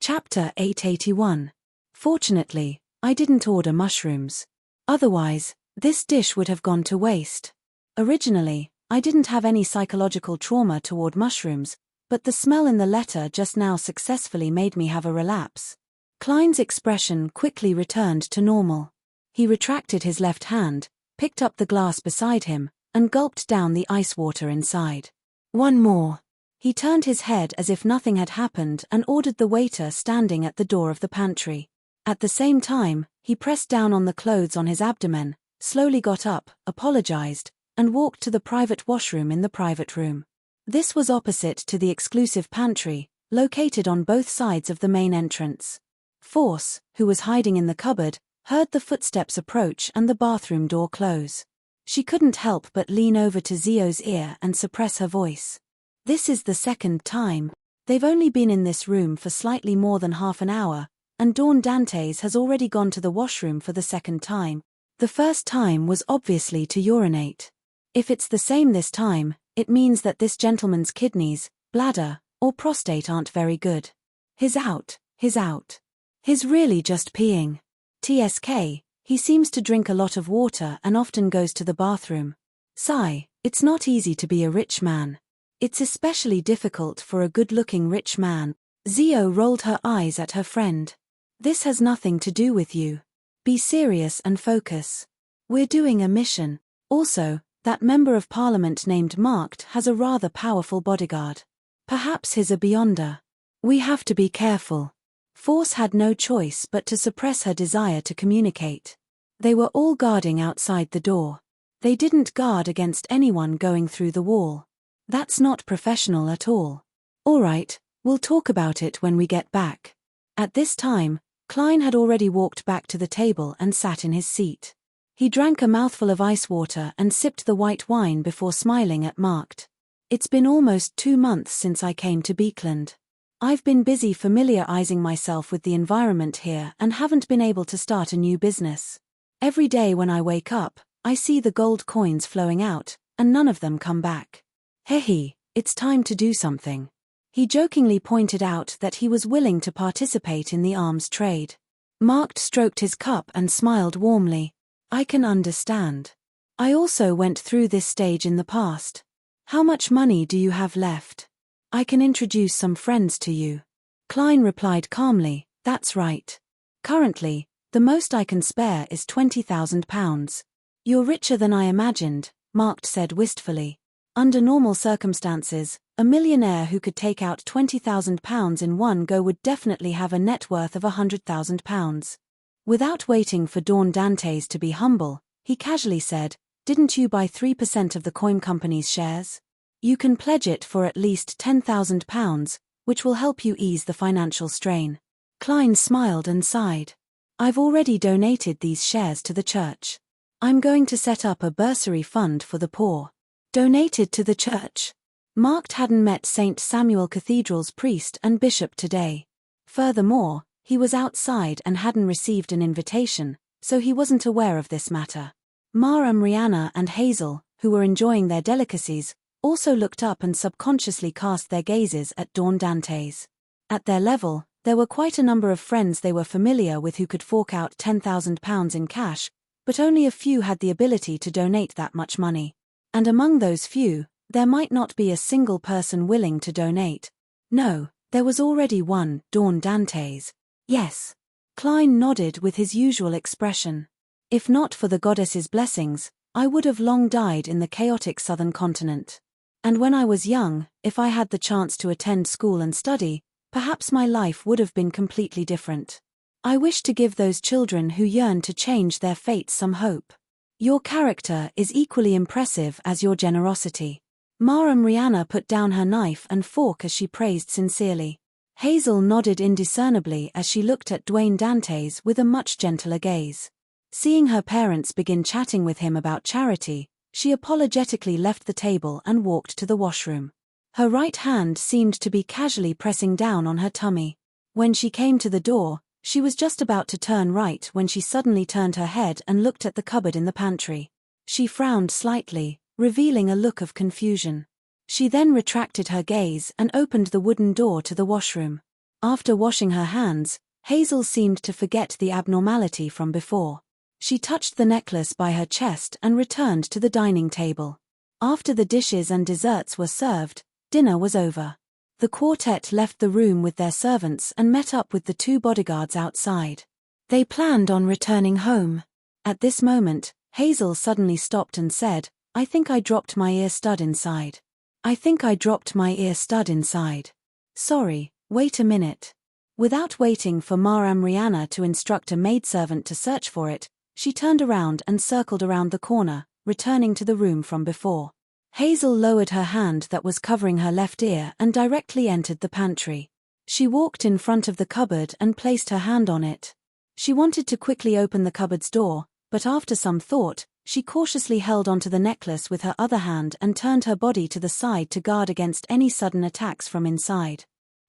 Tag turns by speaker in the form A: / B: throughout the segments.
A: Chapter 881. Fortunately, I didn't order mushrooms. Otherwise, this dish would have gone to waste. Originally, I didn't have any psychological trauma toward mushrooms, but the smell in the letter just now successfully made me have a relapse. Klein's expression quickly returned to normal. He retracted his left hand, picked up the glass beside him, and gulped down the ice water inside. One more. He turned his head as if nothing had happened and ordered the waiter standing at the door of the pantry. At the same time, he pressed down on the clothes on his abdomen, slowly got up, apologized, and walked to the private washroom in the private room. This was opposite to the exclusive pantry, located on both sides of the main entrance. Force, who was hiding in the cupboard, heard the footsteps approach and the bathroom door close. She couldn't help but lean over to Zio's ear and suppress her voice. This is the second time. They've only been in this room for slightly more than half an hour, and Dawn Dantes has already gone to the washroom for the second time. The first time was obviously to urinate. If it's the same this time, it means that this gentleman's kidneys, bladder, or prostate aren't very good. He's out. He's really just peeing. TSK, he seems to drink a lot of water and often goes to the bathroom. Sigh, it's not easy to be a rich man. It's especially difficult for a good-looking rich man. Zio rolled her eyes at her friend. This has nothing to do with you. Be serious and focus. We're doing a mission. Also, that member of parliament named Marked has a rather powerful bodyguard. Perhaps he's a beyonder. We have to be careful. Force had no choice but to suppress her desire to communicate. They were all guarding outside the door. They didn't guard against anyone going through the wall. That's not professional at all. All right, we'll talk about it when we get back. At this time, Klein had already walked back to the table and sat in his seat. He drank a mouthful of ice water and sipped the white wine before smiling at Marked. It's been almost 2 months since I came to Beekland. I've been busy familiarizing myself with the environment here and haven't been able to start a new business. Every day when I wake up, I see the gold coins flowing out, and none of them come back. Hehe, it's time to do something. He jokingly pointed out that he was willing to participate in the arms trade. Marked stroked his cup and smiled warmly. I can understand. I also went through this stage in the past. How much money do you have left? I can introduce some friends to you. Klein replied calmly, that's right. Currently, the most I can spare is £20,000. You're richer than I imagined, Marked said wistfully. Under normal circumstances, a millionaire who could take out £20,000 in one go would definitely have a net worth of £100,000. Without waiting for Dawn Dantes to be humble, he casually said, didn't you buy 3% of the coin company's shares? You can pledge it for at least £10,000, which will help you ease the financial strain. Klein smiled and sighed. I've already donated these shares to the church. I'm going to set up a bursary fund for the poor. Donated to the church. Marked hadn't met St. Samuel Cathedral's priest and bishop today. Furthermore, he was outside and hadn't received an invitation, so he wasn't aware of this matter. Rihanna and Hazel, who were enjoying their delicacies, also looked up and subconsciously cast their gazes at Dawn Dantes. At their level, there were quite a number of friends they were familiar with who could fork out £10,000 in cash, but only a few had the ability to donate that much money. And among those few, there might not be a single person willing to donate. No, there was already one, Dawn Dantes. Yes. Klein nodded with his usual expression. If not for the goddess's blessings, I would have long died in the chaotic southern continent. And when I was young, if I had the chance to attend school and study, perhaps my life would have been completely different. I wish to give those children who yearn to change their fates some hope. Your character is equally impressive as your generosity. Rihanna put down her knife and fork as she praised sincerely. Hazel nodded indiscernibly as she looked at Dwayne Dantes with a much gentler gaze. Seeing her parents begin chatting with him about charity, she apologetically left the table and walked to the washroom. Her right hand seemed to be casually pressing down on her tummy. When she came to the door, she was just about to turn right when she suddenly turned her head and looked at the cupboard in the pantry. She frowned slightly, revealing a look of confusion. She then retracted her gaze and opened the wooden door to the washroom. After washing her hands, Hazel seemed to forget the abnormality from before. She touched the necklace by her chest and returned to the dining table. After the dishes and desserts were served, dinner was over. The quartet left the room with their servants and met up with the 2 bodyguards outside. They planned on returning home. At this moment, Hazel suddenly stopped and said, "I think I dropped my ear stud inside. I think I dropped my ear stud inside. Sorry, wait a minute." Without waiting for Maram Rihanna to instruct a maidservant to search for it, she turned around and circled around the corner, returning to the room from before. Hazel lowered her hand that was covering her left ear and directly entered the pantry. She walked in front of the cupboard and placed her hand on it. She wanted to quickly open the cupboard's door, but after some thought, she cautiously held onto the necklace with her other hand and turned her body to the side to guard against any sudden attacks from inside.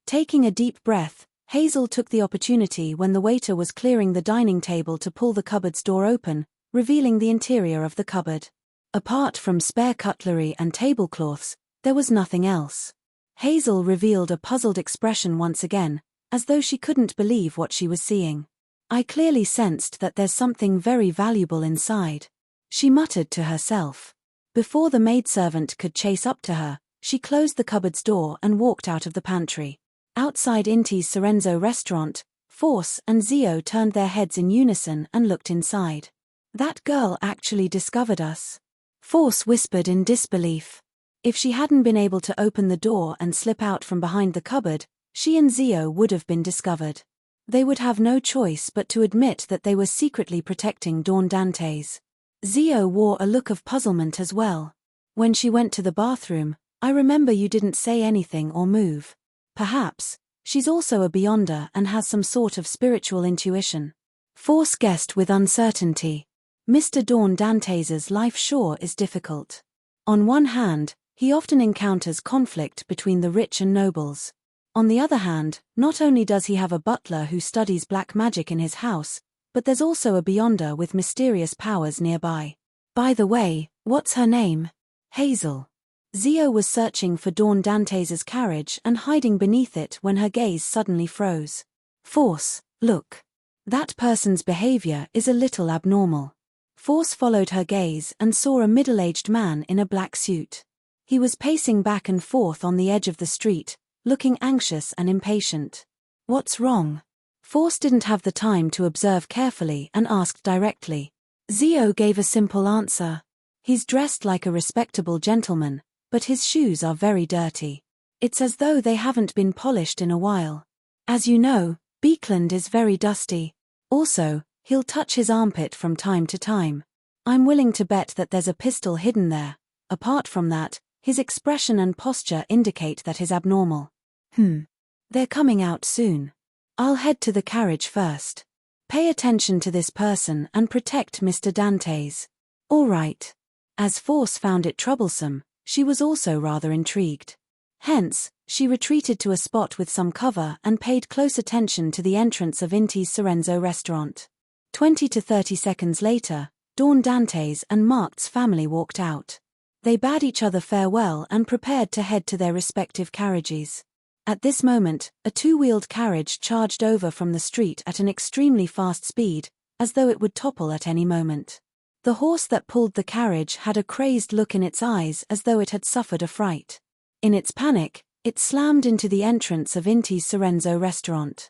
A: Taking a deep breath, Hazel took the opportunity when the waiter was clearing the dining table to pull the cupboard's door open, revealing the interior of the cupboard. Apart from spare cutlery and tablecloths, there was nothing else. Hazel revealed a puzzled expression once again, as though she couldn't believe what she was seeing. "I clearly sensed that there's something very valuable inside," she muttered to herself. Before the maidservant could chase up to her, she closed the cupboard's door and walked out of the pantry. Outside Inti's Sorenzo restaurant, Force and Zio turned their heads in unison and looked inside. "That girl actually discovered us," Force whispered in disbelief. If she hadn't been able to open the door and slip out from behind the cupboard, she and Zio would have been discovered. They would have no choice but to admit that they were secretly protecting Dawn Dantes. Zio wore a look of puzzlement as well. "When she went to the bathroom, I remember you didn't say anything or move. Perhaps, she's also a beyonder and has some sort of spiritual intuition," Force guessed with uncertainty. Mr. Dawn Dantes's life sure is difficult. On one hand, he often encounters conflict between the rich and nobles. On the other hand, not only does he have a butler who studies black magic in his house, but there's also a beyonder with mysterious powers nearby. "By the way, what's her name?" "Hazel." Zio was searching for Dawn Dantes's carriage and hiding beneath it when her gaze suddenly froze. "Force, look. That person's behavior is a little abnormal." Force followed her gaze and saw a middle-aged man in a black suit. He was pacing back and forth on the edge of the street, looking anxious and impatient. "What's wrong?" Force didn't have the time to observe carefully and asked directly. Zio gave a simple answer. "He's dressed like a respectable gentleman, but his shoes are very dirty. It's as though they haven't been polished in a while. As you know, Beekland is very dusty. Also, he'll touch his armpit from time to time. I'm willing to bet that there's a pistol hidden there. Apart from that, his expression and posture indicate that he's abnormal." They're coming out soon. I'll head to the carriage first. Pay attention to this person and protect Mr. Dantes." "All right." As Force found it troublesome, she was also rather intrigued. Hence, she retreated to a spot with some cover and paid close attention to the entrance of Inti's Sorenzo restaurant. 20 to 30 seconds later, Dawn Dantes and Mark's family walked out. They bade each other farewell and prepared to head to their respective carriages. At this moment, a 2-wheeled carriage charged over from the street at an extremely fast speed, as though it would topple at any moment. The horse that pulled the carriage had a crazed look in its eyes as though it had suffered a fright. In its panic, it slammed into the entrance of Inti's Sorenzo restaurant.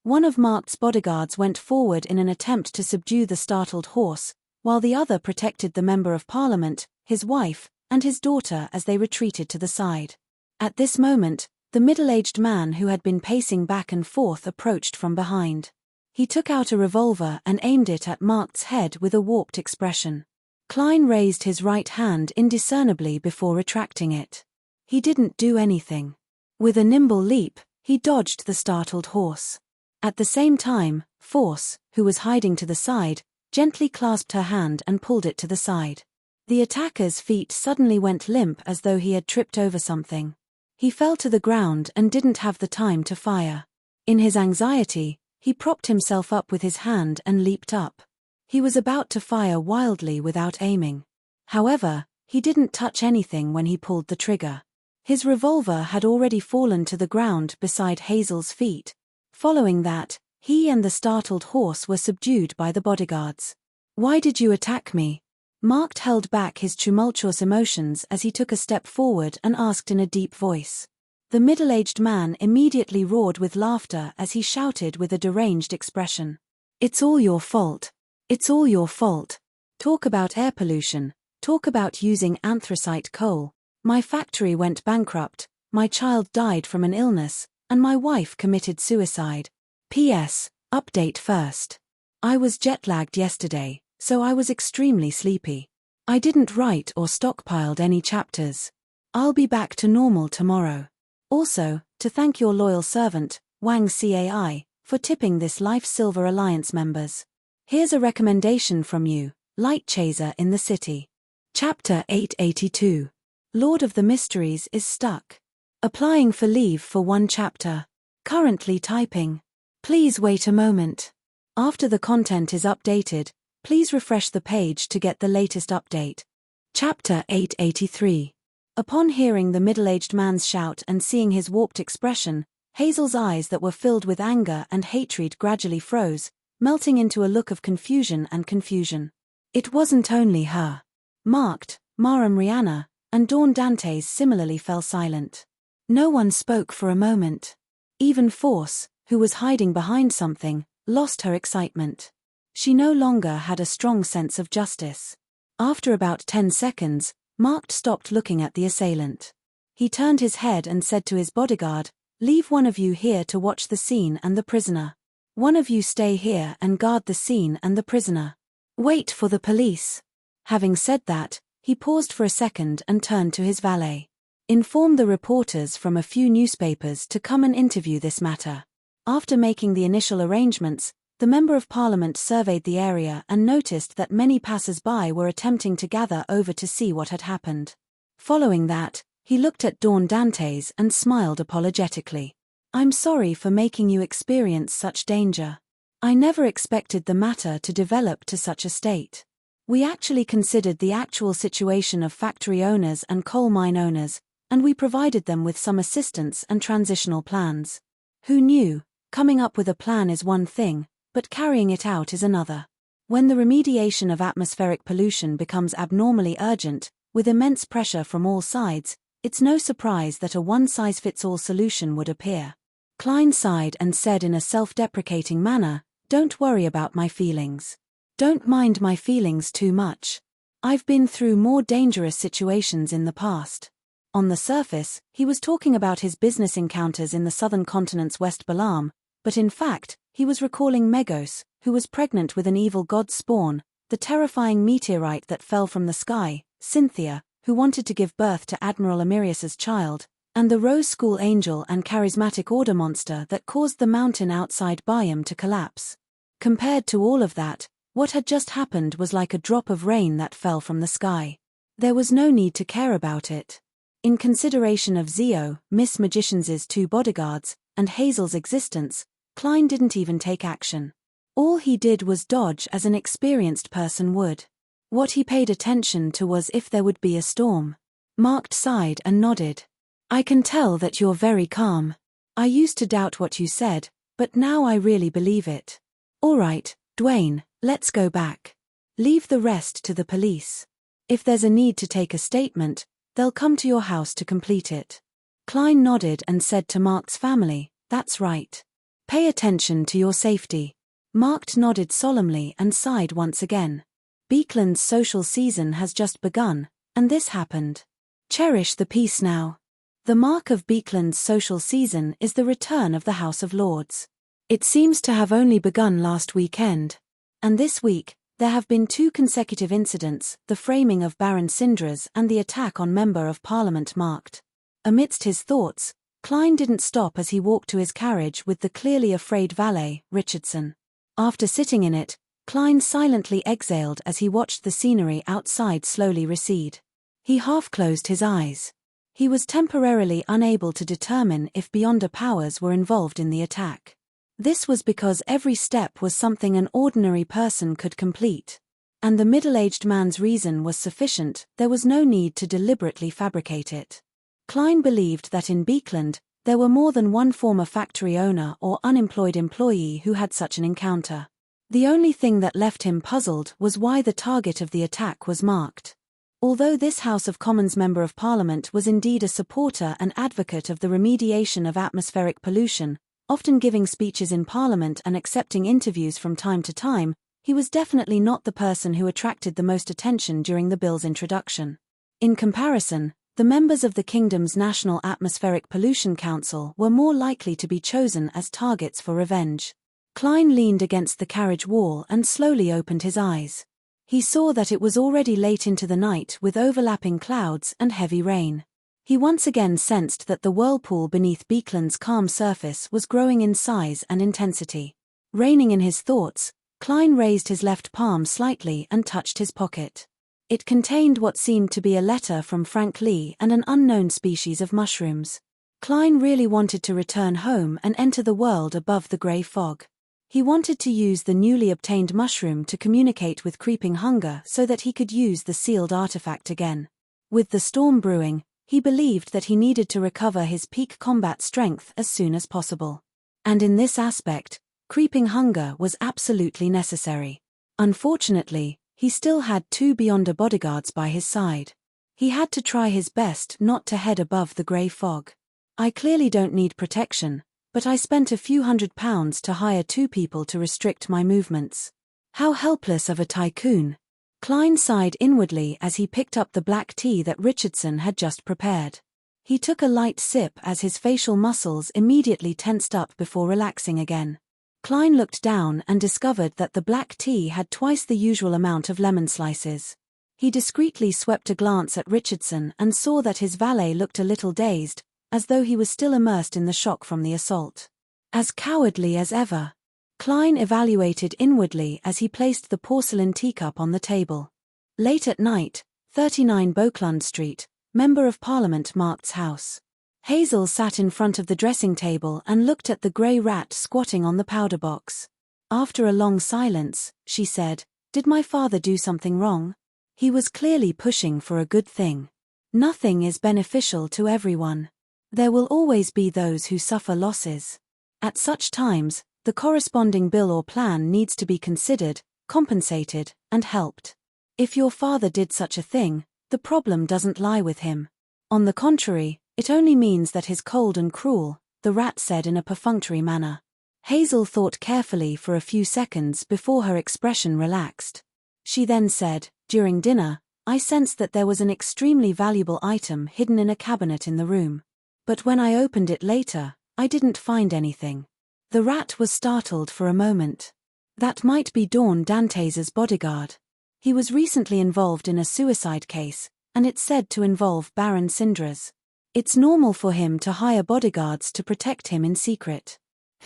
A: One of Mark's bodyguards went forward in an attempt to subdue the startled horse, while the other protected the Member of Parliament, his wife, and his daughter as they retreated to the side. At this moment, the middle-aged man who had been pacing back and forth approached from behind. He took out a revolver and aimed it at Mark's head with a warped expression. Klein raised his right hand indiscernibly before retracting it. He didn't do anything. With a nimble leap, he dodged the startled horse. At the same time, Force, who was hiding to the side, gently clasped her hand and pulled it to the side. The attacker's feet suddenly went limp as though he had tripped over something. He fell to the ground and didn't have the time to fire. In his anxiety, he propped himself up with his hand and leaped up. He was about to fire wildly without aiming. However, he didn't touch anything when he pulled the trigger. His revolver had already fallen to the ground beside Hazel's feet, Following that, he and the startled horse were subdued by the bodyguards. "Why did you attack me?" Mark held back his tumultuous emotions as he took a step forward and asked in a deep voice. The middle-aged man immediately roared with laughter as he shouted with a deranged expression. "It's all your fault. It's all your fault. Talk about air pollution. Talk about using anthracite coal. My factory went bankrupt, my child died from an illness, and my wife committed suicide. P.S. Update first. I was jet-lagged yesterday, so I was extremely sleepy. I didn't write or stockpiled any chapters. I'll be back to normal tomorrow. Also, to thank your loyal servant, Wang Cai, for tipping this Life Silver Alliance members. Here's a recommendation from you, Light Chaser in the City." Chapter 882. Lord of the Mysteries is stuck. Applying for leave for 1 chapter. Currently typing. Please wait a moment. After the content is updated, please refresh the page to get the latest update. Chapter 883. Upon hearing the middle-aged man's shout and seeing his warped expression, Hazel's eyes that were filled with anger and hatred gradually froze, melting into a look of confusion and confusion. It wasn't only her. Marked, Maram Rihanna, and Dawn Dantes similarly fell silent. No one spoke for a moment. Even Force, who was hiding behind something, lost her excitement. She no longer had a strong sense of justice. After about 10 seconds, Marked stopped looking at the assailant. He turned his head and said to his bodyguard, "Leave one of you here to watch the scene and the prisoner. One of you stay here and guard the scene and the prisoner. Wait for the police." Having said that, he paused for a second and turned to his valet. "Inform the reporters from a few newspapers to come and interview this matter." After making the initial arrangements, the Member of Parliament surveyed the area and noticed that many passers-by were attempting to gather over to see what had happened. Following that, he looked at Dawn Dantes and smiled apologetically. "I'm sorry for making you experience such danger. I never expected the matter to develop to such a state. We actually considered the actual situation of factory owners and coal mine owners, and we provided them with some assistance and transitional plans. Who knew? Coming up with a plan is one thing, but carrying it out is another. When the remediation of atmospheric pollution becomes abnormally urgent, with immense pressure from all sides, it's no surprise that a one-size-fits-all solution would appear." Klein sighed and said in a self-deprecating manner, "Don't worry about my feelings. Don't mind my feelings too much. I've been through more dangerous situations in the past." On the surface, he was talking about his business encounters in the southern continent's West Balam, but in fact, he was recalling Megos, who was pregnant with an evil god spawn, the terrifying meteorite that fell from the sky, Cynthia, who wanted to give birth to Admiral Amirius's child, and the Rose School angel and charismatic order monster that caused the mountain outside Bayam to collapse. Compared to all of that, what had just happened was like a drop of rain that fell from the sky. There was no need to care about it. In consideration of Zio, Miss Magician's 2 bodyguards, and Hazel's existence, Klein didn't even take action. All he did was dodge as an experienced person would. What he paid attention to was if there would be a storm. Marked sighed and nodded. "I can tell that you're very calm. I used to doubt what you said, but now I really believe it. All right, Dwayne, let's go back. Leave the rest to the police. If there's a need to take a statement, they'll come to your house to complete it." Klein nodded and said to Mark's family, "That's right. Pay attention to your safety." Marked nodded solemnly and sighed once again. Beekland's social season has just begun, and this happened. Cherish the peace now. The mark of Beekland's social season is the return of the House of Lords. It seems to have only begun last weekend. And this week, there have been 2 consecutive incidents, the framing of Baron Sindras and the attack on Member of Parliament Marked. Amidst his thoughts, Klein didn't stop as he walked to his carriage with the clearly afraid valet, Richardson. After sitting in it, Klein silently exhaled as he watched the scenery outside slowly recede. He half closed his eyes. He was temporarily unable to determine if Beyonder powers were involved in the attack. This was because every step was something an ordinary person could complete. And the middle-aged man's reason was sufficient, there was no need to deliberately fabricate it. Klein believed that in Beekland, There were more than one former factory owner or unemployed employee who had such an encounter. The only thing that left him puzzled was why the target of the attack was marked. Although this House of Commons Member of Parliament was indeed a supporter and advocate of the remediation of atmospheric pollution, often giving speeches in Parliament and accepting interviews from time to time, he was definitely not the person who attracted the most attention during the bill's introduction. In comparison, the members of the kingdom's National Atmospheric Pollution Council were more likely to be chosen as targets for revenge. Klein leaned against the carriage wall and slowly opened his eyes. He saw that it was already late into the night with overlapping clouds and heavy rain. He once again sensed that the whirlpool beneath Beekland's calm surface was growing in size and intensity. Reining in his thoughts, Klein raised his left palm slightly and touched his pocket. It contained what seemed to be a letter from Frank Lee and an unknown species of mushrooms. Klein really wanted to return home and enter the world above the grey fog. He wanted to use the newly obtained mushroom to communicate with creeping hunger so that he could use the sealed artifact again. With the storm brewing, he believed that he needed to recover his peak combat strength as soon as possible. And in this aspect, creeping hunger was absolutely necessary. Unfortunately, he still had 2 Beyonder bodyguards by his side. He had to try his best not to head above the grey fog. I clearly don't need protection, but I spent a few £100 to hire 2 people to restrict my movements. How helpless of a tycoon. Klein sighed inwardly as he picked up the black tea that Richardson had just prepared. He took a light sip as his facial muscles immediately tensed up before relaxing again. Klein looked down and discovered that the black tea had twice the usual amount of lemon slices. He discreetly swept a glance at Richardson and saw that his valet looked a little dazed, as though he was still immersed in the shock from the assault. As cowardly as ever. Klein evaluated inwardly as he placed the porcelain teacup on the table. Late at night, 39 Beauclund Street, Member of Parliament Markt's house. Hazel sat in front of the dressing table and looked at the grey rat squatting on the powder box. After a long silence, she said, "Did my father do something wrong? He was clearly pushing for a good thing. Nothing is beneficial to everyone. There will always be those who suffer losses. At such times, the corresponding bill or plan needs to be considered, compensated, and helped. If your father did such a thing, the problem doesn't lie with him. On the contrary, it only means that he's cold and cruel," the rat said in a perfunctory manner. Hazel thought carefully for a few seconds before her expression relaxed. She then said, "During dinner, I sensed that there was an extremely valuable item hidden in a cabinet in the room. But when I opened it later, I didn't find anything." The rat was startled for a moment. That might be Dawn Dantes' bodyguard. He was recently involved in a suicide case, and it's said to involve Baron Sindras. It's normal for him to hire bodyguards to protect him in secret.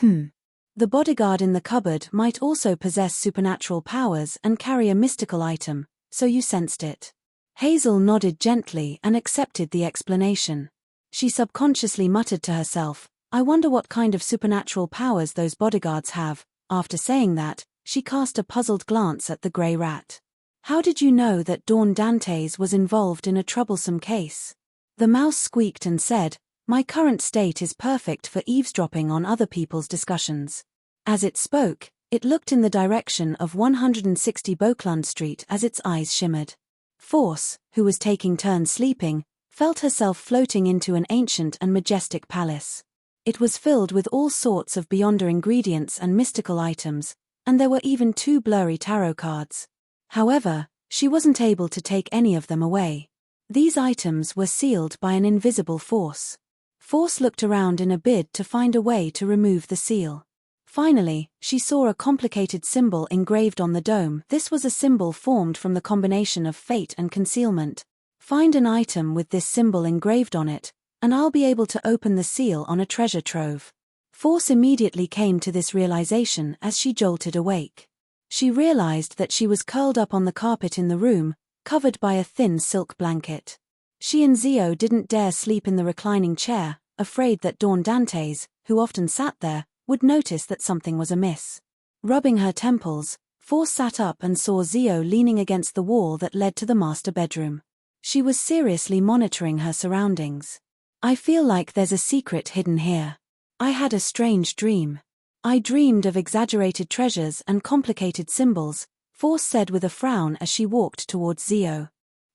A: The bodyguard in the cupboard might also possess supernatural powers and carry a mystical item, so you sensed it. Hazel nodded gently and accepted the explanation. She subconsciously muttered to herself, "I wonder what kind of supernatural powers those bodyguards have." After saying that, she cast a puzzled glance at the grey rat. "How did you know that Dawn Dantes was involved in a troublesome case?" The mouse squeaked and said, "My current state is perfect for eavesdropping on other people's discussions." As it spoke, it looked in the direction of 160 Beauclund Street as its eyes shimmered. Force, who was taking turns sleeping, felt herself floating into an ancient and majestic palace. It was filled with all sorts of Beyonder ingredients and mystical items, and there were even 2 blurry tarot cards. However, she wasn't able to take any of them away. These items were sealed by an invisible force. Force looked around in a bid to find a way to remove the seal. Finally, she saw a complicated symbol engraved on the dome. This was a symbol formed from the combination of fate and concealment. "Find an item with this symbol engraved on it, and I'll be able to open the seal on a treasure trove." Force immediately came to this realization as she jolted awake. She realized that she was curled up on the carpet in the room, covered by a thin silk blanket. She and Zio didn't dare sleep in the reclining chair, afraid that Dawn Dantes, who often sat there, would notice that something was amiss. Rubbing her temples, Force sat up and saw Zio leaning against the wall that led to the master bedroom. She was seriously monitoring her surroundings. I feel like there's a secret hidden here. I had a strange dream. I dreamed of exaggerated treasures and complicated symbols, Force said with a frown as she walked towards Zio.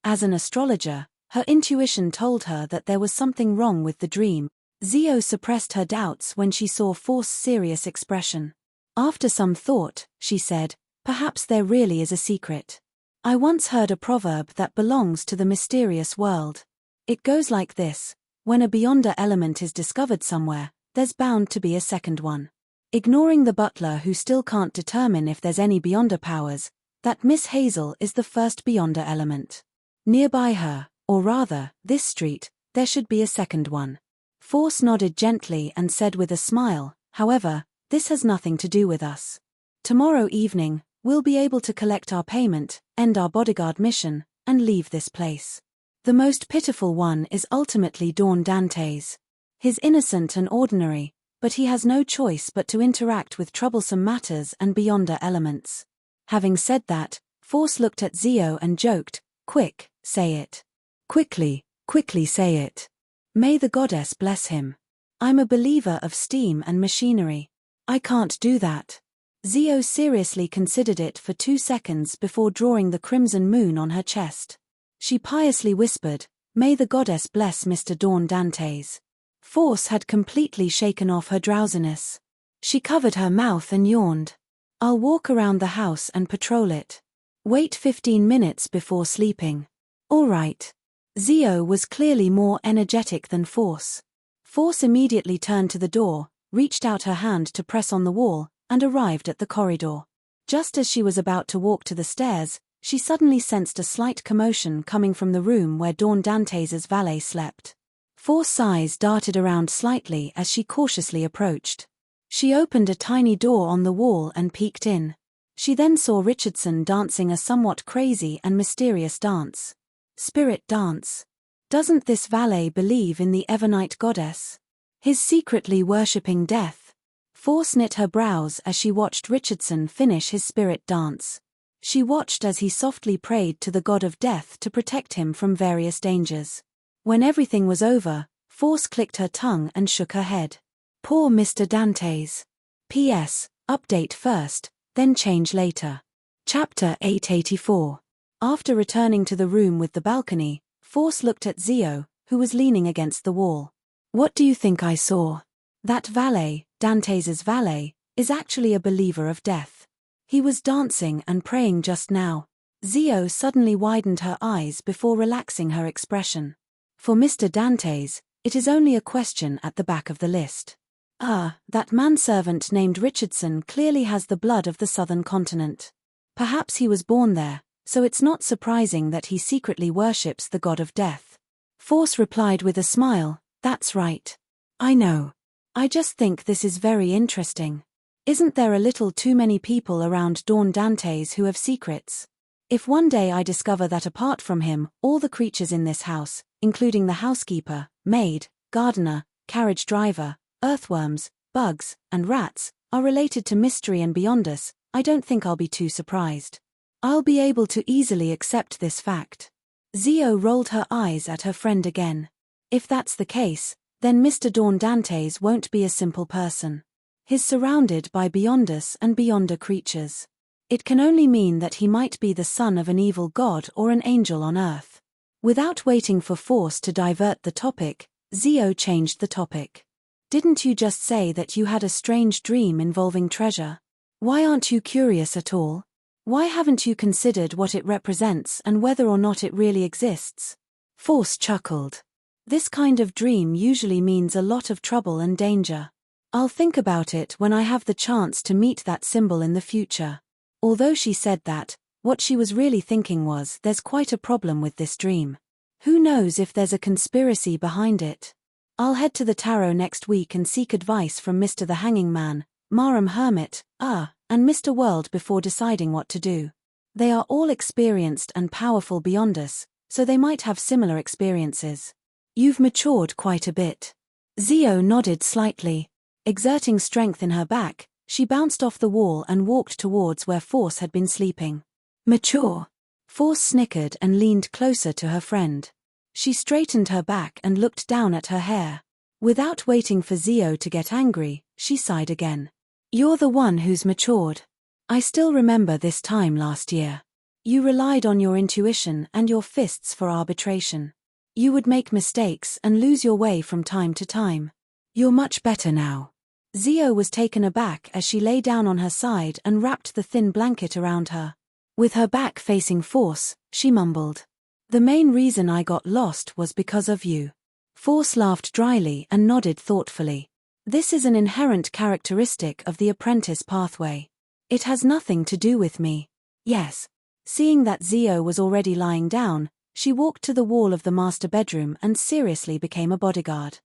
A: As an astrologer, her intuition told her that there was something wrong with the dream. Zio suppressed her doubts when she saw Force's serious expression. After some thought, she said, "Perhaps there really is a secret. I once heard a proverb that belongs to the mysterious world. It goes like this: when a beyonder element is discovered somewhere, there's bound to be a second one." Ignoring the butler who still can't determine if there's any beyonder powers, that Miss Hazel is the first beyonder element. Nearby her, or rather, this street, there should be a second one. Force nodded gently and said with a smile, "However, this has nothing to do with us. Tomorrow evening, we'll be able to collect our payment, end our bodyguard mission, and leave this place. The most pitiful one is ultimately Dawn Dantes. He's innocent and ordinary, but he has no choice but to interact with troublesome matters and beyonder elements." Having said that, Force looked at Zio and joked, "Quick, say it. Quickly say it. May the goddess bless him. I'm a believer of steam and machinery." "I can't do that." Zio seriously considered it for 2 seconds before drawing the crimson moon on her chest. She piously whispered, "May the goddess bless Mr. Dawn Dantes." Force had completely shaken off her drowsiness. She covered her mouth and yawned. "I'll walk around the house and patrol it. Wait 15 minutes before sleeping." "All right." Zio was clearly more energetic than Force. Force immediately turned to the door, reached out her hand to press on the wall, and arrived at the corridor. Just as she was about to walk to the stairs, she suddenly sensed a slight commotion coming from the room where Dawn Dantes' valet slept. Force's eyes darted around slightly as she cautiously approached. She opened a tiny door on the wall and peeked in. She then saw Richardson dancing a somewhat crazy and mysterious dance. Spirit dance. Doesn't this valet believe in the Evernight goddess? He's secretly worshipping death. Force knit her brows as she watched Richardson finish his spirit dance. She watched as he softly prayed to the god of death to protect him from various dangers. When everything was over, Force clicked her tongue and shook her head. Poor Mr. Dantes. P.S. Update first, then change later. Chapter 884. After returning to the room with the balcony, Force looked at Zio, who was leaning against the wall. "What do you think I saw? That valet, Dantes' valet, is actually a believer of death. He was dancing and praying just now." Zio suddenly widened her eyes before relaxing her expression. "For Mr. Dantes, it is only a question at the back of the list. That manservant named Richardson clearly has the blood of the southern continent. Perhaps he was born there, so it's not surprising that he secretly worships the god of death." Force replied with a smile, "That's right. I know. I just think this is very interesting. Isn't there a little too many people around Dawn Dantes who have secrets? If one day I discover that apart from him, all the creatures in this house, including the housekeeper, maid, gardener, carriage driver, earthworms, bugs, and rats, are related to mystery and beyond us, I don't think I'll be too surprised. I'll be able to easily accept this fact." Zio rolled her eyes at her friend again. "If that's the case, then Mr. Dawn Dantes won't be a simple person. He's surrounded by beyond us and beyonder creatures. It can only mean that he might be the son of an evil god or an angel on earth." Without waiting for Force to divert the topic, Zio changed the topic. "Didn't you just say that you had a strange dream involving treasure? Why aren't you curious at all? Why haven't you considered what it represents and whether or not it really exists?" Force chuckled. "This kind of dream usually means a lot of trouble and danger. I'll think about it when I have the chance to meet that symbol in the future." Although she said that, what she was really thinking was, there's quite a problem with this dream. Who knows if there's a conspiracy behind it? "I'll head to the tarot next week and seek advice from Mr. the Hanging Man, Marum Hermit, and Mr. World before deciding what to do. They are all experienced and powerful beyond us, so they might have similar experiences." "You've matured quite a bit." Zio nodded slightly. Exerting strength in her back, she bounced off the wall and walked towards where Force had been sleeping. "Mature?" Force snickered and leaned closer to her friend. She straightened her back and looked down at her hair. Without waiting for Zio to get angry, she sighed again. You're the one who's matured. I still remember this time last year. You relied on your intuition and your fists for arbitration. You would make mistakes and lose your way from time to time. You're much better now. Zio was taken aback as she lay down on her side and wrapped the thin blanket around her. With her back facing Force, she mumbled. The main reason I got lost was because of you. Force laughed dryly and nodded thoughtfully. This is an inherent characteristic of the apprentice pathway. It has nothing to do with me. Yes. Seeing that Zio was already lying down, she walked to the wall of the master bedroom and seriously became a bodyguard.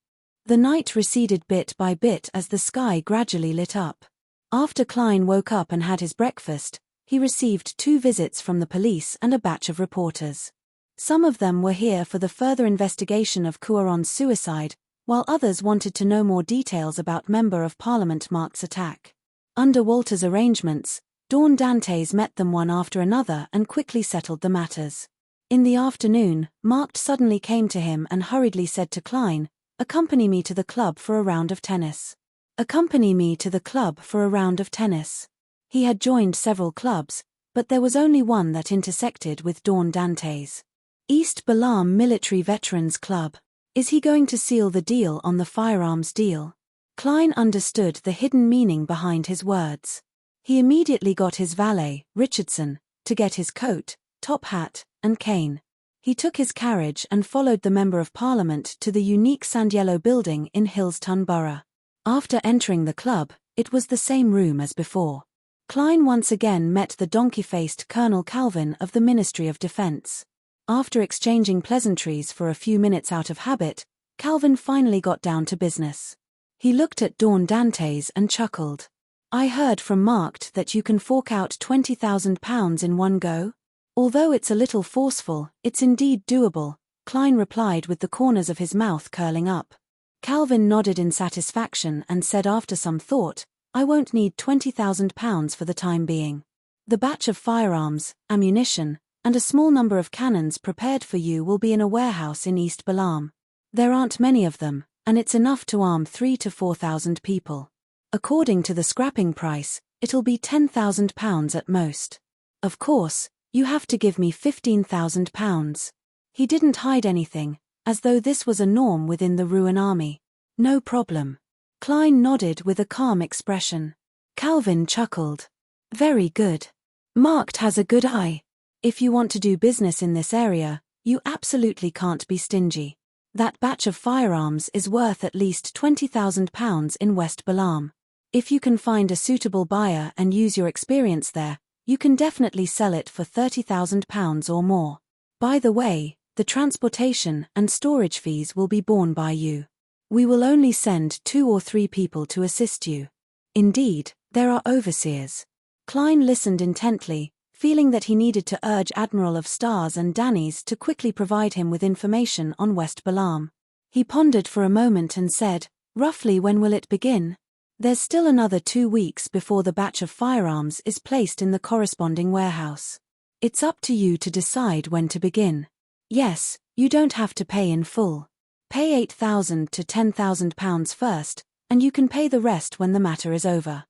A: The night receded bit by bit as the sky gradually lit up. After Klein woke up and had his breakfast, he received 2 visits from the police and a batch of reporters. Some of them were here for the further investigation of Cuaron's suicide, while others wanted to know more details about Member of Parliament Mark's attack. Under Walter's arrangements, Dawn Dantes met them one after another and quickly settled the matters. In the afternoon, Mark suddenly came to him and hurriedly said to Klein, "Accompany me to the club for a round of tennis." Accompany me to the club for a round of tennis. He had joined several clubs, but there was only one that intersected with Dawn Dantes. East Balam Military Veterans Club. Is he going to seal the deal on the firearms deal? Klein understood the hidden meaning behind his words. He immediately got his valet, Richardson, to get his coat, top hat, and cane. He took his carriage and followed the Member of Parliament to the unique Sandiello building in Hillston Borough. After entering the club, it was the same room as before. Klein once again met the donkey-faced Colonel Calvin of the Ministry of Defense. After exchanging pleasantries for a few minutes out of habit, Calvin finally got down to business. He looked at Dawn Dantes and chuckled. I heard from Marked that you can fork out £20,000 in one go? Although it's a little forceful, it's indeed doable, Klein replied with the corners of his mouth curling up. Calvin nodded in satisfaction and said after some thought, I won't need £20,000 for the time being. The batch of firearms, ammunition, and a small number of cannons prepared for you will be in a warehouse in East Balam. There aren't many of them, and it's enough to arm 3,000 to 4,000 people. According to the scrapping price, it'll be £10,000 at most. Of course, you have to give me £15,000. He didn't hide anything, as though this was a norm within the Ruan army. No problem. Klein nodded with a calm expression. Calvin chuckled. Very good. Marked has a good eye. If you want to do business in this area, you absolutely can't be stingy. That batch of firearms is worth at least £20,000 in West Balam. If you can find a suitable buyer and use your experience there, you can definitely sell it for £30,000 or more. By the way, the transportation and storage fees will be borne by you. We will only send 2 or 3 people to assist you. Indeed, there are overseers. Klein listened intently, feeling that he needed to urge Admiral of Stars and Danny's to quickly provide him with information on West Balam. He pondered for a moment and said, roughly when will it begin? There's still another 2 weeks before the batch of firearms is placed in the corresponding warehouse. It's up to you to decide when to begin. Yes, you don't have to pay in full. Pay £8,000 to £10,000 first, and you can pay the rest when the matter is over.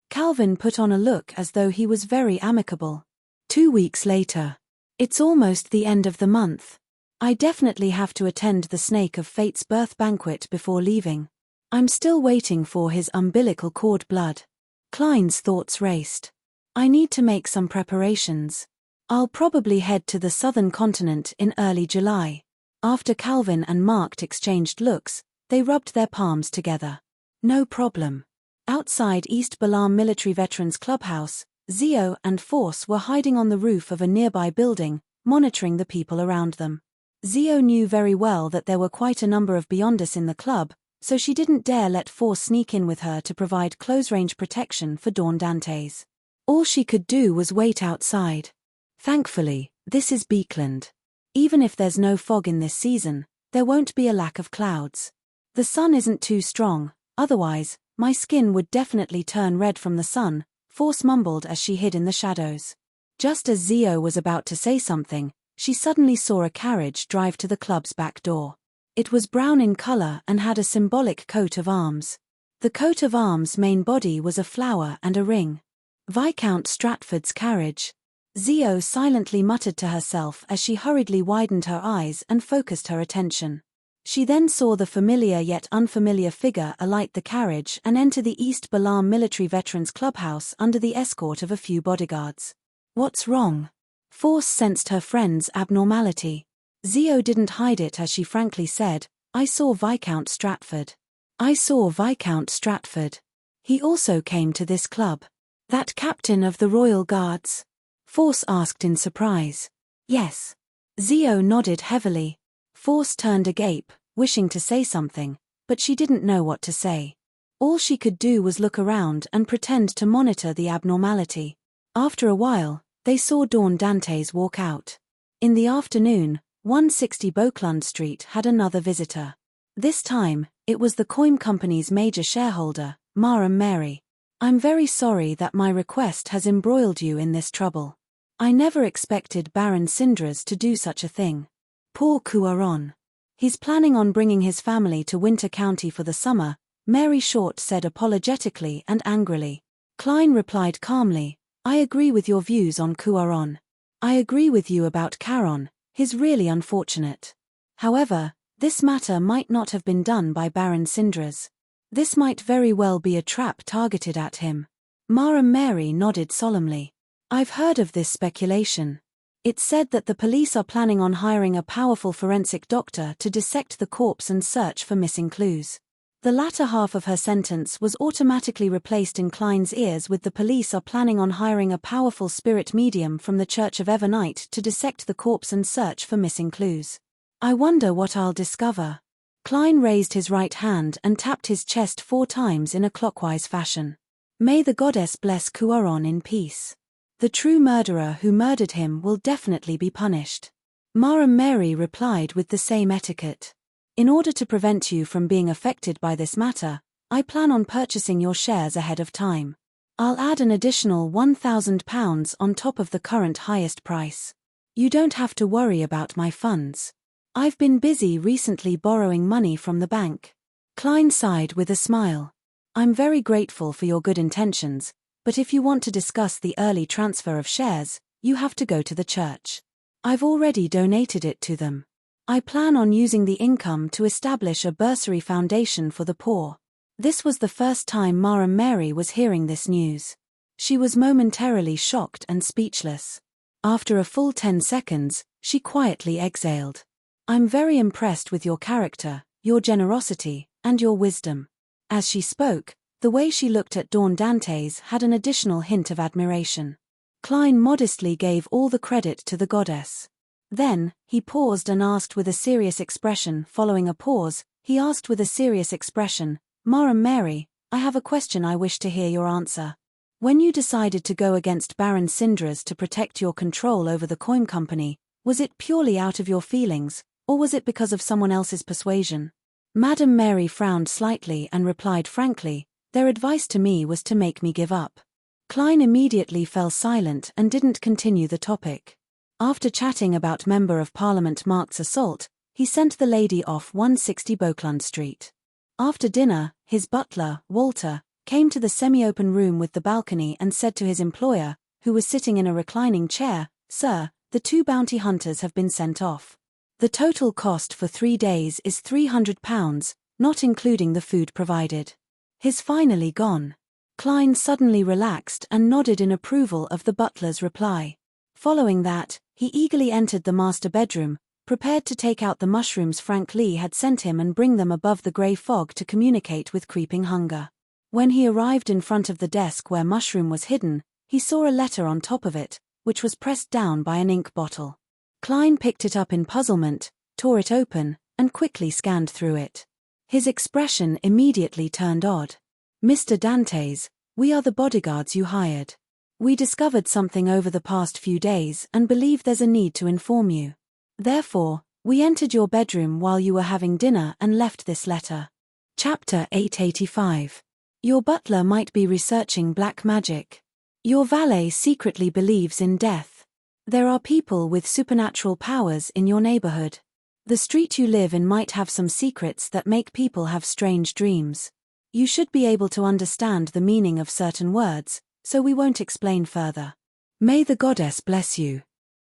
A: Calvin put on a look as though he was very amicable. 2 weeks later. It's almost the end of the month. I definitely have to attend the Snake of Fate's birth banquet before leaving. I'm still waiting for his umbilical cord blood. Klein's thoughts raced. I need to make some preparations. I'll probably head to the southern continent in early July. After Calvin and Marked exchanged looks, they rubbed their palms together. No problem. Outside East Balam Military Veterans Clubhouse, Zio and Force were hiding on the roof of a nearby building, monitoring the people around them. Zio knew very well that there were quite a number of Beyonders in the club, so she didn't dare let Force sneak in with her to provide close-range protection for Dawn Dantes. All she could do was wait outside. Thankfully, this is Beekland. Even if there's no fog in this season, there won't be a lack of clouds. The sun isn't too strong, otherwise, my skin would definitely turn red from the sun, Force mumbled as she hid in the shadows. Just as Zio was about to say something, she suddenly saw a carriage drive to the club's back door. It was brown in color and had a symbolic coat of arms. The coat of arms' main body was a flower and a ring. Viscount Stratford's carriage. Zio silently muttered to herself as she hurriedly widened her eyes and focused her attention. She then saw the familiar yet unfamiliar figure alight the carriage and enter the East Balam Military Veterans Clubhouse under the escort of a few bodyguards. What's wrong? Force sensed her friend's abnormality. Zio didn't hide it as she frankly said, I saw Viscount Stratford. I saw Viscount Stratford. He also came to this club. That captain of the Royal Guards? Force asked in surprise. Yes. Zio nodded heavily. Force turned agape, wishing to say something, but she didn't know what to say. All she could do was look around and pretend to monitor the abnormality. After a while, they saw Dawn Dantes walk out. In the afternoon, 160 Beauclund Street had another visitor. This time, it was the Coim Company's major shareholder, Madame Mary. I'm very sorry that my request has embroiled you in this trouble. I never expected Baron Sindras to do such a thing. Poor Cuaron. He's planning on bringing his family to Winter County for the summer, Mary Short said apologetically and angrily. Klein replied calmly, I agree with your views on Cuaron. I agree with you about Caron, he's really unfortunate. However, this matter might not have been done by Baron Sindras. This might very well be a trap targeted at him. Madame Mary nodded solemnly. I've heard of this speculation. It's said that the police are planning on hiring a powerful forensic doctor to dissect the corpse and search for missing clues. The latter half of her sentence was automatically replaced in Klein's ears with the police are planning on hiring a powerful spirit medium from the Church of Evernight to dissect the corpse and search for missing clues. I wonder what I'll discover. Klein raised his right hand and tapped his chest 4 times in a clockwise fashion. May the goddess bless Cuaron in peace. The true murderer who murdered him will definitely be punished. Madame Mary replied with the same etiquette. In order to prevent you from being affected by this matter, I plan on purchasing your shares ahead of time. I'll add an additional £1,000 on top of the current highest price. You don't have to worry about my funds. I've been busy recently borrowing money from the bank. Klein sighed with a smile. I'm very grateful for your good intentions, but if you want to discuss the early transfer of shares, you have to go to the church. I've already donated it to them. I plan on using the income to establish a bursary foundation for the poor. This was the first time Madame Mary was hearing this news. She was momentarily shocked and speechless. After a full 10 seconds, she quietly exhaled. I'm very impressed with your character, your generosity, and your wisdom. As she spoke, the way she looked at Dawn Dantes had an additional hint of admiration. Klein modestly gave all the credit to the goddess. Then, he paused and asked with a serious expression. Following a pause, he asked with a serious expression, Madame Mary, I have a question I wish to hear your answer. When you decided to go against Baron Sindras to protect your control over the Coim Company, was it purely out of your feelings, or was it because of someone else's persuasion? Madame Mary frowned slightly and replied frankly, their advice to me was to make me give up. Klein immediately fell silent and didn't continue the topic. After chatting about Member of Parliament Mark's assault, he sent the lady off 160 Beauclund Street. After dinner, his butler, Walter, came to the semi-open room with the balcony and said to his employer, who was sitting in a reclining chair, Sir, the 2 bounty hunters have been sent off. The total cost for 3 days is £300, not including the food provided. He's finally gone. Klein suddenly relaxed and nodded in approval of the butler's reply. Following that, he eagerly entered the master bedroom, prepared to take out the mushrooms Frank Lee had sent him and bring them above the grey fog to communicate with creeping hunger. When he arrived in front of the desk where mushroom was hidden, he saw a letter on top of it, which was pressed down by an ink bottle. Klein picked it up in puzzlement, tore it open, and quickly scanned through it. His expression immediately turned odd. Mr. Dantes, we are the bodyguards you hired. We discovered something over the past few days and believe there's a need to inform you. Therefore, we entered your bedroom while you were having dinner and left this letter. Chapter 885. Your butler might be researching black magic. Your valet secretly believes in death. There are people with supernatural powers in your neighborhood. The street you live in might have some secrets that make people have strange dreams. You should be able to understand the meaning of certain words, so we won't explain further. May the goddess bless you.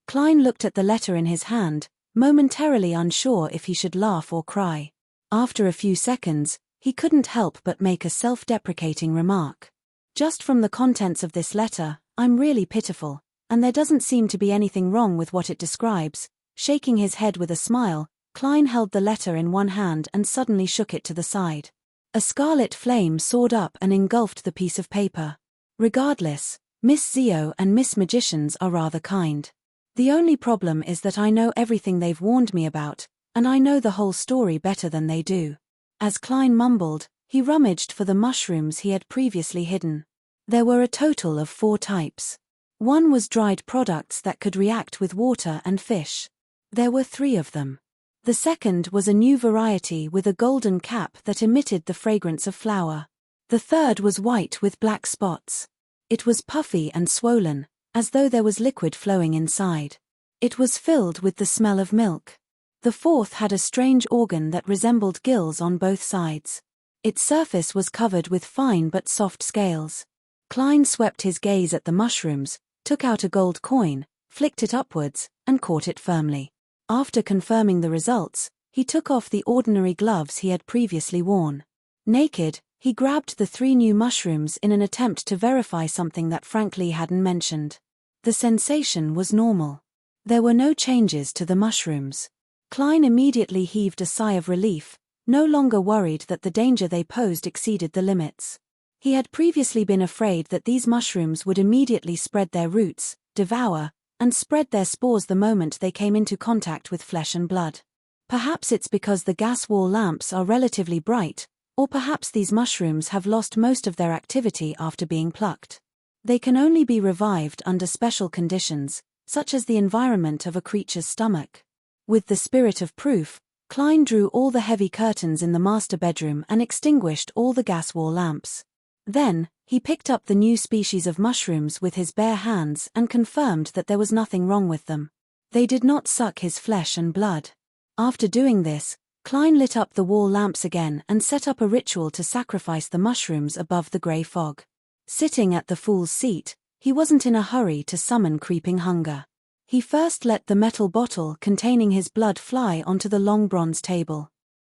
A: Klein looked at the letter in his hand, momentarily unsure if he should laugh or cry. After a few seconds, he couldn't help but make a self-deprecating remark. Just from the contents of this letter, I'm really pitiful, and there doesn't seem to be anything wrong with what it describes. Shaking his head with a smile, Klein held the letter in one hand and suddenly shook it to the side. A scarlet flame soared up and engulfed the piece of paper. Regardless, Miss Zio and Miss Magicians are rather kind. The only problem is that I know everything they've warned me about, and I know the whole story better than they do. As Klein mumbled, he rummaged for the mushrooms he had previously hidden. There were a total of 4 types. One was dried products that could react with water and fish. There were 3 of them. The second was a new variety with a golden cap that emitted the fragrance of flower. The third was white with black spots. It was puffy and swollen, as though there was liquid flowing inside. It was filled with the smell of milk. The fourth had a strange organ that resembled gills on both sides. Its surface was covered with fine but soft scales. Klein swept his gaze at the mushrooms, took out a gold coin, flicked it upwards, and caught it firmly. After confirming the results, he took off the ordinary gloves he had previously worn. Naked, he grabbed the 3 new mushrooms in an attempt to verify something that Franklin hadn't mentioned. The sensation was normal. There were no changes to the mushrooms. Klein immediately heaved a sigh of relief, no longer worried that the danger they posed exceeded the limits. He had previously been afraid that these mushrooms would immediately spread their roots, devour, and spread their spores the moment they came into contact with flesh and blood. Perhaps it's because the gas wall lamps are relatively bright, or perhaps these mushrooms have lost most of their activity after being plucked. They can only be revived under special conditions, such as the environment of a creature's stomach. With the spirit of proof, Klein drew all the heavy curtains in the master bedroom and extinguished all the gas wall lamps. Then, he picked up the new species of mushrooms with his bare hands and confirmed that there was nothing wrong with them. They did not suck his flesh and blood. After doing this, Klein lit up the wall lamps again and set up a ritual to sacrifice the mushrooms above the grey fog. Sitting at the fool's seat, he wasn't in a hurry to summon creeping hunger. He first let the metal bottle containing his blood fly onto the long bronze table.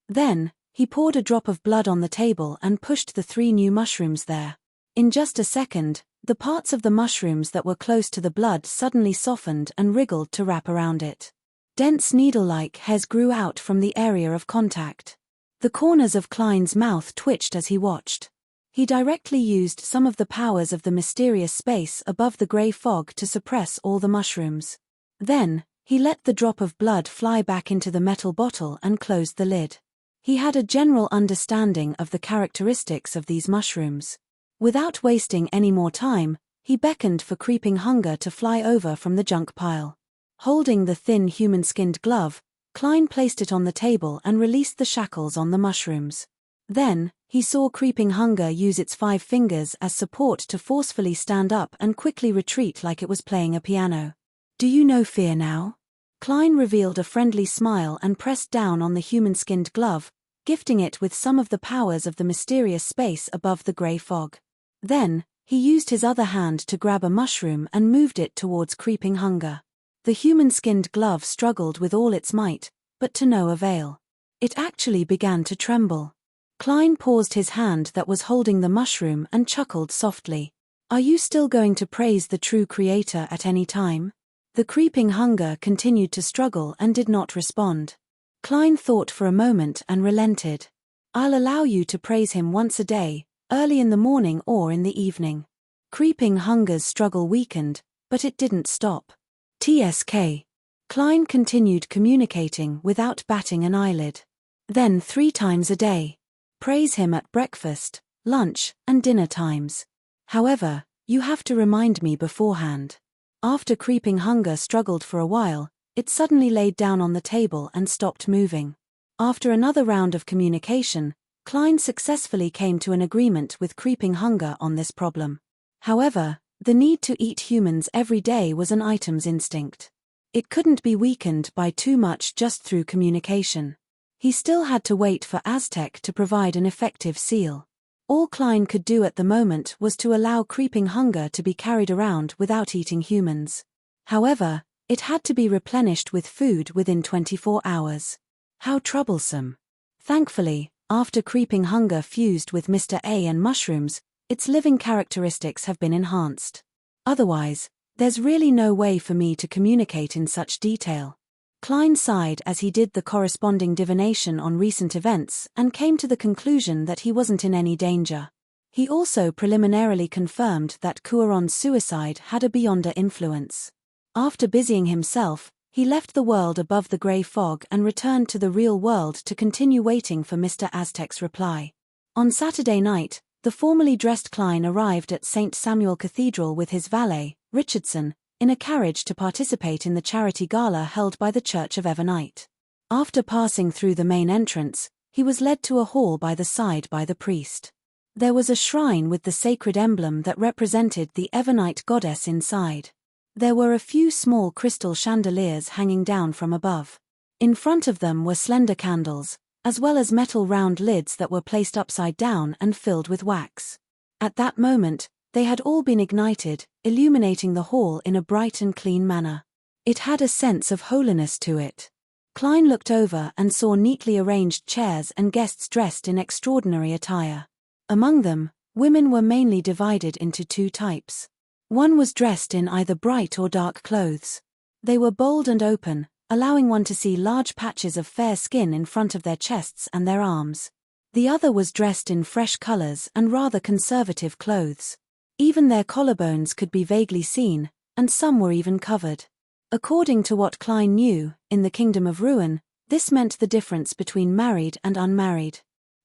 A: Then, he poured a drop of blood on the table and pushed the 3 new mushrooms there. In just a second, the parts of the mushrooms that were close to the blood suddenly softened and wriggled to wrap around it. Dense needle-like hairs grew out from the area of contact. The corners of Klein's mouth twitched as he watched. He directly used some of the powers of the mysterious space above the grey fog to suppress all the mushrooms. Then, he let the drop of blood fly back into the metal bottle and closed the lid. He had a general understanding of the characteristics of these mushrooms. Without wasting any more time, he beckoned for creeping hunger to fly over from the junk pile. Holding the thin human-skinned glove, Klein placed it on the table and released the shackles on the mushrooms. Then, he saw creeping hunger use its 5 fingers as support to forcefully stand up and quickly retreat like it was playing a piano. Do you know fear now? Klein revealed a friendly smile and pressed down on the human-skinned glove, gifting it with some of the powers of the mysterious space above the grey fog. Then, he used his other hand to grab a mushroom and moved it towards creeping hunger. The human-skinned glove struggled with all its might, but to no avail. It actually began to tremble. Klein paused his hand that was holding the mushroom and chuckled softly. Are you still going to praise the true creator at any time? The creeping hunger continued to struggle and did not respond. Klein thought for a moment and relented. I'll allow you to praise him once a day, early in the morning or in the evening. Creeping hunger's struggle weakened, but it didn't stop. TSK. Klein continued communicating without batting an eyelid. Then 3 times a day. Praise him at breakfast, lunch, and dinner times. However, you have to remind me beforehand. After creeping hunger struggled for a while, it suddenly laid down on the table and stopped moving. After another round of communication, Klein successfully came to an agreement with creeping hunger on this problem. However, The need to eat humans every day was an item's instinct. It couldn't be weakened by too much just through communication. He still had to wait for Aztec to provide an effective seal. All Klein could do at the moment was to allow creeping hunger to be carried around without eating humans. However, it had to be replenished with food within 24 hours. How troublesome. Thankfully, after creeping hunger fused with Mr. A and mushrooms, its living characteristics have been enhanced. Otherwise, there's really no way for me to communicate in such detail. Klein sighed as he did the corresponding divination on recent events and came to the conclusion that he wasn't in any danger. He also preliminarily confirmed that Cuaron's suicide had a beyonder influence. After busying himself, he left the world above the grey fog and returned to the real world to continue waiting for Mr. Aztec's reply. On Saturday night, the formally dressed Klein arrived at St. Samuel Cathedral with his valet, Richardson, in a carriage to participate in the charity gala held by the Church of Evernite. After passing through the main entrance, he was led to a hall by the side by the priest. There was a shrine with the sacred emblem that represented the Evernite goddess inside. There were a few small crystal chandeliers hanging down from above. In front of them were slender candles, as well as metal round lids that were placed upside down and filled with wax. At that moment, they had all been ignited, illuminating the hall in a bright and clean manner. It had a sense of holiness to it. Klein looked over and saw neatly arranged chairs and guests dressed in extraordinary attire. Among them, women were mainly divided into two types. One was dressed in either bright or dark clothes. They were bold and open, allowing one to see large patches of fair skin in front of their chests and their arms. The other was dressed in fresh colors and rather conservative clothes. Even their collarbones could be vaguely seen, and some were even covered. According to what Klein knew, in the Kingdom of Ruin, this meant the difference between married and unmarried.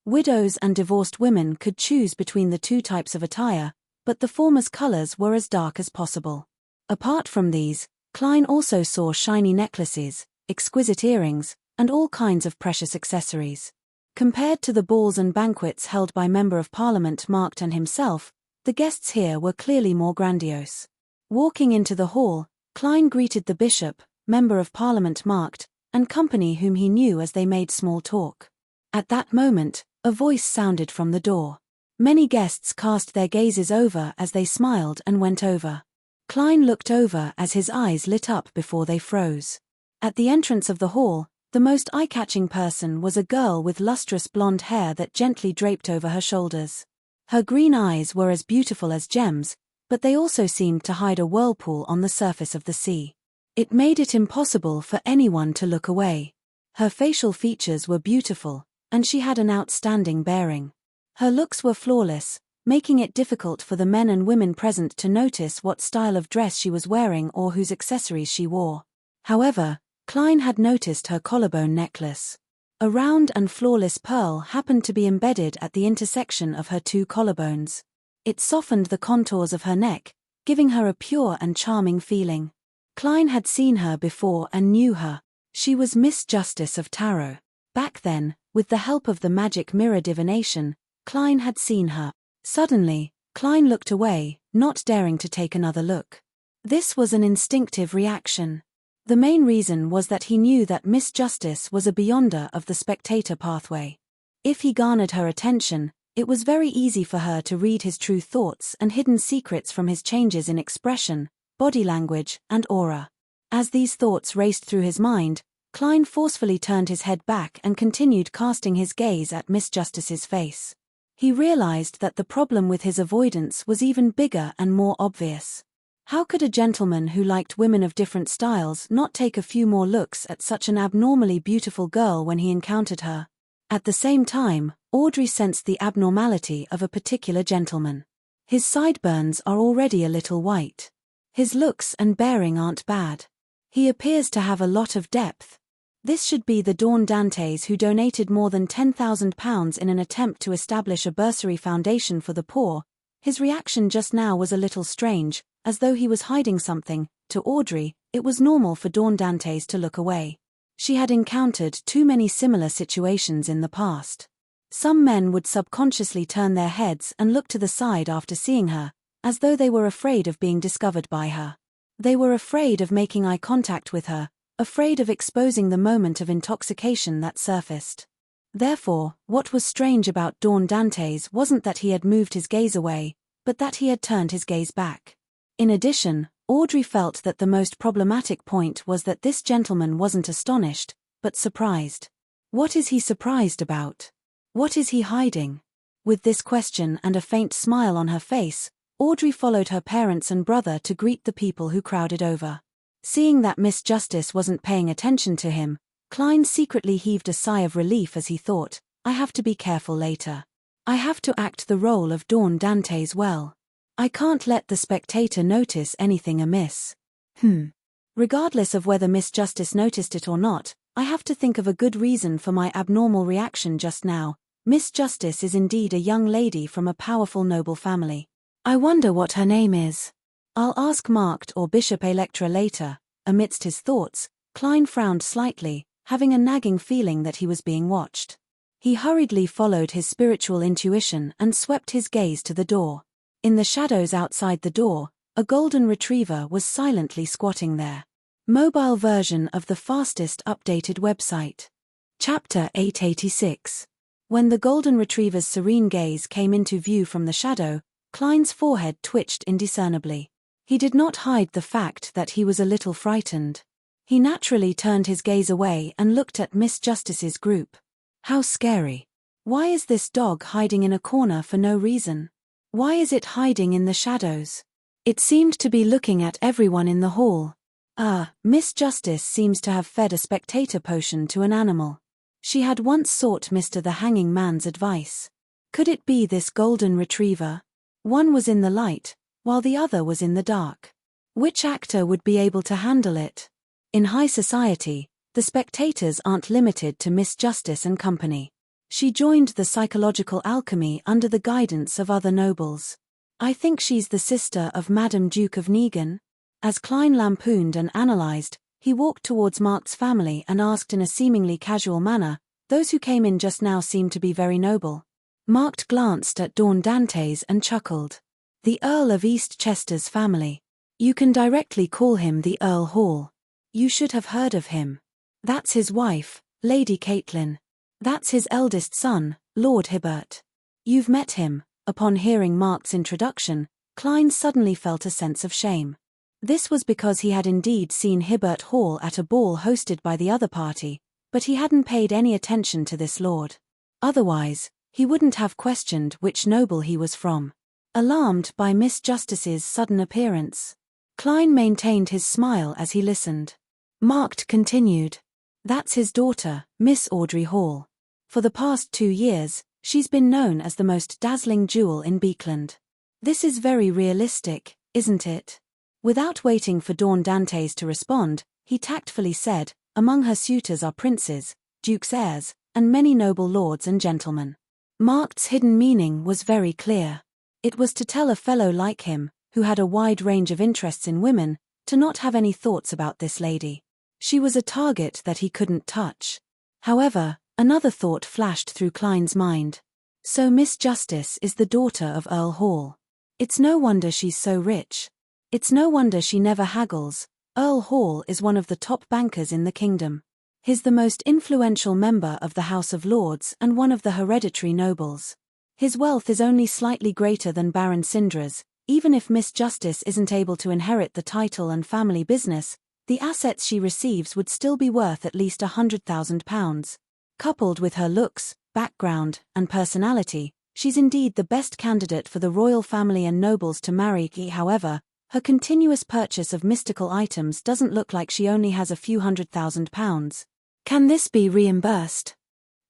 A: Widows and divorced women could choose between the two types of attire, but the former's colors were as dark as possible. Apart from these, Klein also saw shiny necklaces, exquisite earrings, and all kinds of precious accessories. Compared to the balls and banquets held by Member of Parliament Marked and himself, the guests here were clearly more grandiose. Walking into the hall, Klein greeted the bishop, Member of Parliament Marked, and company whom he knew as they made small talk. At that moment, a voice sounded from the door. Many guests cast their gazes over as they smiled and went over. Klein looked over as his eyes lit up before they froze. At the entrance of the hall, the most eye-catching person was a girl with lustrous blonde hair that gently draped over her shoulders. Her green eyes were as beautiful as gems, but they also seemed to hide a whirlpool on the surface of the sea. It made it impossible for anyone to look away. Her facial features were beautiful, and she had an outstanding bearing. Her looks were flawless, making it difficult for the men and women present to notice what style of dress she was wearing or whose accessories she wore. However, Klein had noticed her collarbone necklace. A round and flawless pearl happened to be embedded at the intersection of her two collarbones. It softened the contours of her neck, giving her a pure and charming feeling. Klein had seen her before and knew her. She was Miss Justice of Tarot. Back then, with the help of the magic mirror divination, Klein had seen her. Suddenly, Klein looked away, not daring to take another look. This was an instinctive reaction. The main reason was that he knew that Miss Justice was a beyonder of the spectator pathway. If he garnered her attention, it was very easy for her to read his true thoughts and hidden secrets from his changes in expression, body language, and aura. As these thoughts raced through his mind, Klein forcefully turned his head back and continued casting his gaze at Miss Justice's face. He realized that the problem with his avoidance was even bigger and more obvious. How could a gentleman who liked women of different styles not take a few more looks at such an abnormally beautiful girl when he encountered her? At the same time, Audrey sensed the abnormality of a particular gentleman. His sideburns are already a little white. His looks and bearing aren't bad. He appears to have a lot of depth. This should be the Dawn Dantes who donated more than £10,000 in an attempt to establish a bursary foundation for the poor. His reaction just now was a little strange, as though he was hiding something. To Audrey, it was normal for Dawn Dantes to look away. She had encountered too many similar situations in the past. Some men would subconsciously turn their heads and look to the side after seeing her, as though they were afraid of being discovered by her. They were afraid of making eye contact with her, afraid of exposing the moment of intoxication that surfaced. Therefore, what was strange about Dawn Dantes wasn't that he had moved his gaze away, but that he had turned his gaze back. In addition, Audrey felt that the most problematic point was that this gentleman wasn't astonished, but surprised. What is he surprised about? What is he hiding? With this question and a faint smile on her face, Audrey followed her parents and brother to greet the people who crowded over. Seeing that Miss Justice wasn't paying attention to him, Klein secretly heaved a sigh of relief as he thought, I have to be careful later. I have to act the role of Dawn Dantes well. I can't let the spectator notice anything amiss. Regardless of whether Miss Justice noticed it or not, I have to think of a good reason for my abnormal reaction just now. Miss Justice is indeed a young lady from a powerful noble family. I wonder what her name is. I'll ask Marked or Bishop Electra later. Amidst his thoughts, Klein frowned slightly, having a nagging feeling that he was being watched. He hurriedly followed his spiritual intuition and swept his gaze to the door. In the shadows outside the door, a golden retriever was silently squatting there. Mobile version of the fastest updated website. Chapter 886. When the golden retriever's serene gaze came into view from the shadow, Klein's forehead twitched indiscernibly. He did not hide the fact that he was a little frightened. He naturally turned his gaze away and looked at Miss Justice's group. How scary. Why is this dog hiding in a corner for no reason? Why is it hiding in the shadows? It seemed to be looking at everyone in the hall. Miss Justice seems to have fed a spectator potion to an animal. She had once sought Mr. the Hanging Man's advice. Could it be this golden retriever? One was in the light, while the other was in the dark. Which actor would be able to handle it? In high society, the spectators aren't limited to Miss Justice and company. She joined the psychological alchemy under the guidance of other nobles. I think she's the sister of Madame Duke of Negan. As Klein lampooned and analyzed, he walked towards Mark's family and asked in a seemingly casual manner, those who came in just now seem to be very noble. Mark glanced at Dawn Dantes and chuckled. The Earl of Eastchester's family. You can directly call him the Earl Hall. You should have heard of him. That's his wife, Lady Caitlin. That's his eldest son, Lord Hibbert. You've met him. Upon hearing Mark's introduction, Klein suddenly felt a sense of shame. This was because he had indeed seen Hibbert Hall at a ball hosted by the other party, but he hadn't paid any attention to this lord. Otherwise, he wouldn't have questioned which noble he was from. Alarmed by Miss Justice's sudden appearance, Klein maintained his smile as he listened. Marked continued. That's his daughter, Miss Audrey Hall. For the past 2 years, she's been known as the most dazzling jewel in Beekland. This is very realistic, isn't it? Without waiting for Dawn Dantes to respond, he tactfully said, among her suitors are princes, dukes' heirs, and many noble lords and gentlemen. Marked's hidden meaning was very clear. It was to tell a fellow like him, who had a wide range of interests in women, to not have any thoughts about this lady. She was a target that he couldn't touch. However, another thought flashed through Klein's mind. So Miss Justice is the daughter of Earl Hall. It's no wonder she's so rich. It's no wonder she never haggles. Earl Hall is one of the top bankers in the kingdom. He's the most influential member of the House of Lords and one of the hereditary nobles. His wealth is only slightly greater than Baron Syndra's. Even if Miss Justice isn't able to inherit the title and family business, the assets she receives would still be worth at least £100,000. Coupled with her looks, background, and personality, she's indeed the best candidate for the royal family and nobles to marry. However, her continuous purchase of mystical items doesn't look like she only has a few £100,000. Can this be reimbursed?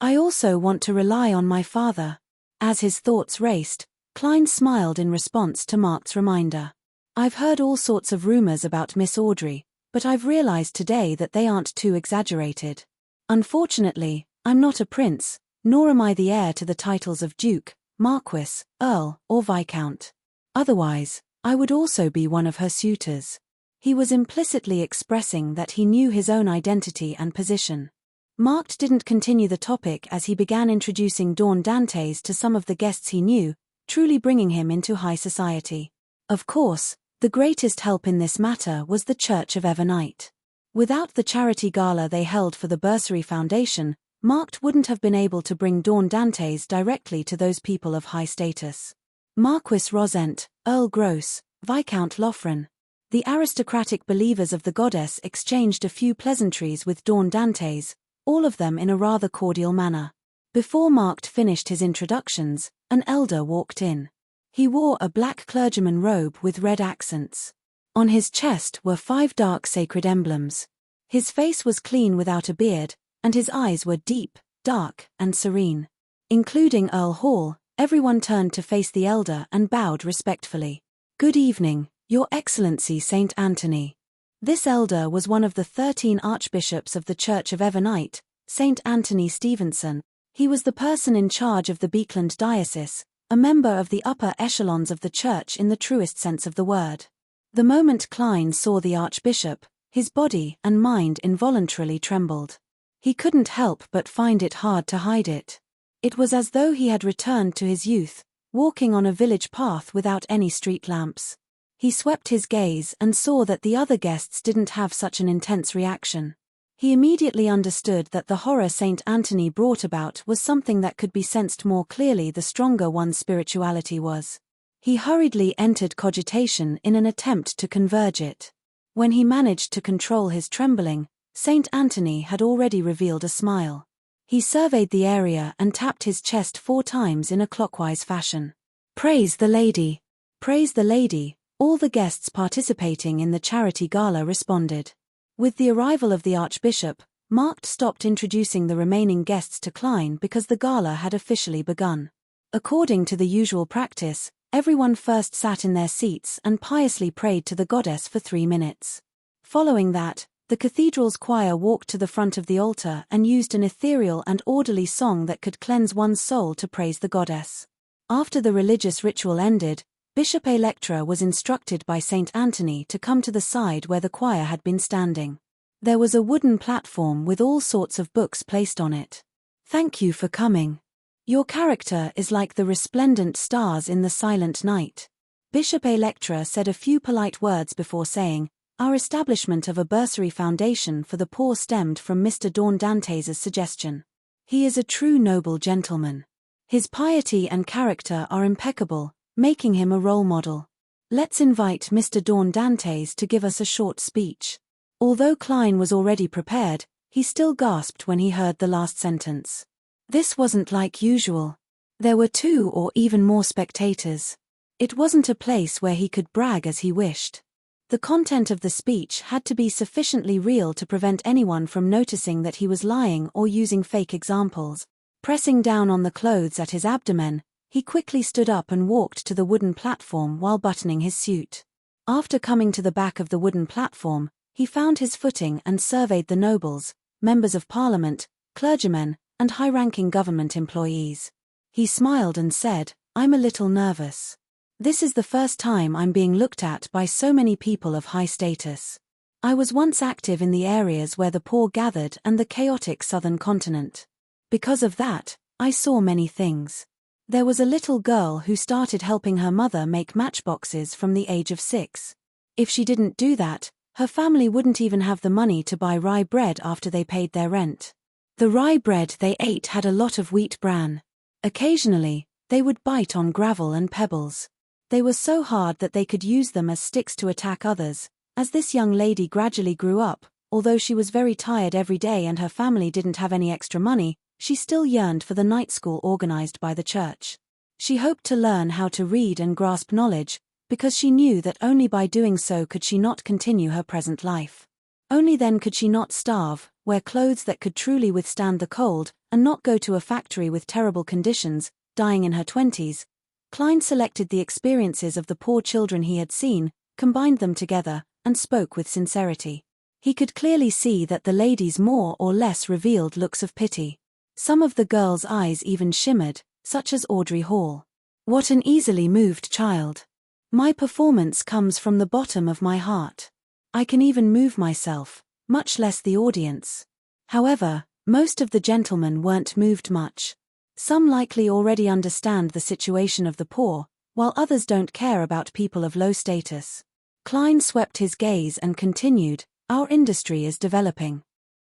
A: I also want to rely on my father. As his thoughts raced, Klein smiled in response to Mark's reminder. I've heard all sorts of rumors about Miss Audrey, but I've realized today that they aren't too exaggerated. Unfortunately, I'm not a prince, nor am I the heir to the titles of Duke, Marquis, Earl, or Viscount. Otherwise, I would also be one of her suitors. He was implicitly expressing that he knew his own identity and position. Marked didn't continue the topic as he began introducing Dawn Dantes to some of the guests he knew, truly bringing him into high society. Of course, the greatest help in this matter was the Church of Evernight. Without the charity gala they held for the Bursary Foundation, Mark wouldn't have been able to bring Dawn Dantes directly to those people of high status. Marquis Rosent, Earl Gross, Viscount Loughran. The aristocratic believers of the goddess exchanged a few pleasantries with Dawn Dantes, all of them in a rather cordial manner. Before Mark finished his introductions, an elder walked in. He wore a black clergyman robe with red accents. On his chest were 5 dark sacred emblems. His face was clean without a beard, and his eyes were deep, dark, and serene. Including Earl Hall, everyone turned to face the elder and bowed respectfully. "Good evening, Your Excellency Saint Anthony." This elder was one of the 13 archbishops of the Church of Evernight, Saint Anthony Stevenson. He was the person in charge of the Beekland diocese, a member of the upper echelons of the church in the truest sense of the word. The moment Klein saw the archbishop, his body and mind involuntarily trembled. He couldn't help but find it hard to hide it. It was as though he had returned to his youth, walking on a village path without any street lamps. He swept his gaze and saw that the other guests didn't have such an intense reaction. He immediately understood that the horror Saint Anthony brought about was something that could be sensed more clearly the stronger one's spirituality was. He hurriedly entered cogitation in an attempt to converge it. When he managed to control his trembling, Saint Anthony had already revealed a smile. He surveyed the area and tapped his chest 4 times in a clockwise fashion. "Praise the Lady! Praise the Lady!" All the guests participating in the charity gala responded. With the arrival of the archbishop, Mark stopped introducing the remaining guests to Klein because the gala had officially begun. According to the usual practice, everyone first sat in their seats and piously prayed to the goddess for 3 minutes. Following that, the cathedral's choir walked to the front of the altar and used an ethereal and orderly song that could cleanse one's soul to praise the goddess. After the religious ritual ended, Bishop Electra was instructed by Saint Anthony to come to the side where the choir had been standing. There was a wooden platform with all sorts of books placed on it. "Thank you for coming. Your character is like the resplendent stars in the silent night." Bishop Electra said a few polite words before saying, "Our establishment of a bursary foundation for the poor stemmed from Mr. Dawn Dantes' suggestion. He is a true noble gentleman. His piety and character are impeccable, making him a role model. Let's invite Mr. Dawn Dantes to give us a short speech." Although Klein was already prepared, he still gasped when he heard the last sentence. This wasn't like usual. There were 2 or even more spectators. It wasn't a place where he could brag as he wished. The content of the speech had to be sufficiently real to prevent anyone from noticing that he was lying or using fake examples. Pressing down on the clothes at his abdomen, he quickly stood up and walked to the wooden platform while buttoning his suit. After coming to the back of the wooden platform, he found his footing and surveyed the nobles, members of parliament, clergymen, and high-ranking government employees. He smiled and said, "I'm a little nervous. This is the first time I'm being looked at by so many people of high status. I was once active in the areas where the poor gathered and the chaotic southern continent. Because of that, I saw many things. There was a little girl who started helping her mother make matchboxes from the age of 6. If she didn't do that, her family wouldn't even have the money to buy rye bread after they paid their rent. The rye bread they ate had a lot of wheat bran. Occasionally, they would bite on gravel and pebbles. They were so hard that they could use them as sticks to attack others. As this young lady gradually grew up, although she was very tired every day and her family didn't have any extra money, she still yearned for the night school organized by the church. She hoped to learn how to read and grasp knowledge, because she knew that only by doing so could she not continue her present life. Only then could she not starve, wear clothes that could truly withstand the cold, and not go to a factory with terrible conditions, dying in her 20s. Klein selected the experiences of the poor children he had seen, combined them together, and spoke with sincerity. He could clearly see that the ladies more or less revealed looks of pity. Some of the girls' eyes even shimmered, such as Audrey Hall. "What an easily moved child. My performance comes from the bottom of my heart. I can even move myself, much less the audience." However, most of the gentlemen weren't moved much. Some likely already understand the situation of the poor, while others don't care about people of low status. Klein swept his gaze and continued, our industry is developing.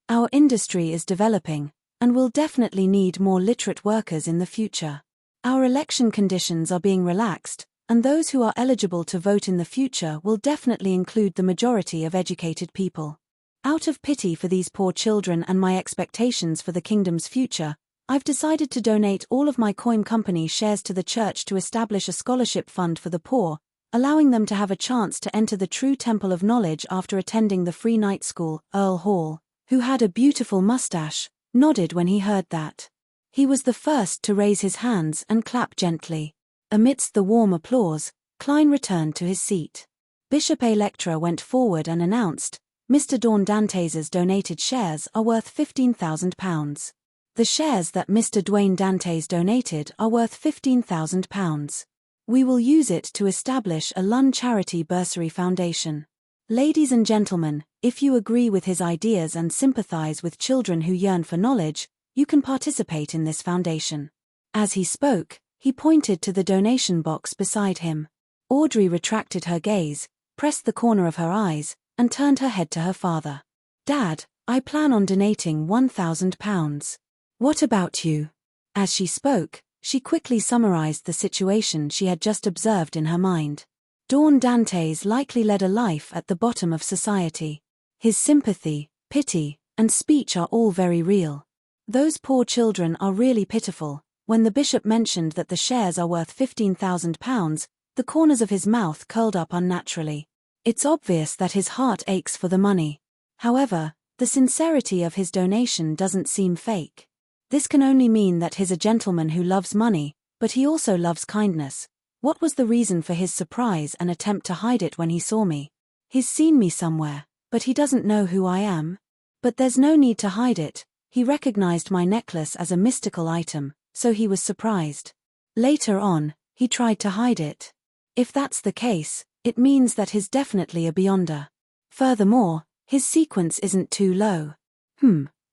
A: Our industry is developing, and will definitely need more literate workers in the future. Our election conditions are being relaxed, and those who are eligible to vote in the future will definitely include the majority of educated people. Out of pity for these poor children and my expectations for the kingdom's future, I've decided to donate all of my Coin Company shares to the church to establish a scholarship fund for the poor, allowing them to have a chance to enter the true temple of knowledge after attending the free night school. Earl Hall, who had a beautiful mustache, nodded when he heard that. He was the first to raise his hands and clap gently. Amidst the warm applause, Klein returned to his seat. Bishop Electra went forward and announced, Mr. Dawn Dantes' donated shares are worth £15,000. The shares that Mr. Dwayne Dantes donated are worth £15,000. We will use it to establish a Lund Charity Bursary Foundation. Ladies and gentlemen, if you agree with his ideas and sympathize with children who yearn for knowledge, you can participate in this foundation. As he spoke, he pointed to the donation box beside him. Audrey retracted her gaze, pressed the corner of her eyes, and turned her head to her father. Dad, I plan on donating £1,000. What about you? As she spoke, she quickly summarized the situation she had just observed in her mind. Dawn Dantes likely led a life at the bottom of society. His sympathy, pity, and speech are all very real. Those poor children are really pitiful. When the bishop mentioned that the shares are worth £15,000, the corners of his mouth curled up unnaturally. It's obvious that his heart aches for the money. However, the sincerity of his donation doesn't seem fake. This can only mean that he's a gentleman who loves money, but he also loves kindness. What was the reason for his surprise and attempt to hide it when he saw me? He's seen me somewhere, but he doesn't know who I am. But there's no need to hide it. He recognized my necklace as a mystical item, so he was surprised. Later on, he tried to hide it. If that's the case, it means that he's definitely a beyonder. Furthermore, his sequence isn't too low.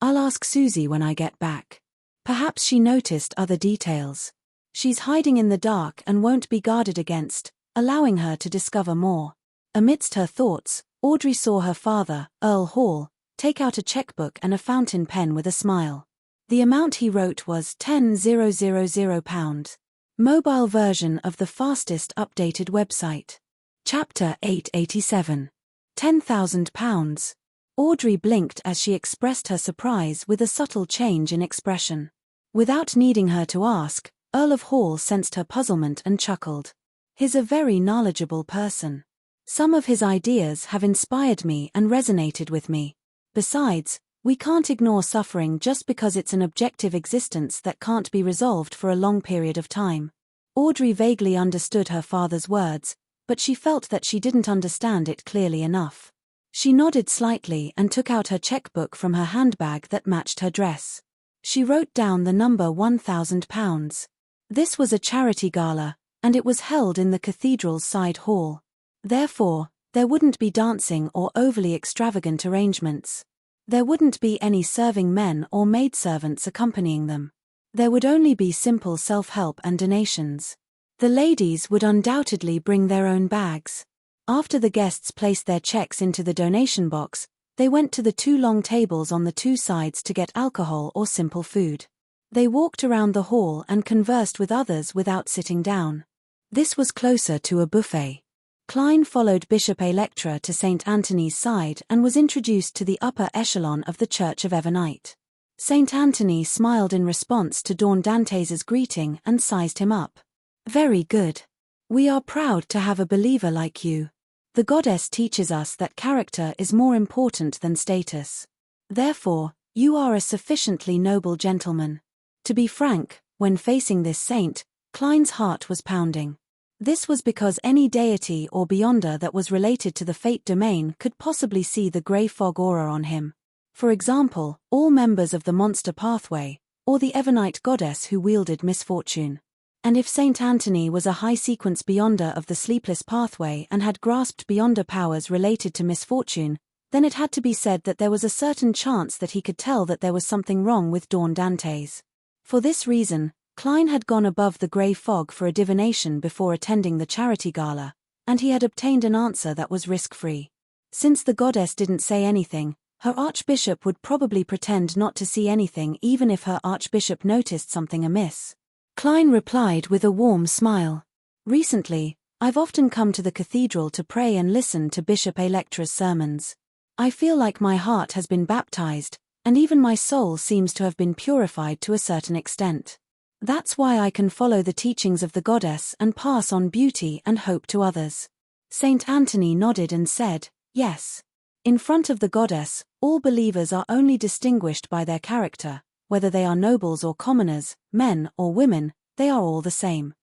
A: I'll ask Susie when I get back. Perhaps she noticed other details. She's hiding in the dark and won't be guarded against, allowing her to discover more. Amidst her thoughts, Audrey saw her father, Earl Hall, take out a checkbook and a fountain pen with a smile. The amount he wrote was £10,000. Mobile version of the fastest updated website. Chapter 887. £10,000. Audrey blinked as she expressed her surprise with a subtle change in expression. Without needing her to ask, Earl of Hall sensed her puzzlement and chuckled. He's a very knowledgeable person. Some of his ideas have inspired me and resonated with me. Besides, we can't ignore suffering just because it's an objective existence that can't be resolved for a long period of time. Audrey vaguely understood her father's words, but she felt that she didn't understand it clearly enough. She nodded slightly and took out her checkbook from her handbag that matched her dress. She wrote down the number £1,000. This was a charity gala, and it was held in the cathedral's side hall. Therefore, there wouldn't be dancing or overly extravagant arrangements. There wouldn't be any serving men or maidservants accompanying them. There would only be simple self-help and donations. The ladies would undoubtedly bring their own bags. After the guests placed their checks into the donation box, they went to the two long tables on the two sides to get alcohol or simple food. They walked around the hall and conversed with others without sitting down. This was closer to a buffet. Klein followed Bishop Electra to St. Anthony's side and was introduced to the upper echelon of the Church of Evernite. St. Anthony smiled in response to Dawn Dantes' greeting and sized him up. Very good. We are proud to have a believer like you. The goddess teaches us that character is more important than status. Therefore, you are a sufficiently noble gentleman. To be frank, when facing this saint, Klein's heart was pounding. This was because any deity or beyonder that was related to the fate domain could possibly see the grey fog aura on him. For example, all members of the monster pathway, or the Evernite goddess who wielded misfortune. And if Saint Anthony was a high-sequence beyonder of the sleepless pathway and had grasped beyonder powers related to misfortune, then it had to be said that there was a certain chance that he could tell that there was something wrong with Dawn Dantes. For this reason, Klein had gone above the grey fog for a divination before attending the charity gala, and he had obtained an answer that was risk-free. Since the goddess didn't say anything, her archbishop would probably pretend not to see anything even if her archbishop noticed something amiss. Klein replied with a warm smile. Recently, I've often come to the cathedral to pray and listen to Bishop Electra's sermons. I feel like my heart has been baptized, and even my soul seems to have been purified to a certain extent. That's why I can follow the teachings of the goddess and pass on beauty and hope to others. Saint Anthony nodded and said, yes. In front of the goddess, all believers are only distinguished by their character, whether they are nobles or commoners, men or women, they are all the same.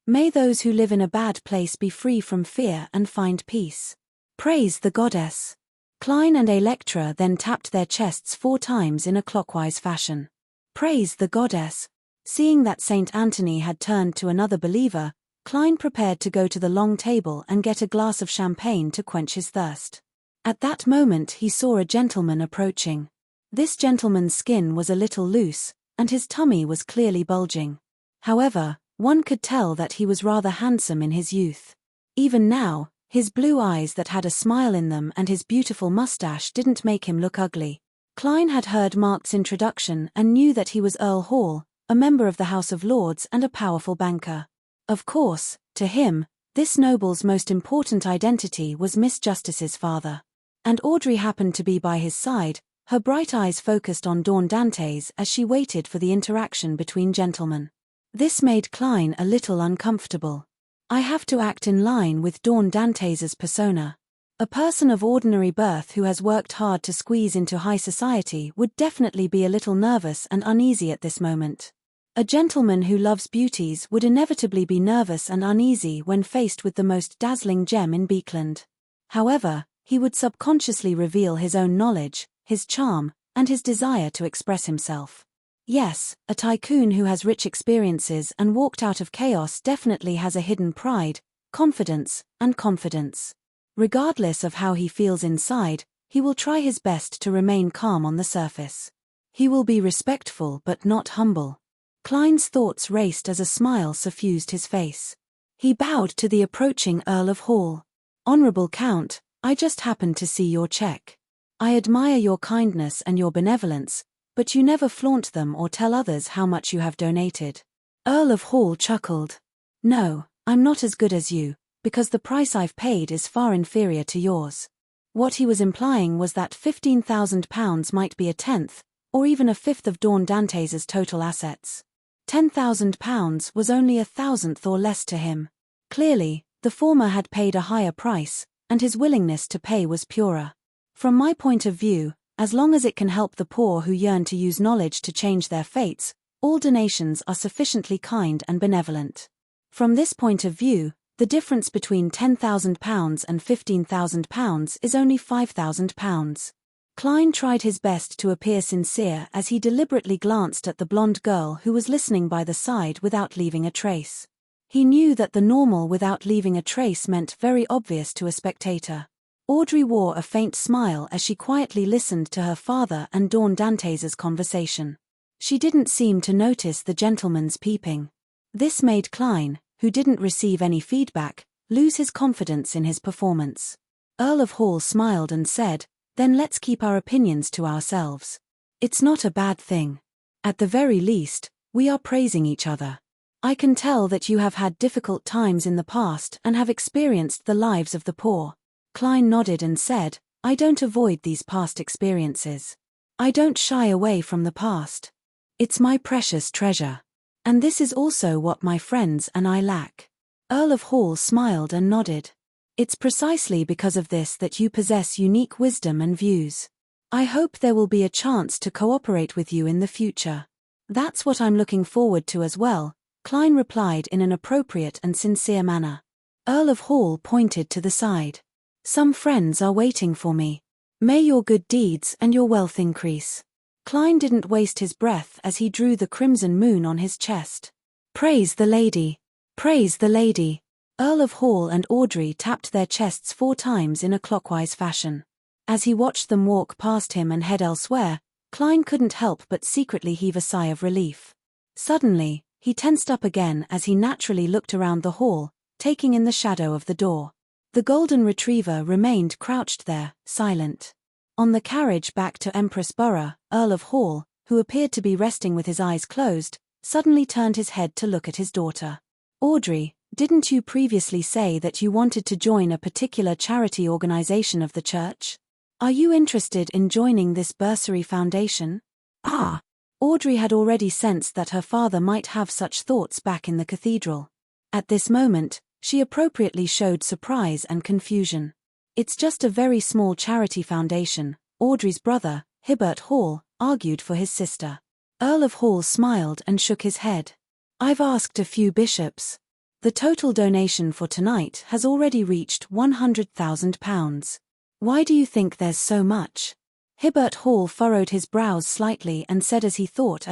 A: May those who live in a bad place be free from fear and find peace. Praise the goddess. Klein and Electra then tapped their chests 4 times in a clockwise fashion. Praise the goddess. Seeing that Saint Anthony had turned to another believer, Klein prepared to go to the long table and get a glass of champagne to quench his thirst. At that moment he saw a gentleman approaching. This gentleman's skin was a little loose, and his tummy was clearly bulging. However, one could tell that he was rather handsome in his youth. Even now, his blue eyes that had a smile in them and his beautiful mustache didn't make him look ugly. Klein had heard Mark's introduction and knew that he was Earl Hall, a member of the House of Lords and a powerful banker. Of course, to him, this noble's most important identity was Miss Justice's father. And Audrey happened to be by his side, her bright eyes focused on Dawn Dantes as she waited for the interaction between gentlemen. This made Klein a little uncomfortable. I have to act in line with Dawn Dantes's persona. A person of ordinary birth who has worked hard to squeeze into high society would definitely be a little nervous and uneasy at this moment. A gentleman who loves beauties would inevitably be nervous and uneasy when faced with the most dazzling gem in Beekland. However, he would subconsciously reveal his own knowledge, his charm, and his desire to express himself. Yes, a tycoon who has rich experiences and walked out of chaos definitely has a hidden pride, confidence, and confidence. Regardless of how he feels inside, he will try his best to remain calm on the surface. He will be respectful but not humble. Klein's thoughts raced as a smile suffused his face. He bowed to the approaching Earl of Hall. Honorable Count, I just happened to see your check. I admire your kindness and your benevolence, but you never flaunt them or tell others how much you have donated. Earl of Hall chuckled. No, I'm not as good as you, because the price I've paid is far inferior to yours. What he was implying was that £15,000 might be a tenth, or even a fifth of Dawn Dantes's total assets. £10,000 was only a thousandth or less to him. Clearly, the former had paid a higher price, and his willingness to pay was purer. From my point of view, as long as it can help the poor who yearn to use knowledge to change their fates, all donations are sufficiently kind and benevolent. From this point of view, the difference between £10,000 and £15,000 is only £5,000. Klein tried his best to appear sincere as he deliberately glanced at the blonde girl who was listening by the side without leaving a trace. He knew that the normal without leaving a trace meant very obvious to a spectator. Audrey wore a faint smile as she quietly listened to her father and Dawn Dantes's conversation. She didn't seem to notice the gentleman's peeping. This made Klein, who didn't receive any feedback, lose his confidence in his performance. Earl of Hall smiled and said, "Then let's keep our opinions to ourselves. It's not a bad thing. At the very least, we are praising each other. I can tell that you have had difficult times in the past and have experienced the lives of the poor." Klein nodded and said, "I don't avoid these past experiences. I don't shy away from the past. It's my precious treasure. And this is also what my friends and I lack." Earl of Hall smiled and nodded. "It's precisely because of this that you possess unique wisdom and views. I hope there will be a chance to cooperate with you in the future." "That's what I'm looking forward to as well," Klein replied in an appropriate and sincere manner. Earl of Hall pointed to the side. "Some friends are waiting for me. May your good deeds and your wealth increase." Klein didn't waste his breath as he drew the crimson moon on his chest. "Praise the lady! Praise the lady!" Earl of Hall and Audrey tapped their chests 4 times in a clockwise fashion. As he watched them walk past him and head elsewhere, Klein couldn't help but secretly heave a sigh of relief. Suddenly, He tensed up again as he naturally looked around the hall, taking in the shadow of the door. The golden retriever remained crouched there, silent. On the carriage back to Empress Borough, Earl of Hall, who appeared to be resting with his eyes closed, suddenly turned his head to look at his daughter. "Audrey, didn't you previously say that you wanted to join a particular charity organization of the church? Are you interested in joining this bursary foundation?" Ah! Audrey had already sensed that her father might have such thoughts back in the cathedral. At this moment, she appropriately showed surprise and confusion. "It's just a very small charity foundation," Audrey's brother, Hibbert Hall, argued for his sister. Earl of Hall smiled and shook his head. "I've asked a few bishops. The total donation for tonight has already reached £100,000. Why do you think there's so much?" Hibbert Hall furrowed his brows slightly and said as he thought,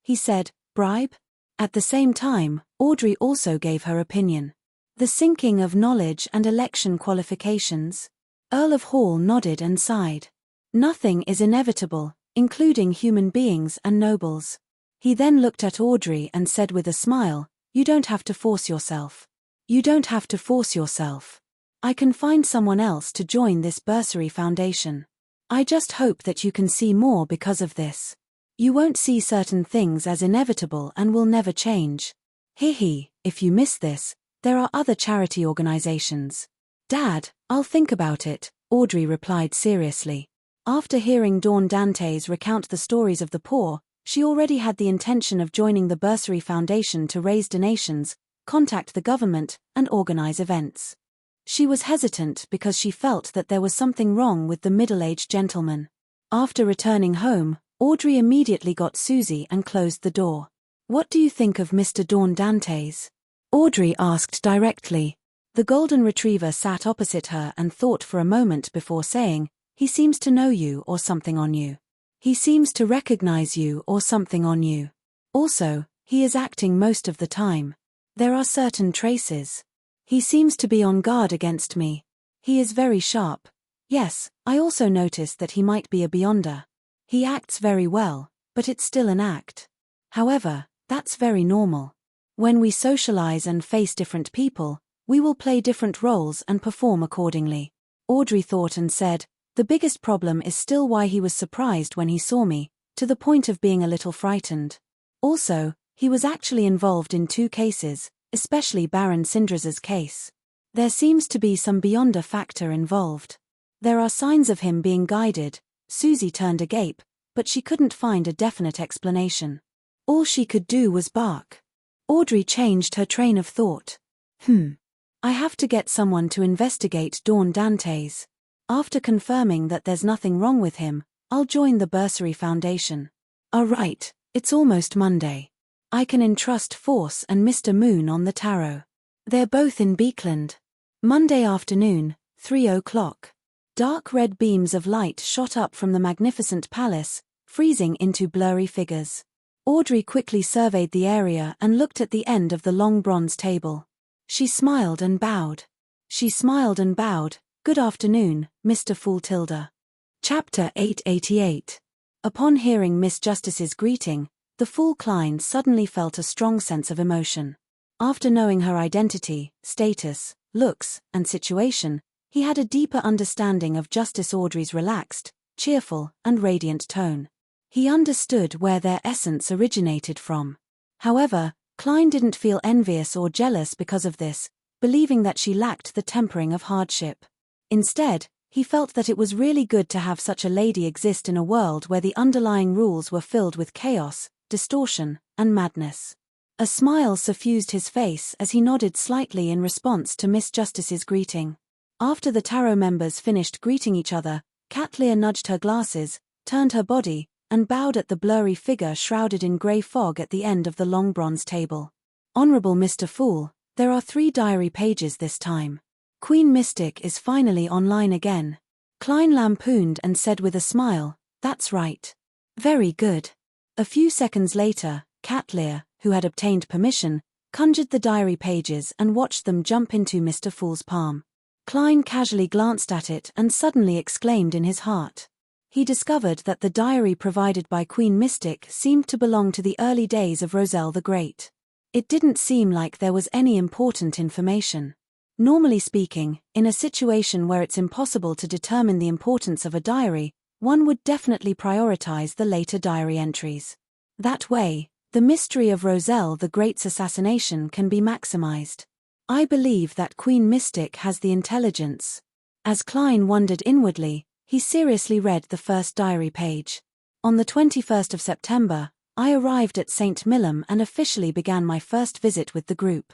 A: he said, "Bribe?" At the same time, Audrey also gave her opinion. "The sinking of knowledge and election qualifications?" Earl of Hall nodded and sighed. "Nothing is inevitable, including human beings and nobles." He then looked at Audrey and said with a smile, "You don't have to force yourself. You don't have to force yourself. I can find someone else to join this bursary foundation. I just hope that you can see more because of this. You won't see certain things as inevitable and will never change. If you miss this, there are other charity organizations." "Dad, I'll think about it," Audrey replied seriously. After hearing Dawn Dantes recount the stories of the poor, she already had the intention of joining the Bursary Foundation to raise donations, contact the government, and organize events. She was hesitant because she felt that there was something wrong with the middle-aged gentleman. After returning home, Audrey immediately got Susie and closed the door. "What do you think of Mr. Dawn Dantes?" Audrey asked directly. The golden retriever sat opposite her and thought for a moment before saying, "He seems to know you or something on you. He seems to recognize you or something on you. Also, he is acting most of the time. There are certain traces. He seems to be on guard against me. He is very sharp. Yes, I also noticed that he might be a beyonder. He acts very well, but it's still an act. However, that's very normal. When we socialize and face different people, we will play different roles and perform accordingly." Audrey thought and said, "The biggest problem is still why he was surprised when he saw me, to the point of being a little frightened. Also, he was actually involved in 2 cases, especially Baron Sindras's case. There seems to be some beyonder factor involved. There are signs of him being guided." Susie turned agape, but she couldn't find a definite explanation. All she could do was bark. Audrey changed her train of thought. I have to get someone to investigate Dawn Dantes. After confirming that there's nothing wrong with him, I'll join the Bursary Foundation. Right, it's almost Monday. I can entrust Force and Mr. Moon on the tarot. They're both in Beekland. Monday afternoon, 3:00. Dark red beams of light shot up from the magnificent palace, freezing into blurry figures. Audrey quickly surveyed the area and looked at the end of the long bronze table. She smiled and bowed. "Good afternoon, Mr. Fooltilda." Chapter 888. Upon hearing Miss Justice's greeting, the Fool Klein suddenly felt a strong sense of emotion. After knowing her identity, status, looks, and situation, he had a deeper understanding of Justice Audrey's relaxed, cheerful, and radiant tone. He understood where their essence originated from. However, Klein didn't feel envious or jealous because of this, believing that she lacked the tempering of hardship. Instead, he felt that it was really good to have such a lady exist in a world where the underlying rules were filled with chaos, distortion, and madness. A smile suffused his face as he nodded slightly in response to Miss Justice's greeting. After the tarot members finished greeting each other, Catlear nudged her glasses, turned her body, and bowed at the blurry figure shrouded in grey fog at the end of the long bronze table. "Honorable Mr. Fool, there are 3 diary pages this time. Queen Mystic is finally online again." Klein lampooned and said with a smile, "That's right. Very good." A few seconds later, Catlear, who had obtained permission, conjured the diary pages and watched them jump into Mr. Fool's palm. Klein casually glanced at it and suddenly exclaimed in his heart, He discovered that the diary provided by Queen Mystic seemed to belong to the early days of Roselle the Great. It didn't seem like there was any important information. Normally speaking, in a situation where it's impossible to determine the importance of a diary, one would definitely prioritize the later diary entries. That way, the mystery of Roselle the Great's assassination can be maximized. I believe that Queen Mystic has the intelligence. As Klein wondered inwardly, he seriously read the first diary page. On the 21st of September, I arrived at St. Millom and officially began my first visit with the group.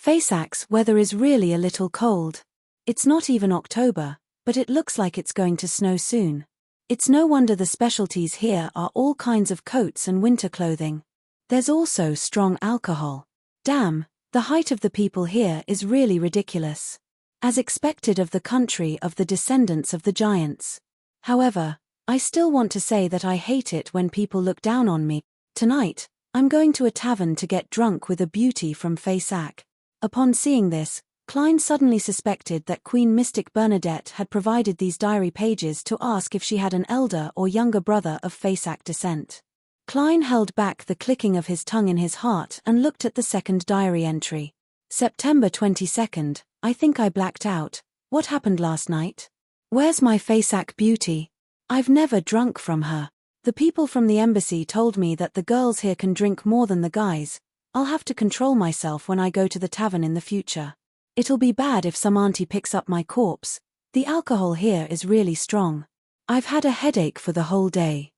A: Faysac's weather is really a little cold. It's not even October, but it looks like it's going to snow soon. It's no wonder the specialties here are all kinds of coats and winter clothing. There's also strong alcohol. Damn, the height of the people here is really ridiculous. As expected of the country of the descendants of the giants. However, I still want to say that I hate it when people look down on me. Tonight, I'm going to a tavern to get drunk with a beauty from Faysac. Upon seeing this, Klein suddenly suspected that Queen Mystic Bernadette had provided these diary pages to ask if she had an elder or younger brother of Faysac descent. Klein held back the clicking of his tongue in his heart and looked at the second diary entry. September 22nd, I think I blacked out. What happened last night? Where's my Faysac beauty? I've never drunk from her. The people from the embassy told me that the girls here can drink more than the guys. I'll have to control myself when I go to the tavern in the future. It'll be bad if some auntie picks up my corpse. The alcohol here is really strong. I've had a headache for the whole day.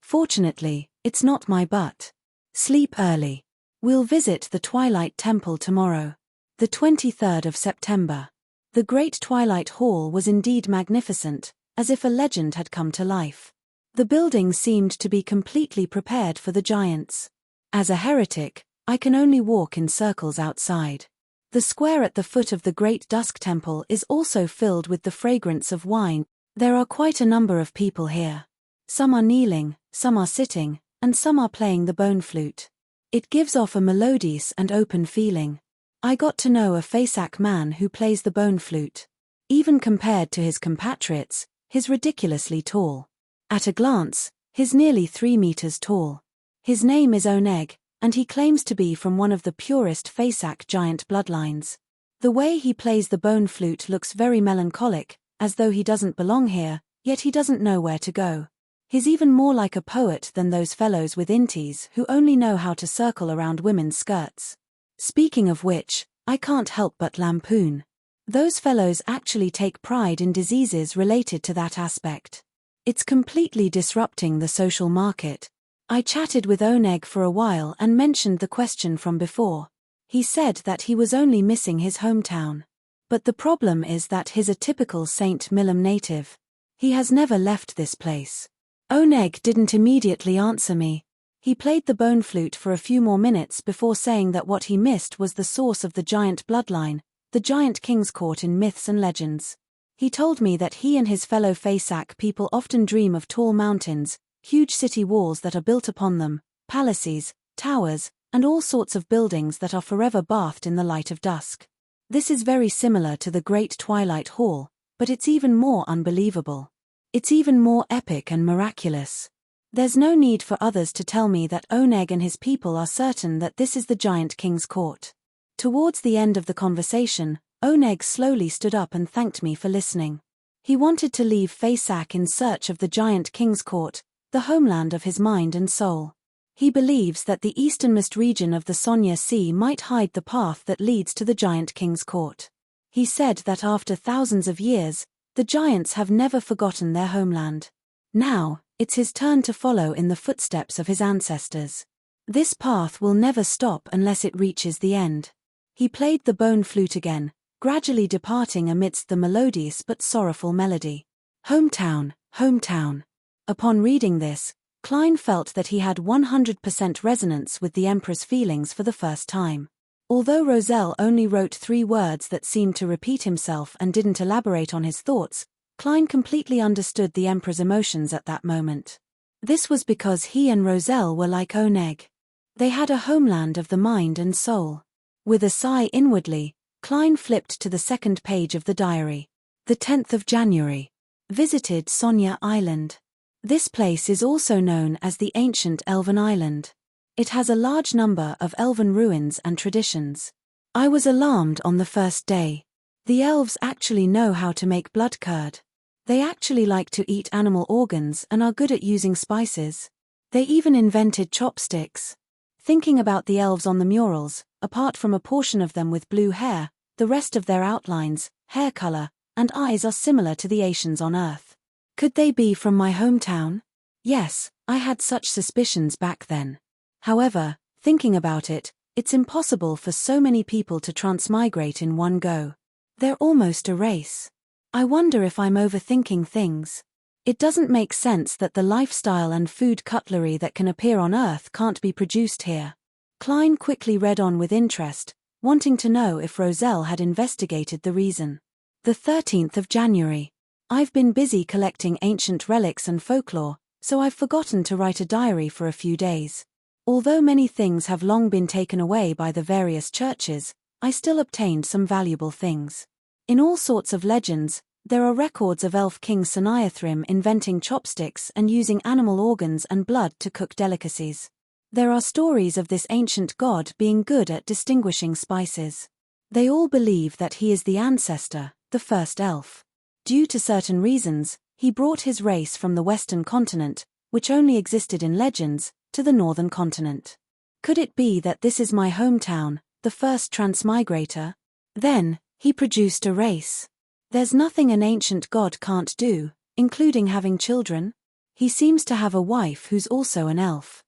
A: Fortunately, it's not my butt. Sleep early. We'll visit the Twilight Temple tomorrow. The 23rd of September. The Great Twilight Hall was indeed magnificent, as if a legend had come to life. The building seemed to be completely prepared for the giants. As a heretic, I can only walk in circles outside. The square at the foot of the Great Dusk Temple is also filled with the fragrance of wine. There are quite a number of people here. Some are kneeling, some are sitting, and some are playing the bone flute. It gives off a melodious and open feeling. I got to know a Faysac man who plays the bone flute. Even compared to his compatriots, he's ridiculously tall. At a glance, he's nearly 3 meters tall. His name is Oneg, and he claims to be from one of the purest Faysac giant bloodlines. The way he plays the bone flute looks very melancholic, as though he doesn't belong here, yet he doesn't know where to go. He's even more like a poet than those fellows with inties who only know how to circle around women's skirts. Speaking of which, I can't help but lampoon. Those fellows actually take pride in diseases related to that aspect. It's completely disrupting the social market. I chatted with Oneg for a while and mentioned the question from before. He said that he was only missing his hometown. But the problem is that he's a typical St. Millom native. He has never left this place. Oneg didn't immediately answer me. He played the bone flute for a few more minutes before saying that what he missed was the source of the giant bloodline, the giant king's court in myths and legends. He told me that he and his fellow Faysac people often dream of tall mountains, huge city walls that are built upon them, palaces, towers, and all sorts of buildings that are forever bathed in the light of dusk. This is very similar to the Great Twilight Hall, but it's even more unbelievable. It's even more epic and miraculous. There's no need for others to tell me that Oneg and his people are certain that this is the giant king's court. Towards the end of the conversation, Oneg slowly stood up and thanked me for listening. He wanted to leave Faysac in search of the giant king's court, the homeland of his mind and soul. He believes that the easternmost region of the Sonia Sea might hide the path that leads to the giant king's court. He said that after thousands of years, the giants have never forgotten their homeland. Now, it's his turn to follow in the footsteps of his ancestors. This path will never stop unless it reaches the end. He played the bone flute again, gradually departing amidst the melodious but sorrowful melody. Hometown, hometown. Upon reading this, Klein felt that he had 100% resonance with the Emperor's feelings for the first time. Although Roselle only wrote 3 words that seemed to repeat himself and didn't elaborate on his thoughts, Klein completely understood the Emperor's emotions at that moment. This was because he and Roselle were like Oneg. They had a homeland of the mind and soul. With a sigh inwardly, Klein flipped to the second page of the diary. The 10th of January. Visited Sonia Island. This place is also known as the ancient Elven Island. It has a large number of elven ruins and traditions. I was alarmed on the first day. The elves actually know how to make blood curd. They actually like to eat animal organs and are good at using spices. They even invented chopsticks. Thinking about the elves on the murals, apart from a portion of them with blue hair, the rest of their outlines, hair color, and eyes are similar to the Asians on Earth. Could they be from my hometown? Yes, I had such suspicions back then. However, thinking about it, it's impossible for so many people to transmigrate in one go. They're almost a race. I wonder if I'm overthinking things. It doesn't make sense that the lifestyle and food cutlery that can appear on Earth can't be produced here. Klein quickly read on with interest, wanting to know if Roselle had investigated the reason. The 13th of January. I've been busy collecting ancient relics and folklore, so I've forgotten to write a diary for a few days. Although many things have long been taken away by the various churches, I still obtained some valuable things. In all sorts of legends, there are records of elf king Sennayathrim inventing chopsticks and using animal organs and blood to cook delicacies. There are stories of this ancient god being good at distinguishing spices. They all believe that he is the ancestor, the first elf. Due to certain reasons, he brought his race from the western continent, which only existed in legends, to the northern continent. Could it be that this is my hometown, the first transmigrator? Then, he produced a race. There's nothing an ancient god can't do, including having children. He seems to have a wife who's also an elf.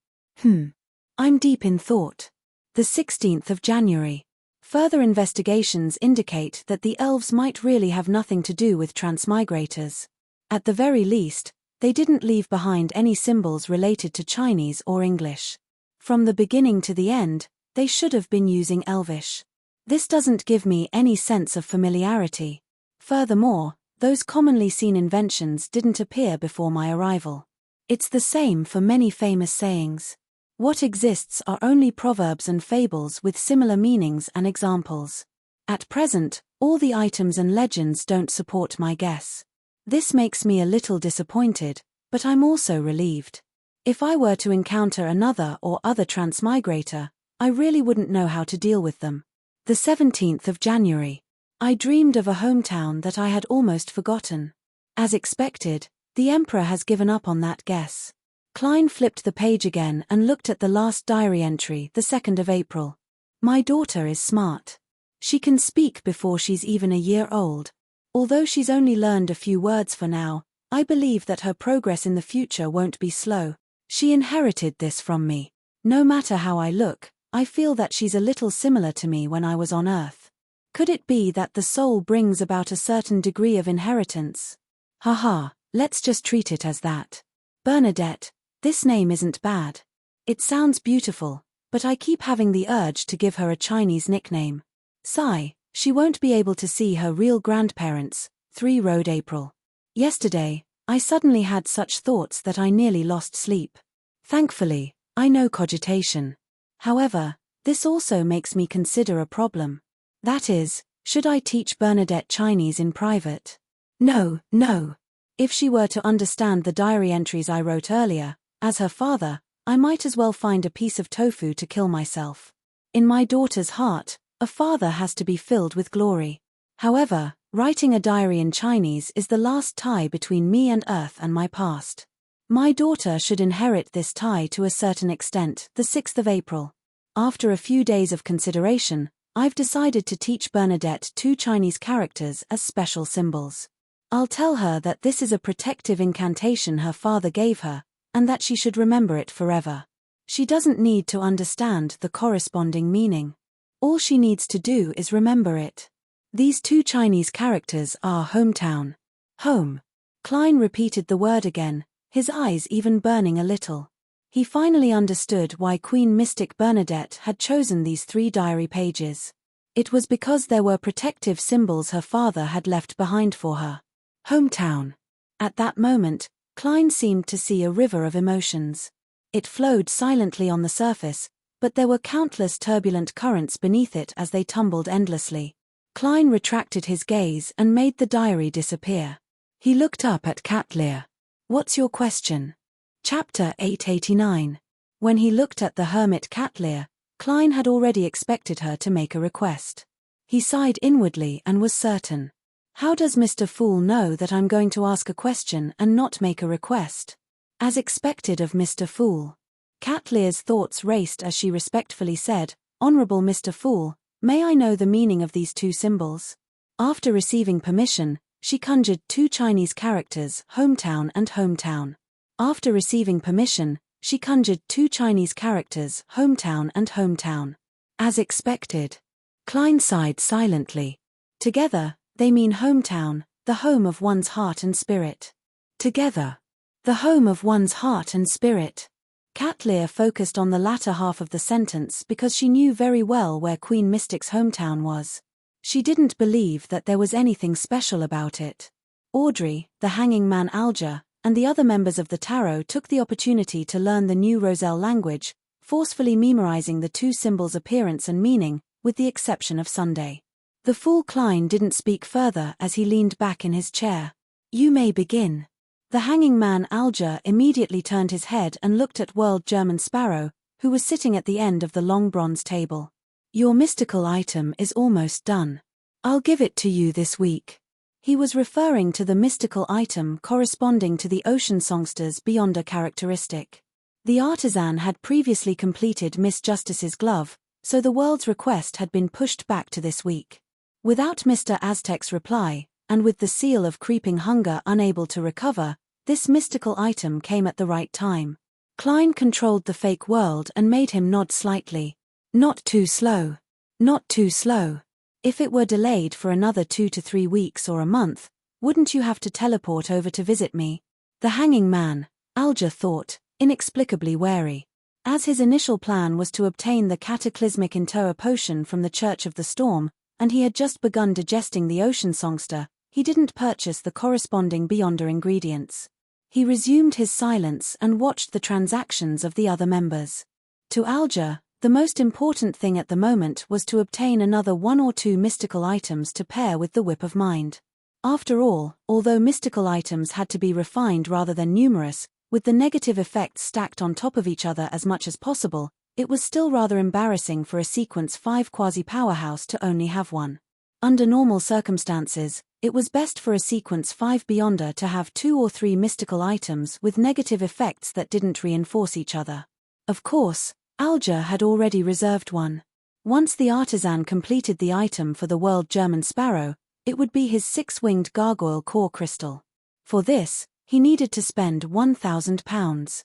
A: I'm deep in thought. The 16th of January. Further investigations indicate that the elves might really have nothing to do with transmigrators. At the very least, they didn't leave behind any symbols related to Chinese or English. From the beginning to the end, they should have been using Elvish. This doesn't give me any sense of familiarity. Furthermore, those commonly seen inventions didn't appear before my arrival. It's the same for many famous sayings. What exists are only proverbs and fables with similar meanings and examples. At present, all the items and legends don't support my guess. This makes me a little disappointed, but I'm also relieved. If I were to encounter another or other transmigrator, I really wouldn't know how to deal with them. The 17th of January. I dreamed of a hometown that I had almost forgotten. As expected, the Emperor has given up on that guess. Klein flipped the page again and looked at the last diary entry, the 2nd of April. My daughter is smart. She can speak before she's even a year old. Although she's only learned a few words for now, I believe that her progress in the future won't be slow. She inherited this from me. No matter how I look, I feel that she's a little similar to me when I was on Earth. Could it be that the soul brings about a certain degree of inheritance? Haha, let's just treat it as that. Bernadette, this name isn't bad. It sounds beautiful, but I keep having the urge to give her a Chinese nickname. Sigh, she won't be able to see her real grandparents. 3 Road April. Yesterday, I suddenly had such thoughts that I nearly lost sleep. Thankfully, I know cogitation. However, this also makes me consider a problem. That is, should I teach Bernadette Chinese in private? No. If she were to understand the diary entries I wrote earlier, as her father, I might as well find a piece of tofu to kill myself. In my daughter's heart, a father has to be filled with glory. However, writing a diary in Chinese is the last tie between me and Earth and my past. My daughter should inherit this tie to a certain extent. The 6th of April. After a few days of consideration, I've decided to teach Bernadette 2 Chinese characters as special symbols. I'll tell her that this is a protective incantation her father gave her, and that she should remember it forever. She doesn't need to understand the corresponding meaning. All she needs to do is remember it. These 2 Chinese characters are hometown. Home. Klein repeated the word again, his eyes even burning a little. He finally understood why Queen Mystic Bernadette had chosen these 3 diary pages. It was because there were protective symbols her father had left behind for her. Hometown. At that moment, Klein seemed to see a river of emotions. It flowed silently on the surface, but there were countless turbulent currents beneath it as they tumbled endlessly. Klein retracted his gaze and made the diary disappear. He looked up at Cat Lear. What's your question? Chapter 889. When he looked at the hermit Catlear, Klein had already expected her to make a request. He sighed inwardly and was certain. How does Mr. Fool know that I'm going to ask a question and not make a request? As expected of Mr. Fool. Catlear's thoughts raced as she respectfully said, Honorable Mr. Fool, may I know the meaning of these two symbols? After receiving permission, she conjured two Chinese characters, hometown and hometown. After receiving permission, she conjured two Chinese characters, hometown and hometown. As expected. Klein sighed silently. Together, they mean hometown, the home of one's heart and spirit. Together. The home of one's heart and spirit. Catlear focused on the latter half of the sentence because she knew very well where Queen Mystic's hometown was. She didn't believe that there was anything special about it. Audrey, the hanging man Alger, and the other members of the Tarot took the opportunity to learn the new Roselle language, forcefully memorizing the two symbols' appearance and meaning, with the exception of Sunday. The fool Klein didn't speak further as he leaned back in his chair. You may begin. The hanging man Alger immediately turned his head and looked at World German Sparrow, who was sitting at the end of the long bronze table. Your mystical item is almost done. I'll give it to you this week. He was referring to the mystical item corresponding to the ocean songster's Beyonder characteristic. The artisan had previously completed Miss Justice's glove, so the world's request had been pushed back to this week. Without Mr. Aztec's reply, and with the seal of creeping hunger unable to recover, this mystical item came at the right time. Klein controlled the fake world and made him nod slightly. Not too slow. Not too slow. If it were delayed for another 2 to 3 weeks or a month, wouldn't you have to teleport over to visit me? The hanging man, Alger thought, inexplicably wary. As his initial plan was to obtain the cataclysmic Interra potion from the Church of the Storm, and he had just begun digesting the ocean songster, he didn't purchase the corresponding Beyonder ingredients. He resumed his silence and watched the transactions of the other members. To Alger, the most important thing at the moment was to obtain another 1 or 2 mystical items to pair with the Whip of Mind. After all, although mystical items had to be refined rather than numerous, with the negative effects stacked on top of each other as much as possible, it was still rather embarrassing for a Sequence 5 quasi-powerhouse to only have one. Under normal circumstances, it was best for a Sequence 5 Beyonder to have 2 or 3 mystical items with negative effects that didn't reinforce each other. Of course, Alger had already reserved one. Once the artisan completed the item for the World German Sparrow, it would be his 6-winged gargoyle core crystal. For this, he needed to spend £1,000.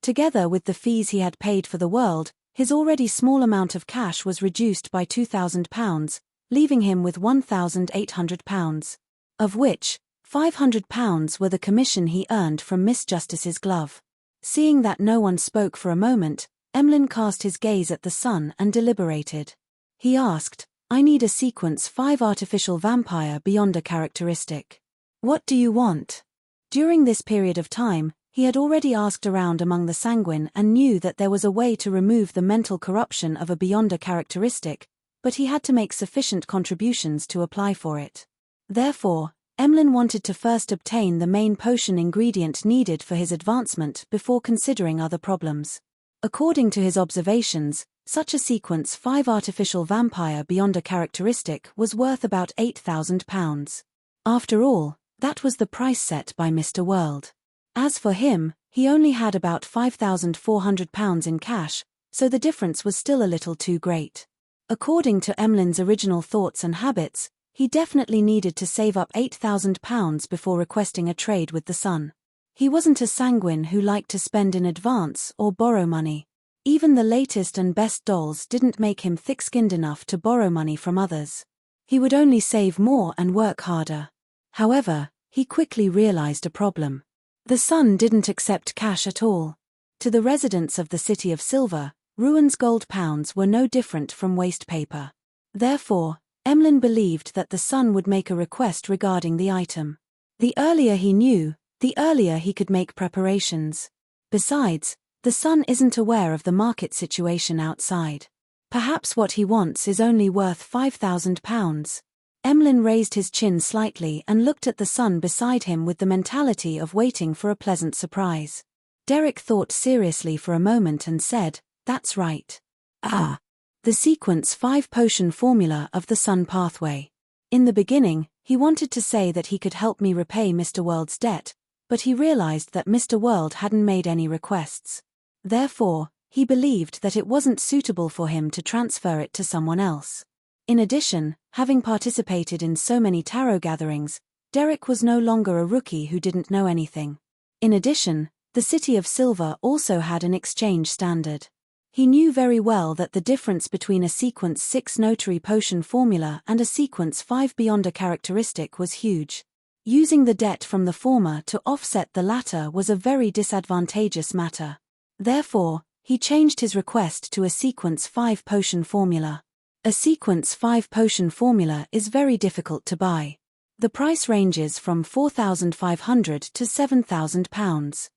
A: Together with the fees he had paid for the world, his already small amount of cash was reduced by £2,000, leaving him with £1,800, of which £500 were the commission he earned from Miss Justice's glove. Seeing that no one spoke for a moment, Emlyn cast his gaze at the sun and deliberated. He asked, I need a Sequence 5 artificial vampire Beyonder characteristic. What do you want? During this period of time, he had already asked around among the sanguine and knew that there was a way to remove the mental corruption of a Beyonder characteristic, but he had to make sufficient contributions to apply for it. Therefore, Emlyn wanted to first obtain the main potion ingredient needed for his advancement before considering other problems. According to his observations, such a Sequence 5 artificial vampire Beyonder characteristic was worth about £8,000. After all, that was the price set by Mr. World. As for him, he only had about £5,400 in cash, so the difference was still a little too great. According to Emlyn's original thoughts and habits, he definitely needed to save up £8,000 before requesting a trade with the Sun. He wasn't a sanguine who liked to spend in advance or borrow money. Even the latest and best dolls didn't make him thick-skinned enough to borrow money from others. He would only save more and work harder. However, he quickly realized a problem. The Sun didn't accept cash at all. To the residents of the City of Silver, Ruan's gold pounds were no different from waste paper. Therefore, Emlyn believed that the Sun would make a request regarding the item. The earlier he knew, the earlier he could make preparations. Besides, the Sun isn't aware of the market situation outside. Perhaps what he wants is only worth £5,000. Emlyn raised his chin slightly and looked at the son beside him with the mentality of waiting for a pleasant surprise. Derek thought seriously for a moment and said, "That's right. Ah. The sequence 5 potion formula of the Sun pathway. In the beginning, he wanted to say that he could help me repay Mr. World's debt, but he realized that Mr. World hadn't made any requests. Therefore, he believed that it wasn't suitable for him to transfer it to someone else. In addition, having participated in so many tarot gatherings, Derek was no longer a rookie who didn't know anything. In addition, the City of Silver also had an exchange standard. He knew very well that the difference between a sequence 6 notary potion formula and a sequence 5 beyond a characteristic was huge. Using the debt from the former to offset the latter was a very disadvantageous matter. Therefore, he changed his request to a sequence 5 potion formula. A sequence 5 potion formula is very difficult to buy. The price ranges from £4,500 to £7,000.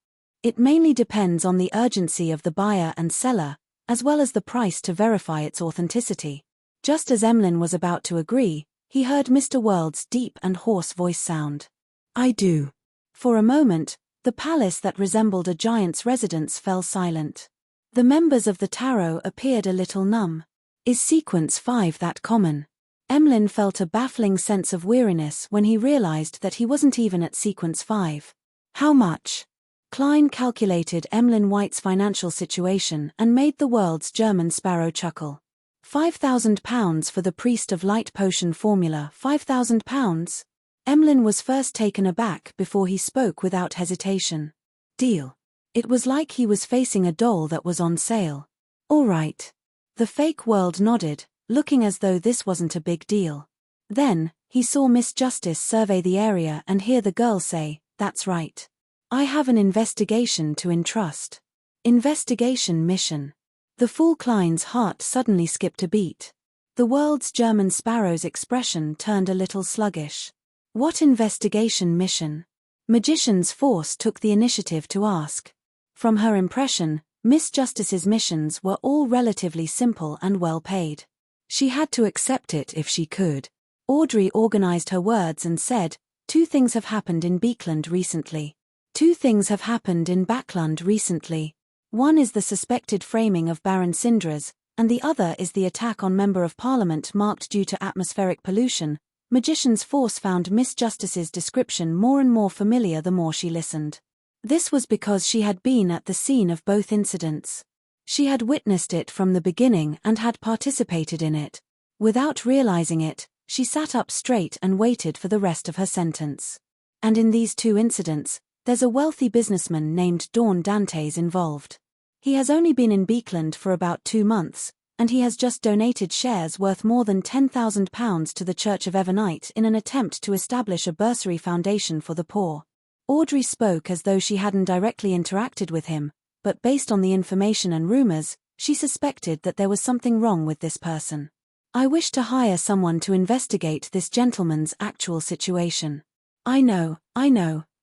A: It mainly depends on the urgency of the buyer and seller, as well as the price to verify its authenticity. Just as Emlyn was about to agree, he heard Mr. World's deep and hoarse voice sound. "I do." For a moment, the palace that resembled a giant's residence fell silent. The members of the tarot appeared a little numb. Is sequence 5 that common? Emlyn felt a baffling sense of weariness when he realized that he wasn't even at sequence 5. How much? Klein calculated Emlyn White's financial situation and made the world's German sparrow chuckle. £5,000 for the Priest of Light potion formula. £5,000? Emlyn was first taken aback before he spoke without hesitation. Deal. It was like he was facing a doll that was on sale. All right. The fake world nodded, looking as though this wasn't a big deal. Then, he saw Miss Justice survey the area and hear the girl say, "That's right. I have an investigation to entrust." Investigation mission. The fool Klein's heart suddenly skipped a beat. The world's German sparrow's expression turned a little sluggish. What investigation mission? Magician's Force took the initiative to ask. From her impression, Miss Justice's missions were all relatively simple and well paid. She had to accept it if she could. Audrey organized her words and said, "2 things have happened in Beekland recently. 2 things have happened in Backlund recently. One is the suspected framing of Baron Syndras, and the other is the attack on Member of Parliament marked due to atmospheric pollution." Magician's Force found Miss Justice's description more and more familiar the more she listened. This was because she had been at the scene of both incidents. She had witnessed it from the beginning and had participated in it. Without realizing it, she sat up straight and waited for the rest of her sentence. And in these 2 incidents, there's a wealthy businessman named Dawn Dantes involved. He has only been in Beekland for about 2 months, and he has just donated shares worth more than £10,000 to the Church of Evernight in an attempt to establish a bursary foundation for the poor. Audrey spoke as though she hadn't directly interacted with him, but based on the information and rumors, she suspected that there was something wrong with this person. "I wish to hire someone to investigate this gentleman's actual situation. I know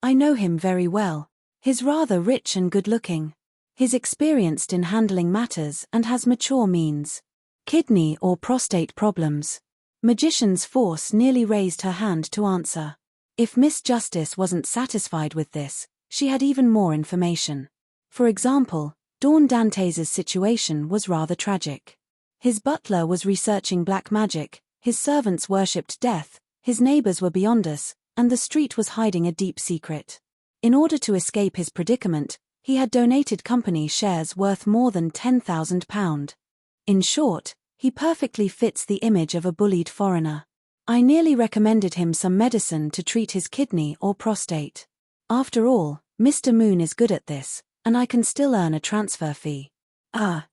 A: him very well. He's rather rich and good-looking. He's experienced in handling matters and has mature means. Kidney or prostate problems?" Magician's Force nearly raised her hand to answer. If Miss Justice wasn't satisfied with this, she had even more information. For example, Dawn Dantes' situation was rather tragic. His butler was researching black magic, his servants worshipped death, his neighbors were beyond us, and the street was hiding a deep secret. In order to escape his predicament, he had donated company shares worth more than £10,000. In short, he perfectly fits the image of a bullied foreigner. I nearly recommended him some medicine to treat his kidney or prostate. After all, Mr. Moon is good at this, and I can still earn a transfer fee.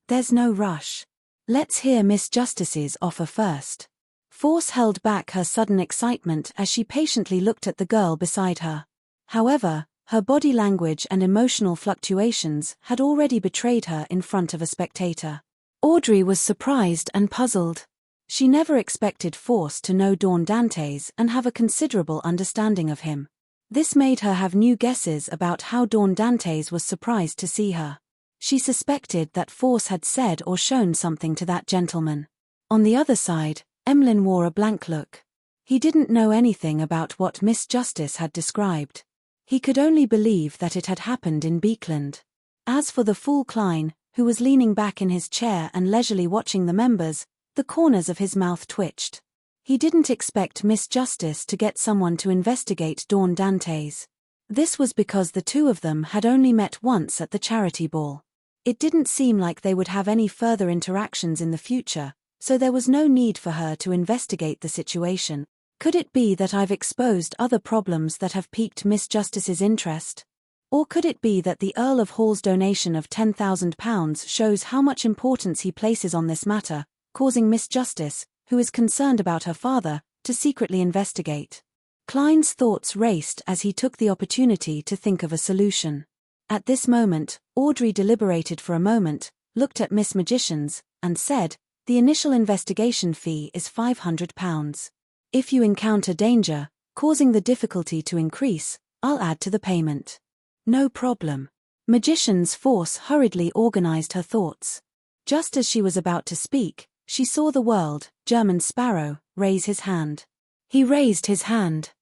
A: There's no rush. Let's hear Miss Justice's offer first. Force held back her sudden excitement as she patiently looked at the girl beside her. However, her body language and emotional fluctuations had already betrayed her in front of a spectator. Audrey was surprised and puzzled. She never expected Force to know Dawn Dantes and have a considerable understanding of him. This made her have new guesses about how Dawn Dantes was surprised to see her. She suspected that Force had said or shown something to that gentleman. On the other side, Emlyn wore a blank look. He didn't know anything about what Miss Justice had described. He could only believe that it had happened in Beekland. As for the fool Klein, who was leaning back in his chair and leisurely watching the members, the corners of his mouth twitched. He didn't expect Miss Justice to get someone to investigate Dawn Dantes. This was because the two of them had only met once at the charity ball. It didn't seem like they would have any further interactions in the future, so there was no need for her to investigate the situation. Could it be that I've exposed other problems that have piqued Miss Justice's interest? Or could it be that the Earl of Hall's donation of £10,000 shows how much importance he places on this matter, causing Miss Justice, who is concerned about her father, to secretly investigate? Klein's thoughts raced as he took the opportunity to think of a solution. At this moment, Audrey deliberated for a moment, looked at Miss Magicians, and said, "The initial investigation fee is £500. If you encounter danger, causing the difficulty to increase, I'll add to the payment." "No problem." Magician's Force hurriedly organized her thoughts. Just as she was about to speak, she saw the world, German Sparrow, raise his hand. He raised his hand.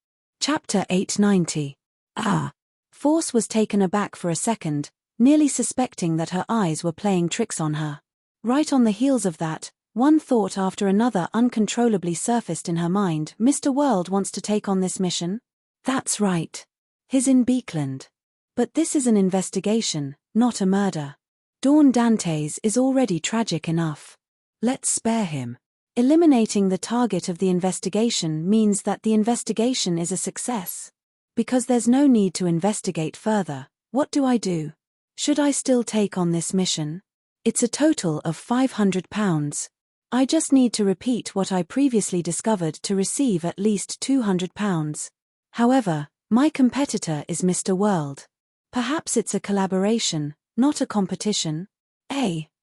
A: Chapter 890. Ah! Force was taken aback for a second, nearly suspecting that her eyes were playing tricks on her. Right on the heels of that, one thought after another uncontrollably surfaced in her mind. Mr. World wants to take on this mission? That's right. He's in Beekland. But this is an investigation, not a murder. Dawn Dantes is already tragic enough. Let's spare him. Eliminating the target of the investigation means that the investigation is a success. Because there's no need to investigate further, what do I do? Should I still take on this mission? It's a total of £500. I just need to repeat what I previously discovered to receive at least £200. However, my competitor is Mr. World. Perhaps it's a collaboration, not a competition.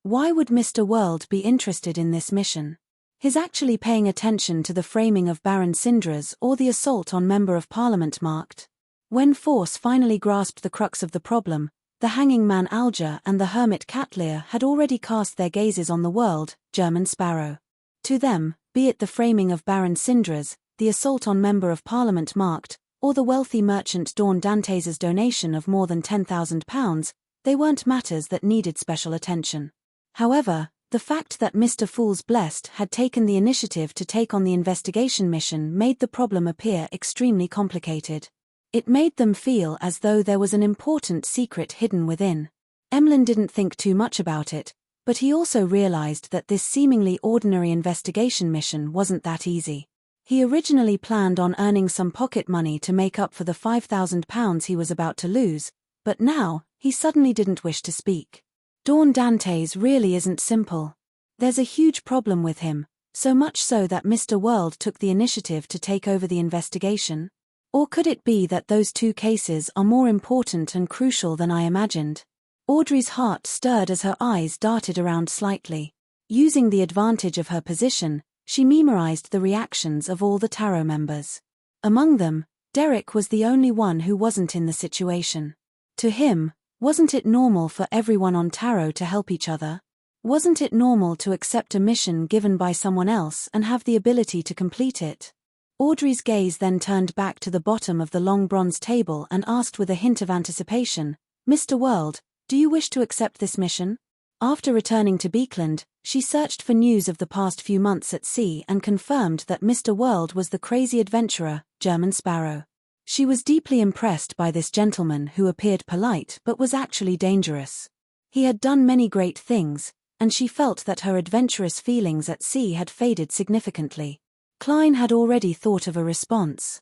A: Why would Mr. World be interested in this mission? He's actually paying attention to the framing of Baron Syndra's or the assault on Member of Parliament marked. When Force finally grasped the crux of the problem, the hanging man Alger and the hermit Catlear had already cast their gazes on the world, German Sparrow. To them, be it the framing of Baron Syndra's, the assault on Member of Parliament marked, or the wealthy merchant Dawn Dantes' donation of more than £10,000, they weren't matters that needed special attention. However, the fact that Mr. Fool's Blessed had taken the initiative to take on the investigation mission made the problem appear extremely complicated. It made them feel as though there was an important secret hidden within. Emlyn didn't think too much about it, but he also realized that this seemingly ordinary investigation mission wasn't that easy. He originally planned on earning some pocket money to make up for the £5,000 he was about to lose, but now, he suddenly didn't wish to speak. Dawn Dantes really isn't simple. There's a huge problem with him, so much so that Mr. World took the initiative to take over the investigation. Or could it be that those two cases are more important and crucial than I imagined? Audrey's heart stirred as her eyes darted around slightly. Using the advantage of her position, she memorized the reactions of all the tarot members. Among them, Derek was the only one who wasn't in the situation. To him, wasn't it normal for everyone on tarot to help each other? Wasn't it normal to accept a mission given by someone else and have the ability to complete it? Audrey's gaze then turned back to the bottom of the long bronze table and asked with a hint of anticipation, "Mr. World, do you wish to accept this mission?" After returning to Beekland, she searched for news of the past few months at sea and confirmed that Mr. World was the crazy adventurer, German Sparrow. She was deeply impressed by this gentleman who appeared polite but was actually dangerous. He had done many great things, and she felt that her adventurous feelings at sea had faded significantly. Klein had already thought of a response.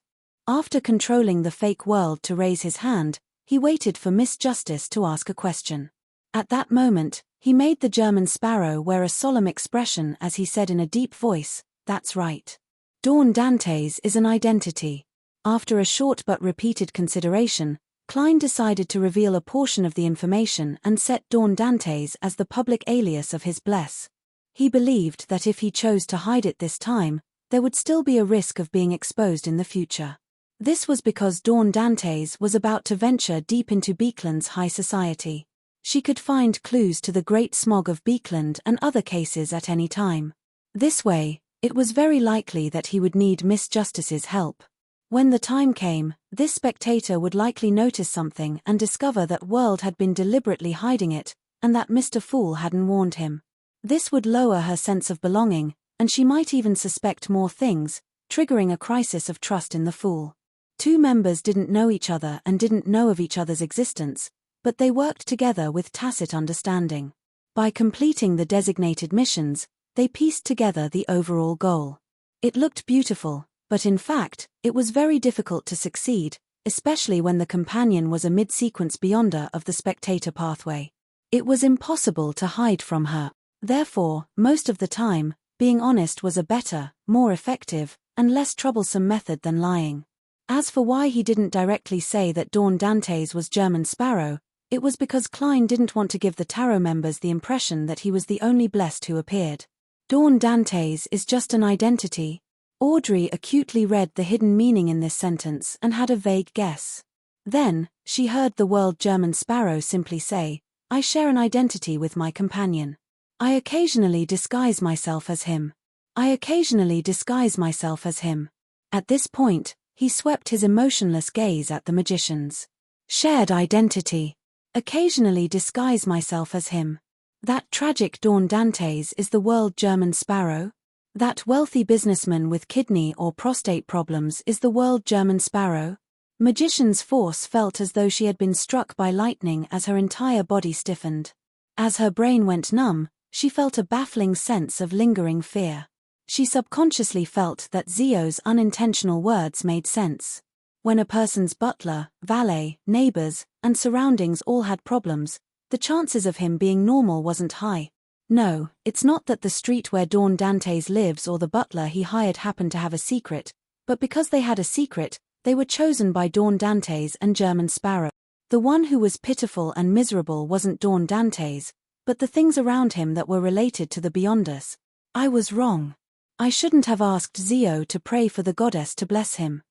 A: After controlling the fake world to raise his hand, he waited for Miss Justice to ask a question. At that moment, he made the German Sparrow wear a solemn expression as he said in a deep voice, "That's right. Dawn Dantes is an identity." After a short but repeated consideration, Klein decided to reveal a portion of the information and set Dawn Dantes as the public alias of his bless. He believed that if he chose to hide it this time, there would still be a risk of being exposed in the future. This was because Dawn Dantes was about to venture deep into Beekland's high society. She could find clues to the great smog of Beekland and other cases at any time. This way, It was very likely that he would need Miss Justice's help. When the time came, this spectator would likely notice something and discover that World had been deliberately hiding it, and that Mr. Fool hadn't warned him. This would lower her sense of belonging, and she might even suspect more things, triggering a crisis of trust in the Fool. Two members didn't know each other and didn't know of each other's existence, but they worked together with tacit understanding. By completing the designated missions, they pieced together the overall goal. It looked beautiful, but in fact, it was very difficult to succeed, especially when the companion was a mid-sequence beyonder of the spectator pathway. It was impossible to hide from her. Therefore, most of the time, being honest was a better, more effective, and less troublesome method than lying. As for why he didn't directly say that Dawn Dantes was German Sparrow, it was because Klein didn't want to give the tarot members the impression that he was the only blessed who appeared. Dawn Dantes is just an identity. Audrey acutely read the hidden meaning in this sentence and had a vague guess. Then, she heard the World German Sparrow simply say, "I share an identity with my companion. I occasionally disguise myself as him. I occasionally disguise myself as him." At this point, he swept his emotionless gaze at the magicians. Shared identity. Occasionally disguise myself as him. That tragic Dawn Dantes is the World German Sparrow? That wealthy businessman with kidney or prostate problems is the World German Sparrow? Magician's Force felt as though she had been struck by lightning as her entire body stiffened. As her brain went numb, she felt a baffling sense of lingering fear. She subconsciously felt that Zio's unintentional words made sense. When a person's butler, valet, neighbors, and surroundings all had problems, the chances of him being normal wasn't high. No, it's not that the street where Dawn Dantes lives or the butler he hired happened to have a secret, but because they had a secret, they were chosen by Dawn Dantes and German Sparrow. The one who was pitiful and miserable wasn't Dawn Dantes, but the things around him that were related to the Beyonders. I was wrong. I shouldn't have asked Zio to pray for the goddess to bless him.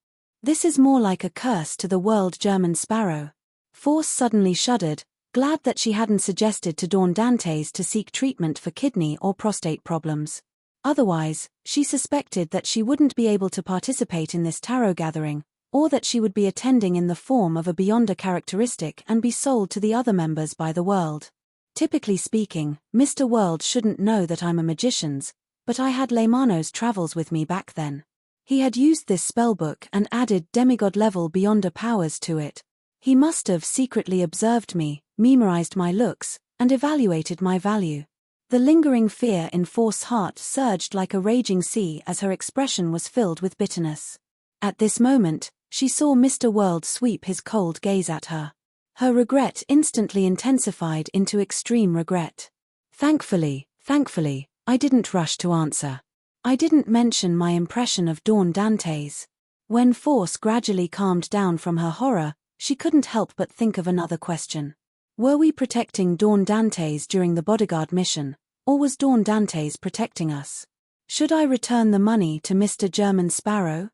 A: This is more like a curse to the World German Sparrow. Force suddenly shuddered, glad that she hadn't suggested to Dawn Dantes to seek treatment for kidney or prostate problems. Otherwise, she suspected that she wouldn't be able to participate in this tarot gathering, or that she would be attending in the form of a Beyonder characteristic and be sold to the other members by the World. Typically speaking, Mr. World shouldn't know that I'm a magician's, but I had Leymano's travels with me back then. He had used this spellbook and added demigod-level Beyonder powers to it. He must have secretly observed me, memorized my looks, and evaluated my value. The lingering fear in Force's heart surged like a raging sea as her expression was filled with bitterness. At this moment, she saw Mr. World sweep his cold gaze at her. Her regret instantly intensified into extreme regret. Thankfully, I didn't rush to answer. I didn't mention my impression of Dawn Dantes. When Force gradually calmed down from her horror, she couldn't help but think of another question. Were we protecting Dawn Dantes during the bodyguard mission, or was Dawn Dantes protecting us? Should I return the money to Mr. German Sparrow?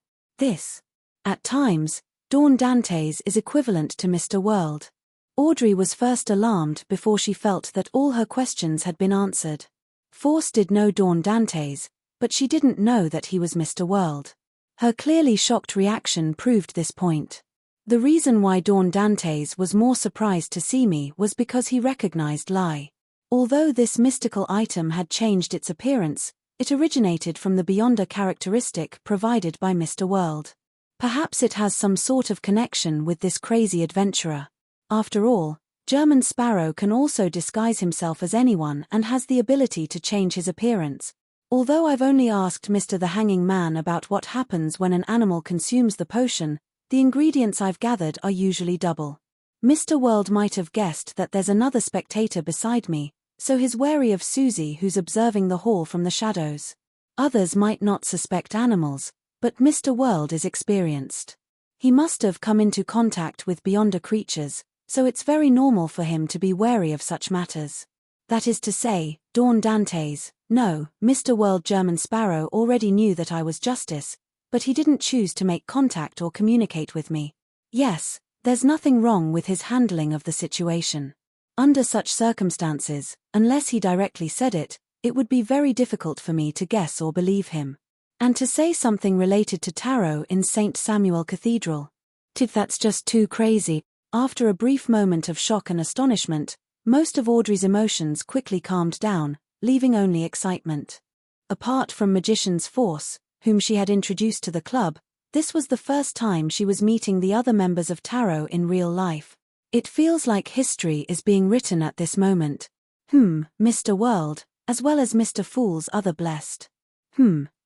A: At times, Dawn Dantes is equivalent to Mr. World. Audrey was first alarmed before she felt that all her questions had been answered. Force did know Dawn Dantes, but she didn't know that he was Mr. World. Her clearly shocked reaction proved this point. The reason why Dawn Dantes was more surprised to see me was because he recognized Lai. Although this mystical item had changed its appearance, it originated from the Beyonder characteristic provided by Mr. World. Perhaps it has some sort of connection with this crazy adventurer. After all, German Sparrow can also disguise himself as anyone and has the ability to change his appearance. Although I've only asked Mr. the Hanging Man about what happens when an animal consumes the potion, the ingredients I've gathered are usually double. Mr. World might have guessed that there's another spectator beside me, so he's wary of Susie who's observing the hall from the shadows. Others might not suspect animals, but Mr. World is experienced. He must have come into contact with Beyonder creatures, so it's very normal for him to be wary of such matters. That is to say, Dawn Dantes, no, Mr. World German Sparrow already knew that I was Justice, but he didn't choose to make contact or communicate with me. Yes, there's nothing wrong with his handling of the situation. Under such circumstances, unless he directly said it, it would be very difficult for me to guess or believe him. And to say something related to tarot in St. Samuel Cathedral. That's just too crazy. After a brief moment of shock and astonishment, most of Audrey's emotions quickly calmed down, leaving only excitement. Apart from Magician's Force, whom she had introduced to the club, this was the first time she was meeting the other members of Tarot in real life. It feels like history is being written at this moment. Mr. World, as well as Mr. Fool's other blessed.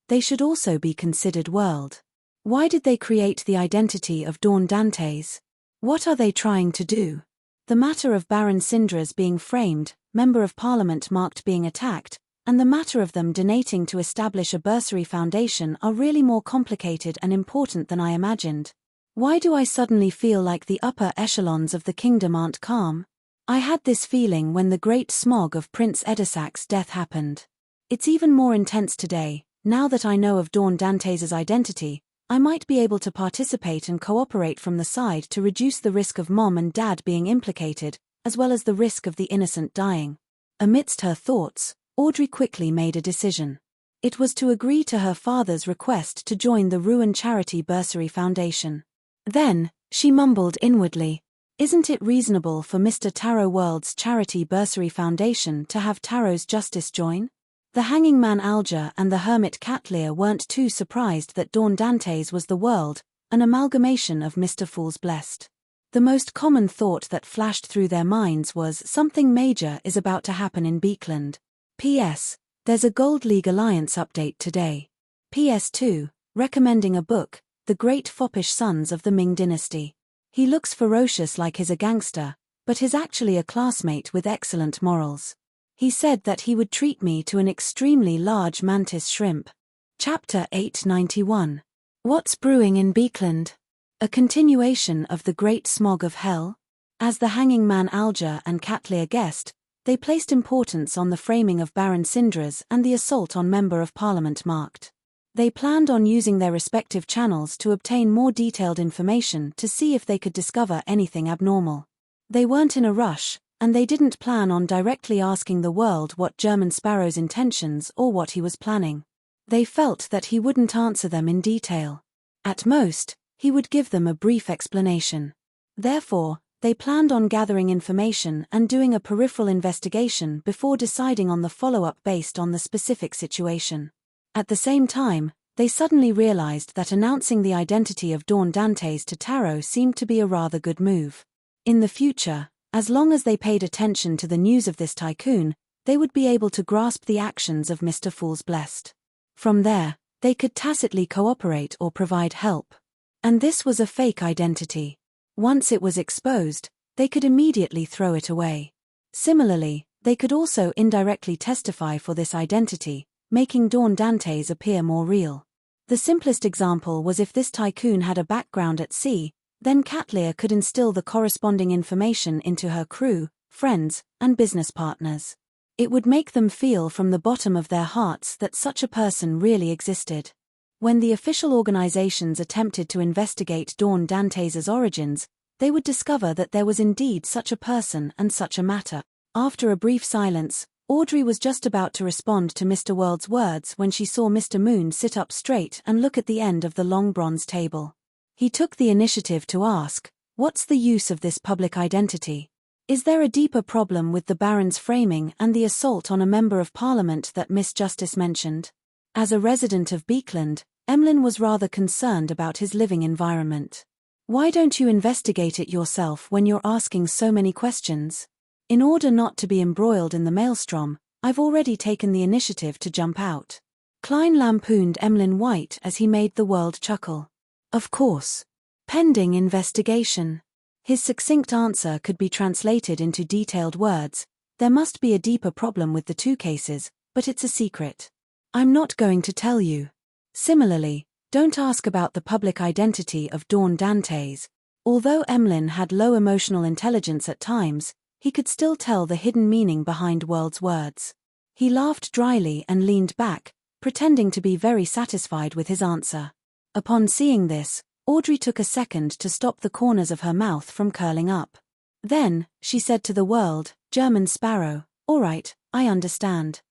A: They should also be considered world. Why did they create the identity of Dawn Dantes? What are they trying to do? The matter of Baron Syndra's being framed, Member of Parliament marked being attacked, and the matter of them donating to establish a bursary foundation are really more complicated and important than I imagined. Why do I suddenly feel like the upper echelons of the kingdom aren't calm? I had this feeling when the great smog of Prince Edisac's death happened. It's even more intense today. Now that I know of Dawn Dantes' identity, I might be able to participate and cooperate from the side to reduce the risk of Mom and Dad being implicated, as well as the risk of the innocent dying. Amidst her thoughts, Audrey quickly made a decision. It was to agree to her father's request to join the Ruin Charity Bursary Foundation. Then, she mumbled inwardly, "Isn't it reasonable for Mr. Tarot World's Charity Bursary Foundation to have Tarot's Justice join?" The Hanging Man Alger and the Hermit Catlear weren't too surprised that Dawn Dantes was the world, an amalgamation of Mr. Fool's blessed. The most common thought that flashed through their minds was something major is about to happen in Beekland. P.S. There's a Gold League Alliance update today. PS2, recommending a book, The Great Foppish Sons of the Ming Dynasty. He looks ferocious like he's a gangster, but he's actually a classmate with excellent morals. He said that he would treat me to an extremely large mantis shrimp. Chapter 891. What's brewing in Beekland? A continuation of the Great Smog of Hell? As the Hanging Man Alger and Catlear guessed, they placed importance on the framing of Baron Syndra's and the assault on Member of Parliament marked. They planned on using their respective channels to obtain more detailed information to see if they could discover anything abnormal. They weren't in a rush, and they didn't plan on directly asking the world what German Sparrow's intentions or what he was planning. They felt that he wouldn't answer them in detail. At most, he would give them a brief explanation. Therefore, they planned on gathering information and doing a peripheral investigation before deciding on the follow-up based on the specific situation. At the same time, they suddenly realized that announcing the identity of Dawn Dantes to Tarot seemed to be a rather good move. In the future, as long as they paid attention to the news of this tycoon, they would be able to grasp the actions of Mr. Fool's blessed. From there, they could tacitly cooperate or provide help. And this was a fake identity. Once it was exposed, they could immediately throw it away. Similarly, they could also indirectly testify for this identity, making Dawn Dantes appear more real. The simplest example was if this tycoon had a background at sea, then Catlear could instill the corresponding information into her crew, friends, and business partners. It would make them feel from the bottom of their hearts that such a person really existed. When the official organizations attempted to investigate Dawn Dantes' origins, they would discover that there was indeed such a person and such a matter. After a brief silence, Audrey was just about to respond to Mr. World's words when she saw Mr. Moon sit up straight and look at the end of the long bronze table. He took the initiative to ask, "What's the use of this public identity? Is there a deeper problem with the Baron's framing and the assault on a Member of Parliament that Miss Justice mentioned?" As a resident of Beekland, Emlyn was rather concerned about his living environment. "Why don't you investigate it yourself when you're asking so many questions? In order not to be embroiled in the maelstrom, I've already taken the initiative to jump out." Klein lampooned Emlyn White as he made the world chuckle. "Of course. Pending investigation." His succinct answer could be translated into detailed words. "There must be a deeper problem with the two cases, but it's a secret. I'm not going to tell you." Similarly, don't ask about the public identity of Dawn Dantes. Although Emlyn had low emotional intelligence at times, he could still tell the hidden meaning behind World's words. He laughed dryly and leaned back, pretending to be very satisfied with his answer. Upon seeing this, Audrey took a second to stop the corners of her mouth from curling up. Then, she said to the world, "German Sparrow, all right, I understand.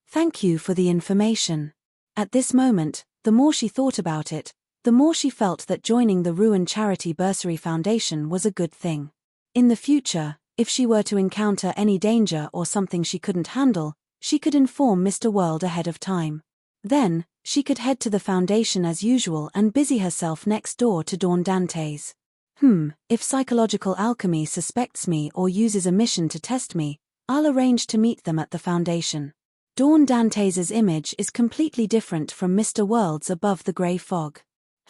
A: Thank you for the information." At this moment, The more she thought about it, the more she felt that joining the Ruin Charity Bursary Foundation was a good thing. In the future, if she were to encounter any danger or something she couldn't handle, she could inform Mr. World ahead of time. Then, she could head to the foundation as usual and busy herself next door to Dawn Dante's. If psychological alchemy suspects me or uses a mission to test me, I'll arrange to meet them at the foundation. Dawn Dante's image is completely different from Mr. World's above the grey fog.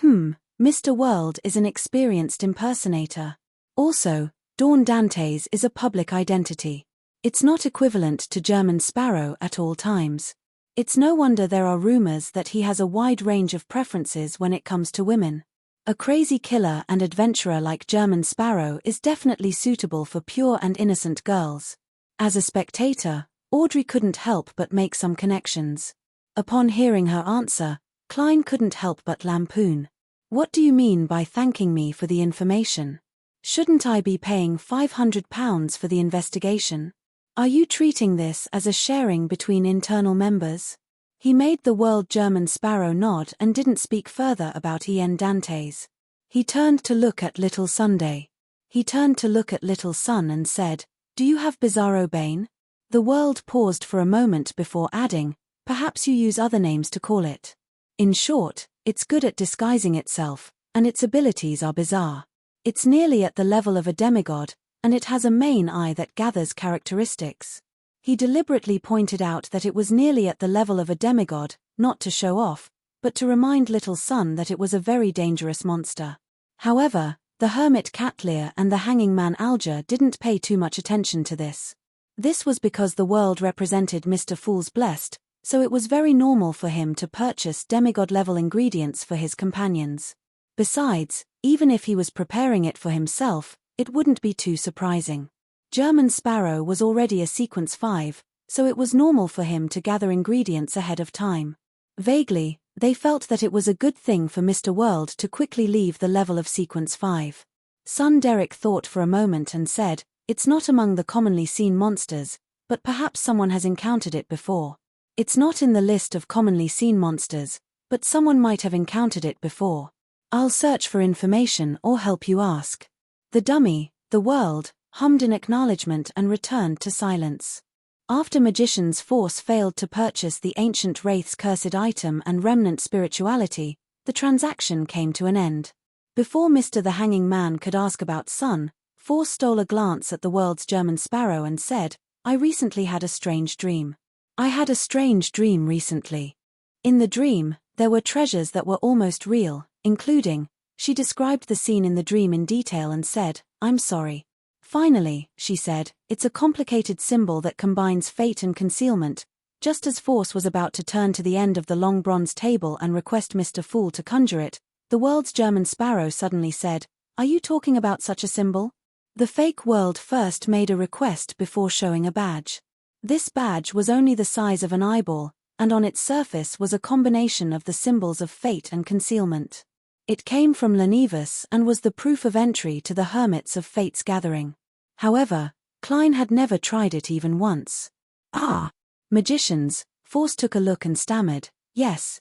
A: Mr. World is an experienced impersonator. Also, Dawn Dante's is a public identity. It's not equivalent to German Sparrow at all times. It's no wonder there are rumors that he has a wide range of preferences when it comes to women. A crazy killer and adventurer like German Sparrow is definitely suitable for pure and innocent girls. As a spectator, Audrey couldn't help but make some connections. Upon hearing her answer, Klein couldn't help but lampoon. What do you mean by thanking me for the information? Shouldn't I be paying £500 for the investigation? Are you treating this as a sharing between internal members? He made the World German Sparrow nod and didn't speak further about En Dante's. He turned to look at Little Sunday. He turned to look at Little Sun and said, "Do you have Bizarro Bane?" The World paused for a moment before adding, "Perhaps you use other names to call it. In short, it's good at disguising itself, and its abilities are bizarre. It's nearly at the level of a demigod, and it has a main eye that gathers characteristics." He deliberately pointed out that it was nearly at the level of a demigod, not to show off, but to remind Little Sun that it was a very dangerous monster. However, the hermit Catlear and the hanging man Alger didn't pay too much attention to this. This was because the World represented Mr. Fool's Blessed, so it was very normal for him to purchase demigod-level ingredients for his companions. Besides, even if he was preparing it for himself, it wouldn't be too surprising. German Sparrow was already a Sequence 5, so it was normal for him to gather ingredients ahead of time. Vaguely, they felt that it was a good thing for Mr. World to quickly leave the level of Sequence 5. Son Derek thought for a moment and said, "It's not among the commonly seen monsters, but perhaps someone has encountered it before. It's not in the list of commonly seen monsters, but someone might have encountered it before. I'll search for information or help you ask." The dummy, the World, hummed in acknowledgement and returned to silence. After Magician's Force failed to purchase the ancient Wraith's cursed item and remnant spirituality, the transaction came to an end. Before Mr. the Hanging Man could ask about Sun, Force stole a glance at the World's German Sparrow and said, "I recently had a strange dream. I had a strange dream recently. In the dream, there were treasures that were almost real, including..." She described the scene in the dream in detail and said, "I'm sorry." Finally, she said, "It's a complicated symbol that combines fate and concealment." Just as Force was about to turn to the end of the long bronze table and request Mr. Fool to conjure it, the World's German Sparrow suddenly said, "Are you talking about such a symbol?" The fake World first made a request before showing a badge. This badge was only the size of an eyeball, and on its surface was a combination of the symbols of fate and concealment. It came from Lenivus and was the proof of entry to the Hermits of Fate's gathering. However, Klein had never tried it even once. "Ah! Magicians," Force took a look and stammered, yes,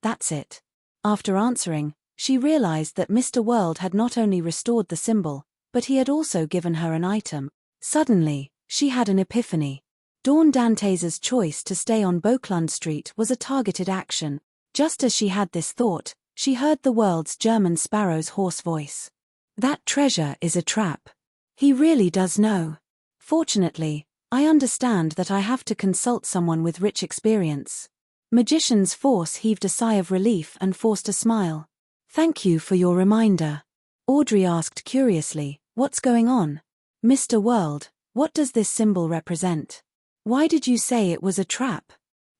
A: that's it." After answering, she realized that Mr. World had not only restored the symbol, but he had also given her an item. Suddenly, she had an epiphany. Dawn Dante's choice to stay on Beauclund Street was a targeted action. Just as she had this thought, she heard the World's German Sparrow's hoarse voice. "That treasure is a trap. He really does know. Fortunately, I understand that I have to consult someone with rich experience." Magician's Force heaved a sigh of relief and forced a smile. "Thank you for your reminder." Audrey asked curiously, "What's going on? Mr. World, what does this symbol represent? Why did you say it was a trap?"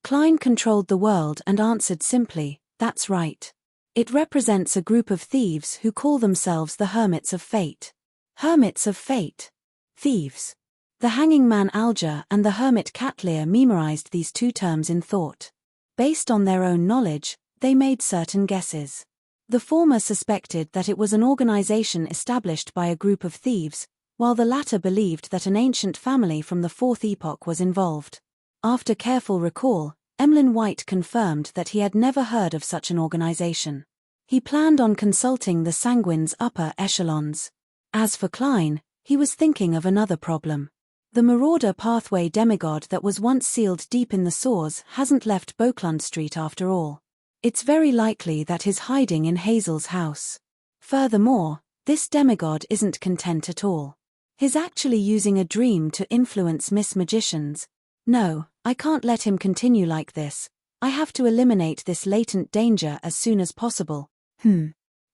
A: Klein controlled the World and answered simply, "That's right. It represents a group of thieves who call themselves the Hermits of Fate." Hermits of Fate? Thieves? The Hanging Man Alger and the Hermit Catlear memorized these two terms in thought. Based on their own knowledge, they made certain guesses. The former suspected that it was an organization established by a group of thieves, while the latter believed that an ancient family from the Fourth Epoch was involved. After careful recall, Emlyn White confirmed that he had never heard of such an organization. He planned on consulting the Sanguine's upper echelons. As for Klein, he was thinking of another problem. The Marauder pathway demigod that was once sealed deep in the Source hasn't left Boklund Street after all. It's very likely that he's hiding in Hazel's house. Furthermore, this demigod isn't content at all. He's actually using a dream to influence Miss Magicians. No, I can't let him continue like this. I have to eliminate this latent danger as soon as possible.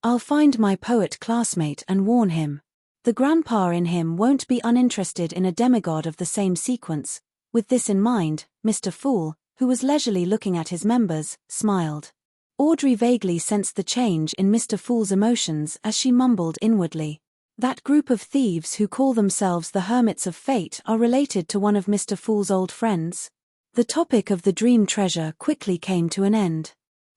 A: I'll find my poet classmate and warn him. The grandpa in him won't be uninterested in a demigod of the same sequence. With this in mind, Mr. Fool, who was leisurely looking at his members, smiled. Audrey vaguely sensed the change in Mr. Fool's emotions as she mumbled inwardly. That group of thieves who call themselves the Hermits of Fate are related to one of Mr. Fool's old friends. The topic of the dream treasure quickly came to an end.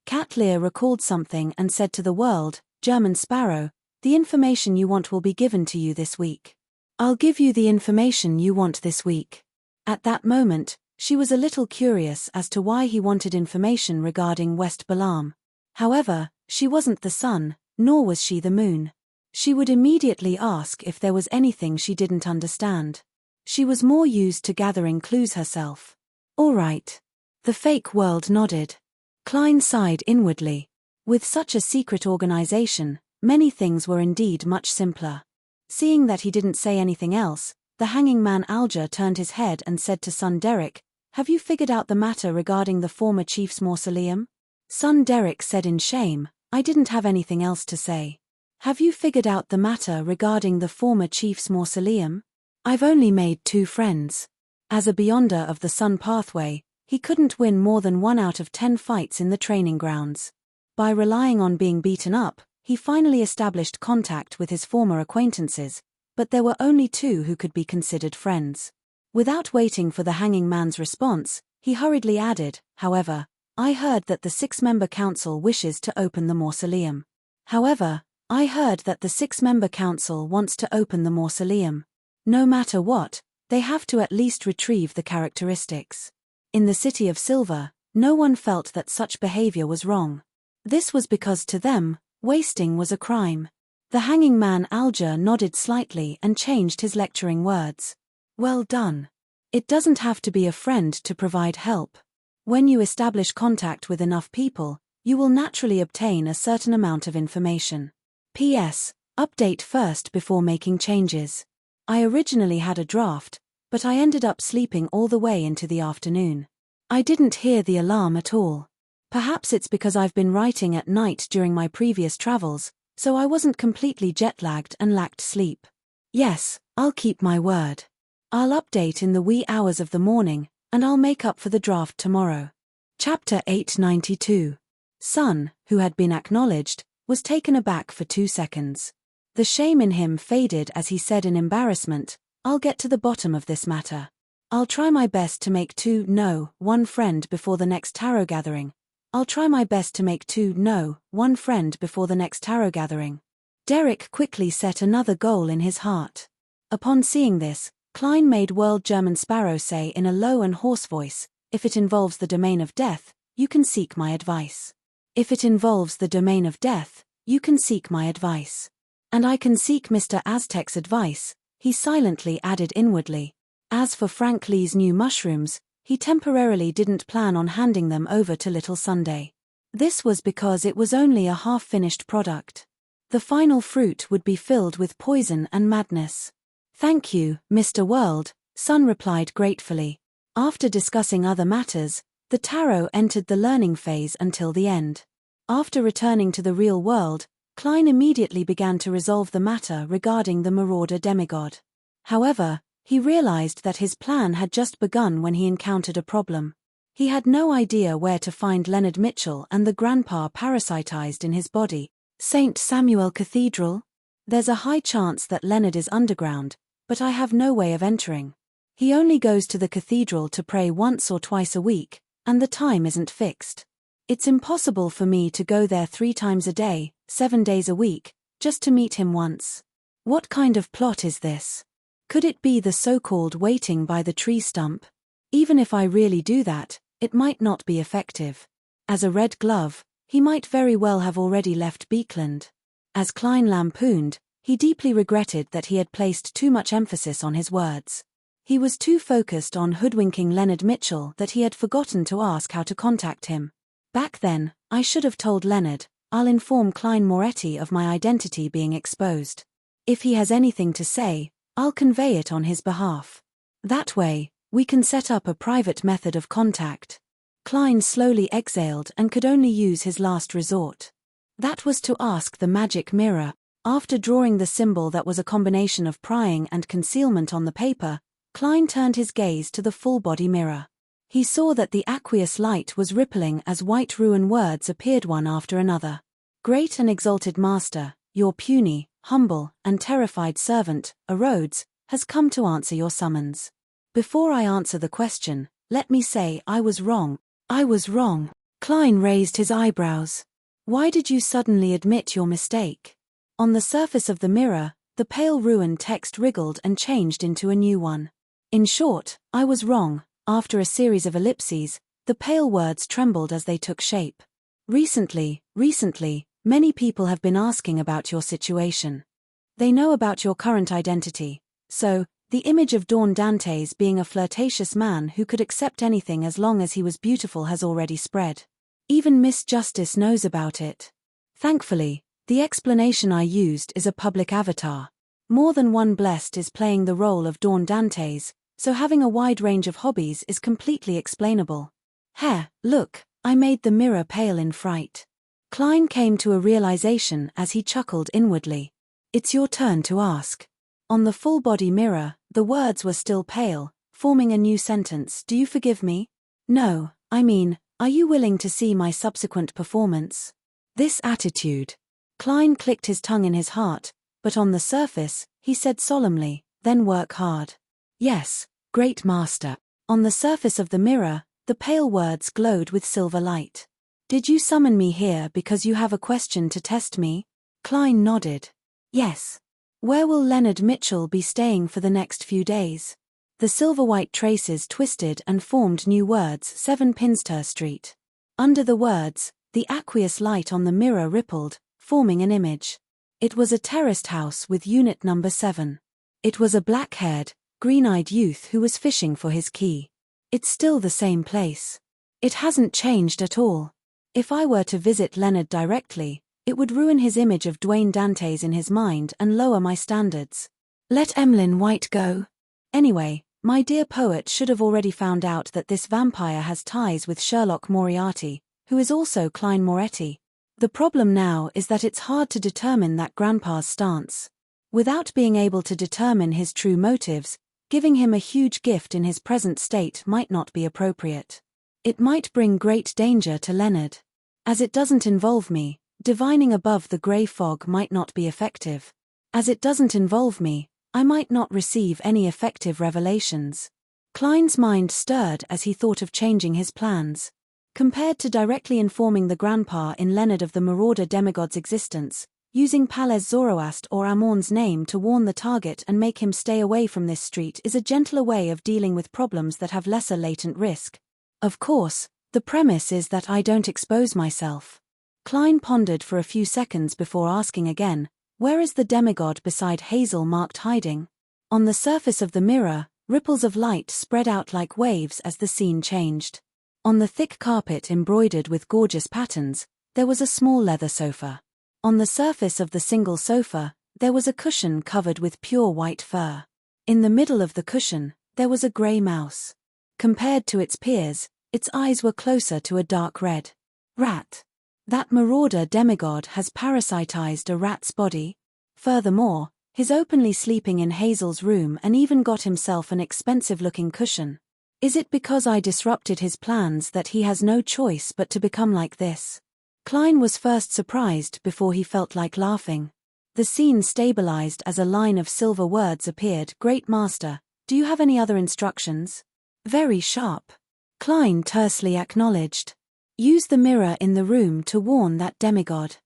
A: Cat Lear recalled something and said to the world, German Sparrow, the information you want will be given to you this week. I'll give you the information you want this week. At that moment, she was a little curious as to why he wanted information regarding West Balam. However, she wasn't the sun, nor was she the moon. She would immediately ask if there was anything she didn't understand. She was more used to gathering clues herself. All right. The fake world nodded. Klein sighed inwardly. With such a secret organization, many things were indeed much simpler. Seeing that he didn't say anything else, the hanging man Alger turned his head and said to son Derek, "Have you figured out the matter regarding the former chief's mausoleum?" Son Derek said in shame, "I didn't have anything else to say." "Have you figured out the matter regarding the former chief's mausoleum?" "I've only made 2 friends." As a Beyonder of the Sun pathway, he couldn't win more than 1 out of 10 fights in the training grounds. By relying on being beaten up, he finally established contact with his former acquaintances, but there were only 2 who could be considered friends. Without waiting for the hanging man's response, he hurriedly added, "However, I heard that the 6-member council wishes to open the mausoleum. I heard that the 6-member council wants to open the mausoleum. No matter what, they have to at least retrieve the characteristics." In the City of Silver, no one felt that such behavior was wrong. This was because to them, wasting was a crime. The hanging man Alger nodded slightly and changed his lecturing words. "Well done. It doesn't have to be a friend to provide help. When you establish contact with enough people, you will naturally obtain a certain amount of information. P.S. Update first before making changes. I originally had a draft, but I ended up sleeping all the way into the afternoon. I didn't hear the alarm at all. Perhaps it's because I've been writing at night during my previous travels, so I wasn't completely jet-lagged and lacked sleep. Yes, I'll keep my word. I'll update in the wee hours of the morning, and I'll make up for the draft tomorrow." Chapter 892. Sun, who had been acknowledged, was taken aback for 2 seconds. The shame in him faded as he said in embarrassment, "I'll get to the bottom of this matter. I'll try my best to make 1 friend before the next tarot gathering. I'll try my best to make 1 friend before the next tarot gathering." Derek quickly set another goal in his heart. Upon seeing this, Klein made World German Sparrow say in a low and hoarse voice, "If it involves the domain of death, you can seek my advice. If it involves the domain of death, you can seek my advice. And I can seek Mr. Aztec's advice," he silently added inwardly. As for Frank Lee's new mushrooms, he temporarily didn't plan on handing them over to Little Sunday. This was because it was only a half-finished product. The final fruit would be filled with poison and madness. "Thank you, Mr. World," Sun replied gratefully. After discussing other matters, the tarot entered the learning phase until the end. After returning to the real world, Klein immediately began to resolve the matter regarding the Marauder demigod. However, he realized that his plan had just begun when he encountered a problem. He had no idea where to find Leonard Mitchell and the grandpa parasitized in his body. St. Samuel Cathedral? There's a high chance that Leonard is underground, but I have no way of entering. He only goes to the cathedral to pray once or twice a week, and the time isn't fixed. It's impossible for me to go there 3 times a day, 7 days a week, just to meet him once. What kind of plot is this? Could it be the so-called waiting by the tree stump? Even if I really do that, it might not be effective. As a red glove, he might very well have already left Beekland. As Klein lampooned, he deeply regretted that he had placed too much emphasis on his words. He was too focused on hoodwinking Leonard Mitchell that he had forgotten to ask how to contact him. Back then, I should have told Leonard, I'll inform Klein Moretti of my identity being exposed. If he has anything to say, I'll convey it on his behalf. That way, we can set up a private method of contact. Klein slowly exhaled and could only use his last resort. That was to ask the magic mirror. After drawing the symbol that was a combination of prying and concealment on the paper, Klein turned his gaze to the full-body mirror. He saw that the aqueous light was rippling as white rune words appeared one after another. Great and exalted master, your puny, humble, and terrified servant, Rhodes, has come to answer your summons. Before I answer the question, let me say I was wrong. I was wrong. Klein raised his eyebrows. Why did you suddenly admit your mistake? On the surface of the mirror, the pale rune text wriggled and changed into a new one. In short, I was wrong. After a series of ellipses, the pale words trembled as they took shape. Recently, many people have been asking about your situation. They know about your current identity, so, the image of Dawn Dantes being a flirtatious man who could accept anything as long as he was beautiful has already spread. Even Miss Justice knows about it. Thankfully, the explanation I used is a public avatar. More than one blessed is playing the role of Dawn Dantes, so having a wide range of hobbies is completely explainable. Look, I made the mirror pale in fright. Klein came to a realization as he chuckled inwardly. It's your turn to ask. On the full-body mirror, the words were still pale, forming a new sentence. Do you forgive me? No, I mean, are you willing to see my subsequent performance? This attitude. Klein clicked his tongue in his heart, but on the surface, he said solemnly, then work hard. Yes, great master. On the surface of the mirror, the pale words glowed with silver light. Did you summon me here because you have a question to test me? Klein nodded. Yes. Where will Leonard Mitchell be staying for the next few days? The silver-white traces twisted and formed new words. 7 Pinster Street. Under the words, the aqueous light on the mirror rippled, forming an image. It was a terraced house with unit number 7. It was a black-haired, green-eyed youth who was fishing for his key. It's still the same place. It hasn't changed at all. If I were to visit Leonard directly, it would ruin his image of Dwayne Dantes in his mind and lower my standards. Let Emlyn White go. Anyway, my dear poet should have already found out that this vampire has ties with Sherlock Moriarty, who is also Klein Moretti. The problem now is that it's hard to determine that grandpa's stance. Without being able to determine his true motives, giving him a huge gift in his present state might not be appropriate. It might bring great danger to Leonard. As it doesn't involve me, divining above the grey fog might not be effective. As it doesn't involve me, I might not receive any effective revelations. Klein's mind stirred as he thought of changing his plans. Compared to directly informing the grandpa in Leonard of the marauder demigod's existence, using Palez Zoroast or Amon's name to warn the target and make him stay away from this street is a gentler way of dealing with problems that have lesser latent risk. Of course, the premise is that I don't expose myself. Klein pondered for a few seconds before asking again, where is the demigod beside Hazel marked hiding? On the surface of the mirror, ripples of light spread out like waves as the scene changed. On the thick carpet embroidered with gorgeous patterns, there was a small leather sofa. On the surface of the single sofa, there was a cushion covered with pure white fur. In the middle of the cushion, there was a grey mouse. Compared to its peers, its eyes were closer to a dark red. Rat. That marauder demigod has parasitized a rat's body. Furthermore, he's openly sleeping in Hazel's room and even got himself an expensive-looking cushion. Is it because I disrupted his plans that he has no choice but to become like this? Klein was first surprised before he felt like laughing. The scene stabilized as a line of silver words appeared. Great Master, do you have any other instructions? Very sharp. Klein tersely acknowledged. Use the mirror in the room to warn that demigod.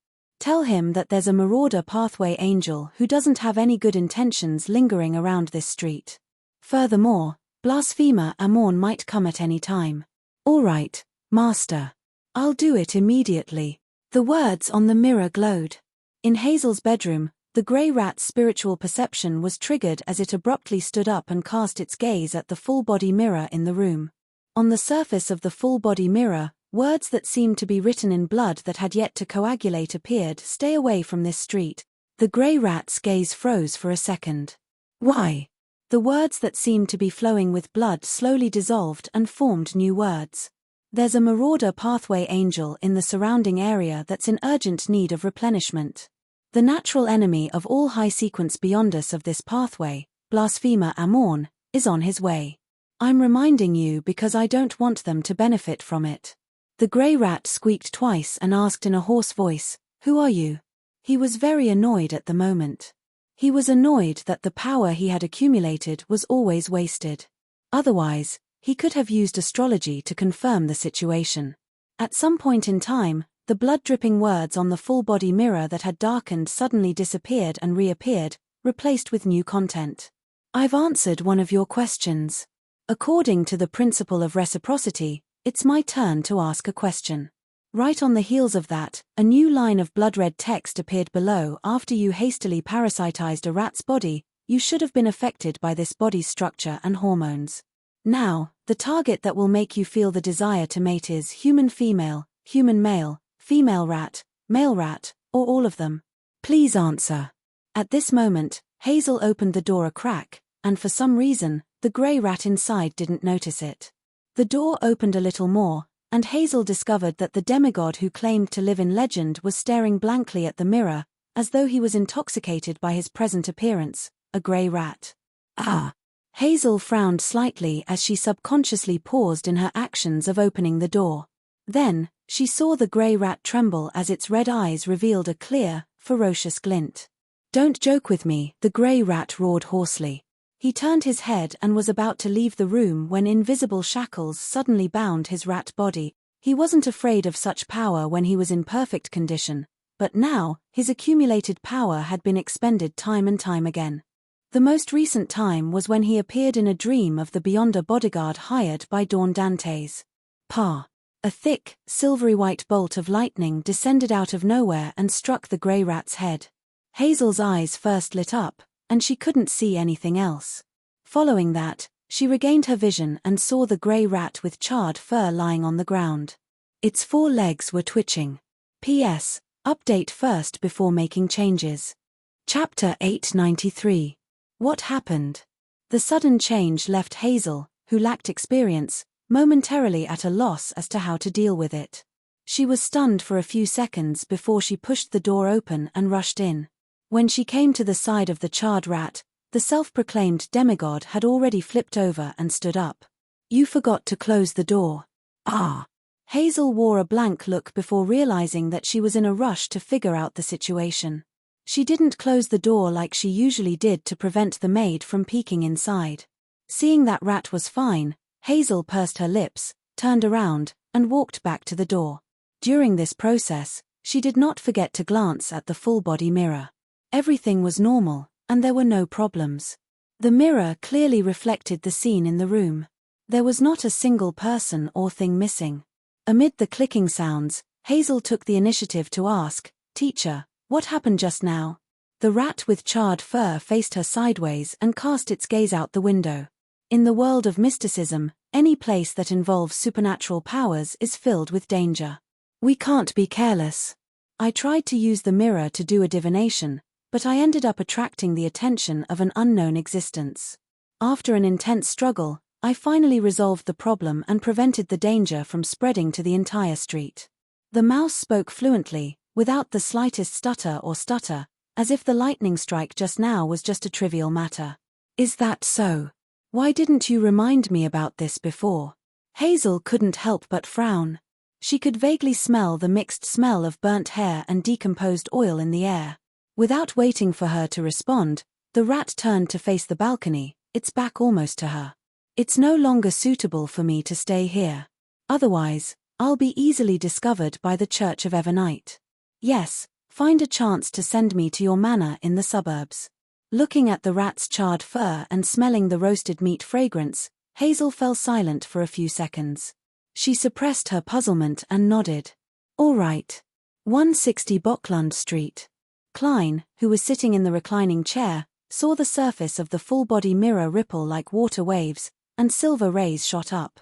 A: Tell him that there's a marauder pathway angel who doesn't have any good intentions lingering around this street. Furthermore, blasphemer Amon might come at any time. All right, master. I'll do it immediately. The words on the mirror glowed. In Hazel's bedroom, the grey rat's spiritual perception was triggered as it abruptly stood up and cast its gaze at the full-body mirror in the room. On the surface of the full-body mirror, words that seemed to be written in blood that had yet to coagulate appeared. Stay away from this street. The grey rat's gaze froze for a second. Why? The words that seemed to be flowing with blood slowly dissolved and formed new words. There's a marauder pathway angel in the surrounding area that's in urgent need of replenishment. The natural enemy of all high-sequence beyonders of this pathway, blasphemer Amorn, is on his way. I'm reminding you because I don't want them to benefit from it. The grey rat squeaked twice and asked in a hoarse voice, "Who are you?" He was very annoyed at the moment. He was annoyed that the power he had accumulated was always wasted. Otherwise, he could have used astrology to confirm the situation. At some point in time, the blood-dripping words on the full-body mirror that had darkened suddenly disappeared and reappeared, replaced with new content. I've answered one of your questions. According to the principle of reciprocity, it's my turn to ask a question. Right on the heels of that, a new line of blood-red text appeared below. After you hastily parasitized a rat's body, you should have been affected by this body's structure and hormones. Now, the target that will make you feel the desire to mate is human female, human male, female rat, or all of them. Please answer. At this moment, Hazel opened the door a crack, and for some reason, the grey rat inside didn't notice it. The door opened a little more, and Hazel discovered that the demigod who claimed to live in legend was staring blankly at the mirror, as though he was intoxicated by his present appearance, a grey rat. Ah! Hazel frowned slightly as she subconsciously paused in her actions of opening the door. Then, she saw the grey rat tremble as its red eyes revealed a clear, ferocious glint. Don't joke with me, the grey rat roared hoarsely. He turned his head and was about to leave the room when invisible shackles suddenly bound his rat body. He wasn't afraid of such power when he was in perfect condition, but now, his accumulated power had been expended time and time again. The most recent time was when he appeared in a dream of the Beyonder bodyguard hired by Dawn Dantes. Pa! A thick, silvery-white bolt of lightning descended out of nowhere and struck the grey rat's head. Hazel's eyes first lit up, and she couldn't see anything else. Following that, she regained her vision and saw the grey rat with charred fur lying on the ground. Its 4 legs were twitching. P.S. Update first before making changes. Chapter 893. What happened? The sudden change left Hazel, who lacked experience, momentarily at a loss as to how to deal with it. She was stunned for a few seconds before she pushed the door open and rushed in. When she came to the side of the charred rat, the self-proclaimed demigod had already flipped over and stood up. You forgot to close the door. Ah! Hazel wore a blank look before realizing that she was in a rush to figure out the situation. She didn't close the door like she usually did to prevent the maid from peeking inside. Seeing that rat was fine, Hazel pursed her lips, turned around, and walked back to the door. During this process, she did not forget to glance at the full-body mirror. Everything was normal, and there were no problems. The mirror clearly reflected the scene in the room. There was not a single person or thing missing. Amid the clicking sounds, Hazel took the initiative to ask, "Teacher, what happened just now?" The rat with charred fur faced her sideways and cast its gaze out the window. In the world of mysticism, any place that involves supernatural powers is filled with danger. We can't be careless. I tried to use the mirror to do a divination, but I ended up attracting the attention of an unknown existence. After an intense struggle, I finally resolved the problem and prevented the danger from spreading to the entire street. The mouse spoke fluently, without the slightest stutter, as if the lightning strike just now was just a trivial matter. Is that so? Why didn't you remind me about this before? Hazel couldn't help but frown. She could vaguely smell the mixed smell of burnt hair and decomposed oil in the air. Without waiting for her to respond, the rat turned to face the balcony, its back almost to her. It's no longer suitable for me to stay here. Otherwise, I'll be easily discovered by the Church of Evernight. Yes, find a chance to send me to your manor in the suburbs. Looking at the rat's charred fur and smelling the roasted meat fragrance, Hazel fell silent for a few seconds. She suppressed her puzzlement and nodded. All right. 160 Bockland Street. Klein, who was sitting in the reclining chair, saw the surface of the full-body mirror ripple like water waves, and silver rays shot up.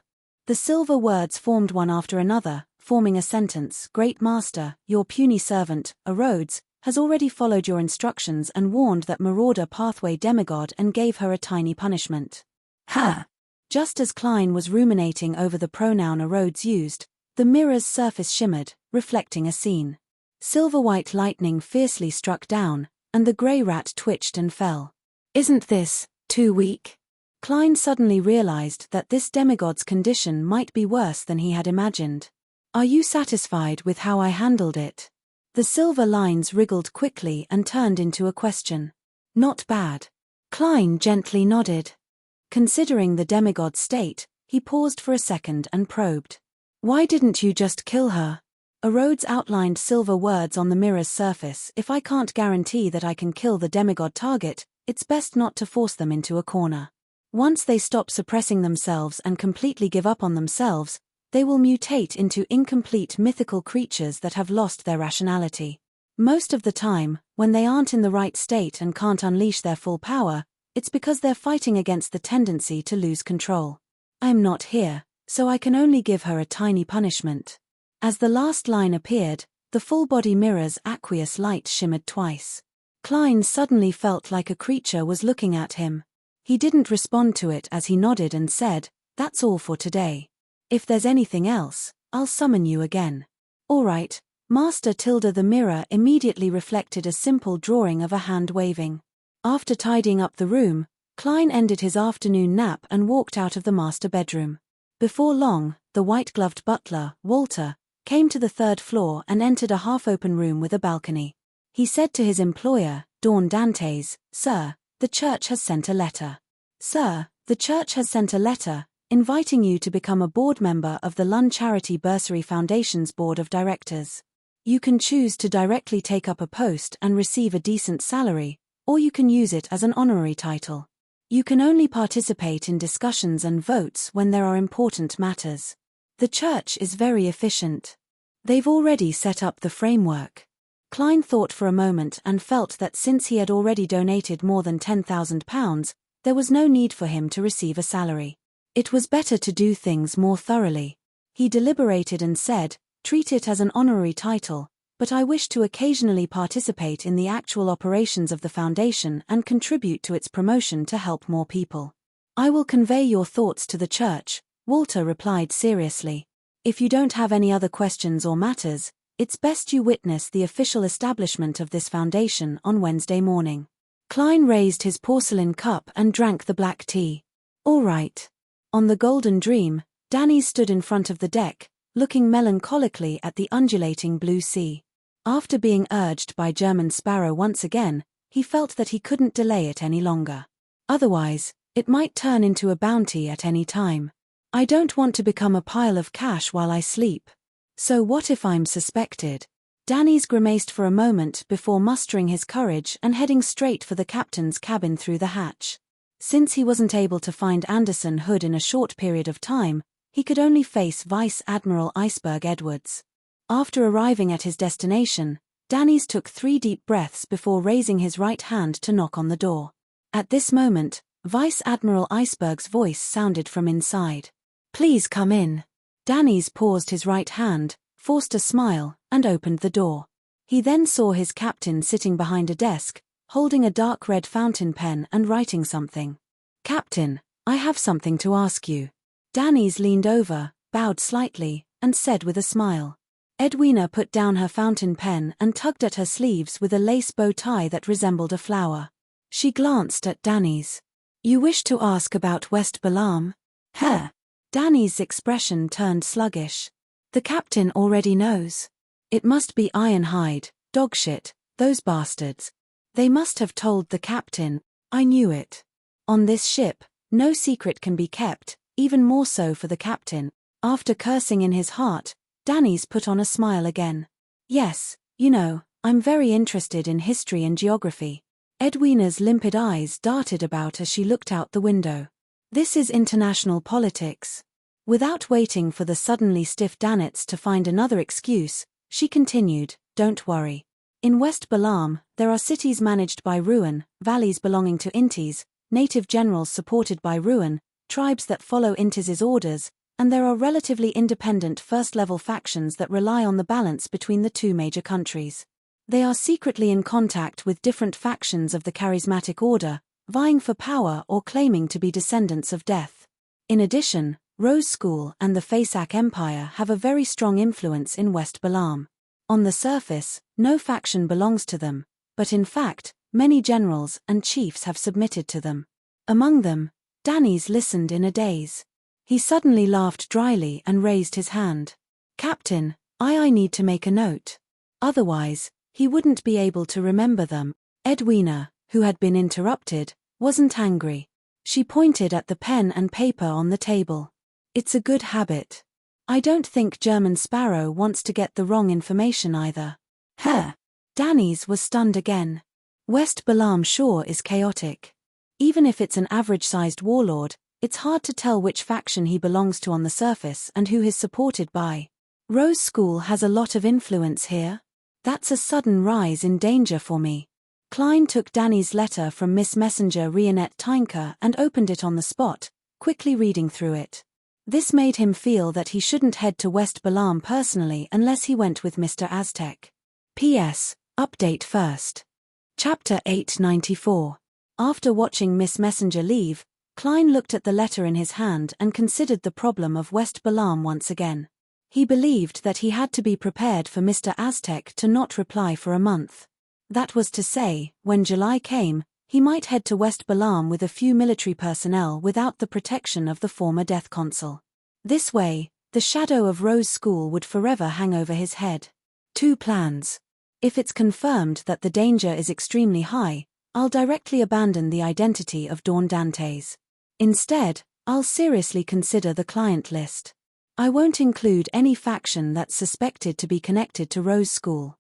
A: The silver words formed one after another, forming a sentence. Great Master, your puny servant, a Rhodes, has already followed your instructions and warned that marauder pathway demigod and gave her a tiny punishment. Ha! Just as Klein was ruminating over the pronoun a Rhodes used, the mirror's surface shimmered, reflecting a scene. Silver-white lightning fiercely struck down, and the grey rat twitched and fell. Isn't this too weak? Klein suddenly realized that this demigod's condition might be worse than he had imagined. Are you satisfied with how I handled it? The silver lines wriggled quickly and turned into a question. Not bad. Klein gently nodded. Considering the demigod's state, he paused for a second and probed. Why didn't you just kill her? A Rhodes outlined silver words on the mirror's surface. If I can't guarantee that I can kill the demigod target, it's best not to force them into a corner. Once they stop suppressing themselves and completely give up on themselves, they will mutate into incomplete mythical creatures that have lost their rationality. Most of the time, when they aren't in the right state and can't unleash their full power, it's because they're fighting against the tendency to lose control. I'm not here, so I can only give her a tiny punishment. As the last line appeared, the full-body mirror's aqueous light shimmered twice. Klein suddenly felt like a creature was looking at him. He didn't respond to it as he nodded and said, "That's all for today. If there's anything else, I'll summon you again." All right, Master Tilda. The mirror immediately reflected a simple drawing of a hand waving. After tidying up the room, Klein ended his afternoon nap and walked out of the master bedroom. Before long, the white-gloved butler, Walter, came to the third floor and entered a half-open room with a balcony. He said to his employer, Dawn Dantes, "Sir, the church has sent a letter. Sir, the church has sent a letter, inviting you to become a board member of the Lund Charity Bursary Foundation's Board of Directors. You can choose to directly take up a post and receive a decent salary, or you can use it as an honorary title. You can only participate in discussions and votes when there are important matters. The church is very efficient. They've already set up the framework." Klein thought for a moment and felt that since he had already donated more than £10,000, there was no need for him to receive a salary. It was better to do things more thoroughly. He deliberated and said, "Treat it as an honorary title, but I wish to occasionally participate in the actual operations of the foundation and contribute to its promotion to help more people." "I will convey your thoughts to the church," Walter replied seriously. "If you don't have any other questions or matters, it's best you witness the official establishment of this foundation on Wednesday morning." Klein raised his porcelain cup and drank the black tea. "All right." On the Golden Dream, Danny stood in front of the deck, looking melancholically at the undulating blue sea. After being urged by German Sparrow once again, he felt that he couldn't delay it any longer. Otherwise, it might turn into a bounty at any time. "I don't want to become a pile of cash while I sleep. So what if I'm suspected?" Danny's grimaced for a moment before mustering his courage and heading straight for the captain's cabin through the hatch. Since he wasn't able to find Anderson Hood in a short period of time, he could only face Vice Admiral Iceberg Edwards. After arriving at his destination, Danny's took 3 deep breaths before raising his right hand to knock on the door. At this moment, Vice Admiral Iceberg's voice sounded from inside. "Please come in." Danny's paused his right hand, forced a smile, and opened the door. He then saw his captain sitting behind a desk, holding a dark red fountain pen and writing something. "Captain, I have something to ask you." Danny's leaned over, bowed slightly, and said with a smile. Edwina put down her fountain pen and tugged at her sleeves with a lace bow tie that resembled a flower. She glanced at Danny's. "You wish to ask about West Balam?" "Huh." Danny's expression turned sluggish. "The captain already knows. It must be Ironhide, dogshit, those bastards. They must have told the captain. I knew it. On this ship, no secret can be kept, even more so for the captain." After cursing in his heart, Danny's put on a smile again. "Yes, you know, I'm very interested in history and geography." Edwina's limpid eyes darted about as she looked out the window. "This is international politics. Without waiting for the suddenly stiff Danitz to find another excuse, she continued, "Don't worry. In West Balam, there are cities managed by Ruan, valleys belonging to Intis, native generals supported by Ruan, tribes that follow Intis's orders, and there are relatively independent first-level factions that rely on the balance between the two major countries. They are secretly in contact with different factions of the charismatic order, vying for power or claiming to be descendants of death. In addition, Rose School and the Faisak Empire have a very strong influence in West Balam. On the surface, no faction belongs to them, but in fact, many generals and chiefs have submitted to them. Among them, Danny's listened in a daze. He suddenly laughed dryly and raised his hand. "Captain, I need to make a note. Otherwise, he wouldn't be able to remember them." Edwina, who had been interrupted, wasn't angry. She pointed at the pen and paper on the table. "It's a good habit. I don't think German Sparrow wants to get the wrong information either." Danny's was stunned again. West Balam Shore is chaotic. Even if it's an average-sized warlord, it's hard to tell which faction he belongs to on the surface and who he's supported by. Rose School has a lot of influence here. That's a sudden rise in danger for me. Klein took Danny's letter from Miss Messenger Rionette Tynker and opened it on the spot, quickly reading through it. This made him feel that he shouldn't head to West Balam personally unless he went with Mr. Aztec. P.S. Update first. Chapter 894. After watching Miss Messenger leave, Klein looked at the letter in his hand and considered the problem of West Balam once again. He believed that he had to be prepared for Mr. Aztec to not reply for a month. That was to say, when July came, he might head to West Balam with a few military personnel without the protection of the former death consul. This way, the shadow of Rose School would forever hang over his head. 2 plans. If it's confirmed that the danger is extremely high, I'll directly abandon the identity of Dawn Dantes. Instead, I'll seriously consider the client list. I won't include any faction that's suspected to be connected to Rose School.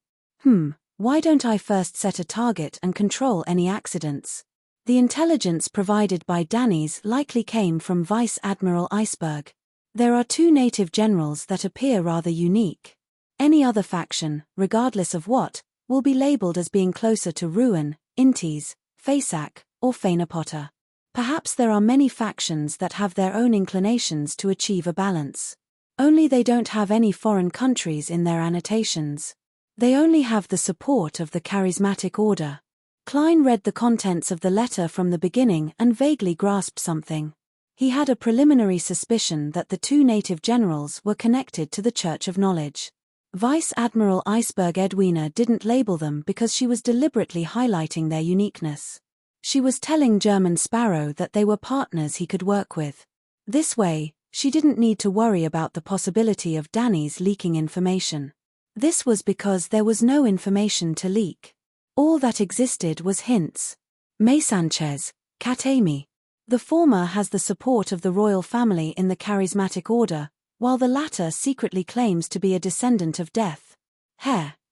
A: Why don't I first set a target and control any accidents? The intelligence provided by Danny's likely came from Vice Admiral Iceberg. There are 2 native generals that appear rather unique. Any other faction, regardless of what, will be labeled as being closer to Ruan, Intis, Faisak, or Fainapota. Perhaps there are many factions that have their own inclinations to achieve a balance. Only they don't have any foreign countries in their annotations. They only have the support of the charismatic order. Klein read the contents of the letter from the beginning and vaguely grasped something. He had a preliminary suspicion that the 2 native generals were connected to the Church of Knowledge. Vice Admiral Iceberg Edwina didn't label them because she was deliberately highlighting their uniqueness. She was telling German Sparrow that they were partners he could work with. This way, she didn't need to worry about the possibility of Danny's leaking information. This was because there was no information to leak. All that existed was hints. May Sanchez, Cat Amy. The former has the support of the royal family in the charismatic order, while the latter secretly claims to be a descendant of death.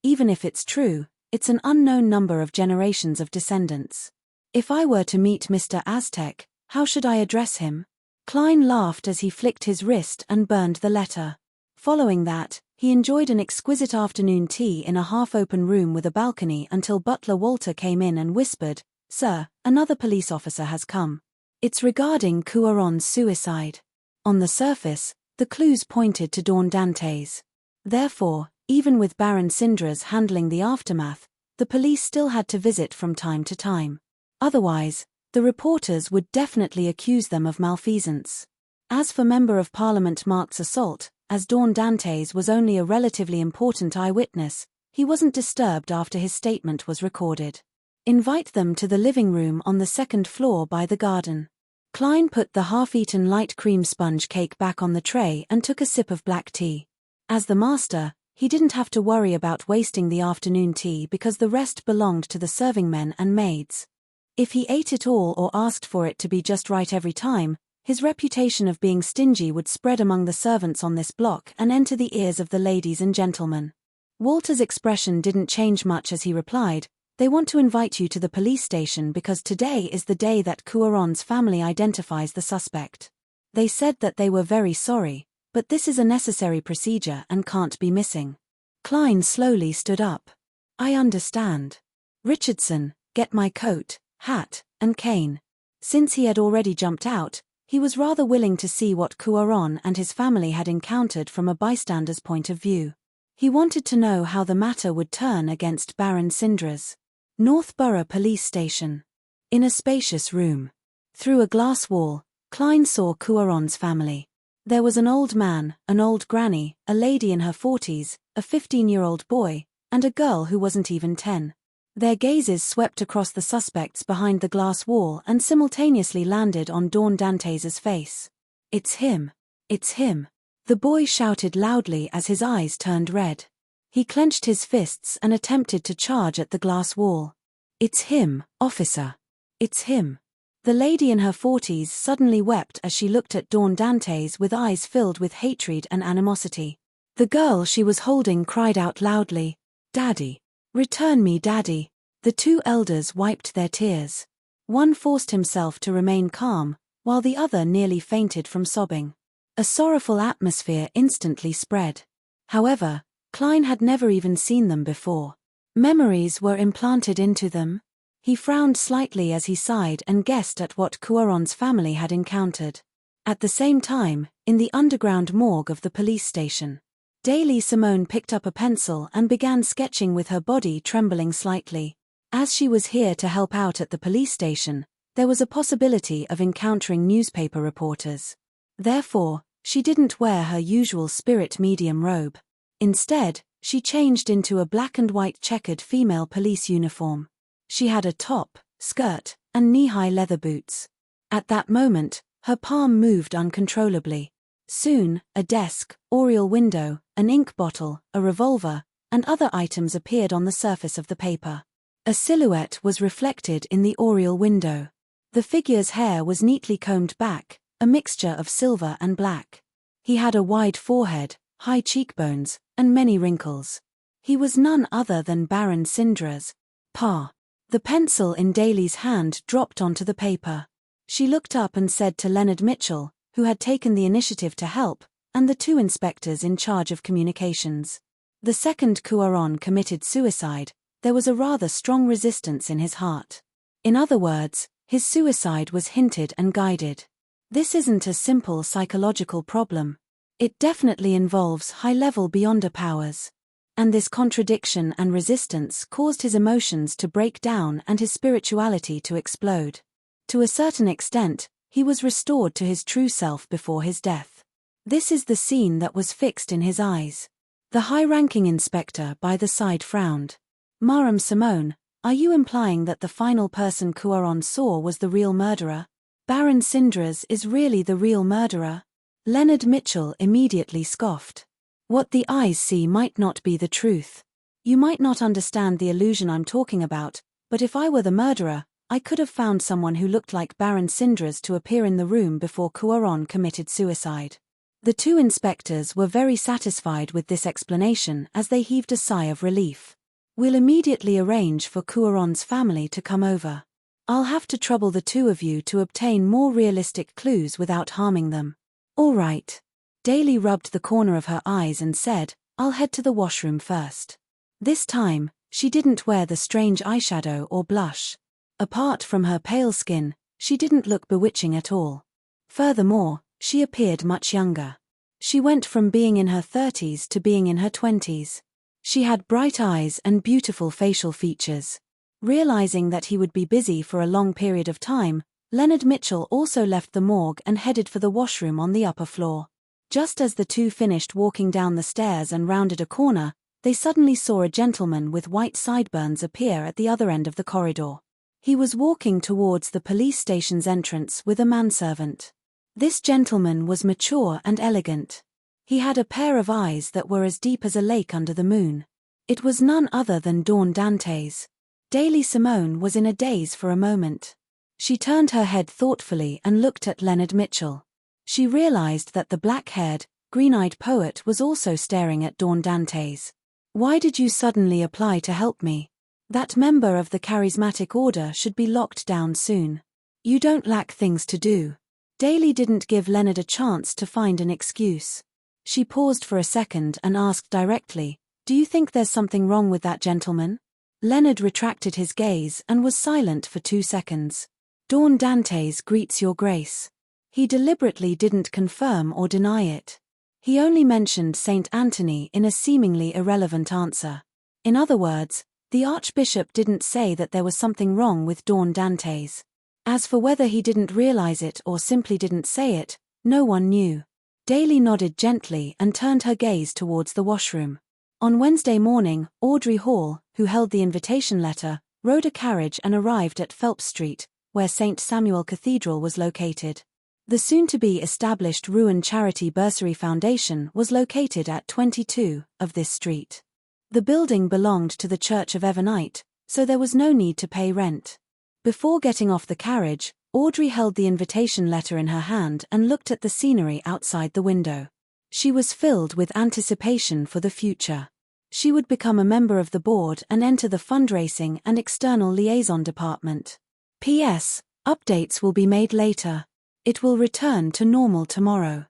A: Even if it's true, it's an unknown number of generations of descendants. If I were to meet Mr. Aztec, how should I address him? Klein laughed as he flicked his wrist and burned the letter. Following that, he enjoyed an exquisite afternoon tea in a half-open room with a balcony until butler Walter came in and whispered, "Sir, another police officer has come. It's regarding Cuaron's suicide." On the surface, the clues pointed to Dawn Dantes. Therefore, even with Baron Syndra's handling the aftermath, the police still had to visit from time to time. Otherwise, the reporters would definitely accuse them of malfeasance. As for Member of Parliament Mark's assault, as Dawn Dantes was only a relatively important eyewitness, he wasn't disturbed after his statement was recorded. Invite them to the living room on the 2nd floor by the garden. Klein put the half-eaten light cream sponge cake back on the tray and took a sip of black tea. As the master, he didn't have to worry about wasting the afternoon tea because the rest belonged to the serving men and maids. If he ate it all or asked for it to be just right every time, his reputation of being stingy would spread among the servants on this block and enter the ears of the ladies and gentlemen. Walter's expression didn't change much as he replied, "They want to invite you to the police station because today is the day that Cuaron's family identifies the suspect." They said that they were very sorry, but this is a necessary procedure and can't be missing. Klein slowly stood up. I understand. Richardson, get my coat, hat, and cane. Since he had already jumped out, he was rather willing to see what Cuaron and his family had encountered from a bystander's point of view. He wanted to know how the matter would turn against Baron Sindras. Northborough Police Station. In a spacious room. Through a glass wall, Klein saw Cuaron's family. There was an old man, an old granny, a lady in her 40s, a 15-year-old boy, and a girl who wasn't even 10. Their gazes swept across the suspects behind the glass wall and simultaneously landed on Dawn Dantes' face. It's him. It's him. The boy shouted loudly as his eyes turned red. He clenched his fists and attempted to charge at the glass wall. It's him, officer. It's him. The lady in her 40s suddenly wept as she looked at Dawn Dantes with eyes filled with hatred and animosity. The girl she was holding cried out loudly, "Daddy! Return me, Daddy!" The two elders wiped their tears. One forced himself to remain calm, while the other nearly fainted from sobbing. A sorrowful atmosphere instantly spread. However, Klein had never even seen them before. Memories were implanted into them. He frowned slightly as he sighed and guessed at what Cuaron's family had encountered. At the same time, in the underground morgue of the police station, Daily Simone picked up a pencil and began sketching with her body trembling slightly. As she was here to help out at the police station, there was a possibility of encountering newspaper reporters. Therefore, she didn't wear her usual spirit medium robe. Instead, she changed into a black and white checkered female police uniform. She had a top, skirt, and knee-high leather boots. At that moment, her palm moved uncontrollably. Soon, a desk, oriel window, an ink bottle, a revolver, and other items appeared on the surface of the paper. A silhouette was reflected in the oriel window. The figure's hair was neatly combed back, a mixture of silver and black. He had a wide forehead, high cheekbones, and many wrinkles. He was none other than Baron Sindras. Pa. The pencil in Daly's hand dropped onto the paper. She looked up and said to Leonard Mitchell, who had taken the initiative to help, and the two inspectors in charge of communications. The second Cuaron committed suicide. There was a rather strong resistance in his heart. In other words, his suicide was hinted and guided. This isn't a simple psychological problem. It definitely involves high-level beyonder powers. And this contradiction and resistance caused his emotions to break down and his spirituality to explode. To a certain extent, he was restored to his true self before his death. This is the scene that was fixed in his eyes. The high-ranking inspector by the side frowned. Madame Simone, are you implying that the final person Cuaron saw was the real murderer? Baron Sindras is really the real murderer? Leonard Mitchell immediately scoffed. What the eyes see might not be the truth. You might not understand the illusion I'm talking about, but if I were the murderer, I could have found someone who looked like Baron Sindras to appear in the room before Cuaron committed suicide. The two inspectors were very satisfied with this explanation as they heaved a sigh of relief. We'll immediately arrange for Cuaron's family to come over. I'll have to trouble the two of you to obtain more realistic clues without harming them. All right. Daly rubbed the corner of her eyes and said, I'll head to the washroom first. This time, she didn't wear the strange eyeshadow or blush. Apart from her pale skin, she didn't look bewitching at all. Furthermore, she appeared much younger. She went from being in her 30s to being in her 20s. She had bright eyes and beautiful facial features. Realizing that he would be busy for a long period of time, Leonard Mitchell also left the morgue and headed for the washroom on the upper floor. Just as the two finished walking down the stairs and rounded a corner, they suddenly saw a gentleman with white sideburns appear at the other end of the corridor. He was walking towards the police station's entrance with a manservant. This gentleman was mature and elegant. He had a pair of eyes that were as deep as a lake under the moon. It was none other than Dawn Dantes. Daily Simone was in a daze for a moment. She turned her head thoughtfully and looked at Leonard Mitchell. She realized that the black-haired, green-eyed poet was also staring at Dawn Dantes. Why did you suddenly apply to help me? That member of the charismatic order should be locked down soon. You don't lack things to do. Daly didn't give Leonard a chance to find an excuse. She paused for a second and asked directly, "Do you think there's something wrong with that gentleman?" Leonard retracted his gaze and was silent for 2 seconds. "Dawn Dantes greets your grace." He deliberately didn't confirm or deny it. He only mentioned St. Anthony in a seemingly irrelevant answer. In other words, the Archbishop didn't say that there was something wrong with Dawn Dantes. As for whether he didn't realize it or simply didn't say it, no one knew. Daly nodded gently and turned her gaze towards the washroom. On Wednesday morning, Audrey Hall, who held the invitation letter, rode a carriage and arrived at Phelps Street, where St. Samuel Cathedral was located. The soon-to-be established Ruin Charity Bursary Foundation was located at 22 of this street. The building belonged to the Church of Evernite, so there was no need to pay rent. Before getting off the carriage, Audrey held the invitation letter in her hand and looked at the scenery outside the window. She was filled with anticipation for the future. She would become a member of the board and enter the fundraising and external liaison department. P.S. Updates will be made later. It will return to normal tomorrow.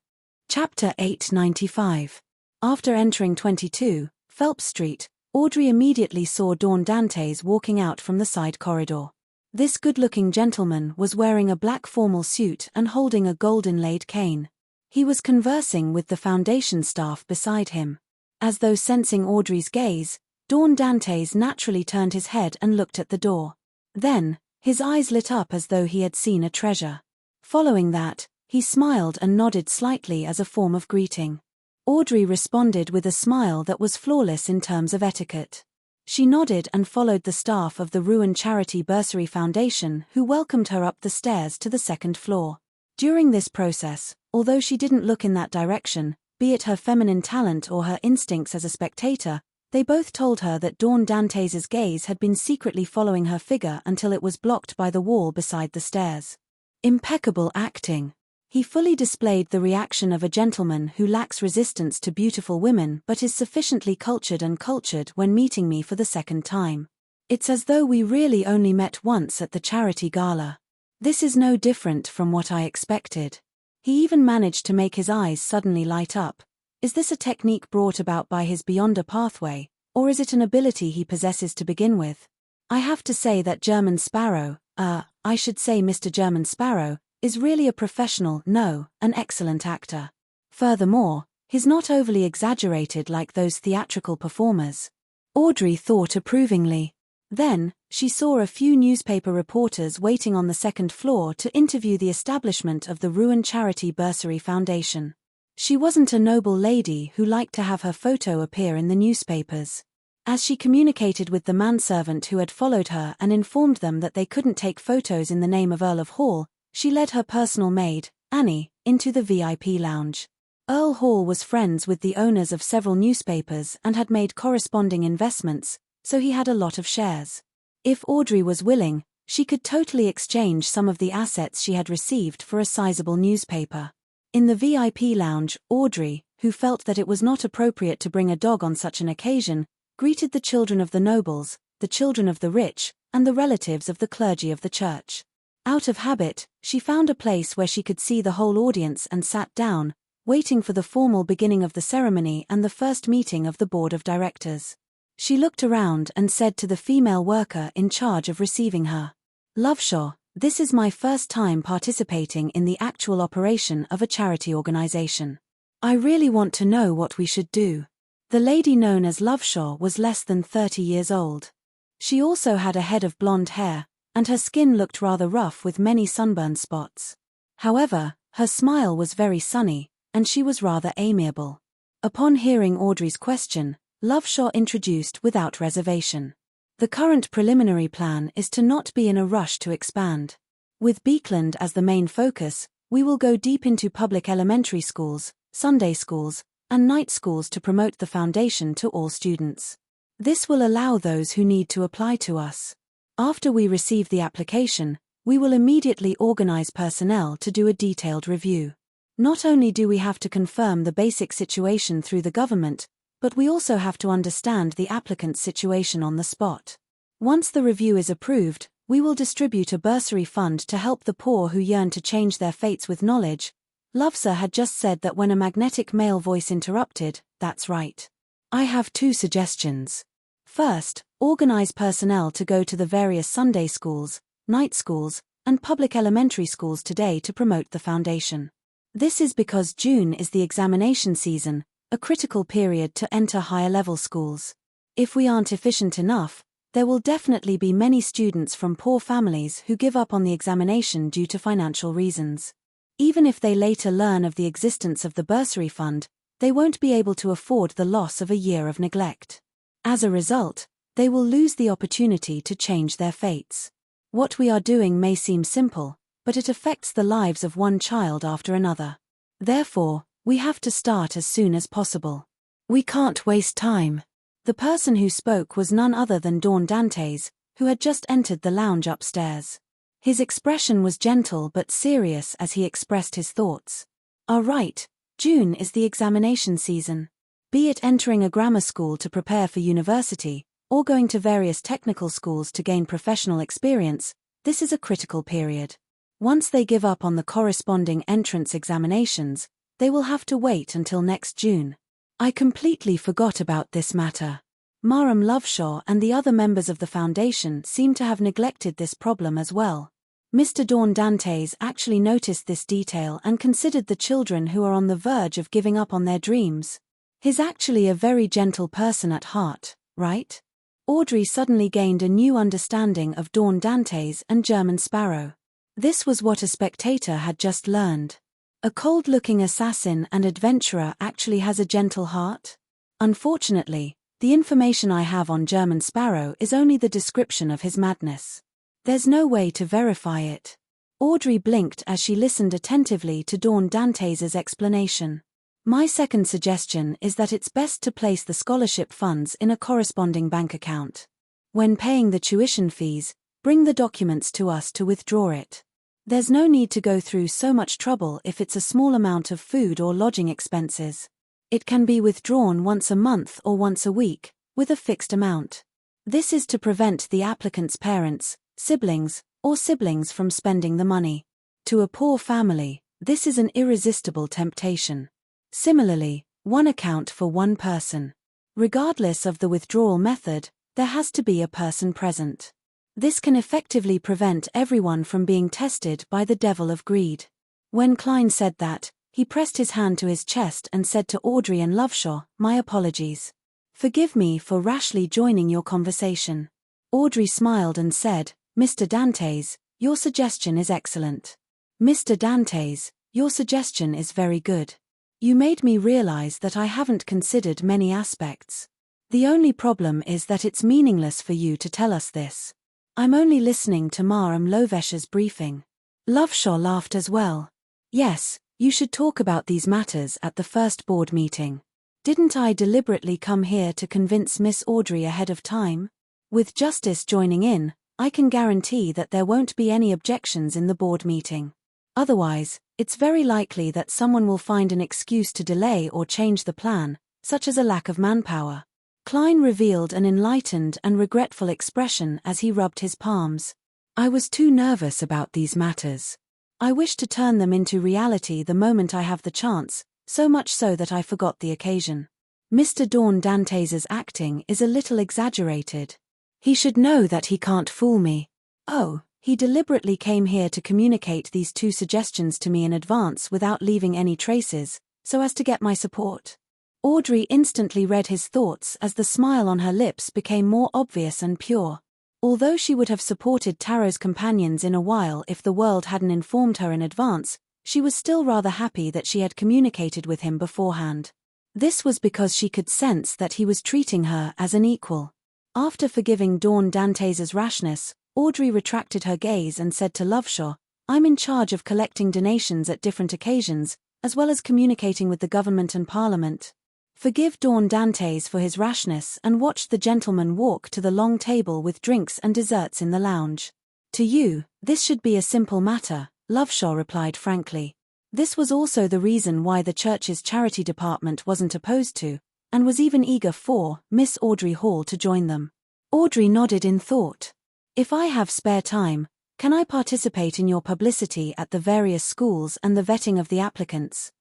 A: Chapter 895. After entering 22, Phelps Street, Audrey immediately saw Dawn Dantes walking out from the side corridor. This good-looking gentleman was wearing a black formal suit and holding a gold-inlaid cane. He was conversing with the foundation staff beside him. As though sensing Audrey's gaze, Dawn Dantes naturally turned his head and looked at the door. Then, his eyes lit up as though he had seen a treasure. Following that, he smiled and nodded slightly as a form of greeting. Audrey responded with a smile that was flawless in terms of etiquette. She nodded and followed the staff of the Ruin Charity Bursary Foundation, who welcomed her up the stairs to the second floor. During this process, although she didn't look in that direction, be it her feminine talent or her instincts as a spectator, they both told her that Dawn Dantes' gaze had been secretly following her figure until it was blocked by the wall beside the stairs. Impeccable acting. He fully displayed the reaction of a gentleman who lacks resistance to beautiful women but is sufficiently cultured when meeting me for the second time. It's as though we really only met once at the charity gala. This is no different from what I expected. He even managed to make his eyes suddenly light up. Is this a technique brought about by his Beyonder pathway, or is it an ability he possesses to begin with? I have to say that German Sparrow, I should say Mr. German Sparrow, is really a professional, an excellent actor. Furthermore, he's not overly exaggerated like those theatrical performers. Audrey thought approvingly. Then, she saw a few newspaper reporters waiting on the second floor to interview the establishment of the Ruin Charity Bursary Foundation. She wasn't a noble lady who liked to have her photo appear in the newspapers. As she communicated with the manservant who had followed her and informed them that they couldn't take photos in the name of Earl of Hall, she led her personal maid, Annie, into the VIP lounge. Earl Hall was friends with the owners of several newspapers and had made corresponding investments, so he had a lot of shares. If Audrey was willing, she could totally exchange some of the assets she had received for a sizable newspaper. In the VIP lounge, Audrey, who felt that it was not appropriate to bring a dog on such an occasion, greeted the children of the nobles, the children of the rich, and the relatives of the clergy of the church. Out of habit, she found a place where she could see the whole audience and sat down, waiting for the formal beginning of the ceremony and the first meeting of the board of directors. She looked around and said to the female worker in charge of receiving her, "Loveshaw, this is my first time participating in the actual operation of a charity organization. I really want to know what we should do." The lady known as Loveshaw was less than 30 years old. She also had a head of blonde hair, and her skin looked rather rough with many sunburn spots. However, her smile was very sunny, and she was rather amiable. Upon hearing Audrey's question, Loveshaw introduced without reservation. The current preliminary plan is to not be in a rush to expand. With Beekland as the main focus, we will go deep into public elementary schools, Sunday schools, and night schools to promote the foundation to all students. This will allow those who need to apply to us. After we receive the application, we will immediately organize personnel to do a detailed review. Not only do we have to confirm the basic situation through the government, but we also have to understand the applicant's situation on the spot. Once the review is approved, We will distribute a bursary fund to help the poor who yearn to change their fates with knowledge. Lovesir had just said that when a magnetic male voice interrupted, that's right. I have 2 suggestions. First, organize personnel to go to the various Sunday schools, night schools, and public elementary schools today to promote the foundation. This is because June is the examination season, a critical period to enter higher level schools. If we aren't efficient enough, there will definitely be many students from poor families who give up on the examination due to financial reasons. Even if they later learn of the existence of the bursary fund, they won't be able to afford the loss of a year of neglect. As a result, they will lose the opportunity to change their fates. What we are doing may seem simple, but it affects the lives of one child after another. Therefore, we have to start as soon as possible. We can't waste time. The person who spoke was none other than Dawn Dantes, who had just entered the lounge upstairs. His expression was gentle but serious as he expressed his thoughts. Right, June is the examination season. Be it entering a grammar school to prepare for university, or going to various technical schools to gain professional experience, this is a critical period. Once they give up on the corresponding entrance examinations, they will have to wait until next June. I completely forgot about this matter. Maram Loveshaw and the other members of the foundation seem to have neglected this problem as well. Mr. Dawn Dantes actually noticed this detail and considered the children who are on the verge of giving up on their dreams. He's actually a very gentle person at heart, right? Audrey suddenly gained a new understanding of Dawn Dantes and German Sparrow. This was what a spectator had just learned. A cold-looking assassin and adventurer actually has a gentle heart? Unfortunately, the information I have on German Sparrow is only the description of his madness. There's no way to verify it. Audrey blinked as she listened attentively to Dawn Dantes' explanation. My second suggestion is that it's best to place the scholarship funds in a corresponding bank account. When paying the tuition fees, bring the documents to us to withdraw it. There's no need to go through so much trouble if it's a small amount of food or lodging expenses. It can be withdrawn once a month or once a week, with a fixed amount. This is to prevent the applicant's parents, siblings, or siblings from spending the money. To a poor family, this is an irresistible temptation. Similarly, one account for one person. Regardless of the withdrawal method, there has to be a person present. This can effectively prevent everyone from being tested by the devil of greed. When Klein said that, he pressed his hand to his chest and said to Audrey and Loveshaw, "My apologies. Forgive me for rashly joining your conversation." Audrey smiled and said, "Mr. Dantes, your suggestion is excellent. Mr. Dantes, your suggestion is very good. You made me realize that I haven't considered many aspects. The only problem is that it's meaningless for you to tell us this. I'm only listening to Maram Lovesh's briefing." Loveshaw laughed as well. "Yes, you should talk about these matters at the first board meeting. Didn't I deliberately come here to convince Miss Audrey ahead of time? With Justice joining in, I can guarantee that there won't be any objections in the board meeting. Otherwise, it's very likely that someone will find an excuse to delay or change the plan, such as a lack of manpower." Klein revealed an enlightened and regretful expression as he rubbed his palms. "I was too nervous about these matters. I wish to turn them into reality the moment I have the chance, so much so that I forgot the occasion. Mr. Dawn Dantes' acting is a little exaggerated. He should know that he can't fool me. Oh, he deliberately came here to communicate these 2 suggestions to me in advance without leaving any traces, so as to get my support." Audrey instantly read his thoughts as the smile on her lips became more obvious and pure. Although she would have supported Tarot's companions in a while if the world hadn't informed her in advance, she was still rather happy that she had communicated with him beforehand. This was because she could sense that he was treating her as an equal. After forgiving Dawn Dantes' rashness, Audrey retracted her gaze and said to Loveshaw, "I'm in charge of collecting donations at different occasions, as well as communicating with the government and parliament. Forgive Dawn Dantes for his rashness and watch the gentleman walk to the long table with drinks and desserts in the lounge." "To you, this should be a simple matter," Loveshaw replied frankly. This was also the reason why the church's charity department wasn't opposed to, and was even eager for, Miss Audrey Hall to join them. Audrey nodded in thought. If I have spare time, can I participate in your publicity at the various schools and the vetting of the applicants?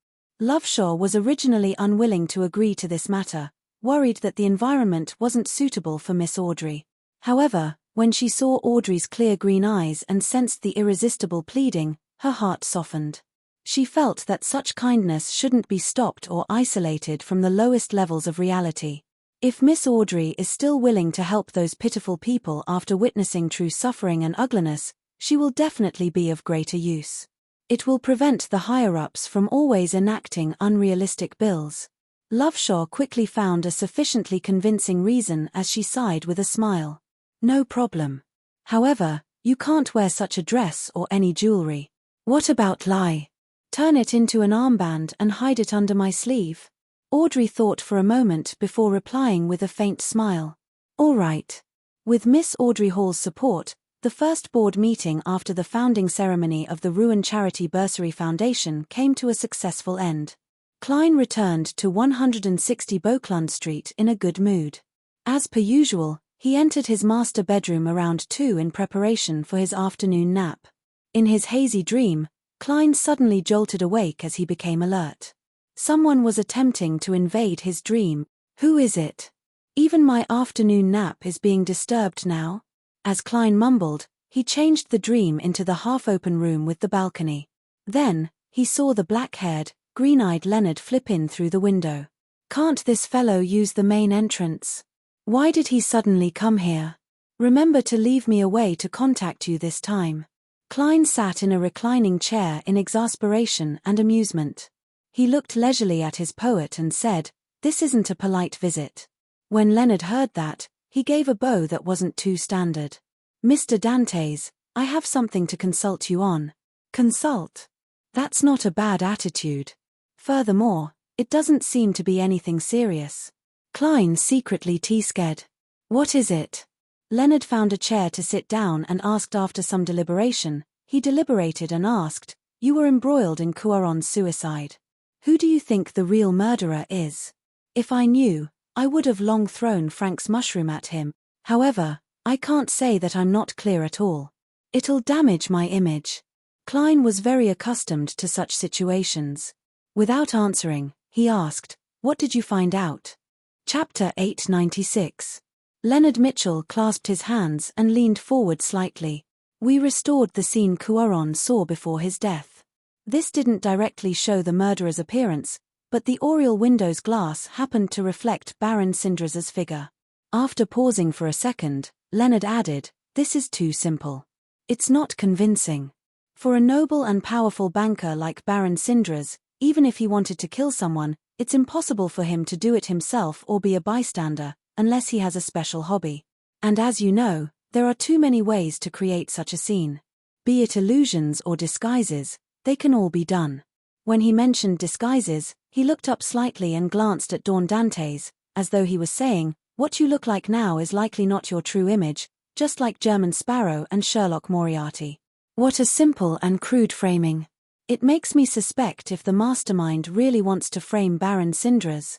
A: Loveshaw was originally unwilling to agree to this matter, worried that the environment wasn't suitable for Miss Audrey. However, when she saw Audrey's clear green eyes and sensed the irresistible pleading, her heart softened. She felt that such kindness shouldn't be stopped or isolated from the lowest levels of reality. If Miss Audrey is still willing to help those pitiful people after witnessing true suffering and ugliness, she will definitely be of greater use. It will prevent the higher-ups from always enacting unrealistic bills. Loveshaw quickly found a sufficiently convincing reason as she sighed with a smile. No problem. However, you can't wear such a dress or any jewelry. What about lie? Turn it into an armband and hide it under my sleeve? Audrey thought for a moment before replying with a faint smile. All right. With Miss Audrey Hall's support, the first board meeting after the founding ceremony of the Ruin Charity Bursary Foundation came to a successful end. Klein returned to 160 Beauclund Street in a good mood. As per usual, he entered his master bedroom around 2 in preparation for his afternoon nap. In his hazy dream, Klein suddenly jolted awake as he became alert. Someone was attempting to invade his dream. Who is it? Even my afternoon nap is being disturbed now. As Klein mumbled, he changed the dream into the half-open room with the balcony. Then, he saw the black-haired, green-eyed Leonard flip in through the window. Can't this fellow use the main entrance? Why did he suddenly come here? Remember to leave me a way to contact you this time. Klein sat in a reclining chair in exasperation and amusement. He looked leisurely at his poet and said, "This isn't a polite visit." When Leonard heard that, he gave a bow that wasn't too standard. "Mr. Dantes, I have something to consult you on." Consult? That's not a bad attitude. Furthermore, it doesn't seem to be anything serious. Klein secretly teascared. What is it? Leonard found a chair to sit down and asked after some deliberation. He deliberated and asked, "You were embroiled in Cuaron's suicide. Who do you think the real murderer is?" If I knew, I would have long thrown Frank's mushroom at him. However, I can't say that I'm not clear at all. It'll damage my image. Klein was very accustomed to such situations. Without answering, he asked, "What did you find out?" Chapter 896. Leonard Mitchell clasped his hands and leaned forward slightly. We restored the scene Cuaron saw before his death. This didn't directly show the murderer's appearance, but the oriel window's glass happened to reflect Baron Sindras's figure. After pausing for a second, Leonard added, "This is too simple. It's not convincing. For a noble and powerful banker like Baron Sindras, even if he wanted to kill someone, it's impossible for him to do it himself or be a bystander, unless he has a special hobby. And as you know, there are too many ways to create such a scene. Be it illusions or disguises, they can all be done." When he mentioned disguises, he looked up slightly and glanced at Dawn Dantes, as though he was saying, "What you look like now is likely not your true image, just like German Sparrow and Sherlock Moriarty." What a simple and crude framing. It makes me suspect if the mastermind really wants to frame Baron Sindras.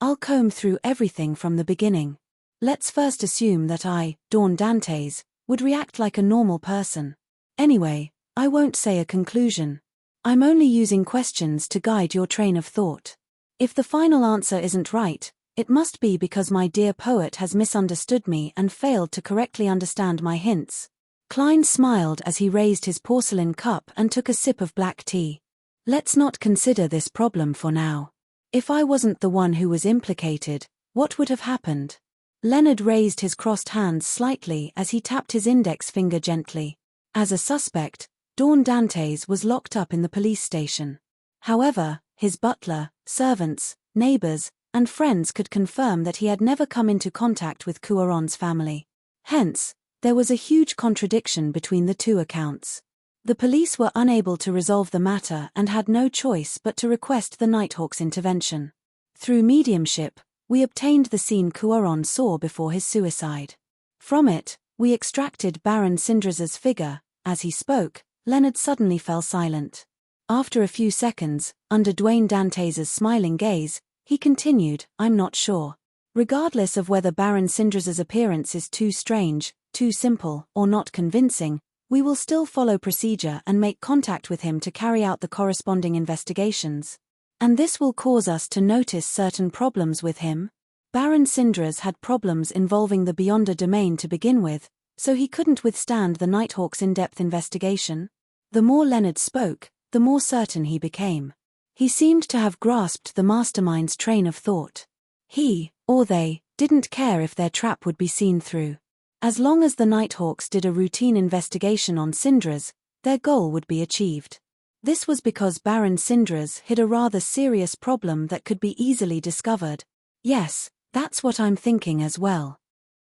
A: I'll comb through everything from the beginning. Let's first assume that I, Dawn Dantes, would react like a normal person. Anyway, I won't say a conclusion. I'm only using questions to guide your train of thought. If the final answer isn't right, it must be because my dear poet has misunderstood me and failed to correctly understand my hints. Klein smiled as he raised his porcelain cup and took a sip of black tea. Let's not consider this problem for now. If I wasn't the one who was implicated, what would have happened? Leonard raised his crossed hands slightly as he tapped his index finger gently. As a suspect, Dawn Dantes was locked up in the police station. However, his butler, servants, neighbors, and friends could confirm that he had never come into contact with Cuaron's family. Hence, there was a huge contradiction between the two accounts. The police were unable to resolve the matter and had no choice but to request the Nighthawk's intervention. Through mediumship, we obtained the scene Cuaron saw before his suicide. From it, we extracted Baron Sindras's figure. As he spoke, Leonard suddenly fell silent. After a few seconds, under Dwayne Dantes's smiling gaze, he continued, "I'm not sure. Regardless of whether Baron Sindras's appearance is too strange, too simple, or not convincing, we will still follow procedure and make contact with him to carry out the corresponding investigations. And this will cause us to notice certain problems with him. Baron Syndra's had problems involving the Beyonder domain to begin with, so he couldn't withstand the Nighthawk's in-depth investigation. The more Leonard spoke, the more certain he became. He seemed to have grasped the mastermind's train of thought. He, or they, didn't care if their trap would be seen through. As long as the Nighthawks did a routine investigation on Syndra's, their goal would be achieved. This was because Baron Syndra's hid a rather serious problem that could be easily discovered. Yes, that's what I'm thinking as well.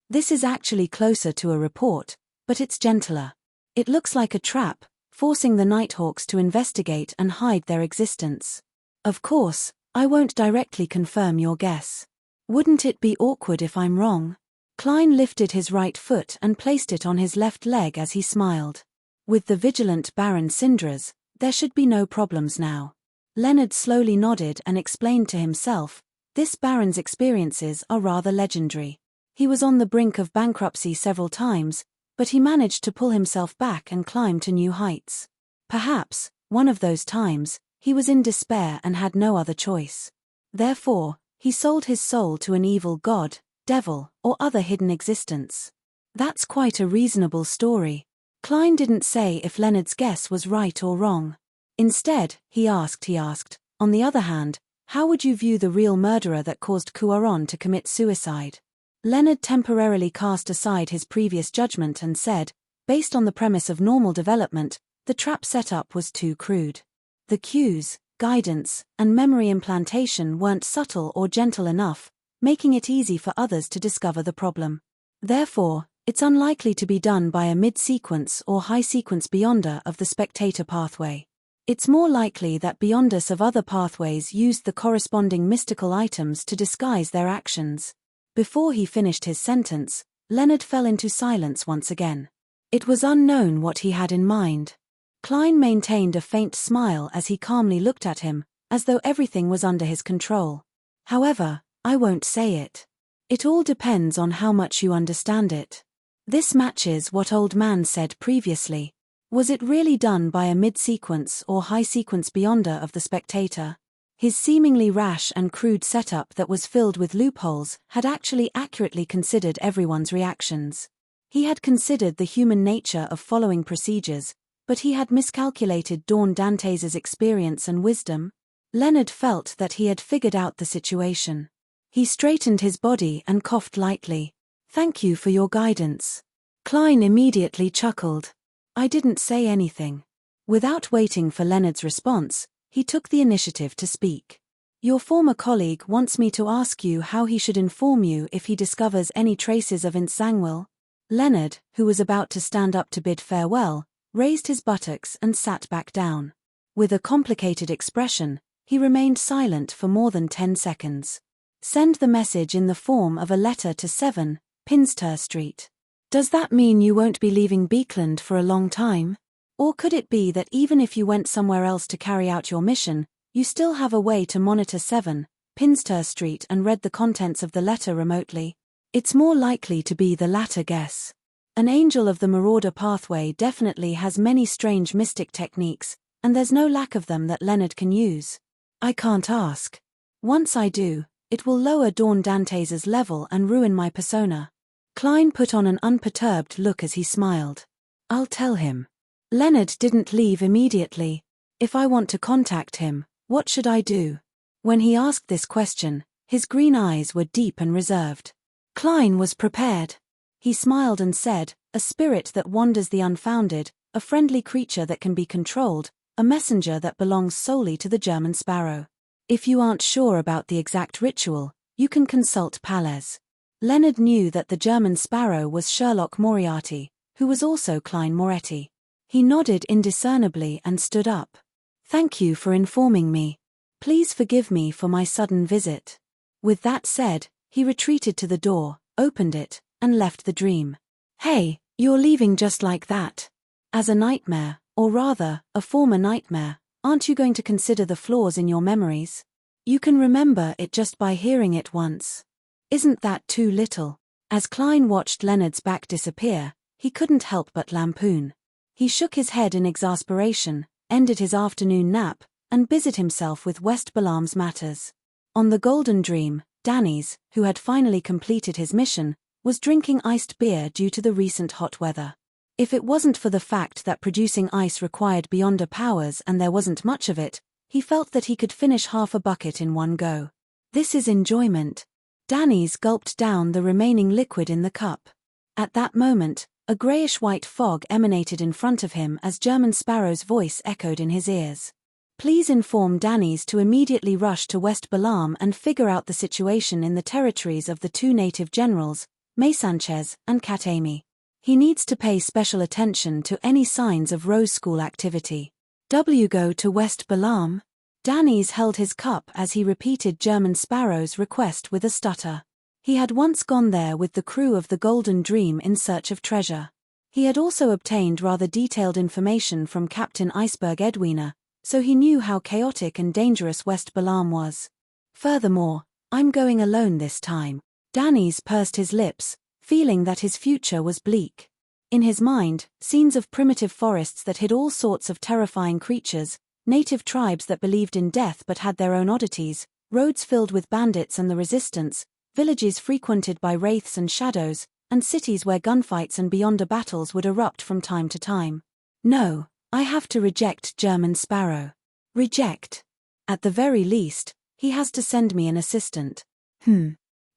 A: This is actually closer to a report, but it's gentler. It looks like a trap, forcing the Nighthawks to investigate and hide their existence. Of course, I won't directly confirm your guess. Wouldn't it be awkward if I'm wrong? Klein lifted his right foot and placed it on his left leg as he smiled. With the vigilant Baron Syndra's, there should be no problems now. Leonard slowly nodded and explained to himself, this Baron's experiences are rather legendary. He was on the brink of bankruptcy several times, but he managed to pull himself back and climb to new heights. Perhaps, one of those times, he was in despair and had no other choice. Therefore, he sold his soul to an evil god, devil, or other hidden existence. That's quite a reasonable story. Klein didn't say if Leonard's guess was right or wrong. Instead, he asked, on the other hand, how would you view the real murderer that caused Cuaron to commit suicide? Leonard temporarily cast aside his previous judgment and said, based on the premise of normal development, the trap setup was too crude. The cues, guidance, and memory implantation weren't subtle or gentle enough, making it easy for others to discover the problem. Therefore, it's unlikely to be done by a mid-sequence or high-sequence Beyonder of the spectator pathway. It's more likely that Beyonders of other pathways used the corresponding mystical items to disguise their actions. Before he finished his sentence, Leonard fell into silence once again. It was unknown what he had in mind. Klein maintained a faint smile as he calmly looked at him, as though everything was under his control. However, I won't say it. It all depends on how much you understand it. This matches what Old Man said previously. Was it really done by a mid-sequence or high-sequence Beyonder of the spectator? His seemingly rash and crude setup that was filled with loopholes had actually accurately considered everyone's reactions. He had considered the human nature of following procedures, but he had miscalculated Dawn Dantes' experience and wisdom. Leonard felt that he had figured out the situation. He straightened his body and coughed lightly. Thank you for your guidance. Klein immediately chuckled. I didn't say anything. Without waiting for Leonard's response, he took the initiative to speak. Your former colleague wants me to ask you how he should inform you if he discovers any traces of Tranquil. Leonard, who was about to stand up to bid farewell, raised his buttocks and sat back down. With a complicated expression, he remained silent for more than 10 seconds. Send the message in the form of a letter to 7, Pinster Street. Does that mean you won't be leaving Beekland for a long time? Or could it be that even if you went somewhere else to carry out your mission, you still have a way to monitor 7, Pinster Street and read the contents of the letter remotely? It's more likely to be the latter guess. An angel of the Marauder pathway definitely has many strange mystic techniques, and there's no lack of them that Leonard can use. I can't ask. Once I do, it will lower Dawn Dantes' level and ruin my persona. Klein put on an unperturbed look as he smiled. I'll tell him. Leonard didn't leave immediately. If I want to contact him, what should I do? When he asked this question, his green eyes were deep and reserved. Klein was prepared. He smiled and said, a spirit that wanders the unfounded, a friendly creature that can be controlled, a messenger that belongs solely to the German sparrow. If you aren't sure about the exact ritual, you can consult Palez. Leonard knew that the German sparrow was Sherlock Moriarty, who was also Klein Moretti. He nodded indiscernibly and stood up. Thank you for informing me. Please forgive me for my sudden visit. With that said, he retreated to the door, opened it, and left the dream. Hey, you're leaving just like that. As a nightmare, or rather, a former nightmare, aren't you going to consider the flaws in your memories? You can remember it just by hearing it once. Isn't that too little? As Klein watched Leonard's back disappear, he couldn't help but lampoon. He shook his head in exasperation, ended his afternoon nap, and busied himself with West Balam's matters. On the Golden Dream, Danny's, who had finally completed his mission, was drinking iced beer due to the recent hot weather. If it wasn't for the fact that producing ice required beyonder powers and there wasn't much of it, he felt that he could finish half a bucket in one go. This is enjoyment. Danny's gulped down the remaining liquid in the cup. At that moment, a greyish-white fog emanated in front of him as German Sparrow's voice echoed in his ears. Please inform Danny's to immediately rush to West Balam and figure out the situation in the territories of the two native generals, May Sanchez and Kat Amy. He needs to pay special attention to any signs of Rose School activity. Go to West Balam? Danny's held his cup as he repeated German Sparrow's request with a stutter. He had once gone there with the crew of the Golden Dream in search of treasure. He had also obtained rather detailed information from Captain Iceberg Edwina, so he knew how chaotic and dangerous West Balam was. Furthermore, I'm going alone this time. Danny's pursed his lips, feeling that his future was bleak. In his mind, scenes of primitive forests that hid all sorts of terrifying creatures, native tribes that believed in death but had their own oddities, roads filled with bandits and the resistance, villages frequented by wraiths and shadows, and cities where gunfights and beyonder battles would erupt from time to time. No, I have to reject German Sparrow. Reject. At the very least, he has to send me an assistant.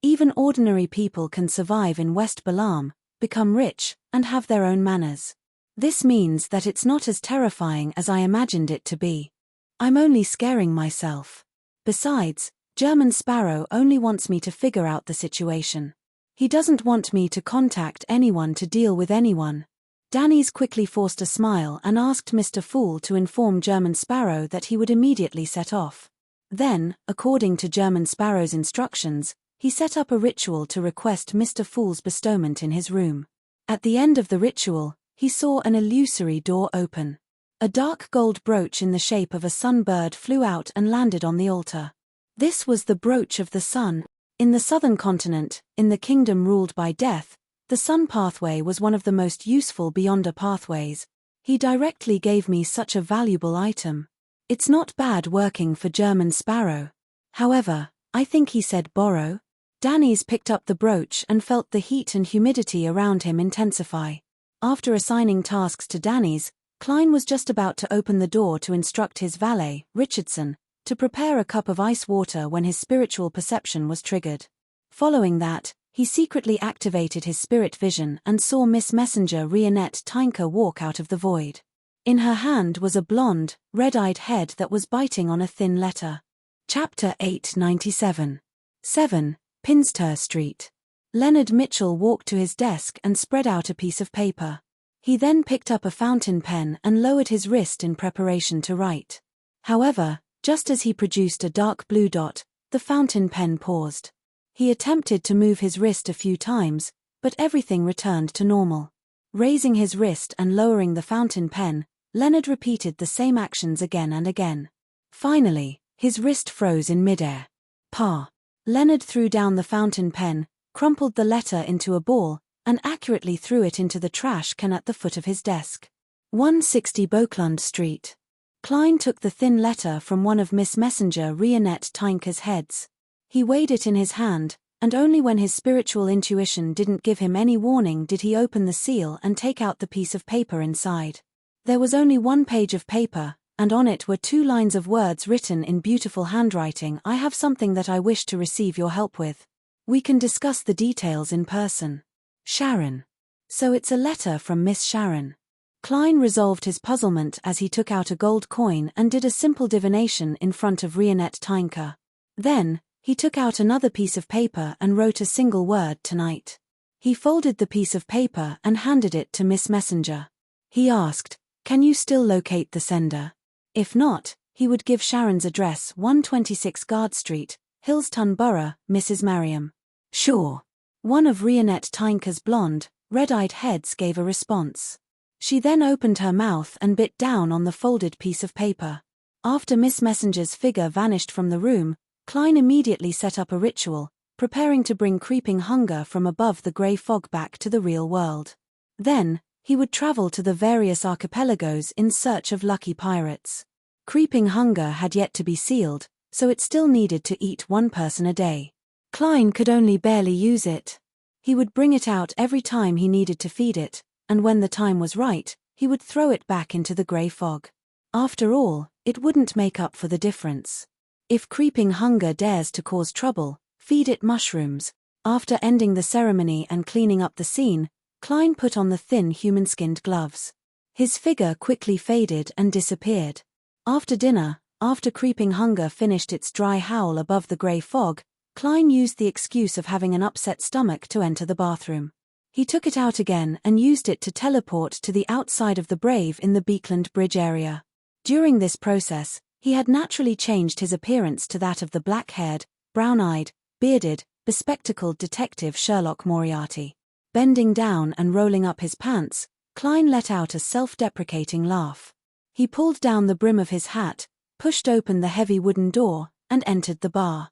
A: Even ordinary people can survive in West Balam, become rich, and have their own manners. This means that it's not as terrifying as I imagined it to be. I'm only scaring myself. Besides, German Sparrow only wants me to figure out the situation. He doesn't want me to contact anyone to deal with anyone. Danny's quickly forced a smile and asked Mr. Fool to inform German Sparrow that he would immediately set off. Then, according to German Sparrow's instructions, he set up a ritual to request Mr. Fool's bestowment in his room. At the end of the ritual, he saw an illusory door open. A dark gold brooch in the shape of a sunbird flew out and landed on the altar. This was the brooch of the sun. In the southern continent, in the kingdom ruled by death, the sun pathway was one of the most useful beyonder pathways. He directly gave me such a valuable item. It's not bad working for German Sparrow. However, I think he said borrow. Danny's picked up the brooch and felt the heat and humidity around him intensify. After assigning tasks to Danny's, Klein was just about to open the door to instruct his valet, Richardson, to prepare a cup of ice water when his spiritual perception was triggered. Following that, he secretly activated his spirit vision and saw Miss Messenger Rionette Tynker walk out of the void. In her hand was a blonde, red-eyed head that was biting on a thin letter. Chapter 897. 7. Pinster Street. Leonard Mitchell walked to his desk and spread out a piece of paper. He then picked up a fountain pen and lowered his wrist in preparation to write. However, just as he produced a dark blue dot, the fountain pen paused. He attempted to move his wrist a few times, but everything returned to normal. Raising his wrist and lowering the fountain pen, Leonard repeated the same actions again and again. Finally, his wrist froze in midair. Pa. Leonard threw down the fountain pen, crumpled the letter into a ball, and accurately threw it into the trash can at the foot of his desk. 160 Boklund Street. Klein took the thin letter from one of Miss Messenger Rionette Tynker's heads. He weighed it in his hand, and only when his spiritual intuition didn't give him any warning did he open the seal and take out the piece of paper inside. There was only one page of paper, and on it were 2 lines of words written in beautiful handwriting. I have something that I wish to receive your help with. We can discuss the details in person. Sharon. So it's a letter from Miss Sharon. Klein resolved his puzzlement as he took out a gold coin and did a simple divination in front of Rionette Tynker. Then, he took out another piece of paper and wrote a single word, tonight. He folded the piece of paper and handed it to Miss Messenger. He asked, "Can you still locate the sender?" If not, he would give Sharon's address 126 Guard Street, Hillston Borough, Mrs. Mariam. Sure. One of Rionette Tynker's blonde, red-eyed heads gave a response. She then opened her mouth and bit down on the folded piece of paper. After Miss Messenger's figure vanished from the room, Klein immediately set up a ritual, preparing to bring creeping hunger from above the grey fog back to the real world. Then, he would travel to the various archipelagos in search of lucky pirates. Creeping hunger had yet to be sealed, so it still needed to eat one person a day. Klein could only barely use it. He would bring it out every time he needed to feed it, and when the time was right, he would throw it back into the grey fog. After all, it wouldn't make up for the difference. If creeping hunger dares to cause trouble, feed it mushrooms. After ending the ceremony and cleaning up the scene, Klein put on the thin human-skinned gloves. His figure quickly faded and disappeared. After dinner, after creeping hunger finished its dry howl above the grey fog, Klein used the excuse of having an upset stomach to enter the bathroom. He took it out again and used it to teleport to the outside of the Brave in the Beekland Bridge area. During this process, he had naturally changed his appearance to that of the black-haired, brown-eyed, bearded, bespectacled detective Sherlock Moriarty. Bending down and rolling up his pants, Klein let out a self-deprecating laugh. He pulled down the brim of his hat, pushed open the heavy wooden door, and entered the bar.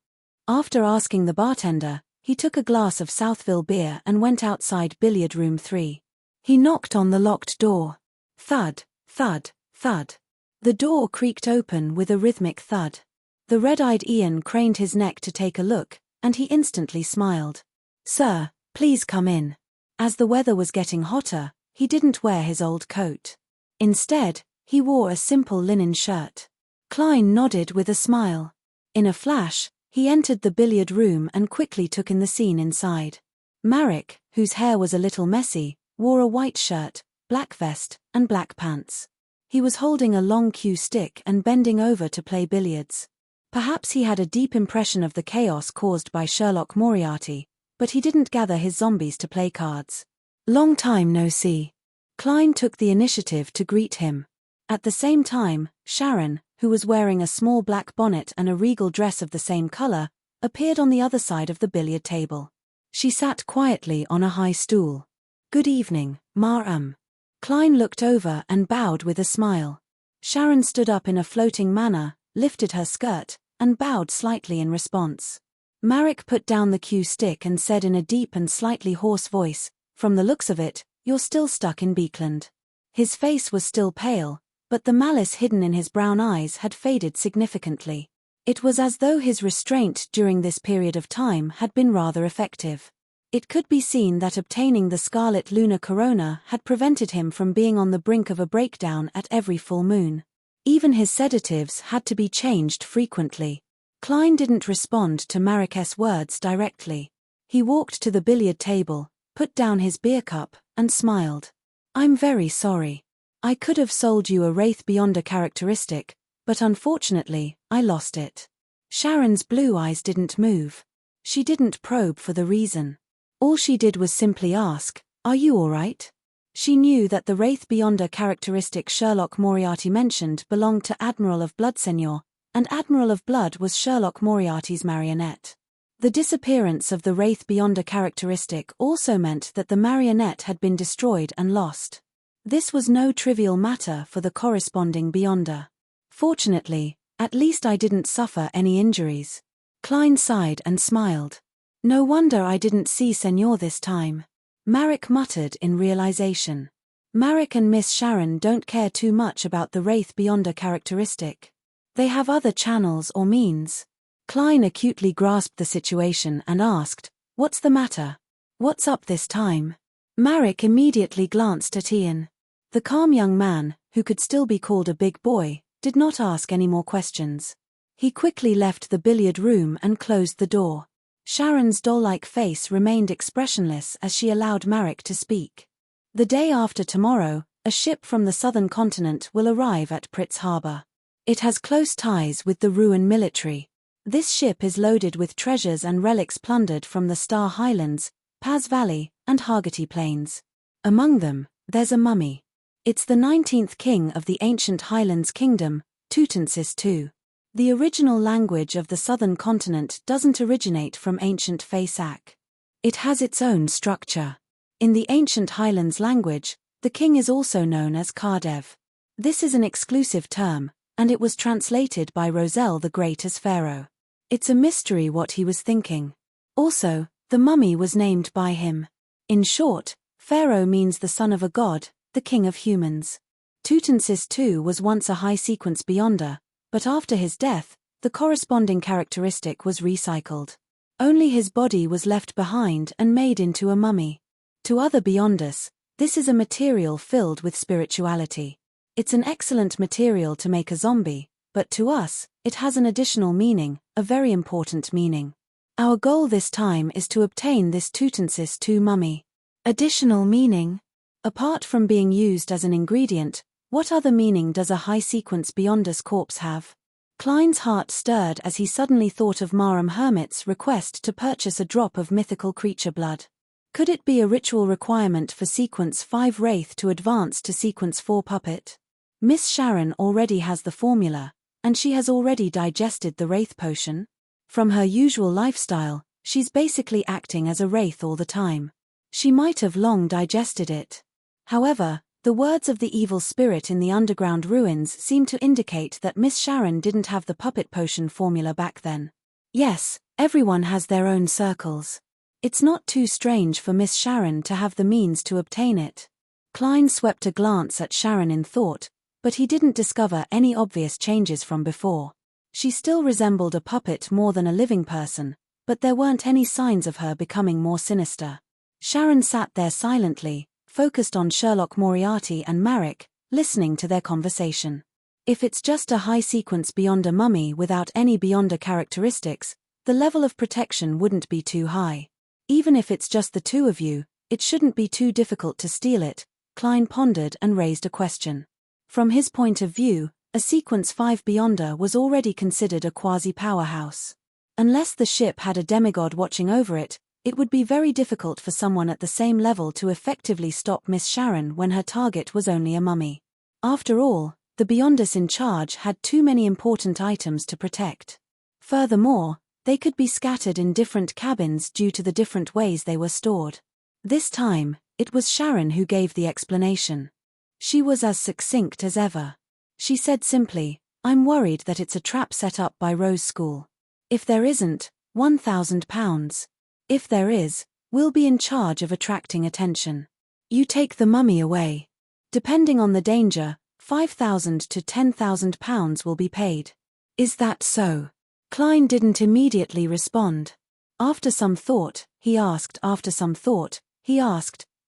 A: After asking the bartender, he took a glass of Southville beer and went outside billiard room 3. He knocked on the locked door. Thud, thud, thud. The door creaked open with a rhythmic thud. The red-eyed Ian craned his neck to take a look, and he instantly smiled. "Sir, please come in." As the weather was getting hotter, he didn't wear his old coat. Instead, he wore a simple linen shirt. Klein nodded with a smile. In a flash, he entered the billiard room and quickly took in the scene inside. Marek, whose hair was a little messy, wore a white shirt, black vest, and black pants. He was holding a long cue stick and bending over to play billiards. Perhaps he had a deep impression of the chaos caused by Sherlock Moriarty, but he didn't gather his zombies to play cards. "Long time no see." Klein took the initiative to greet him. At the same time, Sharon, who was wearing a small black bonnet and a regal dress of the same color, appeared on the other side of the billiard table. She sat quietly on a high stool. "Good evening, Ma'am." Klein looked over and bowed with a smile. Sharon stood up in a floating manner, lifted her skirt, and bowed slightly in response. Marek put down the cue stick and said in a deep and slightly hoarse voice, "From the looks of it, you're still stuck in Beekland." His face was still pale, but the malice hidden in his brown eyes had faded significantly. It was as though his restraint during this period of time had been rather effective. It could be seen that obtaining the scarlet lunar corona had prevented him from being on the brink of a breakdown at every full moon. Even his sedatives had to be changed frequently. Klein didn't respond to Marek's words directly. He walked to the billiard table, put down his beer cup, and smiled. "I'm very sorry. I could have sold you a Wraith Beyonder characteristic, but unfortunately, I lost it." Sharon's blue eyes didn't move. She didn't probe for the reason. All she did was simply ask, "Are you all right?" She knew that the Wraith Beyonder characteristic Sherlock Moriarty mentioned belonged to Admiral of Blood Senior, and Admiral of Blood was Sherlock Moriarty's marionette. The disappearance of the Wraith Beyonder characteristic also meant that the marionette had been destroyed and lost. This was no trivial matter for the corresponding Beyonder. "Fortunately, at least I didn't suffer any injuries." Klein sighed and smiled. "No wonder I didn't see Senor this time." Marek muttered in realization. Marek and Miss Sharon don't care too much about the Wraith Beyonder characteristic. They have other channels or means. Klein acutely grasped the situation and asked, "What's the matter? What's up this time?" Marek immediately glanced at Ian. The calm young man, who could still be called a big boy, did not ask any more questions. He quickly left the billiard room and closed the door. Sharon's doll-like face remained expressionless as she allowed Marek to speak. "The day after tomorrow, a ship from the southern continent will arrive at Pritz Harbor. It has close ties with the Ruin military. This ship is loaded with treasures and relics plundered from the Star Highlands, Paz Valley, and Hargety Plains. Among them, there's a mummy. It's the 19th king of the ancient Highlands Kingdom, Tutensis II. The original language of the southern continent doesn't originate from ancient Faisak. It has its own structure. In the ancient Highlands language, the king is also known as Kardev. This is an exclusive term, and it was translated by Roselle the Great as Pharaoh. It's a mystery what he was thinking. Also, the mummy was named by him. In short, Pharaoh means the son of a god, the king of humans. Tutmosis II was once a high-sequence beyonder, but after his death, the corresponding characteristic was recycled. Only his body was left behind and made into a mummy. To other beyonders, this is a material filled with spirituality. It's an excellent material to make a zombie, but to us, it has an additional meaning, a very important meaning. Our goal this time is to obtain this Tutmosis II mummy. Additional meaning? Apart from being used as an ingredient, what other meaning does a high-sequence beyonder's corpse have? Klein's heart stirred as he suddenly thought of Maram Hermit's request to purchase a drop of mythical creature blood. Could it be a ritual requirement for Sequence 5 Wraith to advance to Sequence 4 Puppet? Miss Sharon already has the formula, and she has already digested the Wraith potion. From her usual lifestyle, she's basically acting as a Wraith all the time. She might have long digested it. However, the words of the evil spirit in the underground ruins seem to indicate that Miss Sharon didn't have the puppet potion formula back then. Yes, everyone has their own circles. It's not too strange for Miss Sharon to have the means to obtain it. Klein swept a glance at Sharon in thought, but he didn't discover any obvious changes from before. She still resembled a puppet more than a living person, but there weren't any signs of her becoming more sinister. Sharon sat there silently, focused on Sherlock Moriarty and Marek, listening to their conversation. If it's just a high-sequence beyonder mummy without any beyonder characteristics, the level of protection wouldn't be too high. Even if it's just the two of you, it shouldn't be too difficult to steal it, Klein pondered and raised a question. From his point of view, a Sequence 5 beyonder was already considered a quasi-powerhouse. Unless the ship had a demigod watching over it, it would be very difficult for someone at the same level to effectively stop Miss Sharon when her target was only a mummy. After all, the beyonders in charge had too many important items to protect. Furthermore, they could be scattered in different cabins due to the different ways they were stored. This time, it was Sharon who gave the explanation. She was as succinct as ever. She said simply, "I'm worried that it's a trap set up by Rose School. If there isn't, £1,000. If there is, we'll be in charge of attracting attention. You take the mummy away. Depending on the danger, £5,000 to £10,000 will be paid." "Is that so?" Klein didn't immediately respond. After some thought, he asked,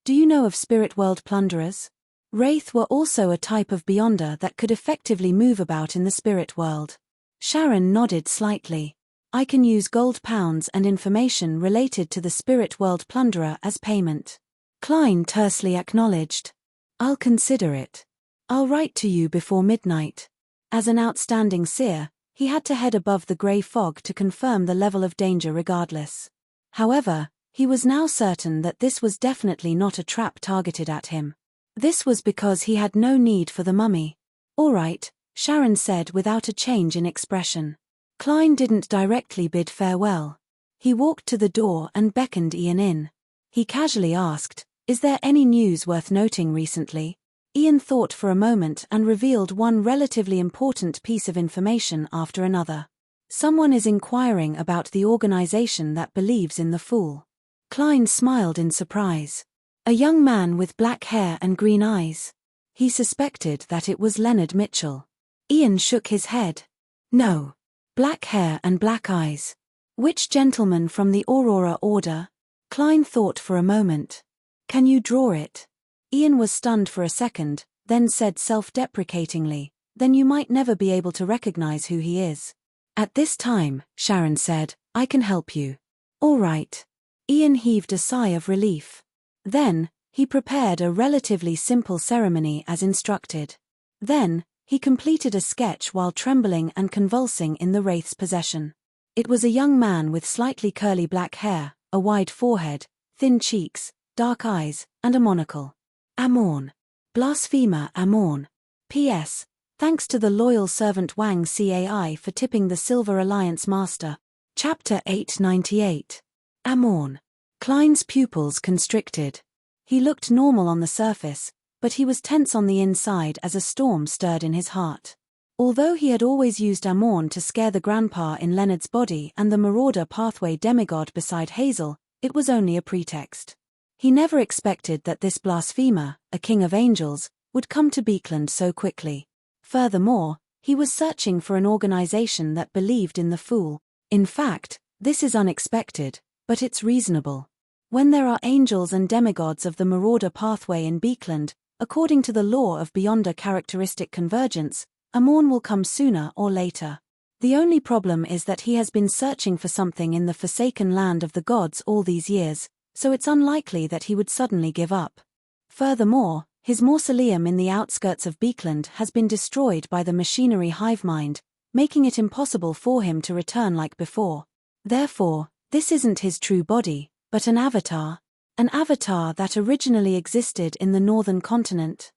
A: "Do you know of spirit world plunderers?" Wraith were also a type of beyonder that could effectively move about in the spirit world. Sharon nodded slightly. "I can use gold pounds and information related to the spirit world plunderer as payment." Klein tersely acknowledged. "I'll consider it. I'll write to you before midnight." As an outstanding seer, he had to head above the grey fog to confirm the level of danger regardless. However, he was now certain that this was definitely not a trap targeted at him. This was because he had no need for the mummy. "All right," Sharon said without a change in expression. Klein didn't directly bid farewell. He walked to the door and beckoned Ian in. He casually asked, "Is there any news worth noting recently?" Ian thought for a moment and revealed one relatively important piece of information after another. "Someone is inquiring about the organization that believes in the Fool." Klein smiled in surprise. A young man with black hair and green eyes. He suspected that it was Leonard Mitchell. Ian shook his head. "No. Black hair and black eyes. Which gentleman from the Aurora Order?" Klein thought for a moment. "Can you draw it?" Ian was stunned for a second, then said self-deprecatingly, "Then you might never be able to recognize who he is." "At this time," Sharon said, "I can help you." "All right." Ian heaved a sigh of relief. Then, he prepared a relatively simple ceremony as instructed. Then, he completed a sketch while trembling and convulsing in the Wraith's possession. It was a young man with slightly curly black hair, a wide forehead, thin cheeks, dark eyes, and a monocle. Amorn. Blasphemer Amorn. P.S. Thanks to the loyal servant Wang Cai for tipping the Silver Alliance Master. Chapter 898. Amorn. Klein's pupils constricted. He looked normal on the surface, but he was tense on the inside as a storm stirred in his heart. Although he had always used Amorn to scare the grandpa in Leonard's body and the Marauder Pathway demigod beside Hazel, it was only a pretext. He never expected that this blasphemer, a king of angels, would come to Beekland so quickly. Furthermore, he was searching for an organization that believed in the fool. In fact, this is unexpected, but it's reasonable. When there are angels and demigods of the marauder pathway in Beekland, according to the law of beyonder characteristic convergence, Amorn will come sooner or later. The only problem is that he has been searching for something in the forsaken land of the gods all these years, so it's unlikely that he would suddenly give up. Furthermore, his mausoleum in the outskirts of Beekland has been destroyed by the machinery hive mind, making it impossible for him to return like before. Therefore, this isn't his true body, but an avatar that originally existed in the northern continent.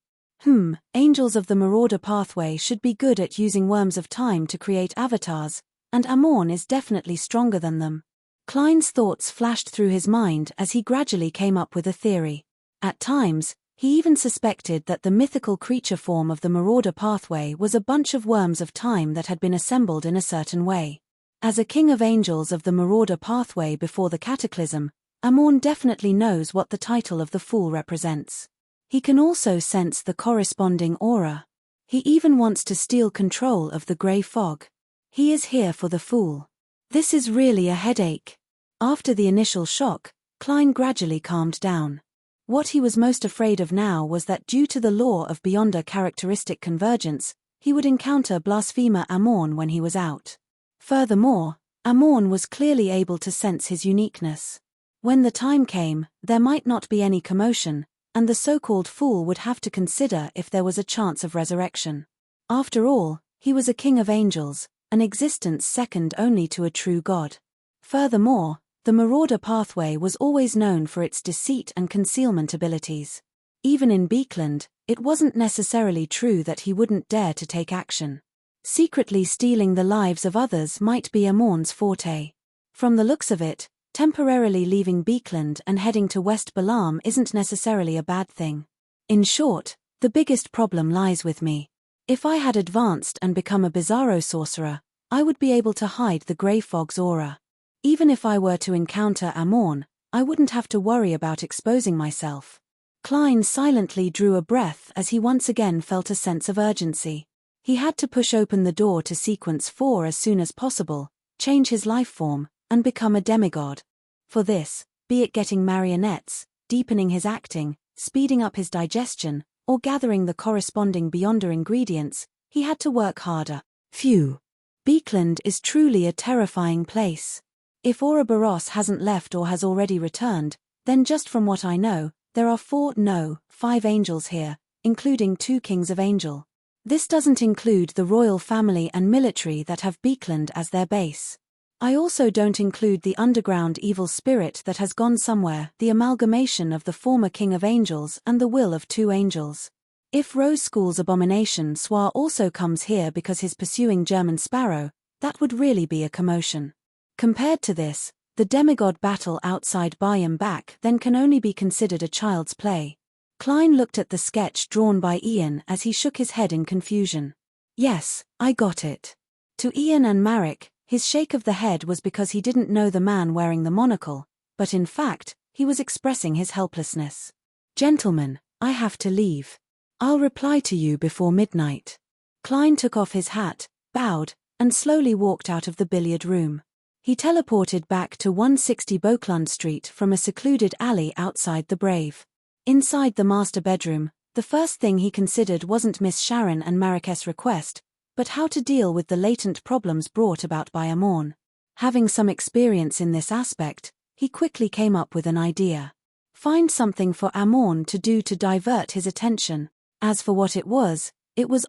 A: Angels of the marauder pathway should be good at using worms of time to create avatars, and Amorn is definitely stronger than them. Klein's thoughts flashed through his mind as he gradually came up with a theory. At times, he even suspected that the mythical creature form of the marauder pathway was a bunch of worms of time that had been assembled in a certain way. As a king of angels of the marauder pathway before the cataclysm, Amorn definitely knows what the title of the fool represents. He can also sense the corresponding aura. He even wants to steal control of the grey fog. He is here for the fool. This is really a headache. After the initial shock, Klein gradually calmed down. What he was most afraid of now was that due to the law of beyonder characteristic convergence, he would encounter blasphemer Amorn when he was out. Furthermore, Amorn was clearly able to sense his uniqueness. When the time came, there might not be any commotion, and the so-called fool would have to consider if there was a chance of resurrection. After all, he was a king of angels, an existence second only to a true god. Furthermore, the marauder pathway was always known for its deceit and concealment abilities. Even in Beekland, it wasn't necessarily true that he wouldn't dare to take action. Secretly stealing the lives of others might be Amorn's forte. From the looks of it, temporarily leaving Beekland and heading to West Balam isn't necessarily a bad thing. In short, the biggest problem lies with me. If I had advanced and become a bizarro sorcerer, I would be able to hide the grey fog's aura. Even if I were to encounter Amorn, I wouldn't have to worry about exposing myself. Klein silently drew a breath as he once again felt a sense of urgency. He had to push open the door to Sequence 4 as soon as possible, change his life form, and become a demigod. For this, be it getting marionettes, deepening his acting, speeding up his digestion, or gathering the corresponding beyonder ingredients, he had to work harder. Phew. Beekland is truly a terrifying place. If Ouroboros hasn't left or has already returned, then just from what I know, there are 5 angels here, including 2 kings of angel. This doesn't include the royal family and military that have Beekland as their base. I also don't include the underground evil spirit that has gone somewhere, the amalgamation of the former king of angels and the will of 2 angels. If Rose School's abomination Swar also comes here because he's pursuing German Sparrow, that would really be a commotion. Compared to this, the demigod battle outside Bayam Back then can only be considered a child's play. Klein looked at the sketch drawn by Ian as he shook his head in confusion. Yes, I got it. To Ian and Marek, his shake of the head was because he didn't know the man wearing the monocle, but in fact, he was expressing his helplessness. Gentlemen, I have to leave. I'll reply to you before midnight. Klein took off his hat, bowed, and slowly walked out of the billiard room. He teleported back to 160 Boklund Street from a secluded alley outside the Brave. Inside the master bedroom, the first thing he considered wasn't Miss Sharon and Marek's request, but how to deal with the latent problems brought about by Amorn. Having some experience in this aspect, he quickly came up with an idea. Find something for Amorn to do to divert his attention. As for what it was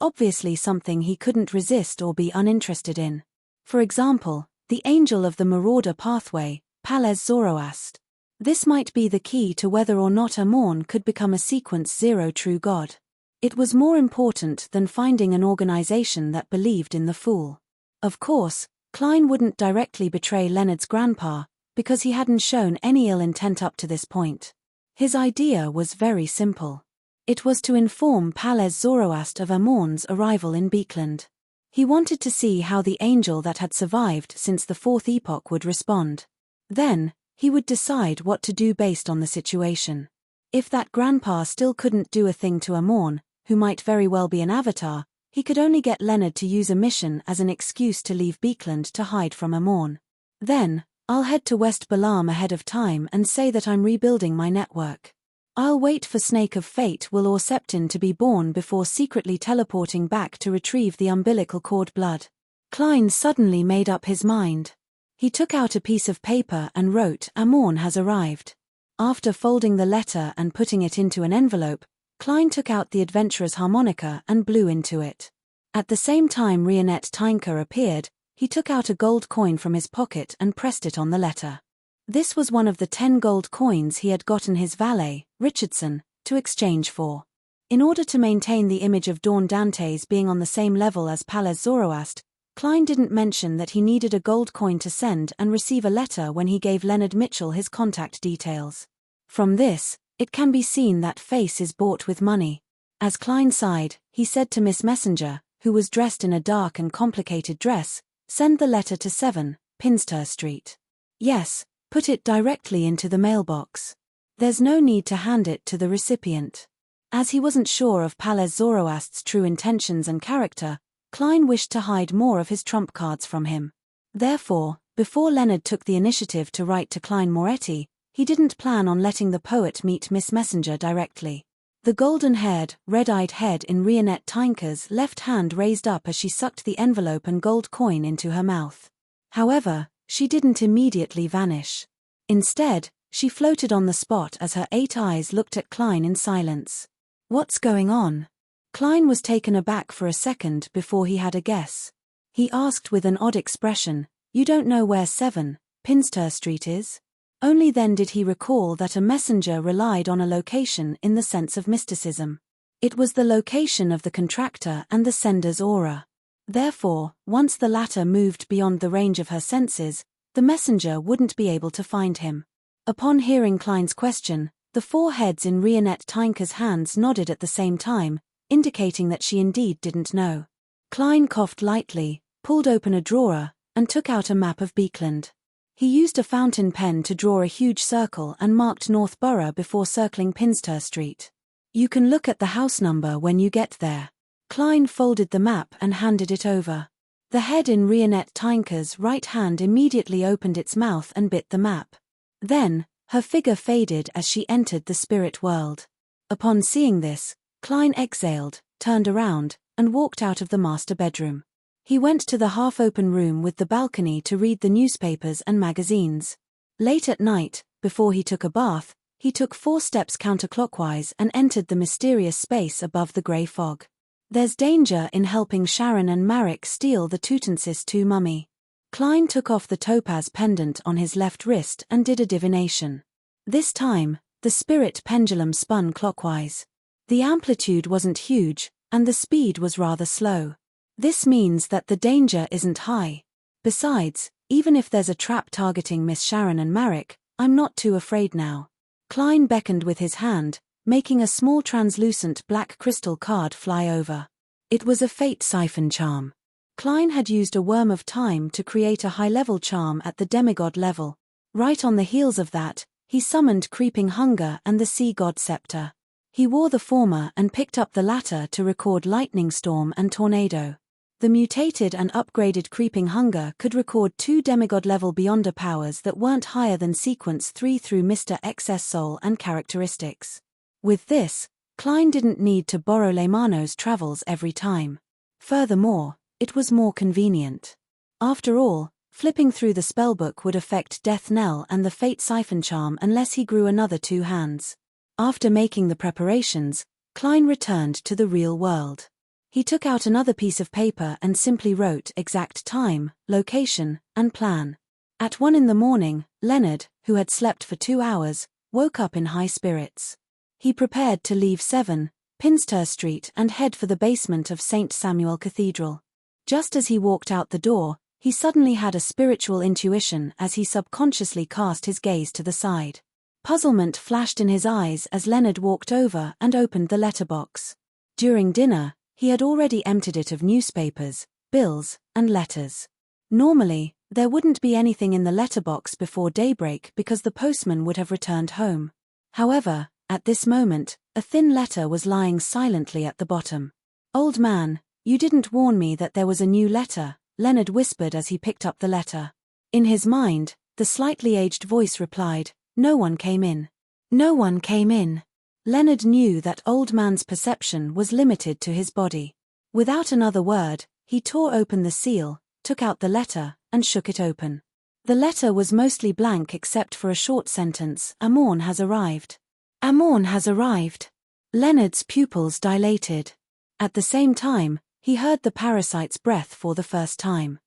A: obviously something he couldn't resist or be uninterested in. For example, the angel of the marauder pathway, Palez Zoroast. This might be the key to whether or not Amorn could become a Sequence 0 true god. It was more important than finding an organization that believed in the fool. Of course, Klein wouldn't directly betray Leonard's grandpa, because he hadn't shown any ill intent up to this point. His idea was very simple. It was to inform Palez Zoroast of Amorn's arrival in Beekland. He wanted to see how the angel that had survived since the 4th epoch would respond. Then, He would decide what to do based on the situation. If that grandpa still couldn't do a thing to Amorn, who might very well be an avatar, he could only get Leonard to use a mission as an excuse to leave Beekland to hide from Amorn. Then, I'll head to West Balam ahead of time and say that I'm rebuilding my network. I'll wait for Snake of Fate Will or Septin to be born before secretly teleporting back to retrieve the umbilical cord blood. Klein suddenly made up his mind. He took out a piece of paper and wrote, Amorn has arrived. After folding the letter and putting it into an envelope, Klein took out the adventurer's harmonica and blew into it. At the same time Rionette Tynker appeared, he took out a gold coin from his pocket and pressed it on the letter. This was one of the 10 gold coins he had gotten his valet, Richardson, to exchange for. In order to maintain the image of Dawn Dantes being on the same level as Palez Zoroast, Klein didn't mention that he needed a gold coin to send and receive a letter when he gave Leonard Mitchell his contact details. From this, it can be seen that face is bought with money. As Klein sighed, he said to Miss Messenger, who was dressed in a dark and complicated dress, "Send the letter to 7, Pinster Street." "Yes, put it directly into the mailbox. There's no need to hand it to the recipient." As he wasn't sure of Palez Zoroast's true intentions and character, Klein wished to hide more of his trump cards from him. Therefore, before Leonard took the initiative to write to Klein Moretti, he didn't plan on letting the poet meet Miss Messenger directly. The golden-haired, red-eyed head in Rionette Tynker's left hand raised up as she sucked the envelope and gold coin into her mouth. However, she didn't immediately vanish. Instead, she floated on the spot as her 8 eyes looked at Klein in silence. "What's going on?" Klein was taken aback for a second before he had a guess. He asked with an odd expression, "You don't know where 7, Pinster Street is?" Only then did he recall that a messenger relied on a location in the sense of mysticism. It was the location of the contractor and the sender's aura. Therefore, once the latter moved beyond the range of her senses, the messenger wouldn't be able to find him. Upon hearing Klein's question, the 4 heads in Rionette Tynker's hands nodded at the same time, indicating that she indeed didn't know. Klein coughed lightly, pulled open a drawer, and took out a map of Beekland. He used a fountain pen to draw a huge circle and marked North Borough before circling Pinster Street. "You can look at the house number when you get there." Klein folded the map and handed it over. The head in Rionette Tynker's right hand immediately opened its mouth and bit the map. Then, her figure faded as she entered the spirit world. Upon seeing this, Klein exhaled, turned around, and walked out of the master bedroom. He went to the half-open room with the balcony to read the newspapers and magazines. Late at night, before he took a bath, he took 4 steps counterclockwise and entered the mysterious space above the grey fog. There's danger in helping Sharon and Marek steal the Tutensis II mummy. Klein took off the topaz pendant on his left wrist and did a divination. This time, the spirit pendulum spun clockwise. The amplitude wasn't huge, and the speed was rather slow. This means that the danger isn't high. Besides, even if there's a trap targeting Miss Sharon and Marek, I'm not too afraid now. Klein beckoned with his hand, making a small translucent black crystal card fly over. It was a fate siphon charm. Klein had used a worm of time to create a high-level charm at the demigod level. Right on the heels of that, he summoned Creeping Hunger and the Sea God Scepter. He wore the former and picked up the latter to record Lightning Storm and Tornado. The mutated and upgraded Creeping Hunger could record 2 demigod-level Beyonder powers that weren't higher than Sequence 3 through Mr. XS Soul and characteristics. With this, Klein didn't need to borrow Leymano's travels every time. Furthermore, it was more convenient. After all, flipping through the spellbook would affect Death Knell and the Fate Siphon Charm unless he grew another 2 hands. After making the preparations, Klein returned to the real world. He took out another piece of paper and simply wrote exact time, location, and plan. At 1 in the morning, Leonard, who had slept for 2 hours, woke up in high spirits. He prepared to leave 7, Pinster Street and head for the basement of St. Samuel Cathedral. Just as he walked out the door, he suddenly had a spiritual intuition as he subconsciously cast his gaze to the side. Puzzlement flashed in his eyes as Leonard walked over and opened the letterbox. During dinner, he had already emptied it of newspapers, bills, and letters. Normally, There wouldn't be anything in the letterbox before daybreak because the postman would have returned home. However, at this moment, a thin letter was lying silently at the bottom. "Old man, you didn't warn me that there was a new letter," Leonard whispered as he picked up the letter. In his mind, the slightly aged voice replied, "No one came in. No one came in." Leonard knew that old man's perception was limited to his body. Without another word, he tore open the seal, took out the letter, and shook it open. The letter was mostly blank except for a short sentence, "Amorn has arrived." Amorn has arrived. Leonard's pupils dilated. At the same time, he heard the parasite's breath for the first time.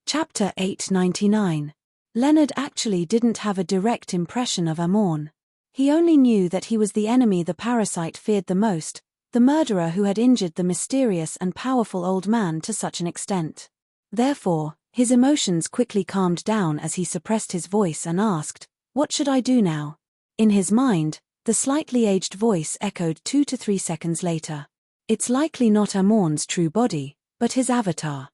A: Chapter 899. Leonard actually didn't have a direct impression of Amorn. He only knew that he was the enemy the parasite feared the most, the murderer who had injured the mysterious and powerful old man to such an extent. Therefore, his emotions quickly calmed down as he suppressed his voice and asked, "What should I do now?" In his mind, the slightly aged voice echoed 2 to 3 seconds later. "It's likely not Amorn's true body, but his avatar.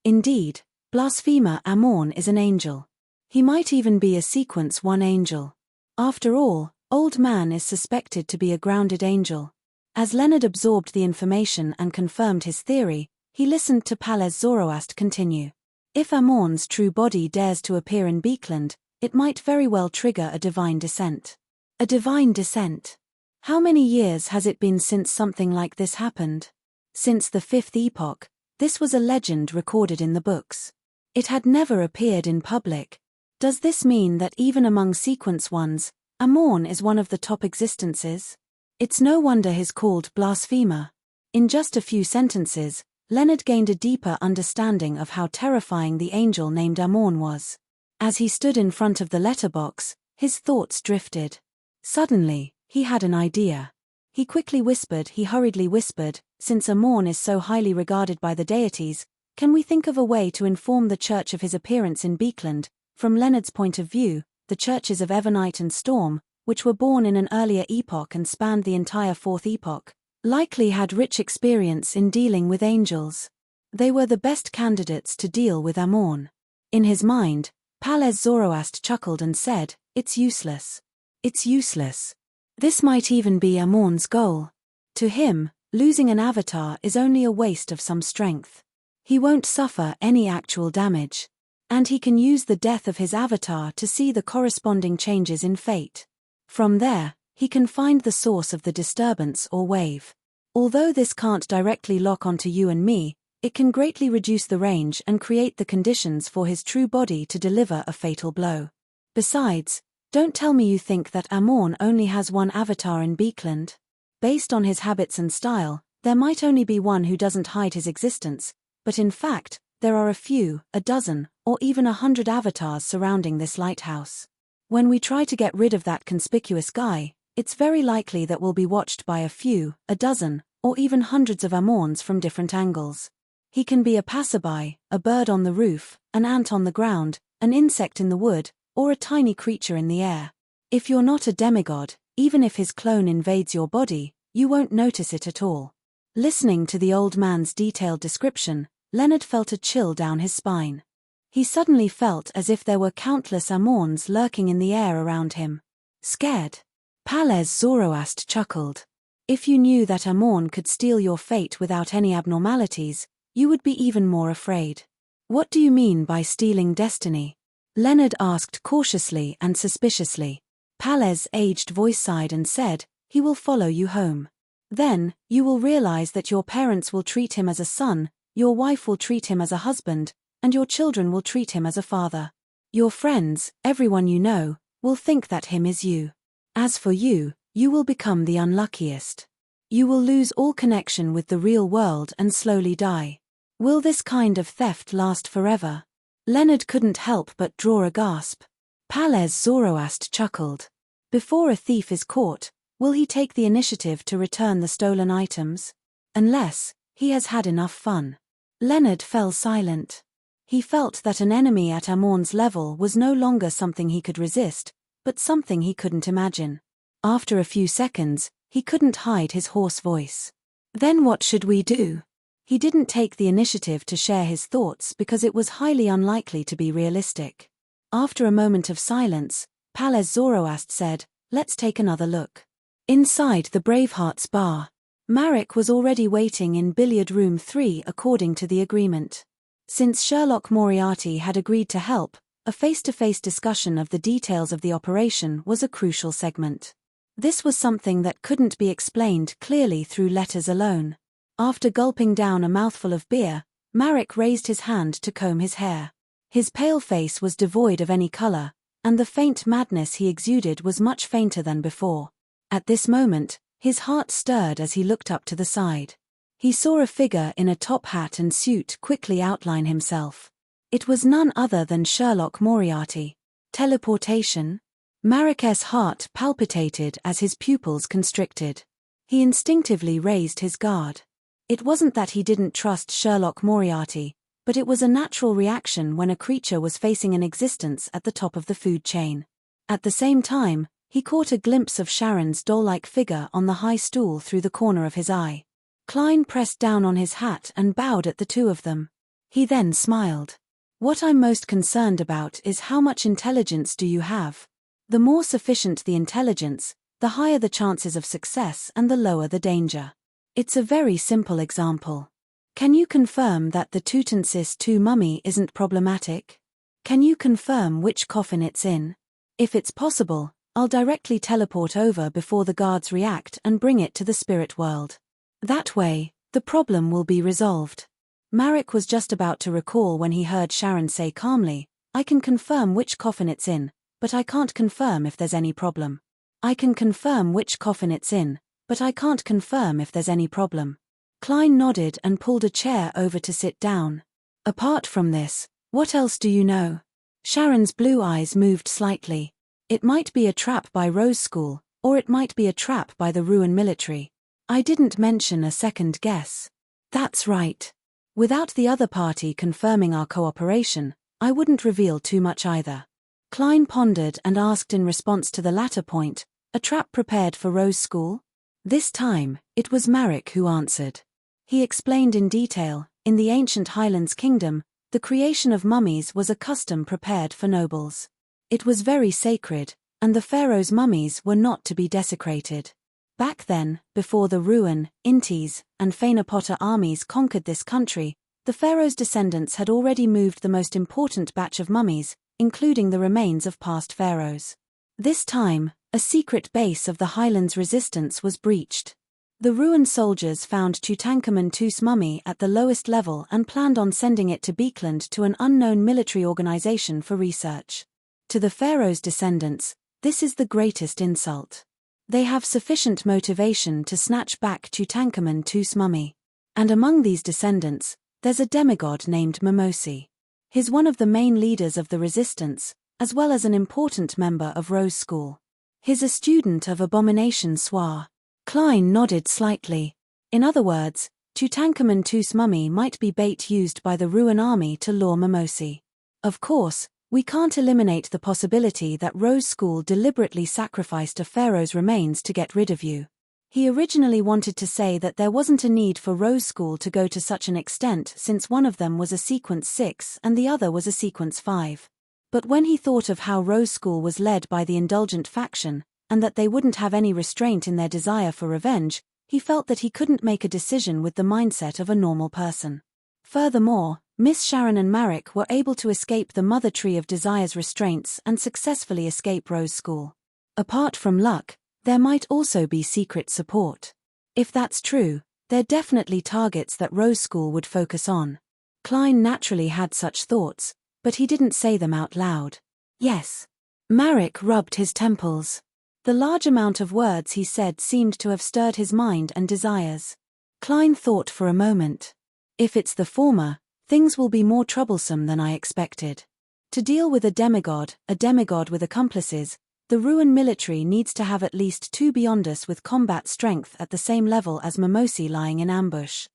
A: Indeed, blasphemer Amorn is an angel. He might even be a sequence 1 angel. After all, old man is suspected to be a grounded angel." As Leonard absorbed the information and confirmed his theory, he listened to Palez Zoroast continue. "If Amorn's true body dares to appear in Beekland, it might very well trigger a divine descent." A divine descent. How many years has it been since something like this happened? Since the 5th epoch, this was a legend recorded in the books. It had never appeared in public. Does this mean that even among sequence ones, Amorn is one of the top existences? It's no wonder he's called blasphemer. In just a few sentences, Leonard gained a deeper understanding of how terrifying the angel named Amorn was. As he stood in front of the letterbox, his thoughts drifted. Suddenly, he had an idea. He hurriedly whispered, "Since Amorn is so highly regarded by the deities, can we think of a way to inform the church of his appearance in Beekland? From Leonard's point of view, the churches of Evernight and Storm, which were born in an earlier epoch and spanned the entire 4th epoch, likely had rich experience in dealing with angels. They were the best candidates to deal with Amorn." In his mind, Palez Zoroast chuckled and said, "It's useless. It's useless. This might even be Amorn's goal. To him, losing an avatar is only a waste of some strength. He won't suffer any actual damage. And he can use the death of his avatar to see the corresponding changes in fate. From there, he can find the source of the disturbance or wave. Although this can't directly lock onto you and me, it can greatly reduce the range and create the conditions for his true body to deliver a fatal blow. Besides, don't tell me you think that Amorn only has 1 avatar in Beekland. Based on his habits and style, there might only be one who doesn't hide his existence, but in fact, there are a few, a dozen, or even 100 avatars surrounding this lighthouse. When we try to get rid of that conspicuous guy, it's very likely that we'll be watched by a few, a dozen, or even hundreds of Amorns from different angles. He can be a passerby, a bird on the roof, an ant on the ground, an insect in the wood, or a tiny creature in the air. If you're not a demigod, even if his clone invades your body, you won't notice it at all." Listening to the old man's detailed description, Leonard felt a chill down his spine. He suddenly felt as if there were countless Amorns lurking in the air around him. Scared? Palez Zoroast chuckled. "If you knew that Amorn could steal your fate without any abnormalities, you would be even more afraid." "What do you mean by stealing destiny?" Leonard asked cautiously and suspiciously. Palez's aged voice sighed and said, "He will follow you home. Then, you will realize that your parents will treat him as a son, your wife will treat him as a husband, and your children will treat him as a father. Your friends, everyone you know, will think that him is you. As for you, you will become the unluckiest. You will lose all connection with the real world and slowly die. Will this kind of theft last forever?" Leonard couldn't help but draw a gasp. Palez Zoroast chuckled. "Before a thief is caught, will he take the initiative to return the stolen items? Unless he has had enough fun." Leonard fell silent. He felt that an enemy at Amorn's level was no longer something he could resist, but something he couldn't imagine. After a few seconds, he couldn't hide his hoarse voice. "Then what should we do?" He didn't take the initiative to share his thoughts because it was highly unlikely to be realistic. After a moment of silence, Palez Zoroast said, "Let's take another look." Inside the Bravehearts bar, Marek was already waiting in billiard room 3 according to the agreement. Since Sherlock Moriarty had agreed to help, a face-to-face discussion of the details of the operation was a crucial segment. This was something that couldn't be explained clearly through letters alone. After gulping down a mouthful of beer, Marek raised his hand to comb his hair. His pale face was devoid of any color, and the faint madness he exuded was much fainter than before. At this moment, his heart stirred as he looked up to the side. He saw a figure in a top hat and suit quickly outline himself. It was none other than Sherlock Moriarty. Teleportation? Marek's heart palpitated as his pupils constricted. He instinctively raised his guard. It wasn't that he didn't trust Sherlock Moriarty, but it was a natural reaction when a creature was facing an existence at the top of the food chain. At the same time, he caught a glimpse of Sharon's doll-like figure on the high stool through the corner of his eye. Klein pressed down on his hat and bowed at the two of them. He then smiled. "What I'm most concerned about is how much intelligence do you have? The more sufficient the intelligence, the higher the chances of success and the lower the danger. It's a very simple example. Can you confirm that the Tutensis II mummy isn't problematic? Can you confirm which coffin it's in? If it's possible, I'll directly teleport over before the guards react and bring it to the spirit world. That way, the problem will be resolved." Marek was just about to recall when he heard Sharon say calmly, "I can confirm which coffin it's in, but I can't confirm if there's any problem. I can confirm which coffin it's in, but I can't confirm if there's any problem." Klein nodded and pulled a chair over to sit down. "Apart from this, what else do you know?" Sharon's blue eyes moved slightly. "It might be a trap by Rose School, or it might be a trap by the Ruin military. I didn't mention a second guess." "That's right. Without the other party confirming our cooperation, I wouldn't reveal too much either." Klein pondered and asked in response to the latter point, "A trap prepared for Rose School?" This time, it was Marek who answered. He explained in detail, in the ancient Highlands Kingdom, the creation of mummies was a custom prepared for nobles. It was very sacred, and the pharaoh's mummies were not to be desecrated. Back then, before the Ruin, Intis, and Fena Potter armies conquered this country, the pharaoh's descendants had already moved the most important batch of mummies, including the remains of past pharaohs. This time, a secret base of the Highlands resistance was breached. The Ruin soldiers found Tutankhamun II's mummy at the lowest level and planned on sending it to Beekland to an unknown military organization for research. To the pharaoh's descendants, this is the greatest insult. They have sufficient motivation to snatch back Tutankhamun II's mummy. And among these descendants, there's a demigod named Mimosi. He's one of the main leaders of the resistance, as well as an important member of Rose School. He's a student of Abomination Soir. Klein nodded slightly. In other words, Tutankhamun II's mummy might be bait used by the Ruin army to lure Mimosi. Of course, we can't eliminate the possibility that Rose School deliberately sacrificed a pharaoh's remains to get rid of you. He originally wanted to say that there wasn't a need for Rose School to go to such an extent since one of them was a Sequence 6 and the other was a Sequence 5. But when he thought of how Rose School was led by the indulgent faction, and that they wouldn't have any restraint in their desire for revenge, he felt that he couldn't make a decision with the mindset of a normal person. Furthermore, Miss Sharon and Marek were able to escape the Mother Tree of Desire's restraints and successfully escape Rose School. Apart from luck, there might also be secret support. If that's true, they're definitely targets that Rose School would focus on. Klein naturally had such thoughts, but he didn't say them out loud. Yes. Marek rubbed his temples. The large amount of words he said seemed to have stirred his mind and desires. Klein thought for a moment. If it's the former, things will be more troublesome than I expected. To deal with a demigod with accomplices, the Ruin military needs to have at least 2 Beyonders with combat strength at the same level as Mimosi lying in ambush.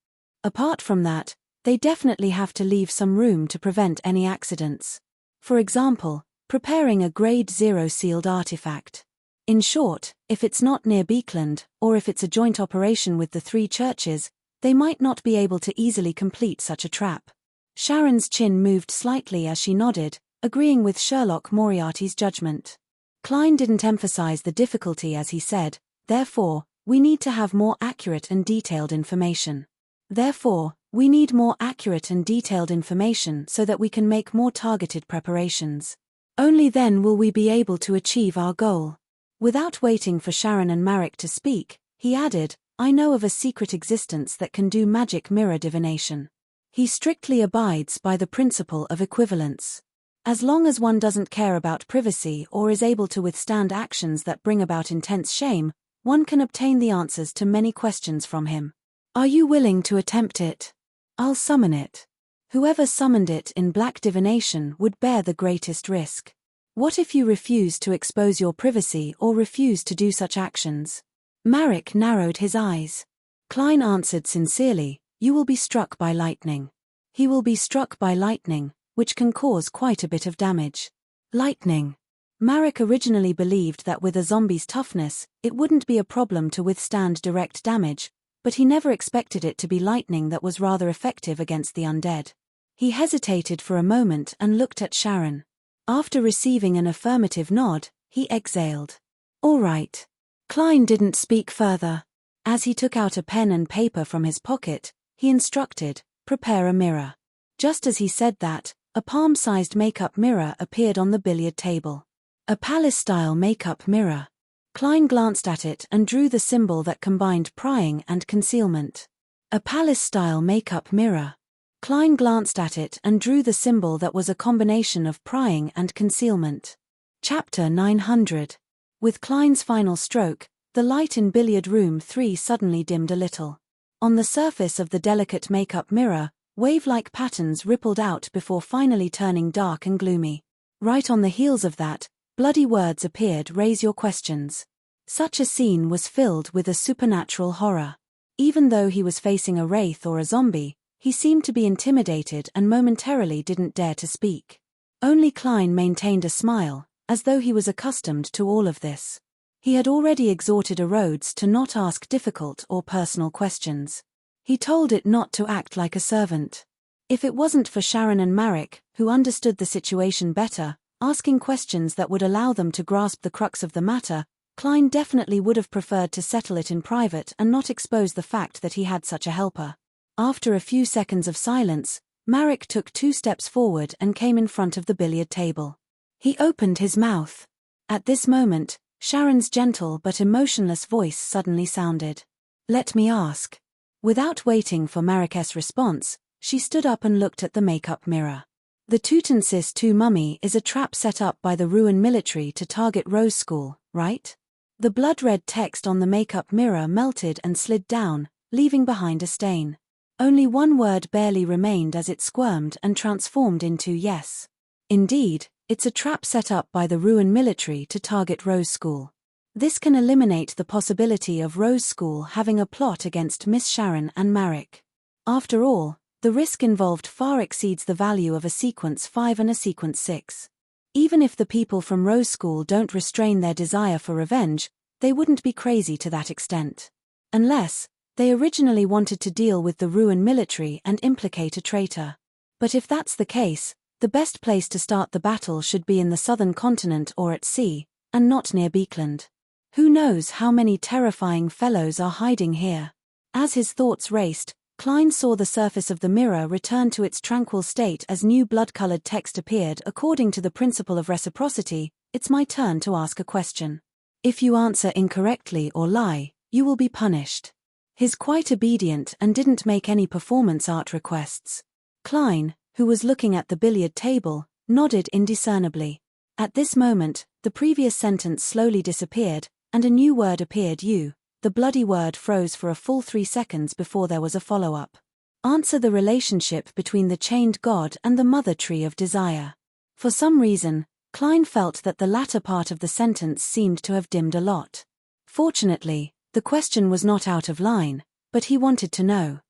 A: Apart from that, they definitely have to leave some room to prevent any accidents. For example, preparing a Grade 0 sealed artifact. In short, if it's not near Beekland, or if it's a joint operation with the 3 churches, They might not be able to easily complete such a trap. Sharon's chin moved slightly as she nodded, agreeing with Sherlock Moriarty's judgment. Klein didn't emphasize the difficulty as he said, "Therefore, we need to have more accurate and detailed information. Therefore, we need more accurate and detailed information so that we can make more targeted preparations. Only then will we be able to achieve our goal." Without waiting for Sharon and Marek to speak, he added, "I know of a secret existence that can do magic mirror divination. He strictly abides by the principle of equivalence. As long as one doesn't care about privacy or is able to withstand actions that bring about intense shame, one can obtain the answers to many questions from him. Are you willing to attempt it? I'll summon it. Whoever summoned it in black divination would bear the greatest risk. What if you refuse to expose your privacy or refuse to do such actions?" Marek narrowed his eyes. Klein answered sincerely, "You will be struck by lightning. He will be struck by lightning, which can cause quite a bit of damage." Lightning. Marek originally believed that with a zombie's toughness, it wouldn't be a problem to withstand direct damage, but he never expected it to be lightning that was rather effective against the undead. He hesitated for a moment and looked at Sharon. After receiving an affirmative nod, he exhaled. "All right." Klein didn't speak further. As he took out a pen and paper from his pocket, he instructed, "Prepare a mirror." Just as he said that, a palm-sized makeup mirror appeared on the billiard table. A palace-style makeup mirror. Klein glanced at it and drew the symbol that combined prying and concealment. A palace-style makeup mirror. Klein glanced at it and drew the symbol that was a combination of prying and concealment. Chapter 900. With Klein's final stroke, the light in billiard room 3 suddenly dimmed a little. On the surface of the delicate makeup mirror, wave-like patterns rippled out before finally turning dark and gloomy. Right on the heels of that, bloody words appeared, "Raise your questions." Such a scene was filled with a supernatural horror. Even though he was facing a wraith or a zombie, he seemed to be intimidated and momentarily didn't dare to speak. Only Klein maintained a smile, as though he was accustomed to all of this. He had already exhorted a Rhodes to not ask difficult or personal questions. He told it not to act like a servant. If it wasn't for Sharon and Marek, who understood the situation better, asking questions that would allow them to grasp the crux of the matter, Klein definitely would have preferred to settle it in private and not expose the fact that he had such a helper. After a few seconds of silence, Marek took 2 steps forward and came in front of the billiard table. He opened his mouth. At this moment, Sharon's gentle but emotionless voice suddenly sounded. "Let me ask." Without waiting for Marek's response, she stood up and looked at the makeup mirror. "The Tutensis II mummy is a trap set up by the Ruin military to target Rose School, right?" The blood-red text on the makeup mirror melted and slid down, leaving behind a stain. Only one word barely remained as it squirmed and transformed into "yes." Indeed, it's a trap set up by the Ruin military to target Rose School. This can eliminate the possibility of Rose School having a plot against Miss Sharon and Marek. After all, the risk involved far exceeds the value of a sequence 5 and a sequence 6. Even if the people from Rose School don't restrain their desire for revenge, they wouldn't be crazy to that extent. Unless they originally wanted to deal with the Ruin military and implicate a traitor. But if that's the case, the best place to start the battle should be in the southern continent or at sea, and not near Beekland. Who knows how many terrifying fellows are hiding here? As his thoughts raced, Klein saw the surface of the mirror return to its tranquil state as new blood-colored text appeared. "According to the principle of reciprocity, it's my turn to ask a question. If you answer incorrectly or lie, you will be punished." He's quite obedient and didn't make any performance art requests. Klein, who was looking at the billiard table, nodded indiscernibly. At this moment, the previous sentence slowly disappeared, and a new word appeared. "You." The bloody word froze for a full 3 seconds before there was a follow-up. "Answer the relationship between the chained god and the mother tree of desire." For some reason, Klein felt that the latter part of the sentence seemed to have dimmed a lot. Fortunately, the question was not out of line, but he wanted to know.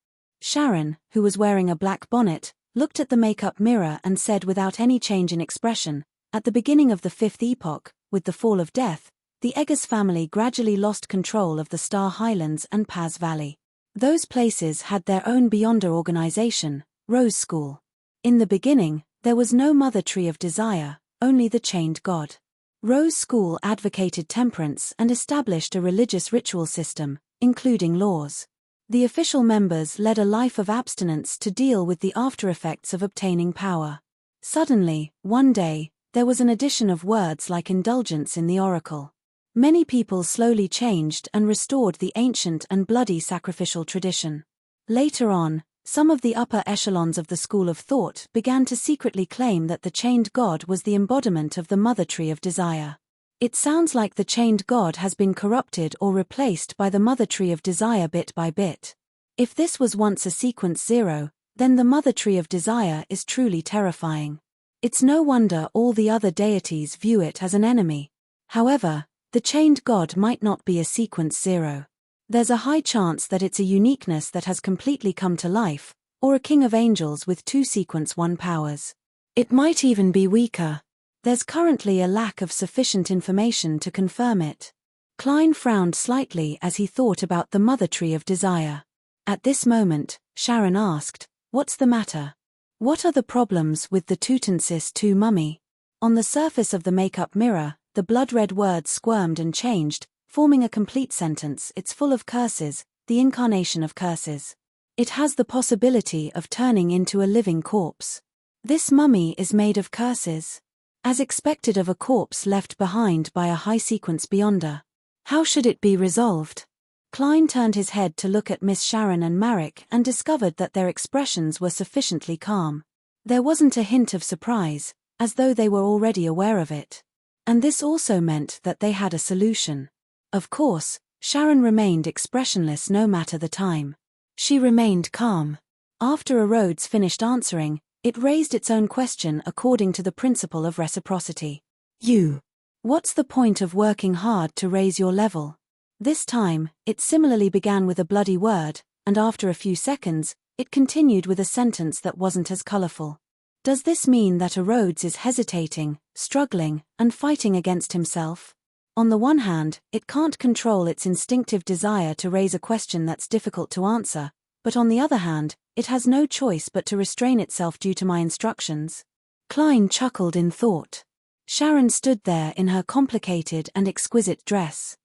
A: Sharon, who was wearing a black bonnet, looked at the makeup mirror and said without any change in expression, "At the beginning of the 5th epoch, with the fall of death, the Eggers family gradually lost control of the Star Highlands and Paz Valley. Those places had their own Beyonder organization, Rose School. In the beginning, there was no mother tree of desire, only the chained god. Rose School advocated temperance and established a religious ritual system, including laws. The official members led a life of abstinence to deal with the aftereffects of obtaining power. Suddenly, one day, there was an addition of words like indulgence in the oracle. Many people slowly changed and restored the ancient and bloody sacrificial tradition. Later on, some of the upper echelons of the school of thought began to secretly claim that the chained god was the embodiment of the mother tree of desire. It sounds like the chained god has been corrupted or replaced by the mother tree of desire bit by bit. If this was once a sequence 0, then the mother tree of desire is truly terrifying. It's no wonder all the other deities view it as an enemy. However, the chained god might not be a sequence 0. There's a high chance that it's a uniqueness that has completely come to life, or a king of angels with 2 sequence 1 powers. It might even be weaker. There's currently a lack of sufficient information to confirm it. Klein frowned slightly as he thought about the mother tree of desire. At this moment, Sharon asked, "What's the matter? What are the problems with the Tutansis II mummy?" On the surface of the makeup mirror, the blood-red words squirmed and changed, forming a complete sentence. "It's full of curses, the incarnation of curses. It has the possibility of turning into a living corpse. This mummy is made of curses. As expected of a corpse left behind by a high-sequence Beyonder. How should it be resolved?" Klein turned his head to look at Miss Sharon and Marek and discovered that their expressions were sufficiently calm. There wasn't a hint of surprise, as though they were already aware of it. And this also meant that they had a solution. Of course, Sharon remained expressionless no matter the time. She remained calm. After a Rhodes finished answering, it raised its own question according to the principle of reciprocity. What's the point of working hard to raise your level? This time, it similarly began with a bloody word, and after a few seconds, it continued with a sentence that wasn't as colorful. Does this mean that a Rhodes is hesitating, struggling, and fighting against himself? On the one hand, it can't control its instinctive desire to raise a question that's difficult to answer, but on the other hand, it has no choice but to restrain itself due to my instructions. Klein chuckled in thought. Sharon stood there in her complicated and exquisite dress.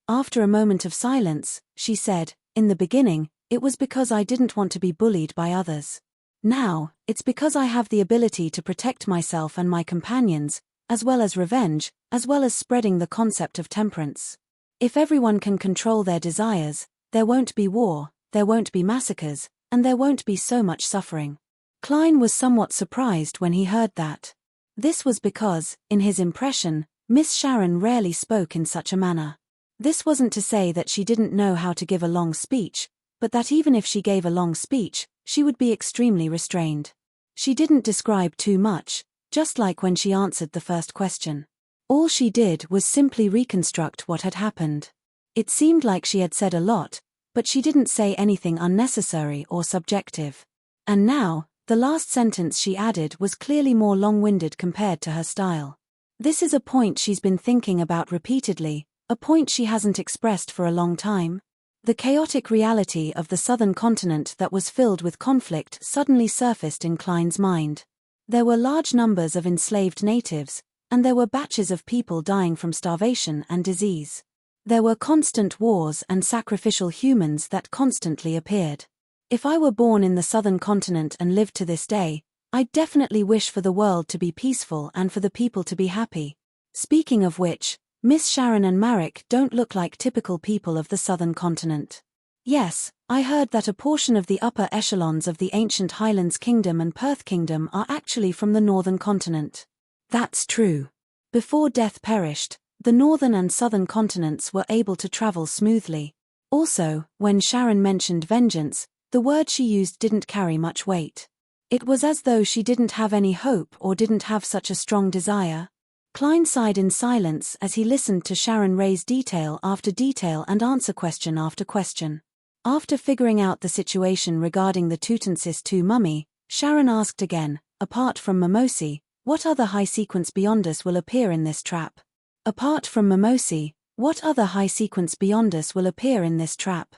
A: After a moment of silence, she said, "In the beginning, it was because I didn't want to be bullied by others. Now, it's because I have the ability to protect myself and my companions, as well as revenge, as well as spreading the concept of temperance. If everyone can control their desires, there won't be war, there won't be massacres, and there won't be so much suffering." Klein was somewhat surprised when he heard that. This was because, in his impression, Miss Sharon rarely spoke in such a manner. This wasn't to say that she didn't know how to give a long speech, but that even if she gave a long speech, she would be extremely restrained. She didn't describe too much, just like when she answered the first question. All she did was simply reconstruct what had happened. It seemed like she had said a lot, but she didn't say anything unnecessary or subjective. And now, the last sentence she added was clearly more long-winded compared to her style. This is a point she's been thinking about repeatedly, a point she hasn't expressed for a long time. The chaotic reality of the southern continent that was filled with conflict suddenly surfaced in Klein's mind. There were large numbers of enslaved natives, and there were batches of people dying from starvation and disease. There were constant wars and sacrificial humans that constantly appeared. If I were born in the southern continent and lived to this day, I'd definitely wish for the world to be peaceful and for the people to be happy. Speaking of which, Miss Sharon and Marek don't look like typical people of the southern continent. Yes, I heard that a portion of the upper echelons of the ancient Highlands Kingdom and Perth Kingdom are actually from the northern continent. That's true. Before death perished, the northern and southern continents were able to travel smoothly. Also, when Sharon mentioned vengeance, the word she used didn't carry much weight. It was as though she didn't have any hope or didn't have such a strong desire. Klein sighed in silence as he listened to Sharon raise detail after detail and answer question after question. After figuring out the situation regarding the Tutansis II mummy, Sharon asked again, "Apart from Mimosi, what other high-sequence Beyonders will appear in this trap?" Apart from Mimosi, what other high-sequence Beyonders will appear in this trap?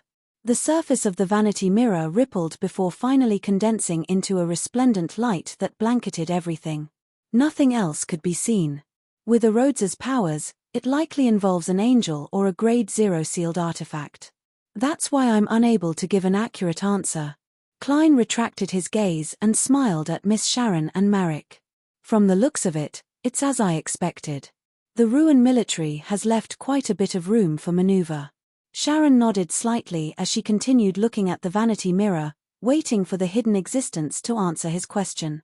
A: The surface of the vanity mirror rippled before finally condensing into a resplendent light that blanketed everything. Nothing else could be seen. With Rhodes's powers, it likely involves an angel or a Grade 0 sealed artifact. That's why I'm unable to give an accurate answer. Klein retracted his gaze and smiled at Miss Sharon and Marek. From the looks of it, it's as I expected. The Ruin military has left quite a bit of room for maneuver. Sharon nodded slightly as she continued looking at the vanity mirror, waiting for the hidden existence to answer his question.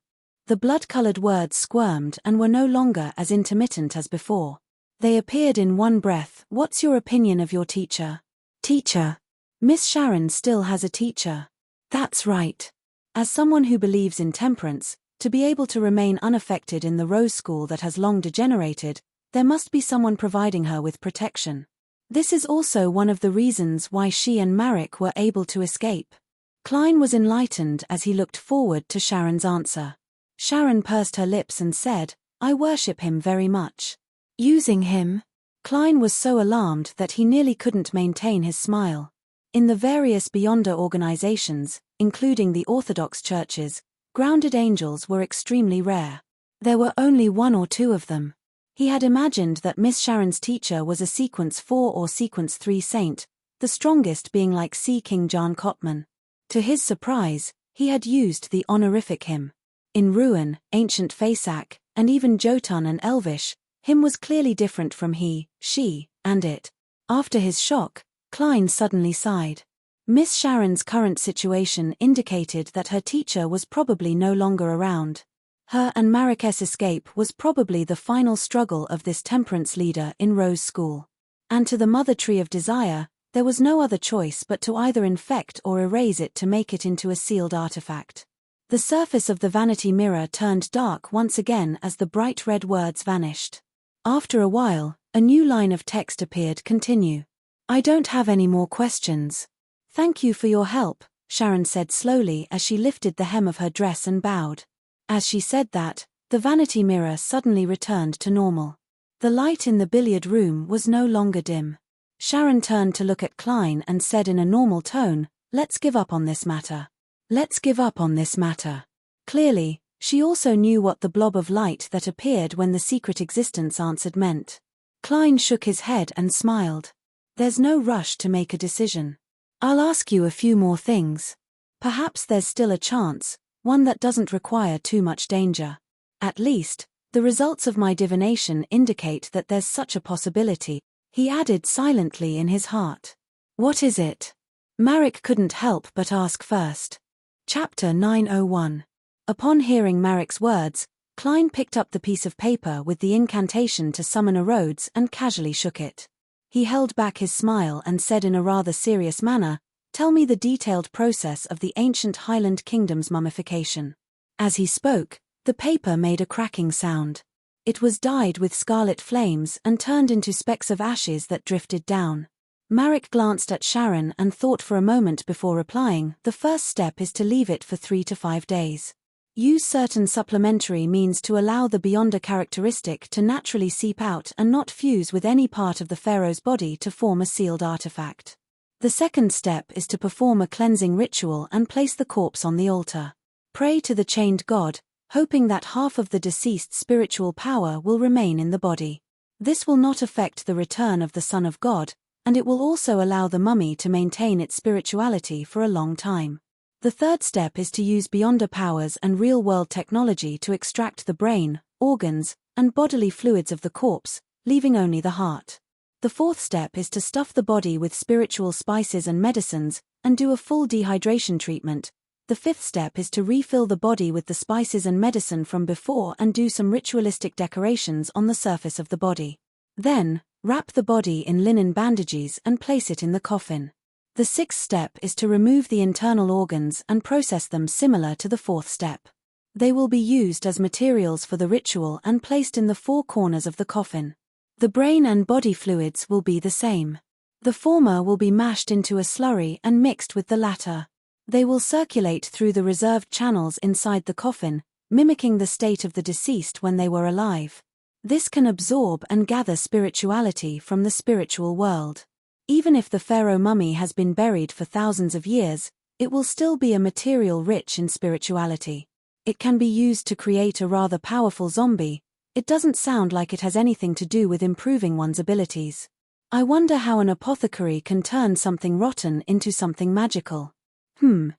A: The blood-colored words squirmed and were no longer as intermittent as before. They appeared in one breath. What's your opinion of your teacher? Teacher. Miss Sharon still has a teacher. That's right. As someone who believes in temperance, to be able to remain unaffected in the Rose School that has long degenerated, there must be someone providing her with protection. This is also one of the reasons why she and Marek were able to escape. Klein was enlightened as he looked forward to Sharon's answer. Sharon pursed her lips and said, I worship him very much. Using him? Klein was so alarmed that he nearly couldn't maintain his smile. In the various Beyonder organizations, including the Orthodox churches, grounded angels were extremely rare. There were only one or two of them. He had imagined that Miss Sharon's teacher was a Sequence 4 or Sequence 3 saint, the strongest being like C. King John Cotman. To his surprise, he had used the honorific him. In Ruin, Ancient Fasak, and even Jotun and Elvish, him was clearly different from he, she, and it. After his shock, Klein suddenly sighed. Miss Sharon's current situation indicated that her teacher was probably no longer around. Her and Marek's escape was probably the final struggle of this temperance leader in Rose School. And to the Mother Tree of Desire, there was no other choice but to either infect or erase it to make it into a sealed artifact. The surface of the vanity mirror turned dark once again as the bright red words vanished. After a while, a new line of text appeared. Continue. I don't have any more questions. Thank you for your help, Sharon said slowly as she lifted the hem of her dress and bowed. As she said that, the vanity mirror suddenly returned to normal. The light in the billiard room was no longer dim. Sharon turned to look at Klein and said in a normal tone, Let's give up on this matter. Let's give up on this matter. Clearly, she also knew what the blob of light that appeared when the secret existence answered meant. Klein shook his head and smiled. There's no rush to make a decision. I'll ask you a few more things. Perhaps there's still a chance, one that doesn't require too much danger. At least, the results of my divination indicate that there's such a possibility, he added silently in his heart. What is it? Marek couldn't help but ask first. Chapter 901. Upon hearing Marek's words, Klein picked up the piece of paper with the incantation to summon a Rhodes and casually shook it. He held back his smile and said in a rather serious manner, Tell me the detailed process of the ancient Highland kingdom's mummification. As he spoke, the paper made a cracking sound. It was dyed with scarlet flames and turned into specks of ashes that drifted down. Marek glanced at Sharon and thought for a moment before replying, The first step is to leave it for 3 to 5 days. Use certain supplementary means to allow the Beyonder characteristic to naturally seep out and not fuse with any part of the pharaoh's body to form a sealed artifact. The second step is to perform a cleansing ritual and place the corpse on the altar. Pray to the chained god, hoping that half of the deceased's spiritual power will remain in the body. This will not affect the return of the Son of God, and it will also allow the mummy to maintain its spirituality for a long time. The third step is to use Beyonder powers and real-world technology to extract the brain, organs, and bodily fluids of the corpse, leaving only the heart. The fourth step is to stuff the body with spiritual spices and medicines, and do a full dehydration treatment. The fifth step is to refill the body with the spices and medicine from before and do some ritualistic decorations on the surface of the body. Then, wrap the body in linen bandages and place it in the coffin. The sixth step is to remove the internal organs and process them similar to the fourth step. They will be used as materials for the ritual and placed in the 4 corners of the coffin. The brain and body fluids will be the same. The former will be mashed into a slurry and mixed with the latter. They will circulate through the reserved channels inside the coffin, mimicking the state of the deceased when they were alive. This can absorb and gather spirituality from the spiritual world. Even if the pharaoh mummy has been buried for thousands of years, it will still be a material rich in spirituality. It can be used to create a rather powerful zombie. It doesn't sound like it has anything to do with improving one's abilities. I wonder how an apothecary can turn something rotten into something magical.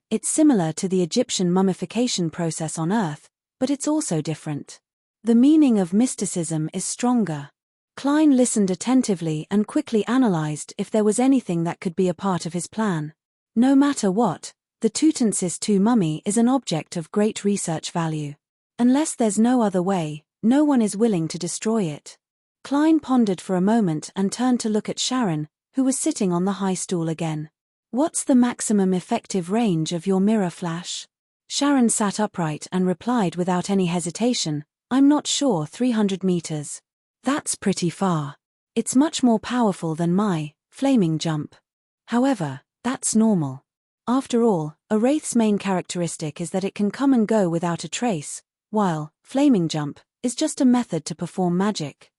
A: It's similar to the Egyptian mummification process on Earth, but it's also different. The meaning of mysticism is stronger. Klein listened attentively and quickly analyzed if there was anything that could be a part of his plan. No matter what, the Tutansis II mummy is an object of great research value. Unless there's no other way, no one is willing to destroy it. Klein pondered for a moment and turned to look at Sharon, who was sitting on the high stool again. What's the maximum effective range of your mirror flash? Sharon sat upright and replied without any hesitation, I'm not sure, 300 meters. That's pretty far. It's much more powerful than my flaming jump. However, that's normal. After all, a wraith's main characteristic is that it can come and go without a trace, while flaming jump is just a method to perform magic.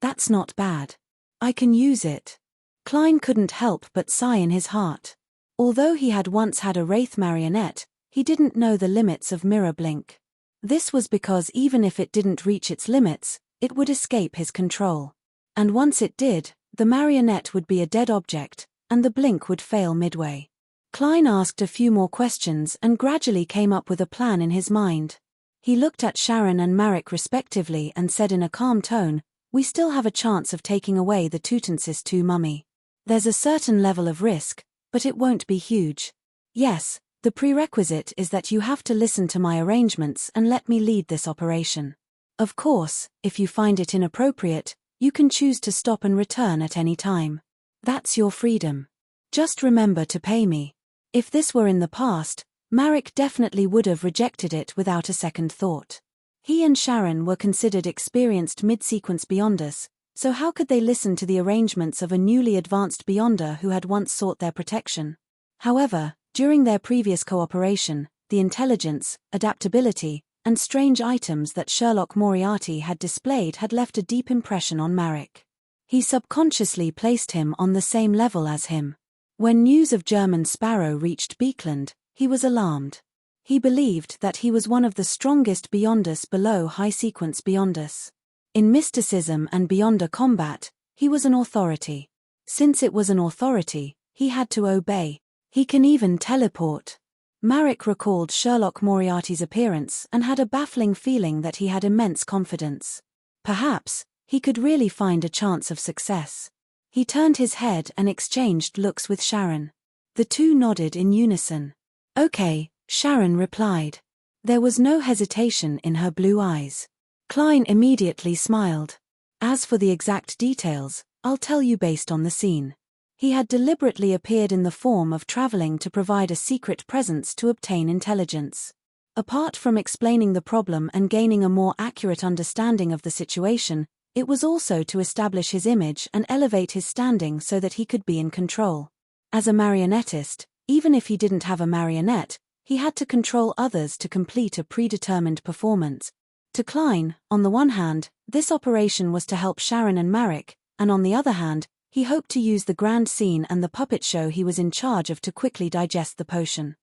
A: That's not bad. I can use it. Klein couldn't help but sigh in his heart. Although he had once had a wraith marionette, he didn't know the limits of mirror blink. This was because even if it didn't reach its limits, it would escape his control. And once it did, the marionette would be a dead object, and the blink would fail midway. Klein asked a few more questions and gradually came up with a plan in his mind. He looked at Sharon and Marek respectively and said in a calm tone, we still have a chance of taking away the Tutansis II mummy. There's a certain level of risk, but it won't be huge. Yes, the prerequisite is that you have to listen to my arrangements and let me lead this operation. Of course, if you find it inappropriate, you can choose to stop and return at any time. That's your freedom. Just remember to pay me. If this were in the past, Marek definitely would have rejected it without a second thought. He and Sharon were considered experienced mid-sequence beyonders, so how could they listen to the arrangements of a newly advanced beyonder who had once sought their protection? However, during their previous cooperation, the intelligence, adaptability, and strange items that Sherlock Moriarty had displayed had left a deep impression on Marek. He subconsciously placed him on the same level as him. When news of German Sparrow reached Beekland, he was alarmed. He believed that he was one of the strongest beyonders below high-sequence beyonders. In mysticism and beyonder combat, he was an authority. Since it was an authority, he had to obey. He can even teleport. Marek recalled Sherlock Moriarty's appearance and had a baffling feeling that he had immense confidence. Perhaps, he could really find a chance of success. He turned his head and exchanged looks with Sharon. The two nodded in unison. Okay, Sharon replied. There was no hesitation in her blue eyes. Klein immediately smiled. As for the exact details, I'll tell you based on the scene. He had deliberately appeared in the form of traveling to provide a secret presence to obtain intelligence. Apart from explaining the problem and gaining a more accurate understanding of the situation, it was also to establish his image and elevate his standing so that he could be in control. As a marionettist, even if he didn't have a marionette, he had to control others to complete a predetermined performance. To Klein, on the one hand, this operation was to help Sharon and Marek, and on the other hand, he hoped to use the grand scene and the puppet show he was in charge of to quickly digest the potion.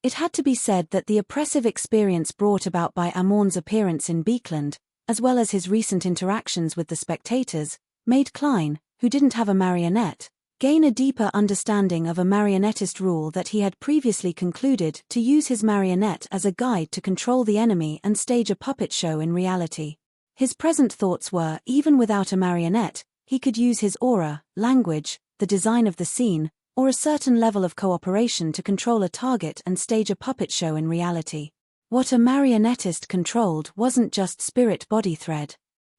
A: It had to be said that the oppressive experience brought about by Amorn's appearance in Beekland, as well as his recent interactions with the spectators, made Klein, who didn't have a marionette, gain a deeper understanding of a marionettist rule that he had previously concluded to use his marionette as a guide to control the enemy and stage a puppet show in reality. His present thoughts were, even without a marionette, he could use his aura, language, the design of the scene, or a certain level of cooperation to control a target and stage a puppet show in reality. What a marionettist controlled wasn't just spirit-body thread.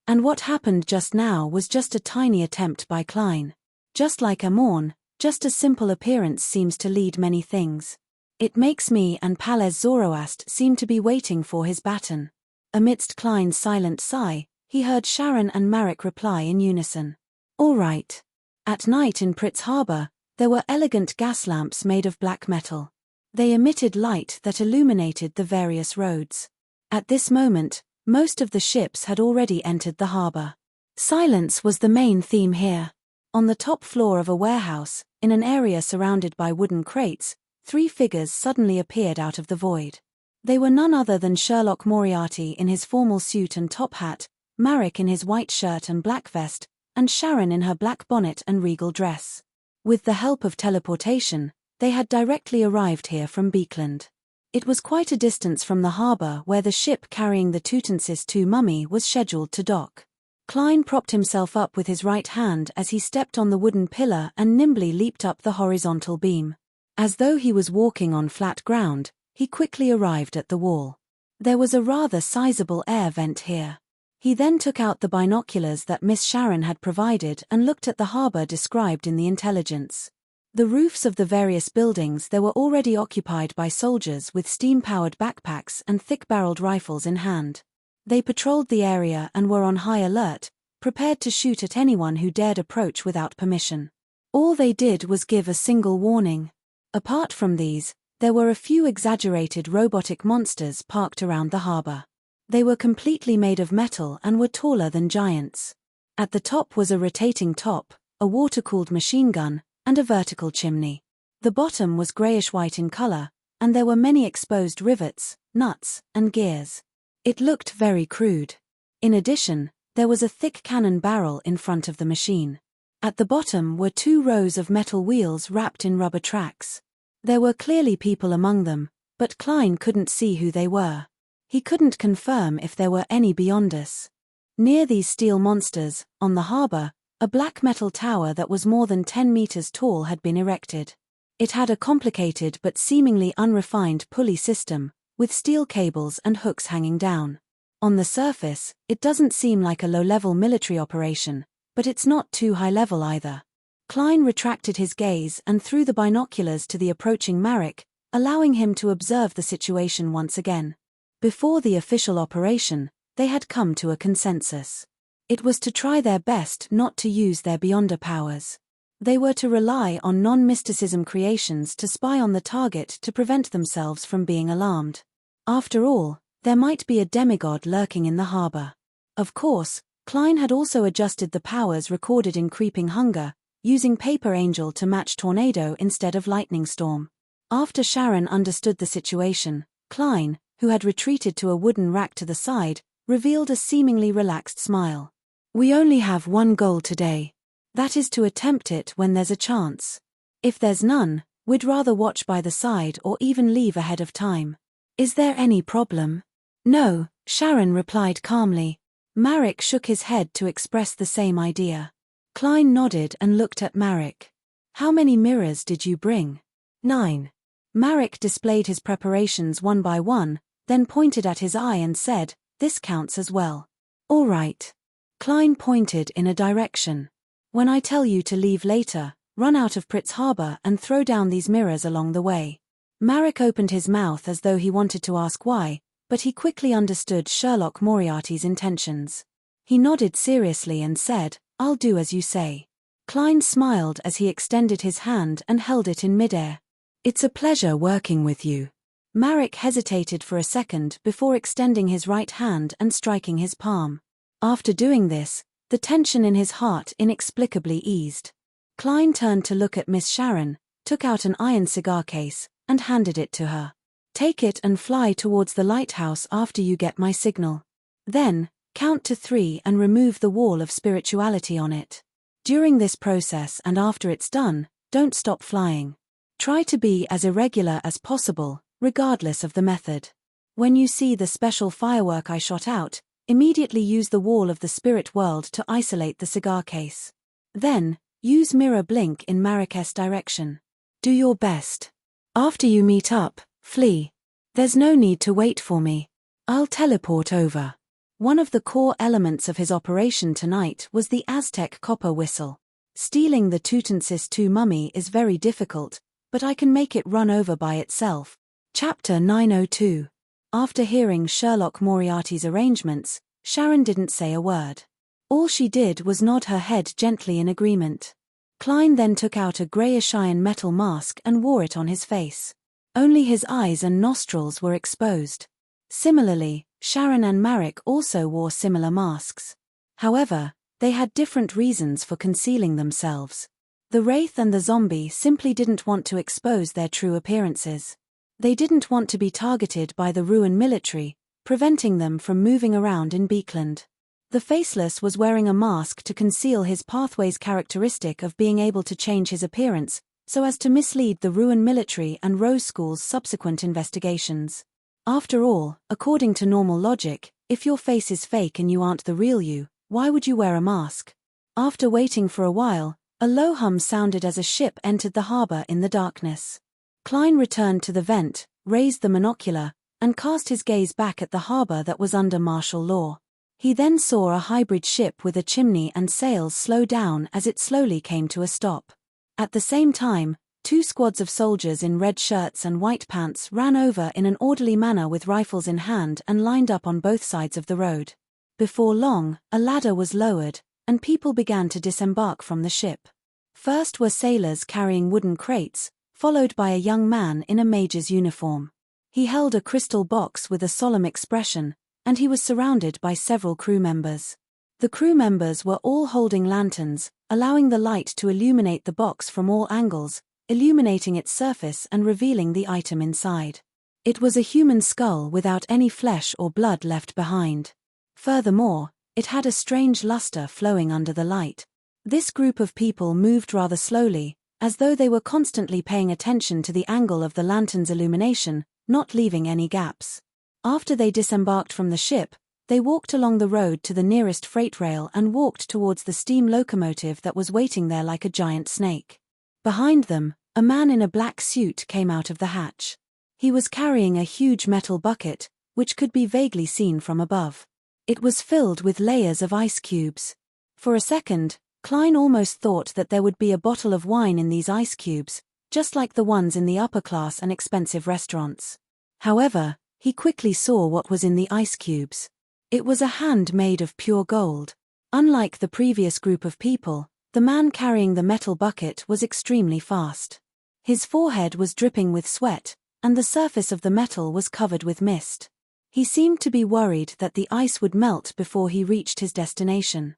A: And what happened just now was just a tiny attempt by Klein. Just like Amorn, just a simple appearance seems to lead many things. It makes me and Palez Zoroast seem to be waiting for his baton. Amidst Klein's silent sigh, he heard Sharon and Marek reply in unison. All right. At night in Pritz Harbor, there were elegant gas lamps made of black metal. They emitted light that illuminated the various roads. At this moment, most of the ships had already entered the harbor. Silence was the main theme here. On the top floor of a warehouse, in an area surrounded by wooden crates, 3 figures suddenly appeared out of the void. They were none other than Sherlock Moriarty in his formal suit and top hat, Marek in his white shirt and black vest, and Sharon in her black bonnet and regal dress. With the help of teleportation, they had directly arrived here from Beekland. It was quite a distance from the harbour where the ship carrying the Tutensis II mummy was scheduled to dock. Klein propped himself up with his right hand as he stepped on the wooden pillar and nimbly leaped up the horizontal beam. As though he was walking on flat ground, he quickly arrived at the wall. There was a rather sizable air vent here. He then took out the binoculars that Miss Sharon had provided and looked at the harbour described in the intelligence. The roofs of the various buildings there were already occupied by soldiers with steam-powered backpacks and thick-barreled rifles in hand. They patrolled the area and were on high alert, prepared to shoot at anyone who dared approach without permission. All they did was give a single warning. Apart from these, there were a few exaggerated robotic monsters parked around the harbour. They were completely made of metal and were taller than giants. At the top was a rotating top, a water-cooled machine gun, and a vertical chimney. The bottom was greyish-white in colour, and there were many exposed rivets, nuts, and gears. It looked very crude. In addition, there was a thick cannon barrel in front of the machine. At the bottom were 2 rows of metal wheels wrapped in rubber tracks. There were clearly people among them, but Klein couldn't see who they were. He couldn't confirm if there were any beyond us. Near these steel monsters, on the harbour, a black metal tower that was more than 10 meters tall had been erected. It had a complicated but seemingly unrefined pulley system, with steel cables and hooks hanging down. On the surface, it doesn't seem like a low-level military operation, but it's not too high-level either. Klein retracted his gaze and threw the binoculars to the approaching Marek, allowing him to observe the situation once again. Before the official operation, they had come to a consensus. It was to try their best not to use their Beyonder powers. They were to rely on non-mysticism creations to spy on the target to prevent themselves from being alarmed. After all, there might be a demigod lurking in the harbour. Of course, Klein had also adjusted the powers recorded in Creeping Hunger, using Paper Angel to match Tornado instead of Lightning Storm. After Sharon understood the situation, Klein, who had retreated to a wooden rack to the side, revealed a seemingly relaxed smile. "We only have one goal today. That is to attempt it when there's a chance. If there's none, we'd rather watch by the side or even leave ahead of time. Is there any problem?" "No," Sharon replied calmly. Marek shook his head to express the same idea. Klein nodded and looked at Marek. "How many mirrors did you bring?" 9. Marek displayed his preparations one by one, then pointed at his eye and said, "This counts as well." "All right." Klein pointed in a direction. "When I tell you to leave later, run out of Pritz Harbour and throw down these mirrors along the way." Marek opened his mouth as though he wanted to ask why, but he quickly understood Sherlock Moriarty's intentions. He nodded seriously and said, "I'll do as you say." Klein smiled as he extended his hand and held it in midair. "It's a pleasure working with you." Marek hesitated for a second before extending his right hand and striking his palm. After doing this, the tension in his heart inexplicably eased. Klein turned to look at Miss Sharon, took out an iron cigar case, and handed it to her. "Take it and fly towards the lighthouse after you get my signal. Then, count to 3 and remove the wall of spirituality on it. During this process and after it's done, don't stop flying. Try to be as irregular as possible, regardless of the method. When you see the special firework I shot out, immediately use the wall of the spirit world to isolate the cigar case. Then, use mirror blink in Marek's direction. Do your best. After you meet up, flee. There's no need to wait for me. I'll teleport over." One of the core elements of his operation tonight was the Aztec copper whistle. Stealing the Tutensis II mummy is very difficult, but I can make it run over by itself. Chapter 902. After hearing Sherlock Moriarty's arrangements, Sharon didn't say a word. All she did was nod her head gently in agreement. Klein then took out a greyish iron metal mask and wore it on his face. Only his eyes and nostrils were exposed. Similarly, Sharon and Marek also wore similar masks. However, They had different reasons for concealing themselves. The wraith and the zombie simply didn't want to expose their true appearances. They didn't want to be targeted by the ruin military, preventing them from moving around in Beekland. The faceless was wearing a mask to conceal his pathway's characteristic of being able to change his appearance, so as to mislead the ruin military and Rose School's subsequent investigations. After all, according to normal logic, if your face is fake and you aren't the real you, why would you wear a mask? After waiting for a while, a low hum sounded as a ship entered the harbor in the darkness. Klein returned to the vent, raised the monocular, and cast his gaze back at the harbor that was under martial law. He then saw a hybrid ship with a chimney and sails slow down as it slowly came to a stop. At the same time, 2 squads of soldiers in red shirts and white pants ran over in an orderly manner with rifles in hand and lined up on both sides of the road. Before long, a ladder was lowered, and people began to disembark from the ship. First were sailors carrying wooden crates, followed by a young man in a major's uniform. He held a crystal box with a solemn expression, and he was surrounded by several crew members. The crew members were all holding lanterns, allowing the light to illuminate the box from all angles, illuminating its surface and revealing the item inside. It was a human skull without any flesh or blood left behind. Furthermore, it had a strange luster flowing under the light. This group of people moved rather slowly, as though they were constantly paying attention to the angle of the lantern's illumination, not leaving any gaps. After they disembarked from the ship, they walked along the road to the nearest freight rail and walked towards the steam locomotive that was waiting there like a giant snake. Behind them, a man in a black suit came out of the hatch. He was carrying a huge metal bucket, which could be vaguely seen from above. It was filled with layers of ice cubes. For a second, Klein almost thought that there would be a bottle of wine in these ice cubes, just like the ones in the upper class and expensive restaurants. However, he quickly saw what was in the ice cubes. It was a hand made of pure gold. Unlike the previous group of people, the man carrying the metal bucket was extremely fast. His forehead was dripping with sweat, and the surface of the metal was covered with mist. He seemed to be worried that the ice would melt before he reached his destination.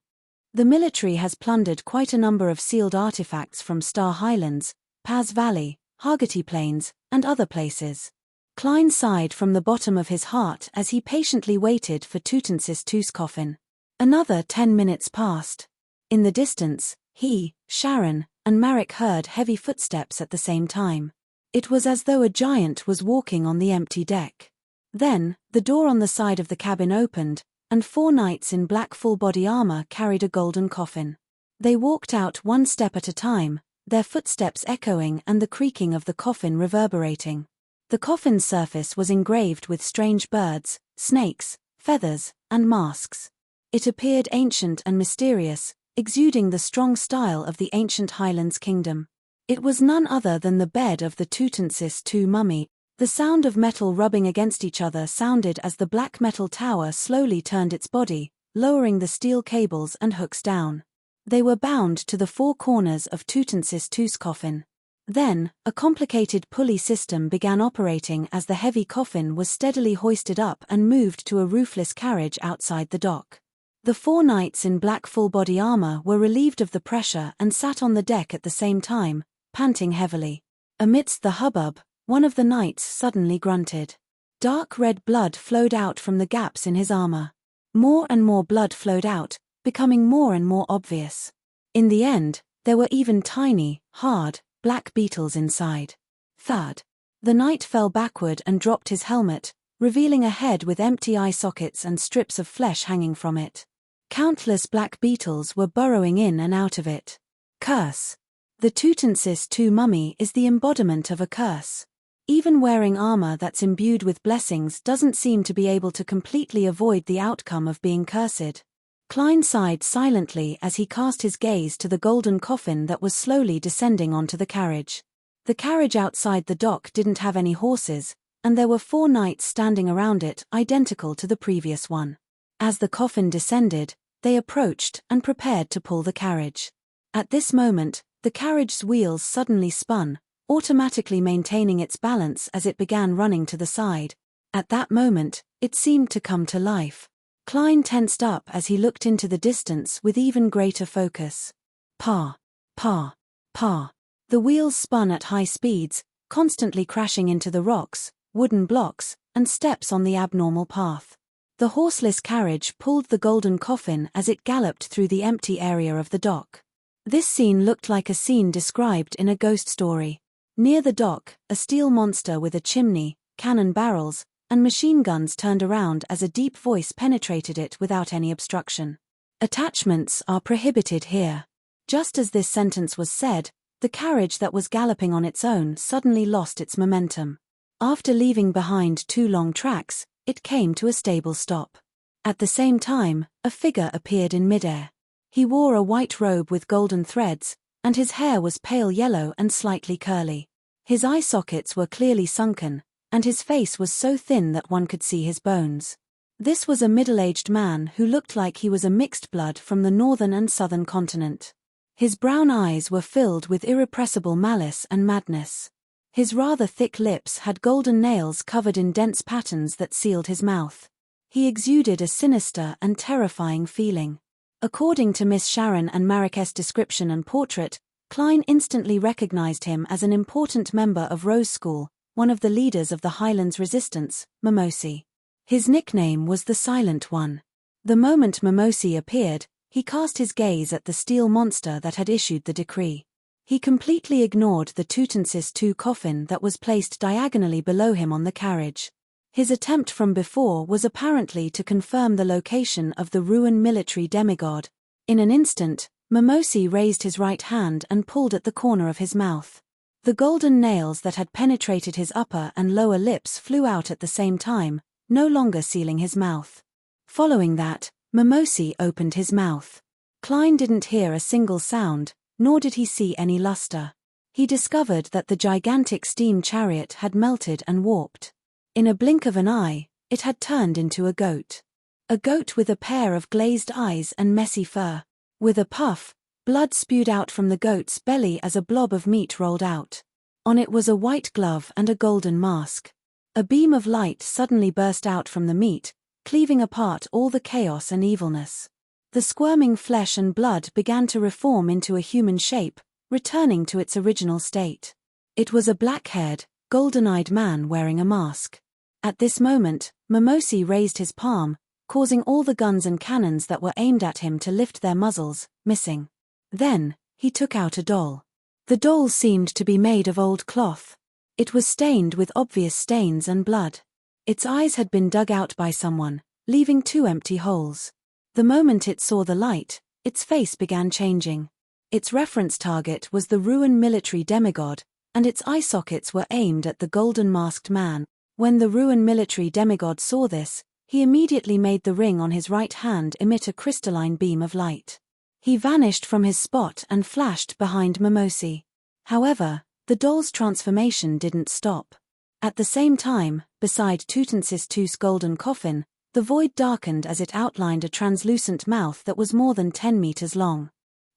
A: The military has plundered quite a number of sealed artifacts from Star Highlands, Paz Valley, Hargety Plains, and other places. Klein sighed from the bottom of his heart as he patiently waited for Tutensis II's coffin. Another 10 minutes passed. In the distance, he, Sharon, and Marek heard heavy footsteps at the same time. It was as though a giant was walking on the empty deck. Then, the door on the side of the cabin opened, and 4 knights in black full-body armor carried a golden coffin. They walked out one step at a time, their footsteps echoing and the creaking of the coffin reverberating. The coffin's surface was engraved with strange birds, snakes, feathers, and masks. It appeared ancient and mysterious, exuding the strong style of the ancient Highlands kingdom. It was none other than the bed of the Tutensis II mummy. The sound of metal rubbing against each other sounded as the black metal tower slowly turned its body, lowering the steel cables and hooks down. They were bound to the 4 corners of Tutensis II's coffin. Then, a complicated pulley system began operating as the heavy coffin was steadily hoisted up and moved to a roofless carriage outside the dock. The 4 knights in black full-body armor were relieved of the pressure and sat on the deck at the same time, panting heavily. Amidst the hubbub, one of the knights suddenly grunted. Dark red blood flowed out from the gaps in his armor. More and more blood flowed out, becoming more and more obvious. In the end, there were even tiny, hard, black beetles inside. Thud. The knight fell backward and dropped his helmet, revealing a head with empty eye sockets and strips of flesh hanging from it. Countless black beetles were burrowing in and out of it. Curse. The Tutensis II mummy is the embodiment of a curse. Even wearing armor that's imbued with blessings doesn't seem to be able to completely avoid the outcome of being cursed. Klein sighed silently as he cast his gaze to the golden coffin that was slowly descending onto the carriage. The carriage outside the dock didn't have any horses, and there were 4 knights standing around it, identical to the previous one. As the coffin descended, they approached and prepared to pull the carriage. At this moment, the carriage's wheels suddenly spun, automatically maintaining its balance as it began running to the side. At that moment, it seemed to come to life. Klein tensed up as he looked into the distance with even greater focus. Pa. Pa. Pa. The wheels spun at high speeds, constantly crashing into the rocks, wooden blocks, and steps on the abnormal path. The horseless carriage pulled the golden coffin as it galloped through the empty area of the dock. This scene looked like a scene described in a ghost story. Near the dock, a steel monster with a chimney, cannon barrels, and machine guns turned around as a deep voice penetrated it without any obstruction. Attachments are prohibited here. Just as this sentence was said, the carriage that was galloping on its own suddenly lost its momentum. After leaving behind 2 long tracks, it came to a stable stop. At the same time, a figure appeared in midair. He wore a white robe with golden threads, and his hair was pale yellow and slightly curly. His eye sockets were clearly sunken, and his face was so thin that one could see his bones. This was a middle-aged man who looked like he was a mixed blood from the northern and southern continent. His brown eyes were filled with irrepressible malice and madness. His rather thick lips had golden nails covered in dense patterns that sealed his mouth. He exuded a sinister and terrifying feeling. According to Miss Sharon and Marrakech's description and portrait, Klein instantly recognized him as an important member of Rose School, one of the leaders of the Highlands resistance, Mimosi. His nickname was the Silent One. The moment Mimosi appeared, he cast his gaze at the steel monster that had issued the decree. He completely ignored the Tutansis II coffin that was placed diagonally below him on the carriage. His attempt from before was apparently to confirm the location of the ruined military demigod. In an instant, Mimosi raised his right hand and pulled at the corner of his mouth. The golden nails that had penetrated his upper and lower lips flew out at the same time, no longer sealing his mouth. Following that, Mimosi opened his mouth. Klein didn't hear a single sound, nor did he see any luster. He discovered that the gigantic steam chariot had melted and warped. In a blink of an eye, it had turned into a goat. A goat with a pair of glazed eyes and messy fur. With a puff, blood spewed out from the goat's belly as a blob of meat rolled out. On it was a white glove and a golden mask. A beam of light suddenly burst out from the meat, cleaving apart all the chaos and evilness. The squirming flesh and blood began to reform into a human shape, returning to its original state. It was a black-haired, golden-eyed man wearing a mask. At this moment, Mimosi raised his palm, causing all the guns and cannons that were aimed at him to lift their muzzles, missing. Then, he took out a doll. The doll seemed to be made of old cloth. It was stained with obvious stains and blood. Its eyes had been dug out by someone, leaving 2 empty holes. The moment it saw the light, its face began changing. Its reference target was the ruined military demigod, and its eye sockets were aimed at the golden-masked man. When the ruined military demigod saw this, he immediately made the ring on his right hand emit a crystalline beam of light. He vanished from his spot and flashed behind Mimosi. However, the doll's transformation didn't stop. At the same time, beside Tutansis II's golden coffin, the void darkened as it outlined a translucent mouth that was more than 10 meters long.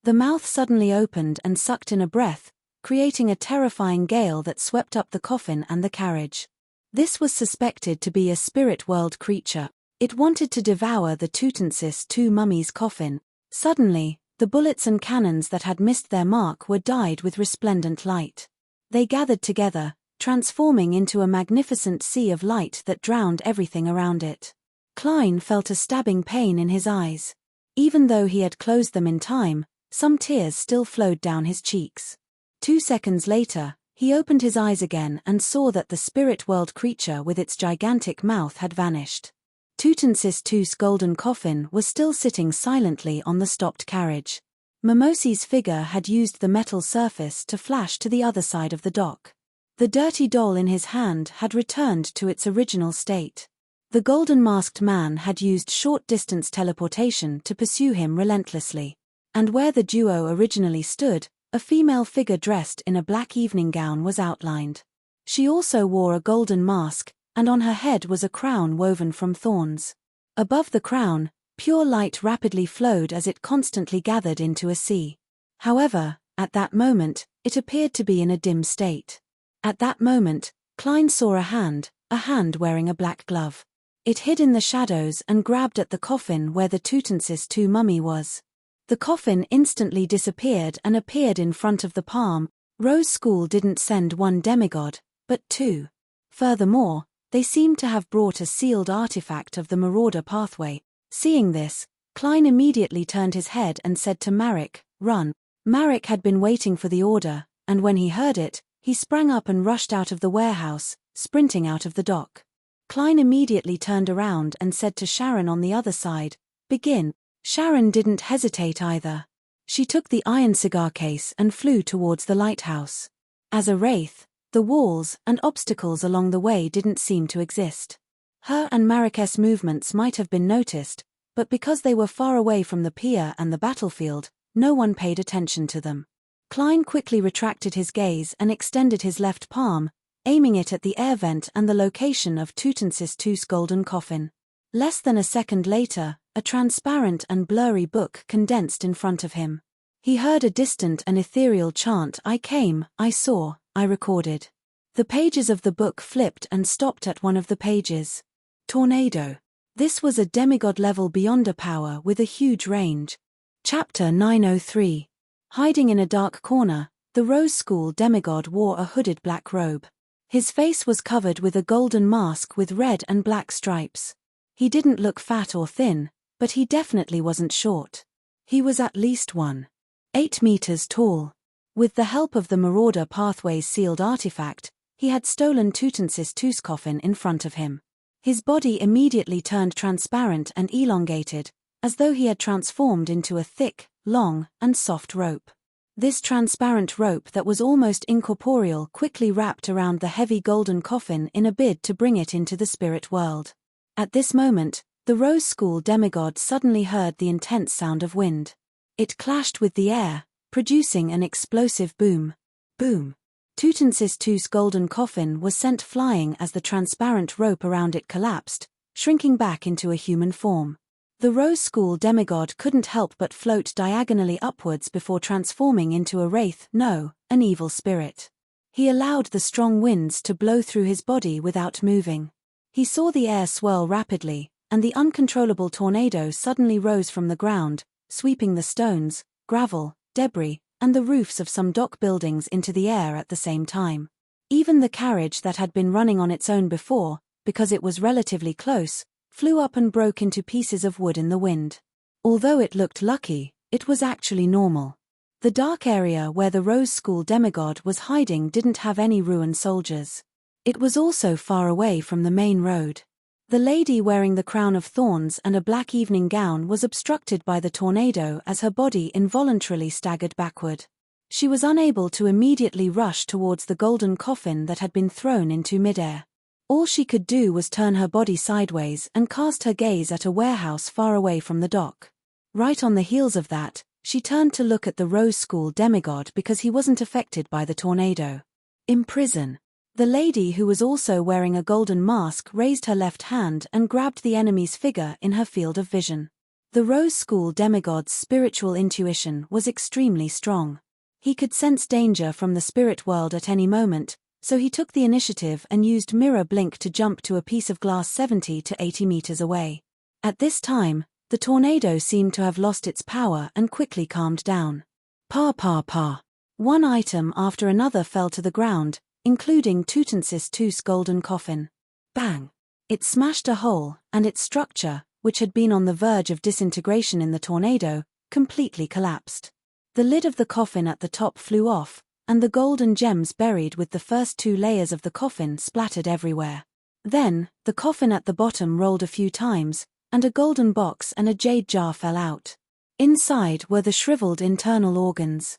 A: The mouth suddenly opened and sucked in a breath, creating a terrifying gale that swept up the coffin and the carriage. This was suspected to be a spirit world creature. It wanted to devour the Tutansis II mummy's coffin. Suddenly, the bullets and cannons that had missed their mark were dyed with resplendent light. They gathered together, transforming into a magnificent sea of light that drowned everything around it. Klein felt a stabbing pain in his eyes. Even though he had closed them in time, some tears still flowed down his cheeks. 2 seconds later, he opened his eyes again and saw that the spirit world creature with its gigantic mouth had vanished. Tutansis II's golden coffin was still sitting silently on the stopped carriage. Mimosi's figure had used the metal surface to flash to the other side of the dock. The dirty doll in his hand had returned to its original state. The golden-masked man had used short-distance teleportation to pursue him relentlessly. And where the duo originally stood, a female figure dressed in a black evening gown was outlined. She also wore a golden mask, and on her head was a crown woven from thorns. Above the crown, pure light rapidly flowed as it constantly gathered into a sea. However, at that moment, it appeared to be in a dim state. At that moment, Klein saw a hand wearing a black glove. It hid in the shadows and grabbed at the coffin where the Tutmosis II mummy was. The coffin instantly disappeared and appeared in front of the palm. Rose School didn't send one demigod, but two. Furthermore, they seemed to have brought a sealed artifact of the marauder pathway. Seeing this, Klein immediately turned his head and said to Marek, "Run." Marek had been waiting for the order, and when he heard it, he sprang up and rushed out of the warehouse, sprinting out of the dock. Klein immediately turned around and said to Sharon on the other side, "Begin." Sharon didn't hesitate either. She took the iron cigar case and flew towards the lighthouse. As a wraith, the walls and obstacles along the way didn't seem to exist. Her and Marek's movements might have been noticed, but because they were far away from the pier and the battlefield, no one paid attention to them. Klein quickly retracted his gaze and extended his left palm, aiming it at the air vent and the location of Tutmosis II's golden coffin. Less than a second later, a transparent and blurry book condensed in front of him. He heard a distant and ethereal chant, "I came, I saw, I recorded." The pages of the book flipped and stopped at one of the pages. Tornado. This was a demigod level beyonder power with a huge range. Chapter 903. Hiding in a dark corner, the Rose School demigod wore a hooded black robe. His face was covered with a golden mask with red and black stripes. He didn't look fat or thin, but he definitely wasn't short. He was at least 1.8 meters tall. With the help of the Marauder Pathway's sealed artifact, he had stolen Tutmosis II's coffin in front of him. His body immediately turned transparent and elongated, as though he had transformed into a thick, long, and soft rope. This transparent rope that was almost incorporeal quickly wrapped around the heavy golden coffin in a bid to bring it into the spirit world. At this moment, the Rose School demigod suddenly heard the intense sound of wind. It clashed with the air, producing an explosive boom. Boom. Tutmosis II's golden coffin was sent flying as the transparent rope around it collapsed, shrinking back into a human form. The Rose School demigod couldn't help but float diagonally upwards before transforming into a wraith, no, an evil spirit. He allowed the strong winds to blow through his body without moving. He saw the air swirl rapidly, and the uncontrollable tornado suddenly rose from the ground, sweeping the stones, gravel, debris, and the roofs of some dock buildings into the air at the same time. Even the carriage that had been running on its own before, because it was relatively close, flew up and broke into pieces of wood in the wind. Although it looked lucky, it was actually normal. The dark area where the Rose School demigod was hiding didn't have any ruined soldiers. It was also far away from the main road. The lady wearing the crown of thorns and a black evening gown was obstructed by the tornado as her body involuntarily staggered backward. She was unable to immediately rush towards the golden coffin that had been thrown into midair. All she could do was turn her body sideways and cast her gaze at a warehouse far away from the dock. Right on the heels of that, she turned to look at the Rose School demigod because he wasn't affected by the tornado. In prison. The lady, who was also wearing a golden mask, raised her left hand and grabbed the enemy's figure in her field of vision. The Rose School demigod's spiritual intuition was extremely strong. He could sense danger from the spirit world at any moment, so he took the initiative and used Mirror Blink to jump to a piece of glass 70 to 80 meters away. At this time, the tornado seemed to have lost its power and quickly calmed down. Pa pa pa. One item after another fell to the ground, including Tutmosis II's golden coffin. Bang! It smashed a hole, and its structure, which had been on the verge of disintegration in the tornado, completely collapsed. The lid of the coffin at the top flew off, and the gold and gems buried with the first two layers of the coffin splattered everywhere. Then, the coffin at the bottom rolled a few times, and a golden box and a jade jar fell out. Inside were the shriveled internal organs.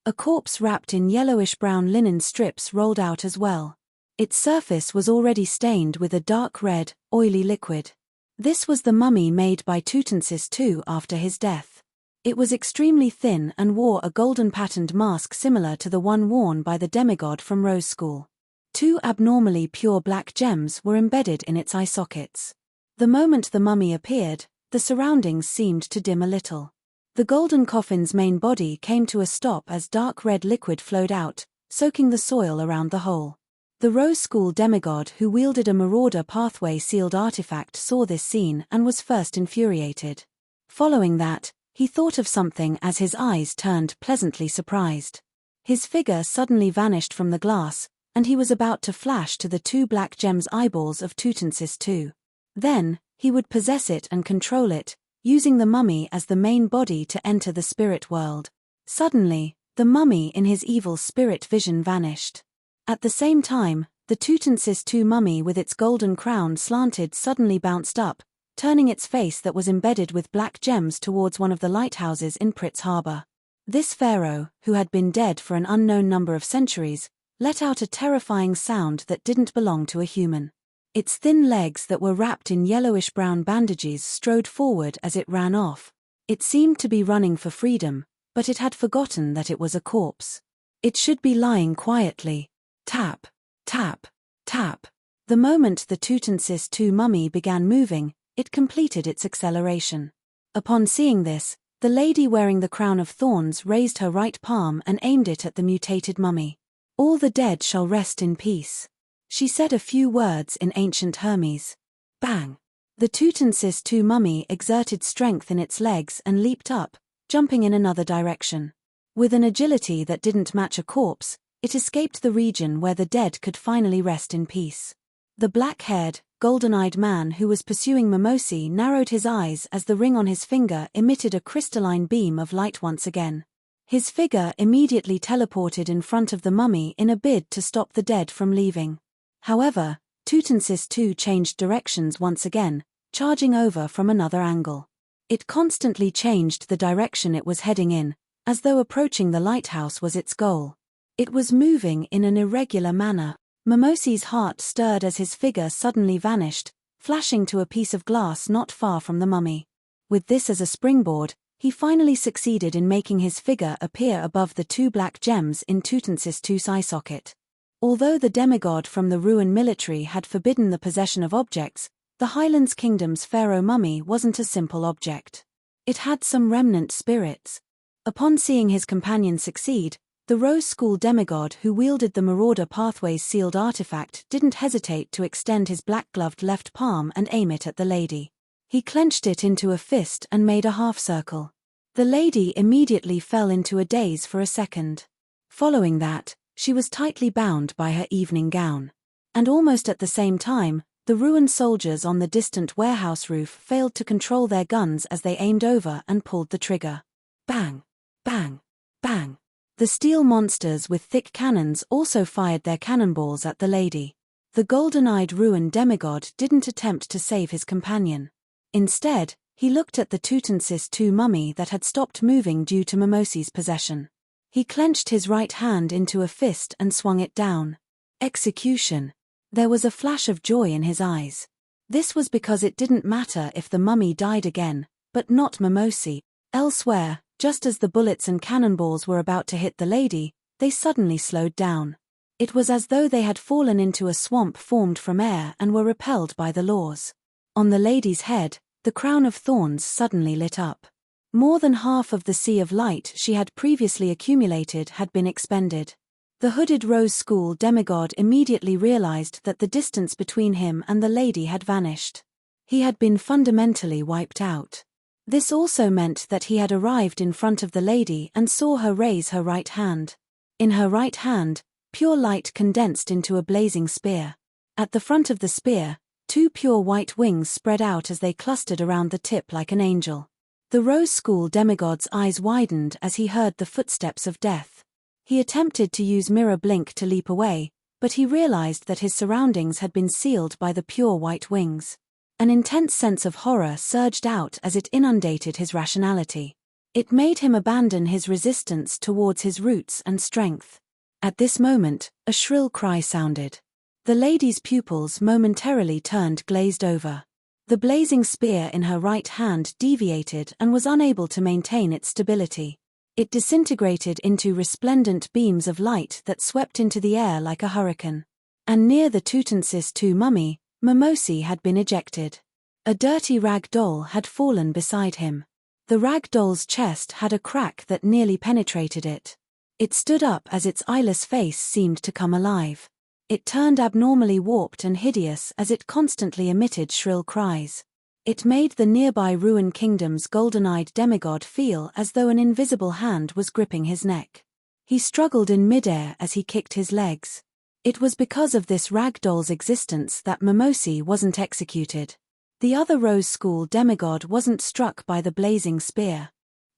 A: A corpse wrapped in yellowish-brown linen strips rolled out as well. Its surface was already stained with a dark red, oily liquid. This was the mummy made by Tutmosis II after his death. It was extremely thin and wore a golden patterned mask similar to the one worn by the demigod from Rose School. Two abnormally pure black gems were embedded in its eye sockets. The moment the mummy appeared, the surroundings seemed to dim a little. The golden coffin's main body came to a stop as dark red liquid flowed out, soaking the soil around the hole. The Rose School demigod who wielded a marauder pathway sealed artifact saw this scene and was first infuriated. Following that, he thought of something as his eyes turned pleasantly surprised. His figure suddenly vanished from the glass, and he was about to flash to the 2 black gems eyeballs of Tutansis II. Then, he would possess it and control it, using the mummy as the main body to enter the spirit world. Suddenly, the mummy in his evil spirit vision vanished. At the same time, the Tutansis II mummy with its golden crown slanted suddenly bounced up, turning its face that was embedded with black gems towards one of the lighthouses in Pritz Harbor. This pharaoh, who had been dead for an unknown number of centuries, let out a terrifying sound that didn't belong to a human. Its thin legs that were wrapped in yellowish-brown bandages strode forward as it ran off. It seemed to be running for freedom, but it had forgotten that it was a corpse. It should be lying quietly. Tap, tap, tap. The moment the Tutansis II mummy began moving, it completed its acceleration. Upon seeing this, the lady wearing the crown of thorns raised her right palm and aimed it at the mutated mummy. "All the dead shall rest in peace." She said a few words in ancient Hermes. Bang! The Tutansis II mummy exerted strength in its legs and leaped up, jumping in another direction. With an agility that didn't match a corpse, it escaped the region where the dead could finally rest in peace. The black-haired, golden-eyed man who was pursuing Mimosi narrowed his eyes as the ring on his finger emitted a crystalline beam of light once again. His figure immediately teleported in front of the mummy in a bid to stop the dead from leaving. However, Tutansis II changed directions once again, charging over from another angle. It constantly changed the direction it was heading in, as though approaching the lighthouse was its goal. It was moving in an irregular manner. Mimosi's heart stirred as his figure suddenly vanished, flashing to a piece of glass not far from the mummy. With this as a springboard, he finally succeeded in making his figure appear above the 2 black gems in Tutansis II's eye socket. Although the demigod from the Ruin military had forbidden the possession of objects, the Highlands Kingdom's pharaoh mummy wasn't a simple object. It had some remnant spirits. Upon seeing his companion succeed, the Rose School demigod who wielded the Marauder Pathways sealed artifact didn't hesitate to extend his black-gloved left palm and aim it at the lady. He clenched it into a fist and made a half-circle. The lady immediately fell into a daze for a second. Following that, she was tightly bound by her evening gown. And almost at the same time, the ruined soldiers on the distant warehouse roof failed to control their guns as they aimed over and pulled the trigger. Bang! Bang! Bang! The steel monsters with thick cannons also fired their cannonballs at the lady. The golden-eyed ruined demigod didn't attempt to save his companion. Instead, he looked at the Tutansis II mummy that had stopped moving due to Mimosi's possession. He clenched his right hand into a fist and swung it down. Execution. There was a flash of joy in his eyes. This was because it didn't matter if the mummy died again, but not Mimosi. Elsewhere, just as the bullets and cannonballs were about to hit the lady, they suddenly slowed down. It was as though they had fallen into a swamp formed from air and were repelled by the laws. On the lady's head, the crown of thorns suddenly lit up. More than half of the sea of light she had previously accumulated had been expended. The hooded Rose School demigod immediately realized that the distance between him and the lady had vanished. He had been fundamentally wiped out. This also meant that he had arrived in front of the lady and saw her raise her right hand. In her right hand, pure light condensed into a blazing spear. At the front of the spear, 2 pure white wings spread out as they clustered around the tip like an angel. The Rose School demigod's eyes widened as he heard the footsteps of death. He attempted to use mirror blink to leap away, but he realized that his surroundings had been sealed by the pure white wings. An intense sense of horror surged out as it inundated his rationality. It made him abandon his resistance towards his roots and strength. At this moment, a shrill cry sounded. The lady's pupils momentarily turned glazed over. The blazing spear in her right hand deviated and was unable to maintain its stability. It disintegrated into resplendent beams of light that swept into the air like a hurricane. And near the Tutansis II mummy, Mimosi had been ejected. A dirty rag doll had fallen beside him. The rag doll's chest had a crack that nearly penetrated it. It stood up as its eyeless face seemed to come alive. It turned abnormally warped and hideous as it constantly emitted shrill cries. It made the nearby ruin kingdom's golden-eyed demigod feel as though an invisible hand was gripping his neck. He struggled in midair as he kicked his legs. It was because of this ragdoll's existence that Mimosi wasn't executed. The other Rose School demigod wasn't struck by the blazing spear.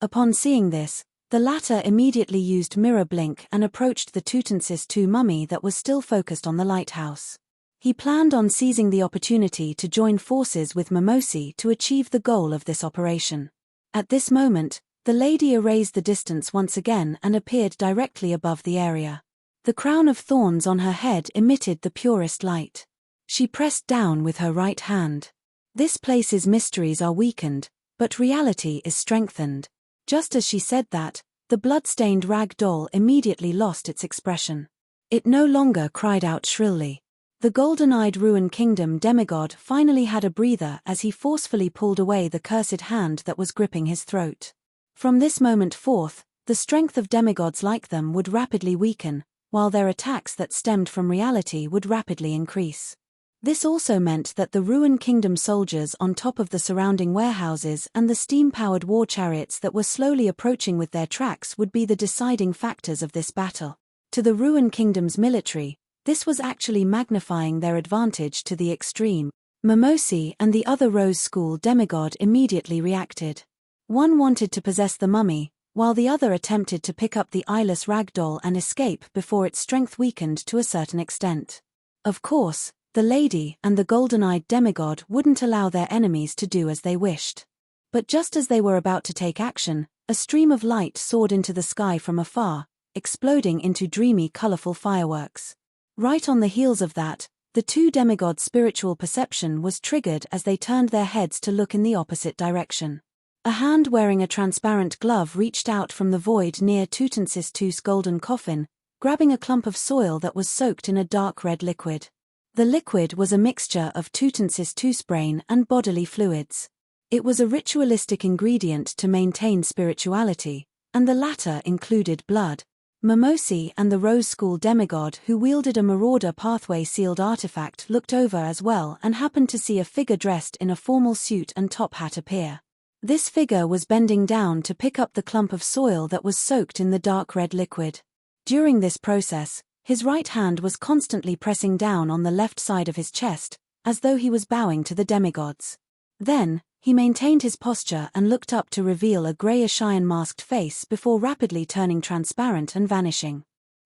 A: Upon seeing this, the latter immediately used mirror blink and approached the Tutensis II mummy that was still focused on the lighthouse. He planned on seizing the opportunity to join forces with Mimosi to achieve the goal of this operation. At this moment, the lady erased the distance once again and appeared directly above the area. The crown of thorns on her head emitted the purest light. She pressed down with her right hand. This place's mysteries are weakened, but reality is strengthened. Just as she said that, the blood-stained rag doll immediately lost its expression. It no longer cried out shrilly. The golden-eyed Ruin Kingdom demigod finally had a breather as he forcefully pulled away the cursed hand that was gripping his throat. From this moment forth, the strength of demigods like them would rapidly weaken, while their attacks that stemmed from reality would rapidly increase. This also meant that the Ruin Kingdom soldiers on top of the surrounding warehouses and the steam-powered war chariots that were slowly approaching with their tracks would be the deciding factors of this battle. To the Ruin Kingdom's military, this was actually magnifying their advantage to the extreme. Mimosi and the other Rose School demigod immediately reacted. One wanted to possess the mummy, while the other attempted to pick up the eyeless ragdoll and escape before its strength weakened to a certain extent. Of course, the lady and the golden-eyed demigod wouldn't allow their enemies to do as they wished. But just as they were about to take action, a stream of light soared into the sky from afar, exploding into dreamy, colorful fireworks. Right on the heels of that, the two demigods' spiritual perception was triggered as they turned their heads to look in the opposite direction. A hand wearing a transparent glove reached out from the void near Tutensis II's golden coffin, grabbing a clump of soil that was soaked in a dark red liquid. The liquid was a mixture of Tutensis II's brain and bodily fluids. It was a ritualistic ingredient to maintain spirituality, and the latter included blood. Mimosi and the Rose School demigod who wielded a marauder pathway-sealed artifact looked over as well and happened to see a figure dressed in a formal suit and top hat appear. This figure was bending down to pick up the clump of soil that was soaked in the dark red liquid. During this process, his right hand was constantly pressing down on the left side of his chest, as though he was bowing to the demigods. Then, he maintained his posture and looked up to reveal a grayish iron-masked face before rapidly turning transparent and vanishing.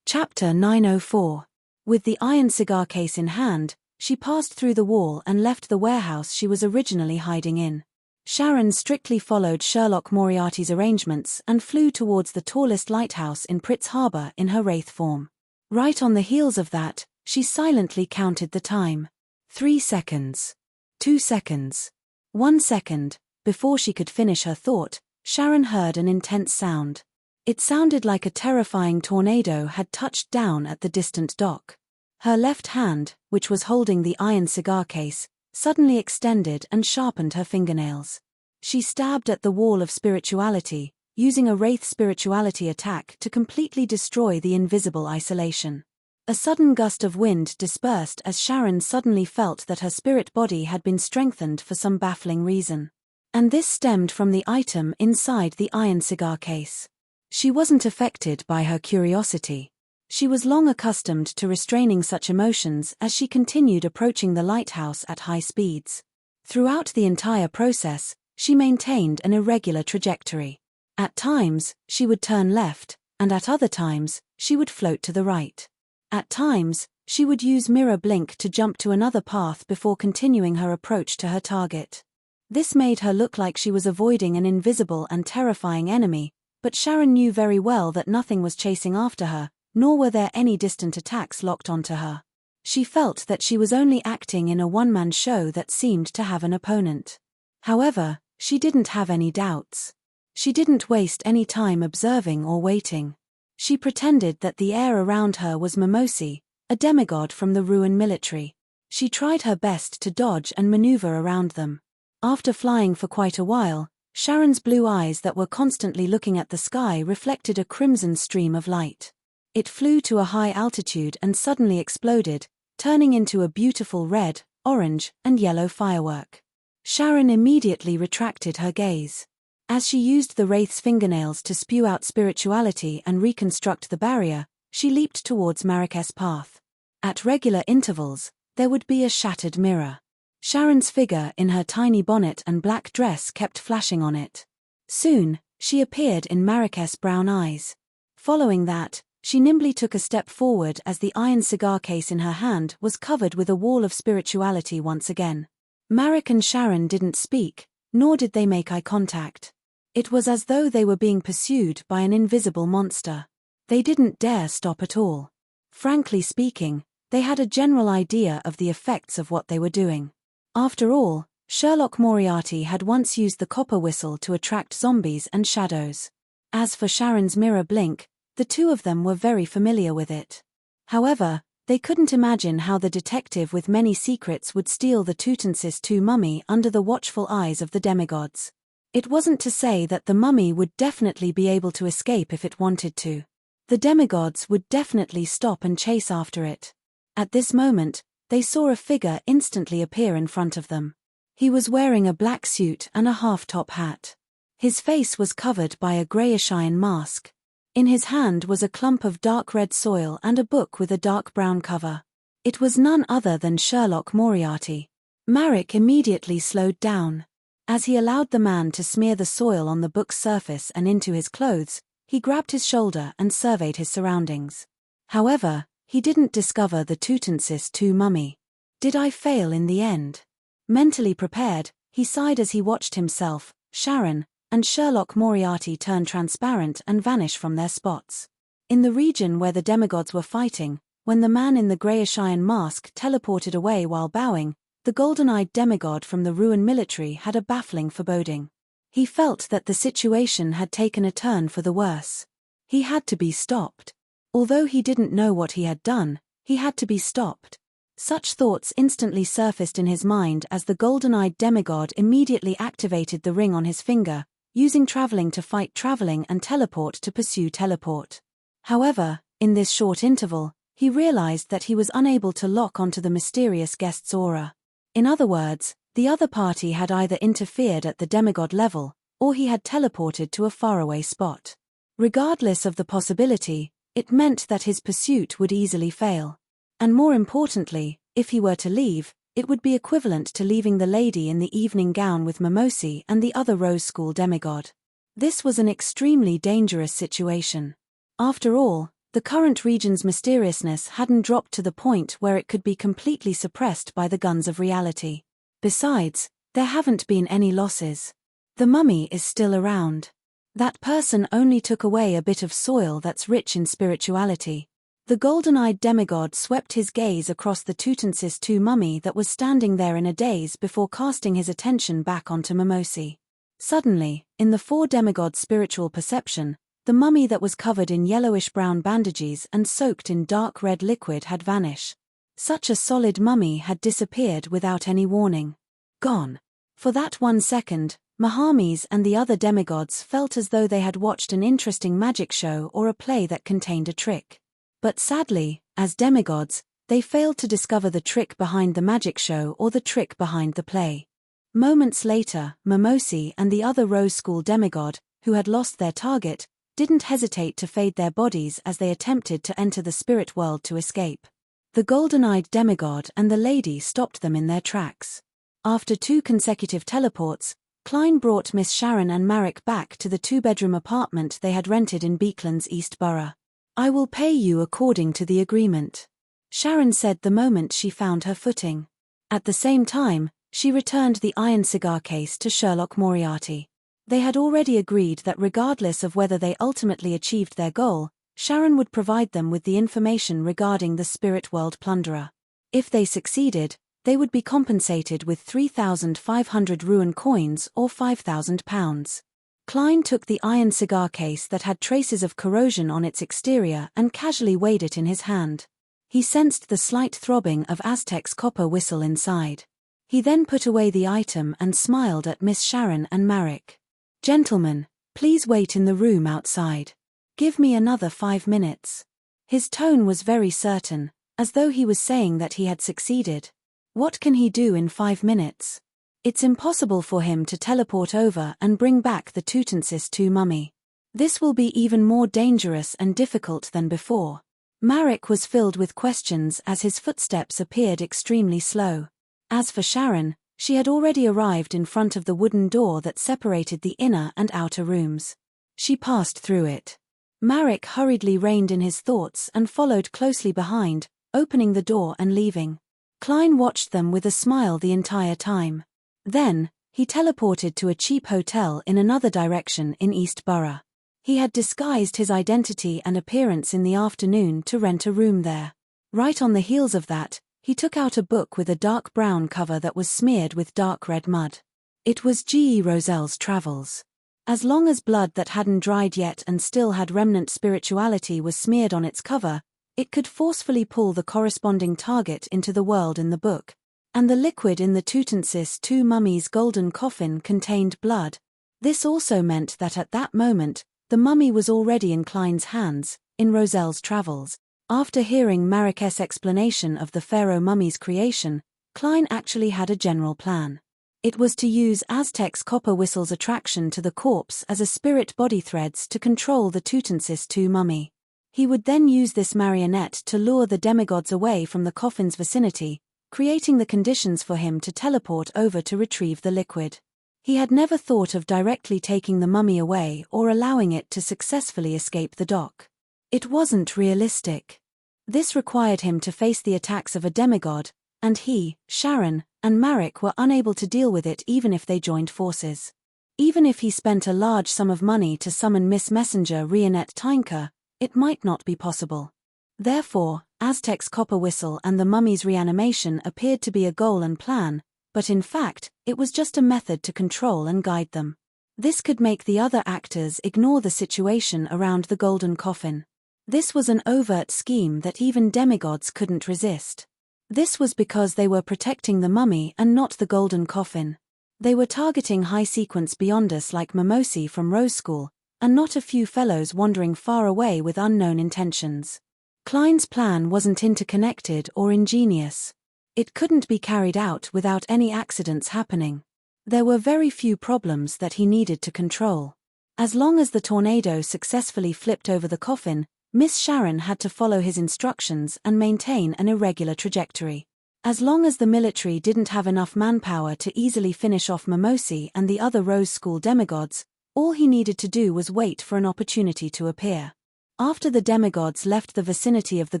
A: Chapter 904. With the iron cigar case in hand, she passed through the wall and left the warehouse she was originally hiding in. Sharon strictly followed Sherlock Moriarty's arrangements and flew towards the tallest lighthouse in Pritz Harbor in her wraith form. Right on the heels of that, she silently counted the time. 3 seconds. 2 seconds. 1 second. Before she could finish her thought, Sharon heard an intense sound. It sounded like a terrifying tornado had touched down at the distant dock. Her left hand, which was holding the iron cigar case, suddenly extended and sharpened her fingernails. She stabbed at the wall of spirituality, using a wraith spirituality attack to completely destroy the invisible isolation. A sudden gust of wind dispersed as Sharon suddenly felt that her spirit body had been strengthened for some baffling reason. And this stemmed from the item inside the iron cigar case. She wasn't affected by her curiosity. She was long accustomed to restraining such emotions as she continued approaching the lighthouse at high speeds. Throughout the entire process, she maintained an irregular trajectory. At times, she would turn left, and at other times, she would float to the right. At times, she would use mirror blink to jump to another path before continuing her approach to her target. This made her look like she was avoiding an invisible and terrifying enemy, but Sharon knew very well that nothing was chasing after her, nor were there any distant attacks locked onto her. She felt that she was only acting in a one-man show that seemed to have an opponent. However, she didn't have any doubts. She didn't waste any time observing or waiting. She pretended that the air around her was Mimosi, a demigod from the Ruin military. She tried her best to dodge and maneuver around them. After flying for quite a while, Sharon's blue eyes that were constantly looking at the sky reflected a crimson stream of light. It flew to a high altitude and suddenly exploded, turning into a beautiful red, orange, and yellow firework. Sharon immediately retracted her gaze. As she used the wraith's fingernails to spew out spirituality and reconstruct the barrier, she leaped towards Marrak's path. At regular intervals, there would be a shattered mirror. Sharon's figure in her tiny bonnet and black dress kept flashing on it. Soon, she appeared in Marrak's brown eyes. Following that, she nimbly took a step forward as the iron cigar case in her hand was covered with a wall of spirituality once again. Marrak and Sharon didn't speak, nor did they make eye contact. It was as though they were being pursued by an invisible monster. They didn't dare stop at all. Frankly speaking, they had a general idea of the effects of what they were doing. After all, Sherlock Moriarty had once used the copper whistle to attract zombies and shadows. As for Sharon's mirror blink, the two of them were very familiar with it. However, they couldn't imagine how the detective with many secrets would steal the Tutansis II mummy under the watchful eyes of the demigods. It wasn't to say that the mummy would definitely be able to escape if it wanted to. The demigods would definitely stop and chase after it. At this moment, they saw a figure instantly appear in front of them. He was wearing a black suit and a half-top hat. His face was covered by a greyish iron mask. In his hand was a clump of dark red soil and a book with a dark brown cover. It was none other than Sherlock Moriarty. Marrak immediately slowed down. As he allowed the man to smear the soil on the book's surface and into his clothes, he grabbed his shoulder and surveyed his surroundings. However, he didn't discover the Tutansis II mummy. Did I fail in the end? Mentally prepared, he sighed as he watched himself, Sharon, and Sherlock Moriarty turn transparent and vanish from their spots. In the region where the demigods were fighting, when the man in the greyish iron mask teleported away while bowing, the golden-eyed demigod from the Ruin military had a baffling foreboding. He felt that the situation had taken a turn for the worse. He had to be stopped. Although he didn't know what he had done, he had to be stopped. Such thoughts instantly surfaced in his mind as the golden-eyed demigod immediately activated the ring on his finger, using traveling to fight traveling and teleport to pursue teleport. However, in this short interval, he realized that he was unable to lock onto the mysterious guest's aura. In other words, the other party had either interfered at the demigod level, or he had teleported to a faraway spot. Regardless of the possibility, it meant that his pursuit would easily fail. And more importantly, if he were to leave, it would be equivalent to leaving the lady in the evening gown with Mimosi and the other Rose School demigod. This was an extremely dangerous situation. After all, the current region's mysteriousness hadn't dropped to the point where it could be completely suppressed by the guns of reality. Besides, there haven't been any losses. The mummy is still around. That person only took away a bit of soil that's rich in spirituality. The golden-eyed demigod swept his gaze across the Tutansis II mummy that was standing there in a daze before casting his attention back onto Mimosi. Suddenly, in the four demigods' spiritual perception, the mummy that was covered in yellowish-brown bandages and soaked in dark red liquid had vanished. Such a solid mummy had disappeared without any warning. Gone. For that 1 second, Mahamis and the other demigods felt as though they had watched an interesting magic show or a play that contained a trick. But sadly, as demigods, they failed to discover the trick behind the magic show or the trick behind the play. Moments later, Mimosi and the other Rose School demigod, who had lost their target, didn't hesitate to fade their bodies as they attempted to enter the spirit world to escape. The golden-eyed demigod and the lady stopped them in their tracks. After 2 consecutive teleports, Klein brought Miss Sharon and Marrak back to the 2-bedroom apartment they had rented in Beeklands East Borough. "I will pay you according to the agreement," Sharon said the moment she found her footing. At the same time, she returned the iron cigar case to Sherlock Moriarty. They had already agreed that regardless of whether they ultimately achieved their goal, Sharon would provide them with the information regarding the spirit world plunderer. If they succeeded, they would be compensated with 3,500 Ruin coins or £5,000. Klein took the iron cigar case that had traces of corrosion on its exterior and casually weighed it in his hand. He sensed the slight throbbing of Aztec's copper whistle inside. He then put away the item and smiled at Miss Sharon and Marrak. "Gentlemen, please wait in the room outside. Give me another 5 minutes." His tone was very certain, as though he was saying that he had succeeded. What can he do in 5 minutes? It's impossible for him to teleport over and bring back the Tutansis II mummy. This will be even more dangerous and difficult than before. Marek was filled with questions as his footsteps appeared extremely slow. As for Sharon, she had already arrived in front of the wooden door that separated the inner and outer rooms. She passed through it. Marek hurriedly reined in his thoughts and followed closely behind, opening the door and leaving. Klein watched them with a smile the entire time. Then, he teleported to a cheap hotel in another direction in East Borough. He had disguised his identity and appearance in the afternoon to rent a room there. Right on the heels of that, he took out a book with a dark brown cover that was smeared with dark red mud. It was G. E. Roselle's Travels. As long as blood that hadn't dried yet and still had remnant spirituality was smeared on its cover, it could forcefully pull the corresponding target into the world in the book. And the liquid in the Tutansis II mummy's golden coffin contained blood. This also meant that at that moment, the mummy was already in Klein's hands, in Roselle's Travels. After hearing Marek's explanation of the pharaoh mummy's creation, Klein actually had a general plan. It was to use Aztec's copper whistle's attraction to the corpse as a spirit body threads to control the Tutansis II mummy. He would then use this marionette to lure the demigods away from the coffin's vicinity, creating the conditions for him to teleport over to retrieve the liquid. He had never thought of directly taking the mummy away or allowing it to successfully escape the dock. It wasn't realistic. This required him to face the attacks of a demigod, and he, Sharon, and Marek were unable to deal with it even if they joined forces. Even if he spent a large sum of money to summon Miss Messenger Rionette Tynker, it might not be possible. Therefore, Aztec's copper whistle and the mummy's reanimation appeared to be a goal and plan, but in fact, it was just a method to control and guide them. This could make the other actors ignore the situation around the golden coffin. This was an overt scheme that even demigods couldn't resist. This was because they were protecting the mummy and not the golden coffin. They were targeting high-sequence beyonders like Mimosi from Rose School, and not a few fellows wandering far away with unknown intentions. Klein's plan wasn't interconnected or ingenious. It couldn't be carried out without any accidents happening. There were very few problems that he needed to control. As long as the tornado successfully flipped over the coffin, Miss Sharon had to follow his instructions and maintain an irregular trajectory. As long as the military didn't have enough manpower to easily finish off Mimosi and the other Rose School demigods, all he needed to do was wait for an opportunity to appear. After the demigods left the vicinity of the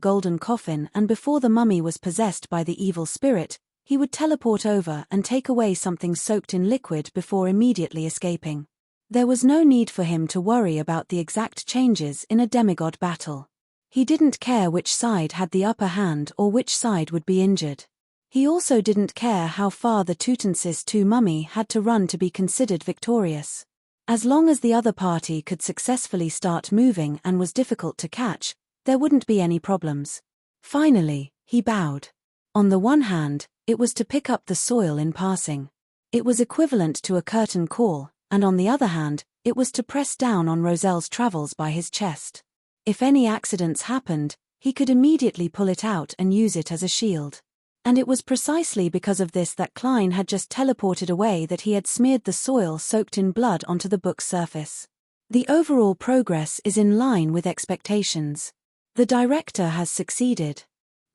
A: golden coffin and before the mummy was possessed by the evil spirit, he would teleport over and take away something soaked in liquid before immediately escaping. There was no need for him to worry about the exact changes in a demigod battle. He didn't care which side had the upper hand or which side would be injured. He also didn't care how far the Tutansis II mummy had to run to be considered victorious. As long as the other party could successfully start moving and was difficult to catch, there wouldn't be any problems. Finally, he bowed. On the one hand, it was to pick up the soil in passing. It was equivalent to a curtain call, and on the other hand, it was to press down on Roselle's Travels by his chest. If any accidents happened, he could immediately pull it out and use it as a shield. And it was precisely because of this that Klein had just teleported away that he had smeared the soil soaked in blood onto the book's surface. The overall progress is in line with expectations. The director has succeeded.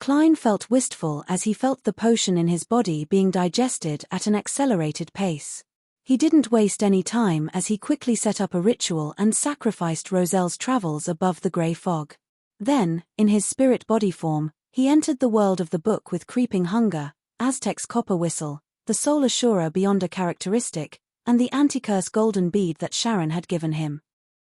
A: Klein felt wistful as he felt the potion in his body being digested at an accelerated pace. He didn't waste any time as he quickly set up a ritual and sacrificed Roselle's Travels above the grey fog. Then, in his spirit body form, he entered the world of the book with creeping hunger, Aztec's copper whistle, the soul assurer beyond a characteristic, and the anti-curse golden bead that Sharon had given him.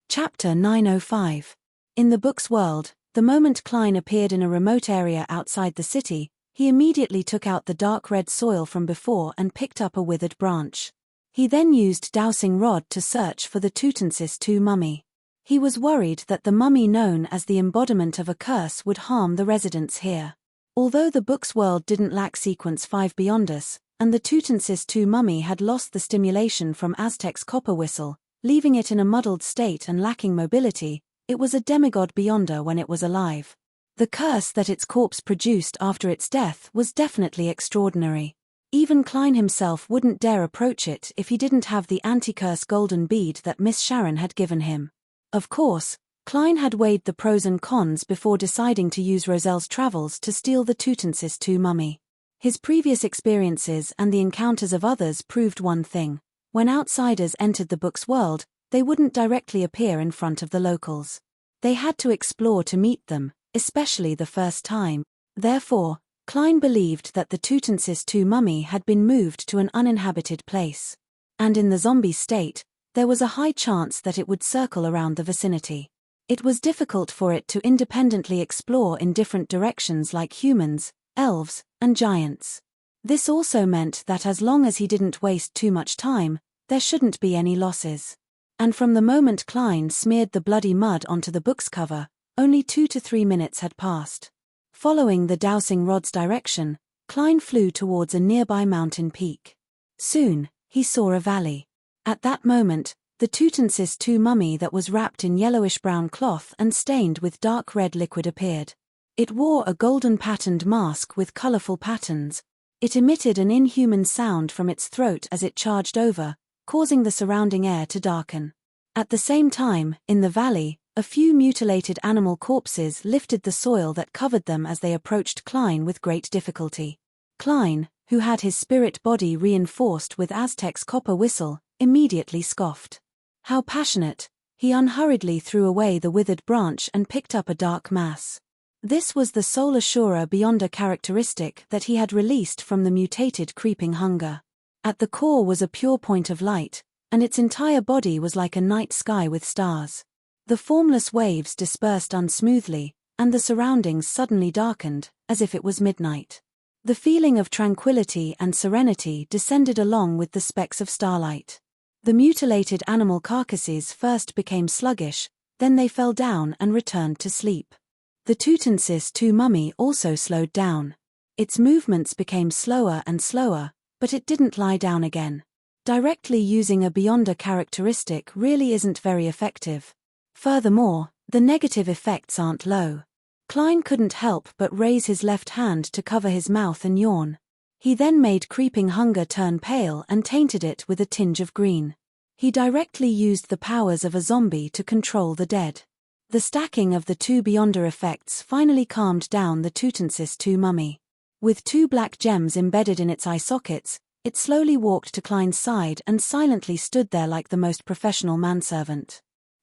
A: Chapter 905. In the book's world, the moment Klein appeared in a remote area outside the city, he immediately took out the dark red soil from before and picked up a withered branch. He then used dowsing rod to search for the Tutansis II mummy. He was worried that the mummy known as the embodiment of a curse would harm the residents here. Although the book's world didn't lack sequence 5 beyonders, and the Tutansis II mummy had lost the stimulation from Aztec's copper whistle, leaving it in a muddled state and lacking mobility, it was a demigod beyonder when it was alive. The curse that its corpse produced after its death was definitely extraordinary. Even Klein himself wouldn't dare approach it if he didn't have the anti-curse golden bead that Miss Sharon had given him. Of course, Klein had weighed the pros and cons before deciding to use Roselle's travels to steal the Tutensis II mummy. His previous experiences and the encounters of others proved one thing: when outsiders entered the book's world, they wouldn't directly appear in front of the locals. They had to explore to meet them, especially the first time. Therefore, Klein believed that the Tutensis II mummy had been moved to an uninhabited place. And in the zombie state, there was a high chance that it would circle around the vicinity. It was difficult for it to independently explore in different directions like humans, elves, and giants. This also meant that as long as he didn't waste too much time, there shouldn't be any losses. And from the moment Klein smeared the bloody mud onto the book's cover, only 2 to 3 minutes had passed. Following the dowsing rod's direction, Klein flew towards a nearby mountain peak. Soon, he saw a valley. At that moment, the Tutensis II mummy that was wrapped in yellowish-brown cloth and stained with dark red liquid appeared. It wore a golden-patterned mask with colorful patterns. It emitted an inhuman sound from its throat as it charged over, causing the surrounding air to darken. At the same time, in the valley, a few mutilated animal corpses lifted the soil that covered them as they approached Klein with great difficulty. Klein, who had his spirit body reinforced with Aztec's copper whistle, immediately scoffed. How passionate! He unhurriedly threw away the withered branch and picked up a dark mass. This was the Soul Assurer Beyonder characteristic that he had released from the mutated creeping hunger. At the core was a pure point of light, and its entire body was like a night sky with stars. The formless waves dispersed unsmoothly, and the surroundings suddenly darkened, as if it was midnight. The feeling of tranquility and serenity descended along with the specks of starlight. The mutilated animal carcasses first became sluggish, then they fell down and returned to sleep. The Tutensis II mummy also slowed down. Its movements became slower and slower, but it didn't lie down again. Directly using a Beyonder characteristic really isn't very effective. Furthermore, the negative effects aren't low. Klein couldn't help but raise his left hand to cover his mouth and yawn. He then made creeping hunger turn pale and tainted it with a tinge of green. He directly used the powers of a zombie to control the dead. The stacking of the two Beyonder effects finally calmed down the Tutensis II mummy. With 2 black gems embedded in its eye sockets, it slowly walked to Klein's side and silently stood there like the most professional manservant.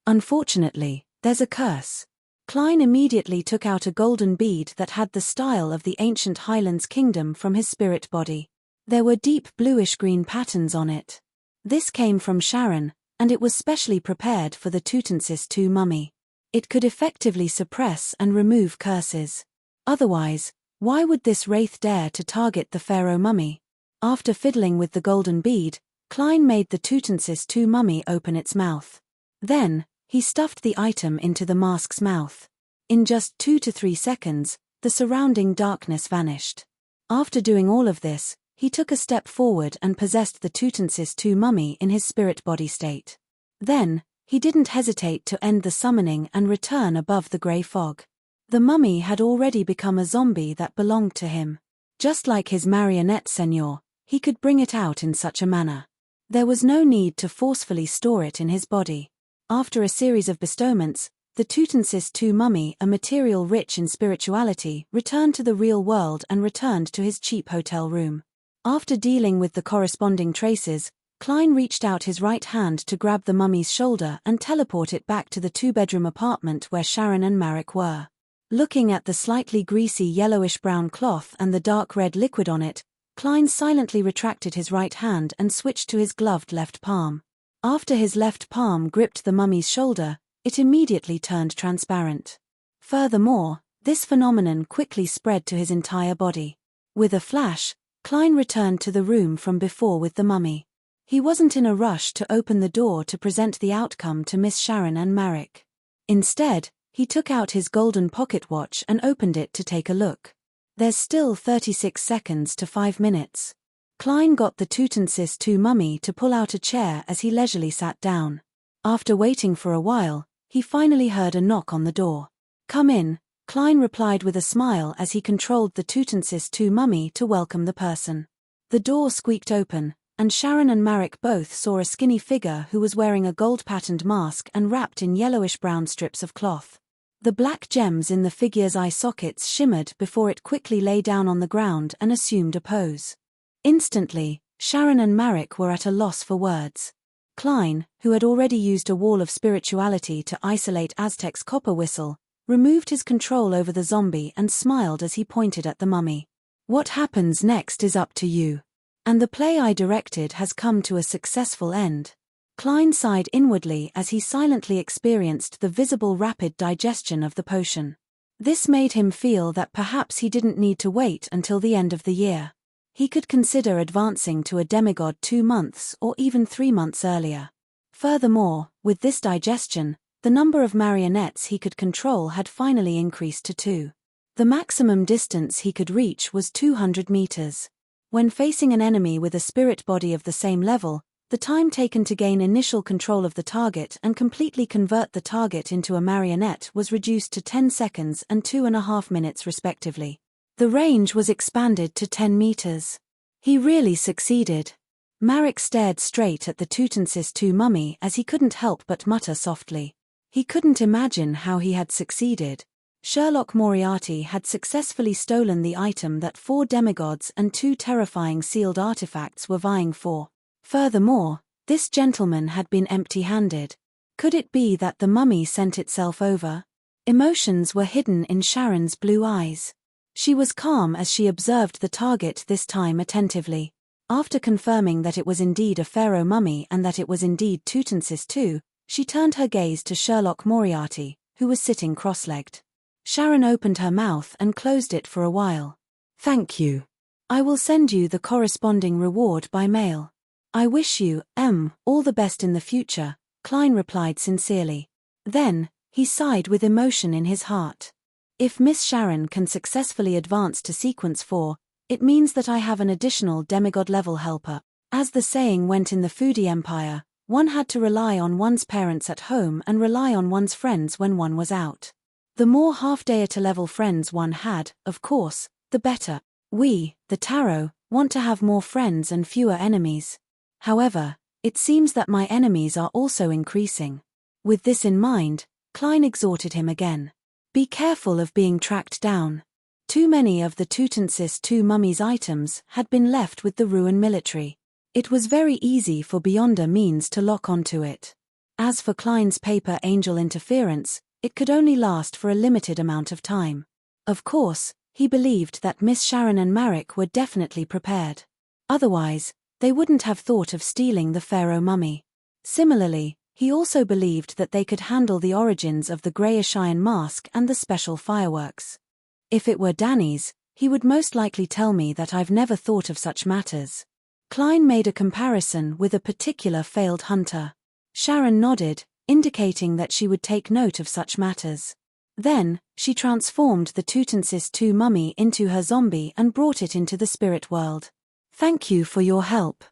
A: Unfortunately, there's a curse. Klein immediately took out a golden bead that had the style of the ancient Highlands kingdom from his spirit body. There were deep bluish-green patterns on it. This came from Sharon, and it was specially prepared for the Tutensis II mummy. It could effectively suppress and remove curses. Otherwise, why would this wraith dare to target the pharaoh mummy? After fiddling with the golden bead, Klein made the Tutensis II mummy open its mouth. Then, he stuffed the item into the mask's mouth. In just 2 to 3 seconds, the surrounding darkness vanished. After doing all of this, he took a step forward and possessed the Tutensis II mummy in his spirit body state. Then, he didn't hesitate to end the summoning and return above the grey fog. The mummy had already become a zombie that belonged to him. Just like his marionette seigneur, he could bring it out in such a manner. There was no need to forcefully store it in his body. After a series of bestowments, the Tutensis II mummy, a material rich in spirituality, returned to the real world and returned to his cheap hotel room. After dealing with the corresponding traces, Klein reached out his right hand to grab the mummy's shoulder and teleport it back to the 2-bedroom apartment where Sharon and Marek were. Looking at the slightly greasy yellowish-brown cloth and the dark red liquid on it, Klein silently retracted his right hand and switched to his gloved left palm. After his left palm gripped the mummy's shoulder, it immediately turned transparent. Furthermore, this phenomenon quickly spread to his entire body. With a flash, Klein returned to the room from before with the mummy. He wasn't in a rush to open the door to present the outcome to Miss Sharon and Marek. Instead, he took out his golden pocket watch and opened it to take a look. There's still 36 seconds to 5 minutes. Klein got the Tutensis II mummy to pull out a chair as he leisurely sat down. After waiting for a while, he finally heard a knock on the door. "Come in," Klein replied with a smile as he controlled the Tutensis II mummy to welcome the person. The door squeaked open, and Sharon and Marek both saw a skinny figure who was wearing a gold-patterned mask and wrapped in yellowish-brown strips of cloth. The black gems in the figure's eye sockets shimmered before it quickly lay down on the ground and assumed a pose. Instantly, Sharon and Marek were at a loss for words. Klein, who had already used a wall of spirituality to isolate Aztec's copper whistle, removed his control over the zombie and smiled as he pointed at the mummy. "What happens next is up to you. And the play I directed has come to a successful end." Klein sighed inwardly as he silently experienced the visible rapid digestion of the potion. This made him feel that perhaps he didn't need to wait until the end of the year. He could consider advancing to a demigod 2 months or even 3 months earlier. Furthermore, with this digestion, the number of marionettes he could control had finally increased to 2. The maximum distance he could reach was 200 meters. When facing an enemy with a spirit body of the same level, the time taken to gain initial control of the target and completely convert the target into a marionette was reduced to 10 seconds and 2.5 minutes respectively. The range was expanded to 10 meters. He really succeeded. Marek stared straight at the Tutensis II mummy as he couldn't help but mutter softly. He couldn't imagine how he had succeeded. Sherlock Moriarty had successfully stolen the item that 4 demigods and 2 terrifying sealed artifacts were vying for. Furthermore, this gentleman had been empty-handed. Could it be that the mummy sent itself over? Emotions were hidden in Sharon's blue eyes. She was calm as she observed the target this time attentively. After confirming that it was indeed a pharaoh mummy and that it was indeed Tutensis II, she turned her gaze to Sherlock Moriarty, who was sitting cross-legged. Sharon opened her mouth and closed it for a while. "Thank you. I will send you the corresponding reward by mail. I wish you, all the best in the future," Klein replied sincerely. Then, he sighed with emotion in his heart. "If Miss Sharon can successfully advance to Sequence 4, it means that I have an additional demigod-level helper. As the saying went in the Foodie Empire, one had to rely on one's parents at home and rely on one's friends when one was out. The more half-deity-level friends one had, of course, the better. We, the Tarot, want to have more friends and fewer enemies. However, it seems that my enemies are also increasing." With this in mind, Klein exhorted him again. "Be careful of being tracked down." Too many of the Tutensis II mummy's items had been left with the Ruin military. It was very easy for Beyonder Means to lock onto it. As for Klein's paper angel interference, it could only last for a limited amount of time. Of course, he believed that Miss Sharon and Marek were definitely prepared. Otherwise, they wouldn't have thought of stealing the pharaoh mummy. Similarly, he also believed that they could handle the origins of the greyish iron mask and the special fireworks. "If it were Danny's, he would most likely tell me that I've never thought of such matters." Klein made a comparison with a particular failed hunter. Sharon nodded, indicating that she would take note of such matters. Then, she transformed the Tutensis II mummy into her zombie and brought it into the spirit world. "Thank you for your help."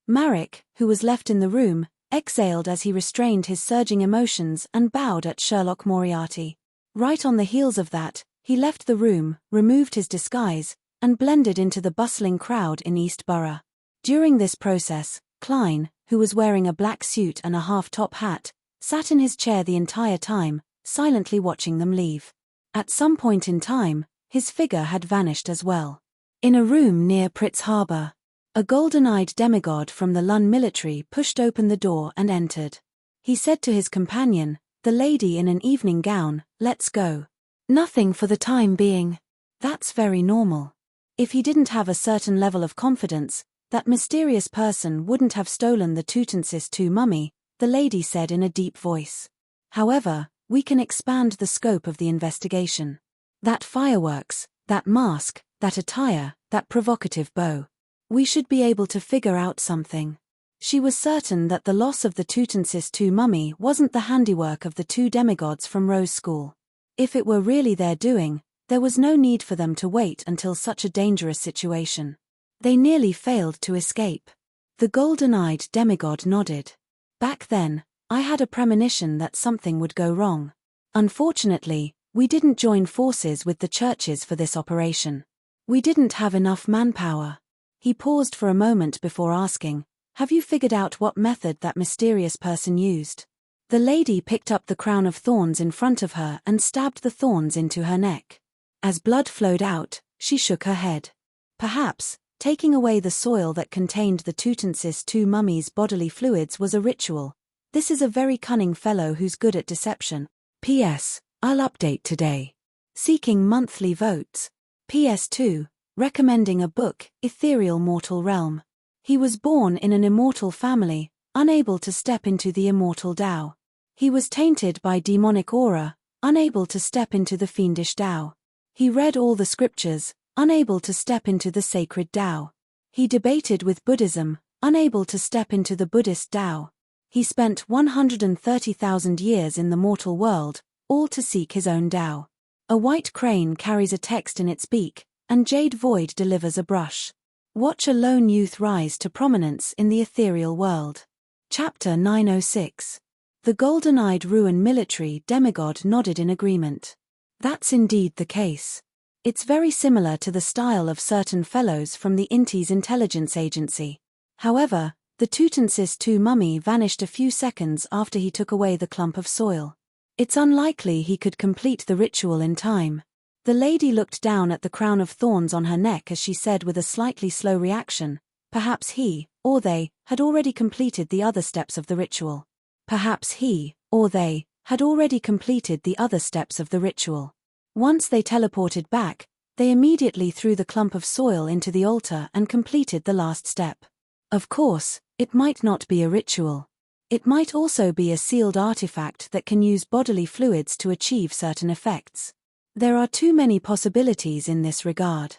A: Marek, who was left in the room, exhaled as he restrained his surging emotions and bowed at Sherlock Moriarty. Right on the heels of that, he left the room, removed his disguise, and blended into the bustling crowd in East Borough. During this process, Klein, who was wearing a black suit and a half-top hat, sat in his chair the entire time, silently watching them leave. At some point in time, his figure had vanished as well. In a room near Pritz Harbor, a golden-eyed demigod from the Lun military pushed open the door and entered. He said to his companion, the lady in an evening gown, "Let's go." "Nothing for the time being." That's very normal. If he didn't have a certain level of confidence, that mysterious person wouldn't have stolen the Tutensis II mummy, the lady said in a deep voice. "However, we can expand the scope of the investigation. That fireworks, that mask, that attire, that provocative bow. We should be able to figure out something." She was certain that the loss of the Tutensis II mummy wasn't the handiwork of the 2 demigods from Rose School. If it were really their doing, there was no need for them to wait until such a dangerous situation. They nearly failed to escape. The golden-eyed demigod nodded. "Back then, I had a premonition that something would go wrong. Unfortunately, We didn't join forces with the churches for this operation. We didn't have enough manpower. He paused for a moment before asking, "Have you figured out what method that mysterious person used?" The lady picked up the crown of thorns in front of her and stabbed the thorns into her neck. As blood flowed out, she shook her head. Perhaps, taking away the soil that contained the Tutmosis II mummy's bodily fluids was a ritual. This is a very cunning fellow who's good at deception. P.S. I'll update today. Seeking monthly votes. PS2. Recommending a book, Ethereal Mortal Realm. He was born in an immortal family, unable to step into the immortal Tao. He was tainted by demonic aura, unable to step into the fiendish Tao. He read all the scriptures, unable to step into the sacred Tao. He debated with Buddhism, unable to step into the Buddhist Tao. He spent 130,000 years in the mortal world, all to seek his own Tao. A white crane carries a text in its beak, and Jade Void delivers a brush. Watch a lone youth rise to prominence in the ethereal world. Chapter 906. The golden-eyed ruin military demigod nodded in agreement. That's indeed the case. It's very similar to the style of certain fellows from the Inti's intelligence agency. However, the Tutmosis II mummy vanished a few seconds after he took away the clump of soil. It's unlikely he could complete the ritual in time. The lady looked down at the crown of thorns on her neck as she said with a slightly slow reaction, perhaps he, or they, had already completed the other steps of the ritual. Perhaps he, or they, had already completed the other steps of the ritual. Once they teleported back, they immediately threw the clump of soil into the altar and completed the last step. Of course, it might not be a ritual. It might also be a sealed artifact that can use bodily fluids to achieve certain effects. There are too many possibilities in this regard.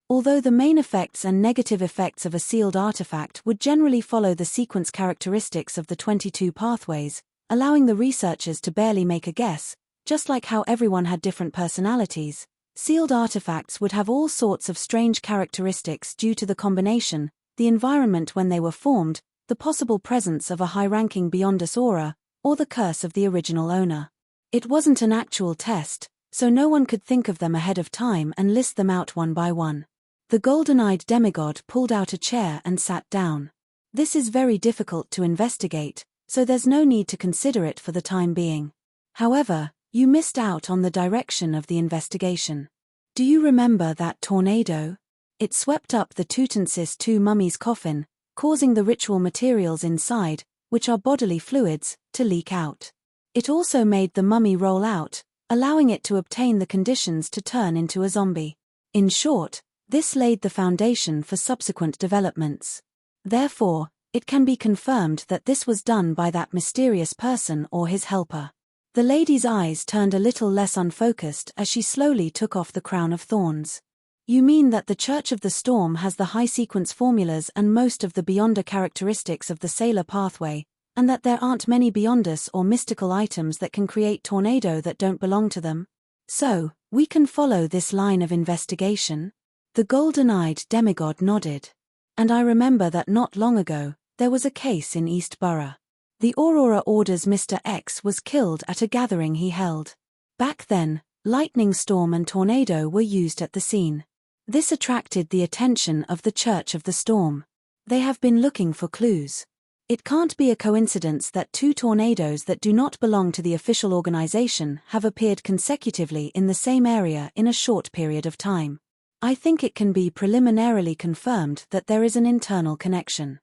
A: Although the main effects and negative effects of a sealed artifact would generally follow the sequence characteristics of the 22 pathways, allowing the researchers to barely make a guess, just like how everyone had different personalities, sealed artifacts would have all sorts of strange characteristics due to the combination, the environment when they were formed, the possible presence of a high-ranking Beyondus aura, or the curse of the original owner. It wasn't an actual test, so no one could think of them ahead of time and list them out one by one. The golden-eyed demigod pulled out a chair and sat down. This is very difficult to investigate, so there's no need to consider it for the time being. However, you missed out on the direction of the investigation. Do you remember that tornado? It swept up the Tutmosis II mummy's coffin, causing the ritual materials inside, which are bodily fluids, to leak out. It also made the mummy roll out, allowing it to obtain the conditions to turn into a zombie. In short, this laid the foundation for subsequent developments. Therefore, it can be confirmed that this was done by that mysterious person or his helper. The lady's eyes turned a little less unfocused as she slowly took off the crown of thorns. You mean that the Church of the Storm has the high-sequence formulas and most of the Beyonder characteristics of the Sailor pathway, and that there aren't many Beyondus or mystical items that can create tornado that don't belong to them? So, we can follow this line of investigation? The golden-eyed demigod nodded. And I remember that not long ago, there was a case in East Borough. The Aurora Order's Mr. X was killed at a gathering he held. Back then, lightning storm and tornado were used at the scene. This attracted the attention of the Church of the Storm. They have been looking for clues. It can't be a coincidence that two tornadoes that do not belong to the official organization have appeared consecutively in the same area in a short period of time. I think it can be preliminarily confirmed that there is an internal connection.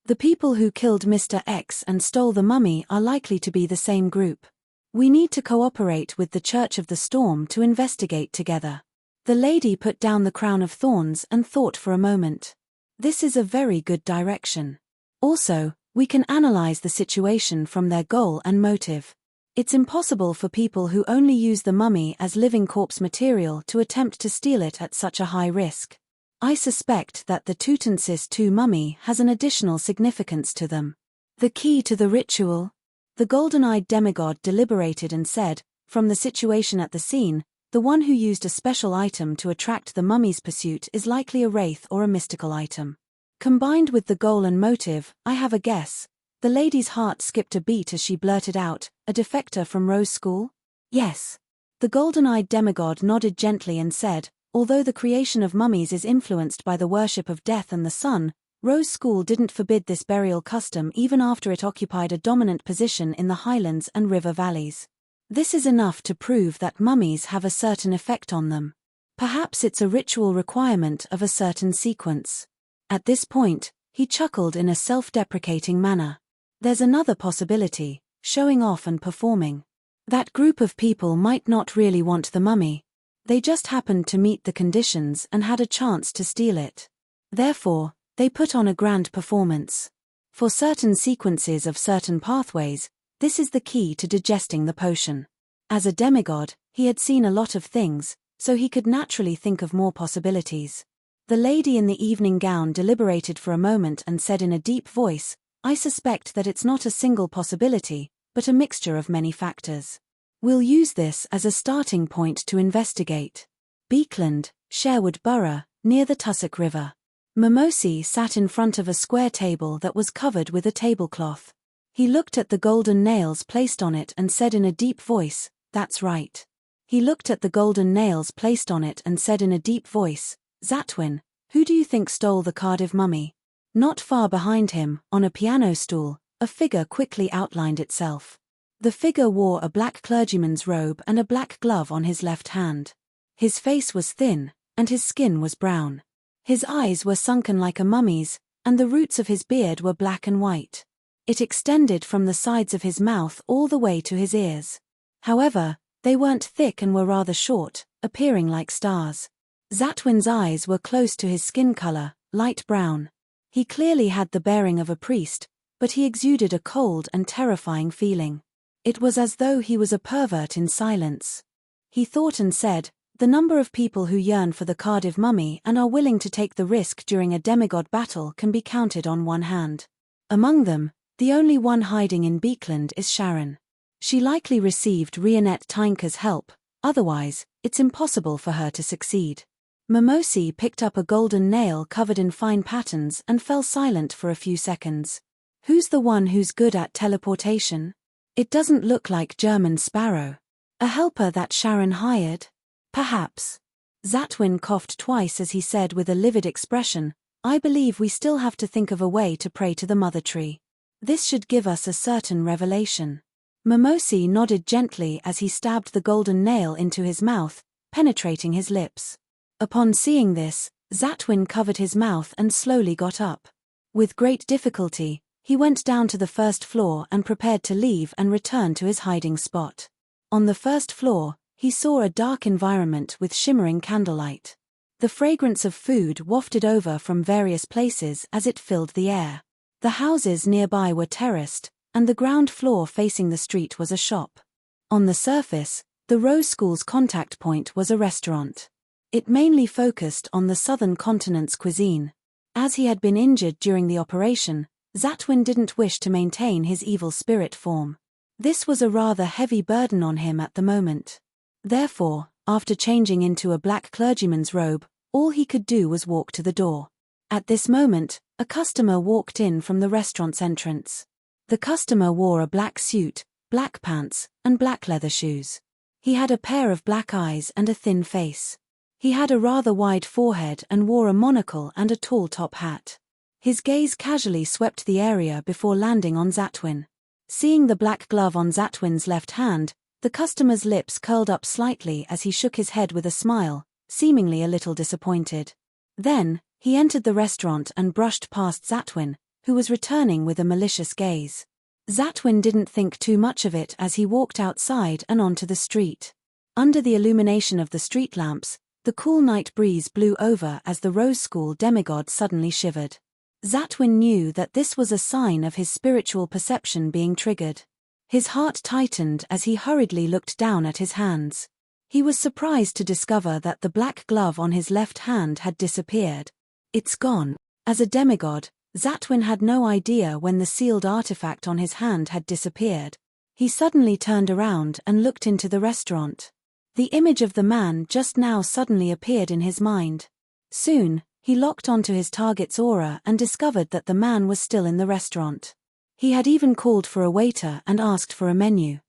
A: The people who killed Mr. X and stole the mummy are likely to be the same group. We need to cooperate with the Church of the Storm to investigate together. The lady put down the crown of thorns and thought for a moment. This is a very good direction. Also, we can analyze the situation from their goal and motive. It's impossible for people who only use the mummy as living corpse material to attempt to steal it at such a high risk. I suspect that the Tutmosis II mummy has an additional significance to them. The key to the ritual? The golden-eyed demigod deliberated and said, from the situation at the scene, the one who used a special item to attract the mummy's pursuit is likely a wraith or a mystical item. Combined with the goal and motive, I have a guess. The lady's heart skipped a beat as she blurted out, a defector from Rose School? Yes. The golden-eyed demigod nodded gently and said, although the creation of mummies is influenced by the worship of death and the sun, Rose School didn't forbid this burial custom even after it occupied a dominant position in the highlands and river valleys. This is enough to prove that mummies have a certain effect on them. Perhaps it's a ritual requirement of a certain sequence. At this point, he chuckled in a self-deprecating manner. There's another possibility, showing off and performing. That group of people might not really want the mummy. They just happened to meet the conditions and had a chance to steal it. Therefore, they put on a grand performance. For certain sequences of certain pathways, this is the key to digesting the potion. As a demigod, he had seen a lot of things, so he could naturally think of more possibilities. The lady in the evening gown deliberated for a moment and said in a deep voice, I suspect that it's not a single possibility, but a mixture of many factors. We'll use this as a starting point to investigate. Beekland, Sherwood Borough, near the Tussock River. Mimosi sat in front of a square table that was covered with a tablecloth. He looked at the golden nails placed on it and said in a deep voice, that's right. He looked at the golden nails placed on it and said in a deep voice, Zatwin, who do you think stole the Cardiff mummy? Not far behind him, on a piano stool, a figure quickly outlined itself. The figure wore a black clergyman's robe and a black glove on his left hand. His face was thin, and his skin was brown. His eyes were sunken like a mummy's, and the roots of his beard were black and white. It extended from the sides of his mouth all the way to his ears. However, they weren't thick and were rather short, appearing like stars. Zatwin's eyes were close to his skin color, light brown. He clearly had the bearing of a priest, but he exuded a cold and terrifying feeling. It was as though he was a pervert in silence. He thought and said, the number of people who yearn for the Cardiff mummy and are willing to take the risk during a demigod battle can be counted on one hand. Among them, the only one hiding in Beekland is Sharon. She likely received Rionette Tynker's help, otherwise, it's impossible for her to succeed. Mimosi picked up a golden nail covered in fine patterns and fell silent for a few seconds. Who's the one who's good at teleportation? It doesn't look like German Sparrow. A helper that Sharon hired? Perhaps. Zatwin coughed twice as he said with a livid expression, I believe we still have to think of a way to pray to the mother tree. This should give us a certain revelation. Mimosi nodded gently as he stabbed the golden nail into his mouth, penetrating his lips. Upon seeing this, Zatwin covered his mouth and slowly got up. With great difficulty, he went down to the first floor and prepared to leave and return to his hiding spot. On the first floor, he saw a dark environment with shimmering candlelight. The fragrance of food wafted over from various places as it filled the air. The houses nearby were terraced, and the ground floor facing the street was a shop. On the surface, the Rose School's contact point was a restaurant. It mainly focused on the southern continent's cuisine. As he had been injured during the operation, Zatwin didn't wish to maintain his evil spirit form. This was a rather heavy burden on him at the moment. Therefore, after changing into a black clergyman's robe, all he could do was walk to the door. At this moment, a customer walked in from the restaurant's entrance. The customer wore a black suit, black pants, and black leather shoes. He had a pair of black eyes and a thin face. He had a rather wide forehead and wore a monocle and a tall top hat. His gaze casually swept the area before landing on Zatwin. Seeing the black glove on Zatwin's left hand, the customer's lips curled up slightly as he shook his head with a smile, seemingly a little disappointed. Then, he entered the restaurant and brushed past Zatwin, who was returning with a malicious gaze. Zatwin didn't think too much of it as he walked outside and onto the street. Under the illumination of the street lamps, the cool night breeze blew over as the Rose School demigod suddenly shivered. Zatwin knew that this was a sign of his spiritual perception being triggered. His heart tightened as he hurriedly looked down at his hands. He was surprised to discover that the black glove on his left hand had disappeared. It's gone. As a demigod, Zatwin had no idea when the sealed artifact on his hand had disappeared. He suddenly turned around and looked into the restaurant. The image of the man just now suddenly appeared in his mind. Soon, he locked onto his target's aura and discovered that the man was still in the restaurant. He had even called for a waiter and asked for a menu.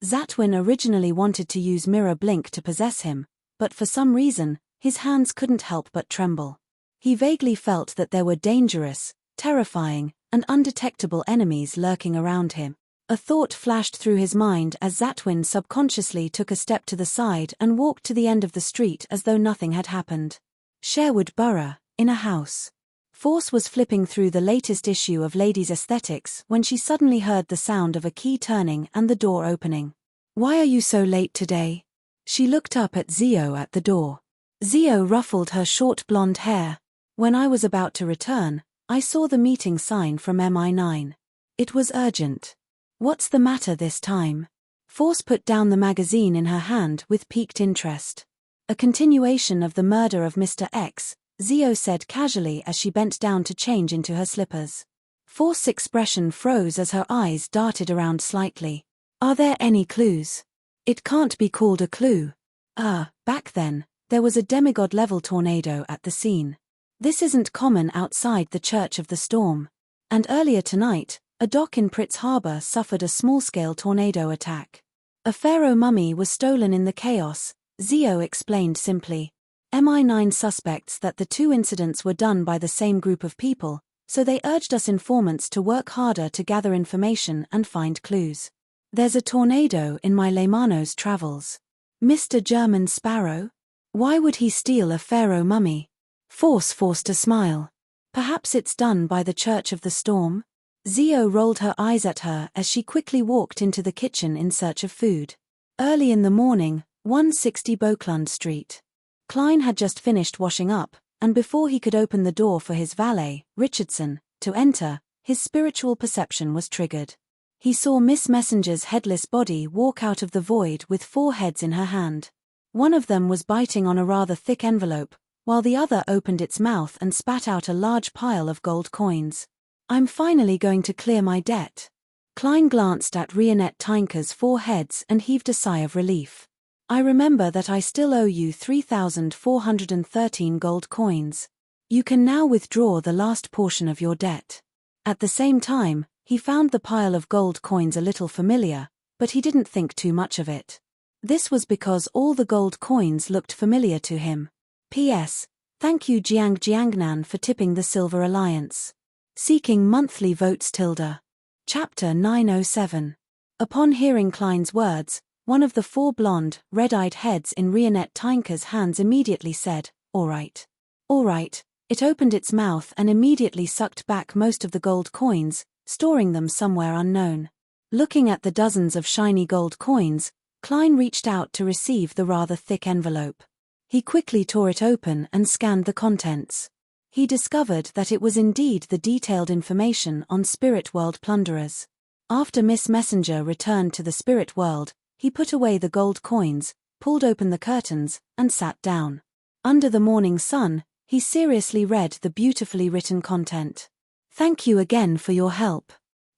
A: Zatwin originally wanted to use mirror blink to possess him, but for some reason, his hands couldn't help but tremble. He vaguely felt that there were dangerous, terrifying, and undetectable enemies lurking around him. A thought flashed through his mind as Zatwin subconsciously took a step to the side and walked to the end of the street as though nothing had happened. Sherwood Borough, in a house. Force was flipping through the latest issue of Ladies' Aesthetics when she suddenly heard the sound of a key turning and the door opening. "Why are you so late today?" She looked up at Zio at the door. Zio ruffled her short blonde hair. "When I was about to return, I saw the meeting sign from MI9. It was urgent." "What's the matter this time?" Force put down the magazine in her hand with piqued interest. "A continuation of the murder of Mr. X," Zio said casually as she bent down to change into her slippers. Force's expression froze as her eyes darted around slightly. "Are there any clues?" "It can't be called a clue. Back then, there was a demigod-level tornado at the scene. This isn't common outside the Church of the Storm. And earlier tonight, a dock in Pritz Harbor suffered a small-scale tornado attack. A pharaoh mummy was stolen in the chaos," Zio explained simply. "MI9 suspects that the two incidents were done by the same group of people, so they urged us informants to work harder to gather information and find clues. There's a tornado in my Lemano's travels." "Mr. German Sparrow? Why would he steal a pharaoh mummy?" Force forced a smile. "Perhaps it's done by the Church of the Storm?" Zio rolled her eyes at her as she quickly walked into the kitchen in search of food. Early in the morning, 160 Beauclund Street. Klein had just finished washing up, and before he could open the door for his valet, Richardson, to enter, his spiritual perception was triggered. He saw Miss Messenger's headless body walk out of the void with 4 heads in her hand. One of them was biting on a rather thick envelope, while the other opened its mouth and spat out a large pile of gold coins. "I'm finally going to clear my debt." Klein glanced at Rionette Tynker's 4 heads and heaved a sigh of relief. "I remember that I still owe you 3,413 gold coins. You can now withdraw the last portion of your debt." At the same time, he found the pile of gold coins a little familiar, but he didn't think too much of it. This was because all the gold coins looked familiar to him. P.S. Thank you Jiangnan for tipping the Silver Alliance. Seeking monthly votes tilde. Chapter 907. Upon hearing Klein's words, one of the 4 blonde, red-eyed heads in Rionette Tynker's hands immediately said, "All right. All right." It opened its mouth and immediately sucked back most of the gold coins, storing them somewhere unknown. Looking at the dozens of shiny gold coins, Klein reached out to receive the rather thick envelope. He quickly tore it open and scanned the contents. He discovered that it was indeed the detailed information on Spirit World plunderers. After Miss Messenger returned to the Spirit World, he put away the gold coins, pulled open the curtains, and sat down. Under the morning sun, he seriously read the beautifully written content. "Thank you again for your help.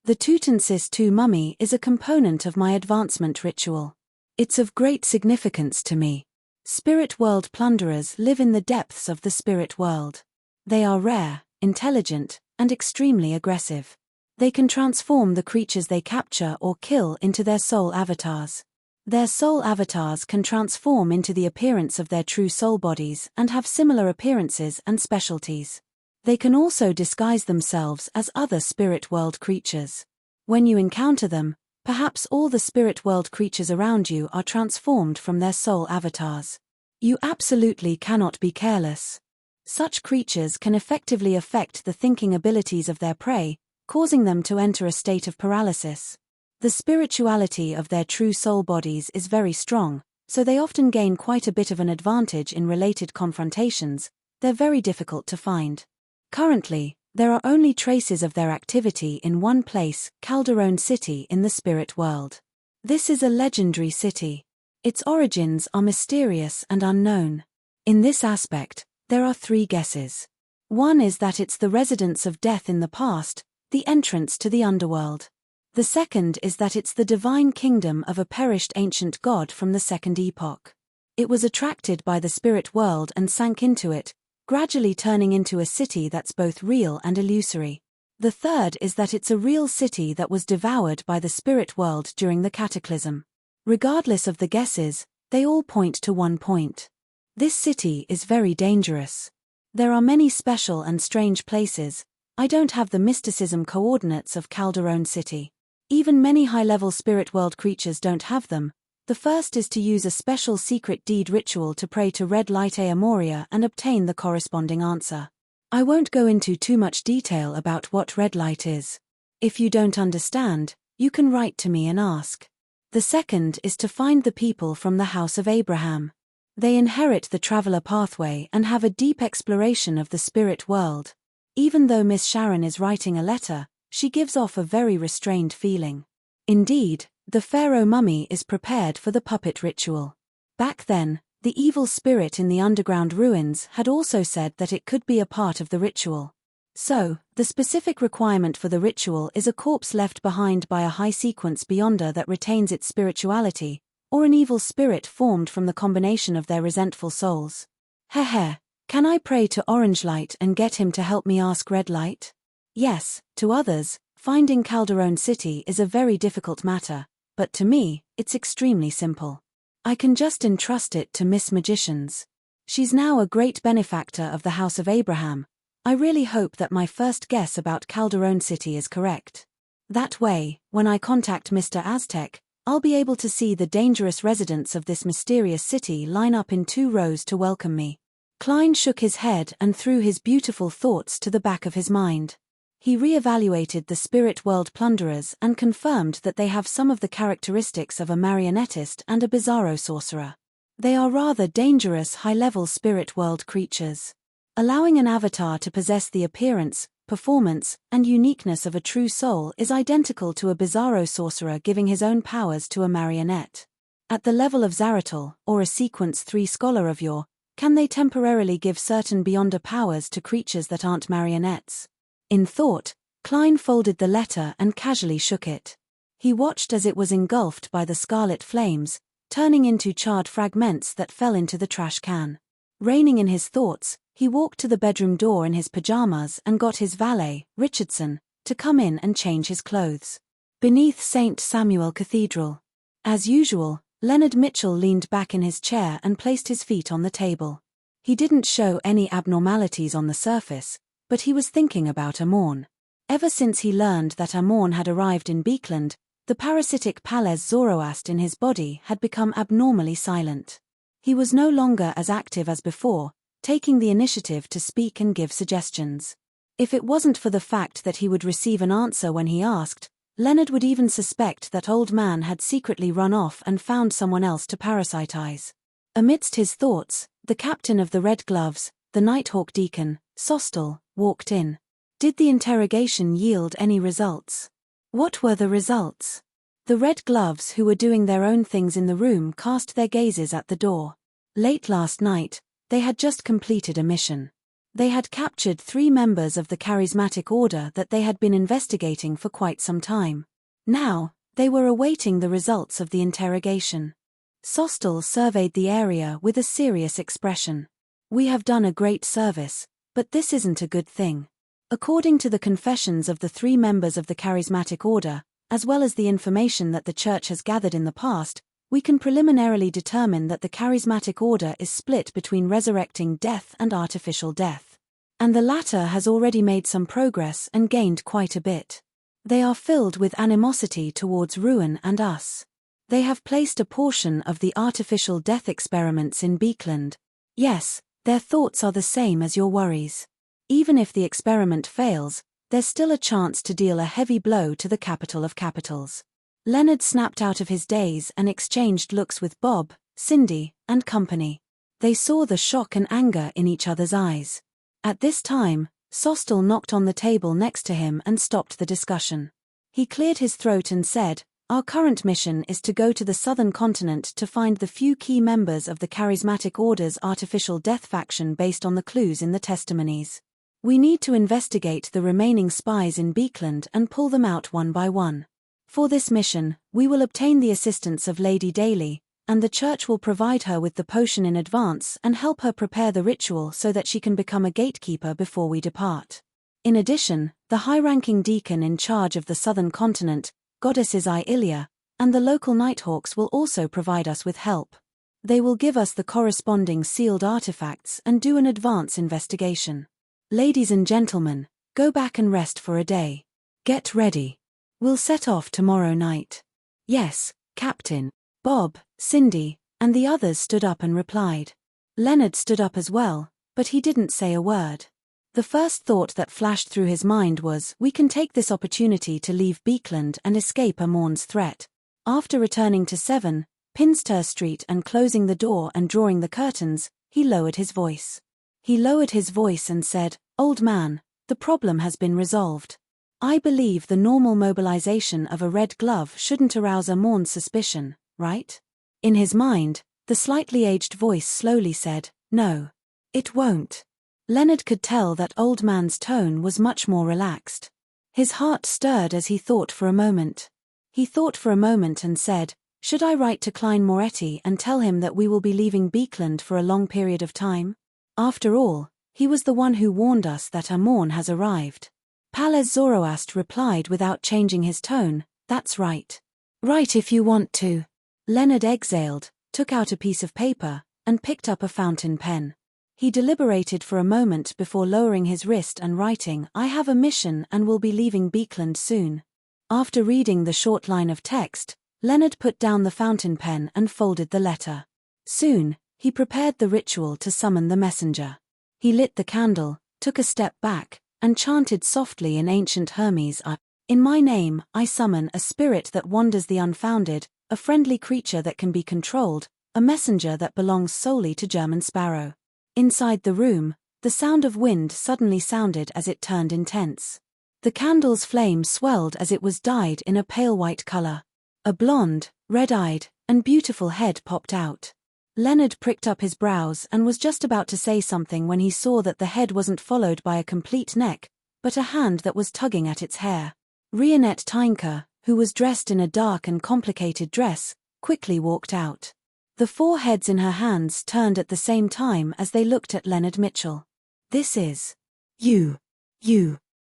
A: The Tutensis II mummy is a component of my advancement ritual. It's of great significance to me. Spirit World plunderers live in the depths of the Spirit World. They are rare, intelligent, and extremely aggressive. They can transform the creatures they capture or kill into their soul avatars. Their soul avatars can transform into the appearance of their true soul bodies and have similar appearances and specialties. They can also disguise themselves as other Spirit World creatures. When you encounter them, perhaps all the Spirit World creatures around you are transformed from their soul avatars. You absolutely cannot be careless. Such creatures can effectively affect the thinking abilities of their prey, causing them to enter a state of paralysis. The spirituality of their true soul bodies is very strong, so they often gain quite a bit of an advantage in related confrontations. They're very difficult to find. Currently, there are only traces of their activity in one place, Calderon City in the Spirit World. This is a legendary city. Its origins are mysterious and unknown. In this aspect, there are 3 guesses. One is that it's the residence of death in the past, the entrance to the underworld. The second is that it's the divine kingdom of a perished ancient god from the Second Epoch. It was attracted by the Spirit World and sank into it, gradually turning into a city that's both real and illusory. The third is that it's a real city that was devoured by the Spirit World during the Cataclysm. Regardless of the guesses, they all point to one point. This city is very dangerous. There are many special and strange places. I don't have the mysticism coordinates of Calderon City. Even many high-level spirit world creatures don't have them. The first is to use a special secret deed ritual to pray to Red Light Amoria and obtain the corresponding answer. I won't go into too much detail about what red light is. If you don't understand, you can write to me and ask. The second is to find the people from the House of Abraham. They inherit the traveler pathway and have a deep exploration of the spirit world. Even though Miss Sharon is writing a letter, she gives off a very restrained feeling. Indeed, the pharaoh mummy is prepared for the puppet ritual. Back then, the evil spirit in the underground ruins had also said that it could be a part of the ritual. So, the specific requirement for the ritual is a corpse left behind by a high-sequence beyonder that retains its spirituality, or an evil spirit formed from the combination of their resentful souls. Heh, can I pray to Orange Light and get him to help me ask Red Light? Yes, to others, finding Calderon City is a very difficult matter, but to me, it's extremely simple. I can just entrust it to Miss Magicians. She's now a great benefactor of the House of Abraham. I really hope that my first guess about Calderon City is correct. That way, when I contact Mr. Aztec, I'll be able to see the dangerous residents of this mysterious city line up in 2 rows to welcome me. Klein shook his head and threw his beautiful thoughts to the back of his mind. He re-evaluated the spirit world plunderers and confirmed that they have some of the characteristics of a marionettist and a bizarro sorcerer. They are rather dangerous high-level spirit world creatures. Allowing an avatar to possess the appearance, performance, and uniqueness of a true soul is identical to a bizarro sorcerer giving his own powers to a marionette. At the level of Zaratul, or a Sequence 3 scholar of yore, can they temporarily give certain beyonder powers to creatures that aren't marionettes? In thought, Klein folded the letter and casually shook it. He watched as it was engulfed by the scarlet flames, turning into charred fragments that fell into the trash can. Reining in his thoughts, he walked to the bedroom door in his pajamas and got his valet, Richardson, to come in and change his clothes. Beneath St. Samuel Cathedral. As usual, Leonard Mitchell leaned back in his chair and placed his feet on the table. He didn't show any abnormalities on the surface, but he was thinking about Amorn. Ever since he learned that Amorn had arrived in Beekland, the parasitic Palez Zoroast in his body had become abnormally silent. He was no longer as active as before, taking the initiative to speak and give suggestions. If it wasn't for the fact that he would receive an answer when he asked, Leonard would even suspect that old man had secretly run off and found someone else to parasitize. Amidst his thoughts, the captain of the Red Gloves, the Nighthawk Deacon, Sostel, walked in. Did the interrogation yield any results? What were the results? The Red Gloves, who were doing their own things in the room, cast their gazes at the door. Late last night, they had just completed a mission. They had captured 3 members of the charismatic order that they had been investigating for quite some time. Now, they were awaiting the results of the interrogation. Sostel surveyed the area with a serious expression. We have done a great service, but this isn't a good thing. According to the confessions of the 3 members of the charismatic order, as well as the information that the Church has gathered in the past, we can preliminarily determine that the charismatic order is split between resurrecting death and artificial death. And the latter has already made some progress and gained quite a bit. They are filled with animosity towards Ruin and us. They have placed a portion of the artificial death experiments in Beekland. Yes, their thoughts are the same as your worries. Even if the experiment fails, there's still a chance to deal a heavy blow to the capital of capitals. Leonard snapped out of his daze and exchanged looks with Bob, Cindy, and company. They saw the shock and anger in each other's eyes. At this time, Sostel knocked on the table next to him and stopped the discussion. He cleared his throat and said, "Our current mission is to go to the southern continent to find the few key members of the Charismatic Order's artificial death faction based on the clues in the testimonies. We need to investigate the remaining spies in Beekland and pull them out one by one. For this mission, we will obtain the assistance of Lady Daly, and the Church will provide her with the potion in advance and help her prepare the ritual so that she can become a gatekeeper before we depart. In addition, the high-ranking deacon in charge of the southern continent, Goddess's Eye Ilia, And the local Nighthawks will also provide us with help. They will give us the corresponding sealed artifacts and do an advance investigation. Ladies and gentlemen, go back and rest for a day. Get ready. We'll set off tomorrow night. Yes, Captain. Bob, Cindy, and the others stood up and replied. Leonard stood up as well, but he didn't say a word. The first thought that flashed through his mind was, we can take this opportunity to leave Beekland and escape Amorn's threat. After returning to 7 Pinster Street and closing the door and drawing the curtains, he lowered his voice. He lowered his voice and said, "Old man, the problem has been resolved. I believe the normal mobilization of a red glove shouldn't arouse Amorn's suspicion, right?" In his mind, the slightly aged voice slowly said, "No. It won't." Leonard could tell that old man's tone was much more relaxed. His heart stirred as he thought for a moment. He thought for a moment and said, "Should I write to Klein Moretti and tell him that we will be leaving Beekland for a long period of time? After all, he was the one who warned us that Amorn has arrived." Palez Zoroast replied without changing his tone, "That's right. Write if you want to." Leonard exhaled, took out a piece of paper, and picked up a fountain pen. He deliberated for a moment before lowering his wrist and writing, "I have a mission and will be leaving Beekland soon." After reading the short line of text, Leonard put down the fountain pen and folded the letter. Soon, he prepared the ritual to summon the messenger. He lit the candle, took a step back, and chanted softly in ancient Hermes, "In my name, I summon a spirit that wanders the unfounded, a friendly creature that can be controlled, a messenger that belongs solely to German Sparrow." Inside the room, the sound of wind suddenly sounded as it turned intense. The candle's flame swelled as it was dyed in a pale white color. A blonde, red-eyed, and beautiful head popped out. Leonard pricked up his brows and was just about to say something when he saw that the head wasn't followed by a complete neck, but a hand that was tugging at its hair. Rionette Tynker, who was dressed in a dark and complicated dress, quickly walked out. The 4 heads in her hands turned at the same time as they looked at Leonard Mitchell. "This is... You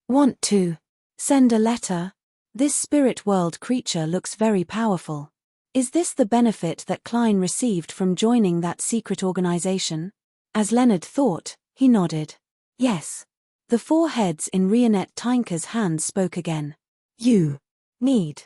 A: want to send a letter? This spirit world creature looks very powerful. Is this the benefit that Klein received from joining that secret organization?" As Leonard thought, he nodded. "Yes." The 4 heads in Rionette Tynker's hands spoke again. "You need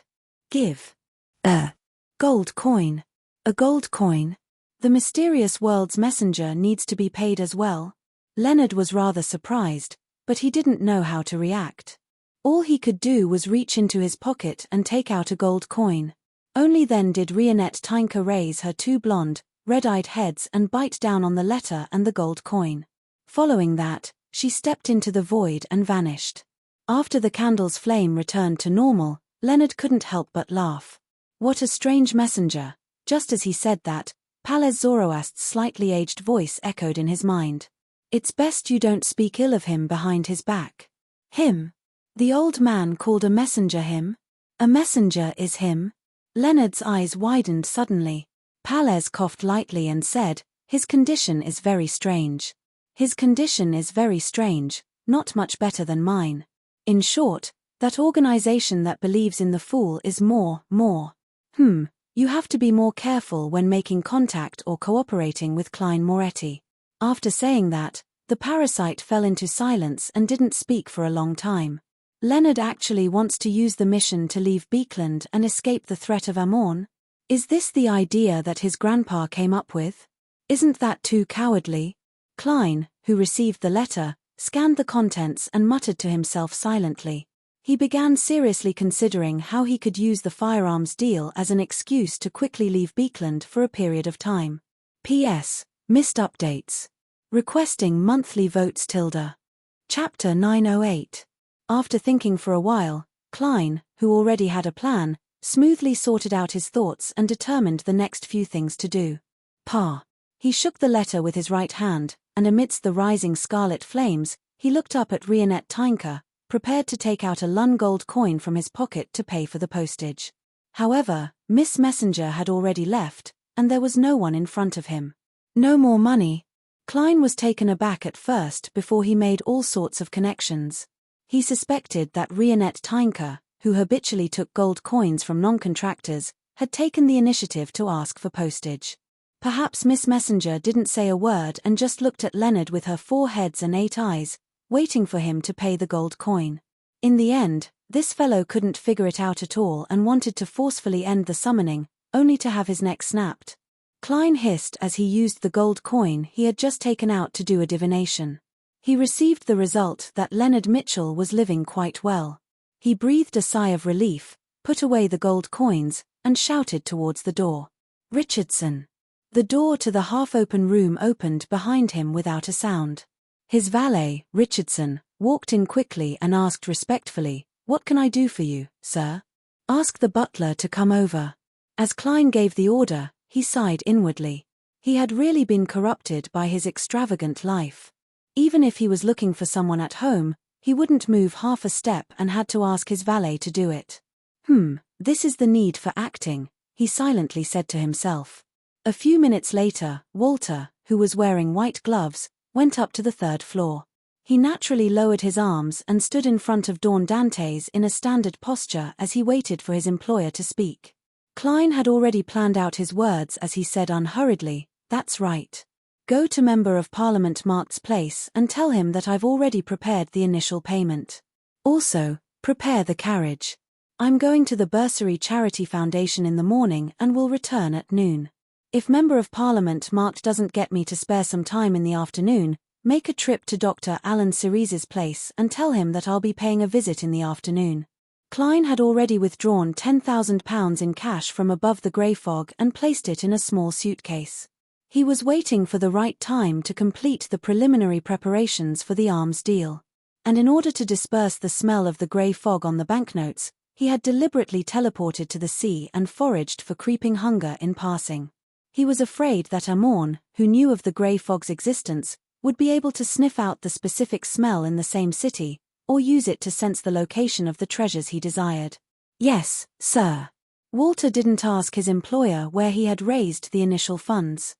A: give a gold coin. A gold coin? The mysterious world's messenger needs to be paid as well?" Leonard was rather surprised, but he didn't know how to react. All he could do was reach into his pocket and take out a gold coin. Only then did Rionette Tynker raise her 2 blonde, red-eyed heads and bite down on the letter and the gold coin. Following that, she stepped into the void and vanished. After the candle's flame returned to normal, Leonard couldn't help but laugh. What a strange messenger. Just as he said that, Palez Zoroast's slightly aged voice echoed in his mind. "It's best you don't speak ill of him behind his back." Him? The old man called a messenger him? A messenger is him? Leonard's eyes widened suddenly. Palez coughed lightly and said, "His condition is very strange. His condition is very strange, not much better than mine. In short, that organization that believes in the fool is more. You have to be more careful when making contact or cooperating with Klein Moretti." After saying that, the parasite fell into silence and didn't speak for a long time. Leonard actually wants to use the mission to leave Beekland and escape the threat of Amorn? Is this the idea that his grandpa came up with? Isn't that too cowardly? Klein, who received the letter, scanned the contents and muttered to himself silently. He began seriously considering how he could use the firearms deal as an excuse to quickly leave Beekland for a period of time. P.S. Missed updates. Requesting monthly votes. Chapter 908. After thinking for a while, Klein, who already had a plan, smoothly sorted out his thoughts and determined the next few things to do. He shook the letter with his right hand, and amidst the rising scarlet flames, he looked up at Rionette Tynker, prepared to take out a Lun gold coin from his pocket to pay for the postage. However, Miss Messenger had already left, and there was no one in front of him. No more money? Klein was taken aback at first before he made all sorts of connections. He suspected that Rionette Tynker, who habitually took gold coins from non-contractors, had taken the initiative to ask for postage. Perhaps Miss Messenger didn't say a word and just looked at Leonard with her 4 heads and 8 eyes, waiting for him to pay the gold coin. In the end, this fellow couldn't figure it out at all and wanted to forcefully end the summoning, only to have his neck snapped. Klein hissed as he used the gold coin he had just taken out to do a divination. He received the result that Leonard Mitchell was living quite well. He breathed a sigh of relief, put away the gold coins, and shouted towards the door. "Richardson!" The door to the half-open room opened behind him without a sound. His valet, Richardson, walked in quickly and asked respectfully, "What can I do for you, sir?" "Ask the butler to come over." As Klein gave the order, he sighed inwardly. He had really been corrupted by his extravagant life. Even if he was looking for someone at home, he wouldn't move half a step and had to ask his valet to do it. This is the need for acting, he silently said to himself. A few minutes later, Walter, who was wearing white gloves, went up to the 3rd floor. He naturally lowered his arms and stood in front of Dawn Dantes in a standard posture as he waited for his employer to speak. Klein had already planned out his words as he said unhurriedly, "That's right. Go to Member of Parliament Markt's place and tell him that I've already prepared the initial payment. Also, prepare the carriage. I'm going to the Bursary Charity Foundation in the morning and will return at noon. If Member of Parliament Markt doesn't get me to spare some time in the afternoon, make a trip to Dr. Alan Cerise's place and tell him that I'll be paying a visit in the afternoon." Klein had already withdrawn £10,000 in cash from above the grey fog and placed it in a small suitcase. He was waiting for the right time to complete the preliminary preparations for the arms deal. And in order to disperse the smell of the grey fog on the banknotes, he had deliberately teleported to the sea and foraged for creeping hunger in passing. He was afraid that Amorn, who knew of the grey fog's existence, would be able to sniff out the specific smell in the same city, or use it to sense the location of the treasures he desired. "Yes, sir." Walter didn't ask his employer where he had raised the initial funds.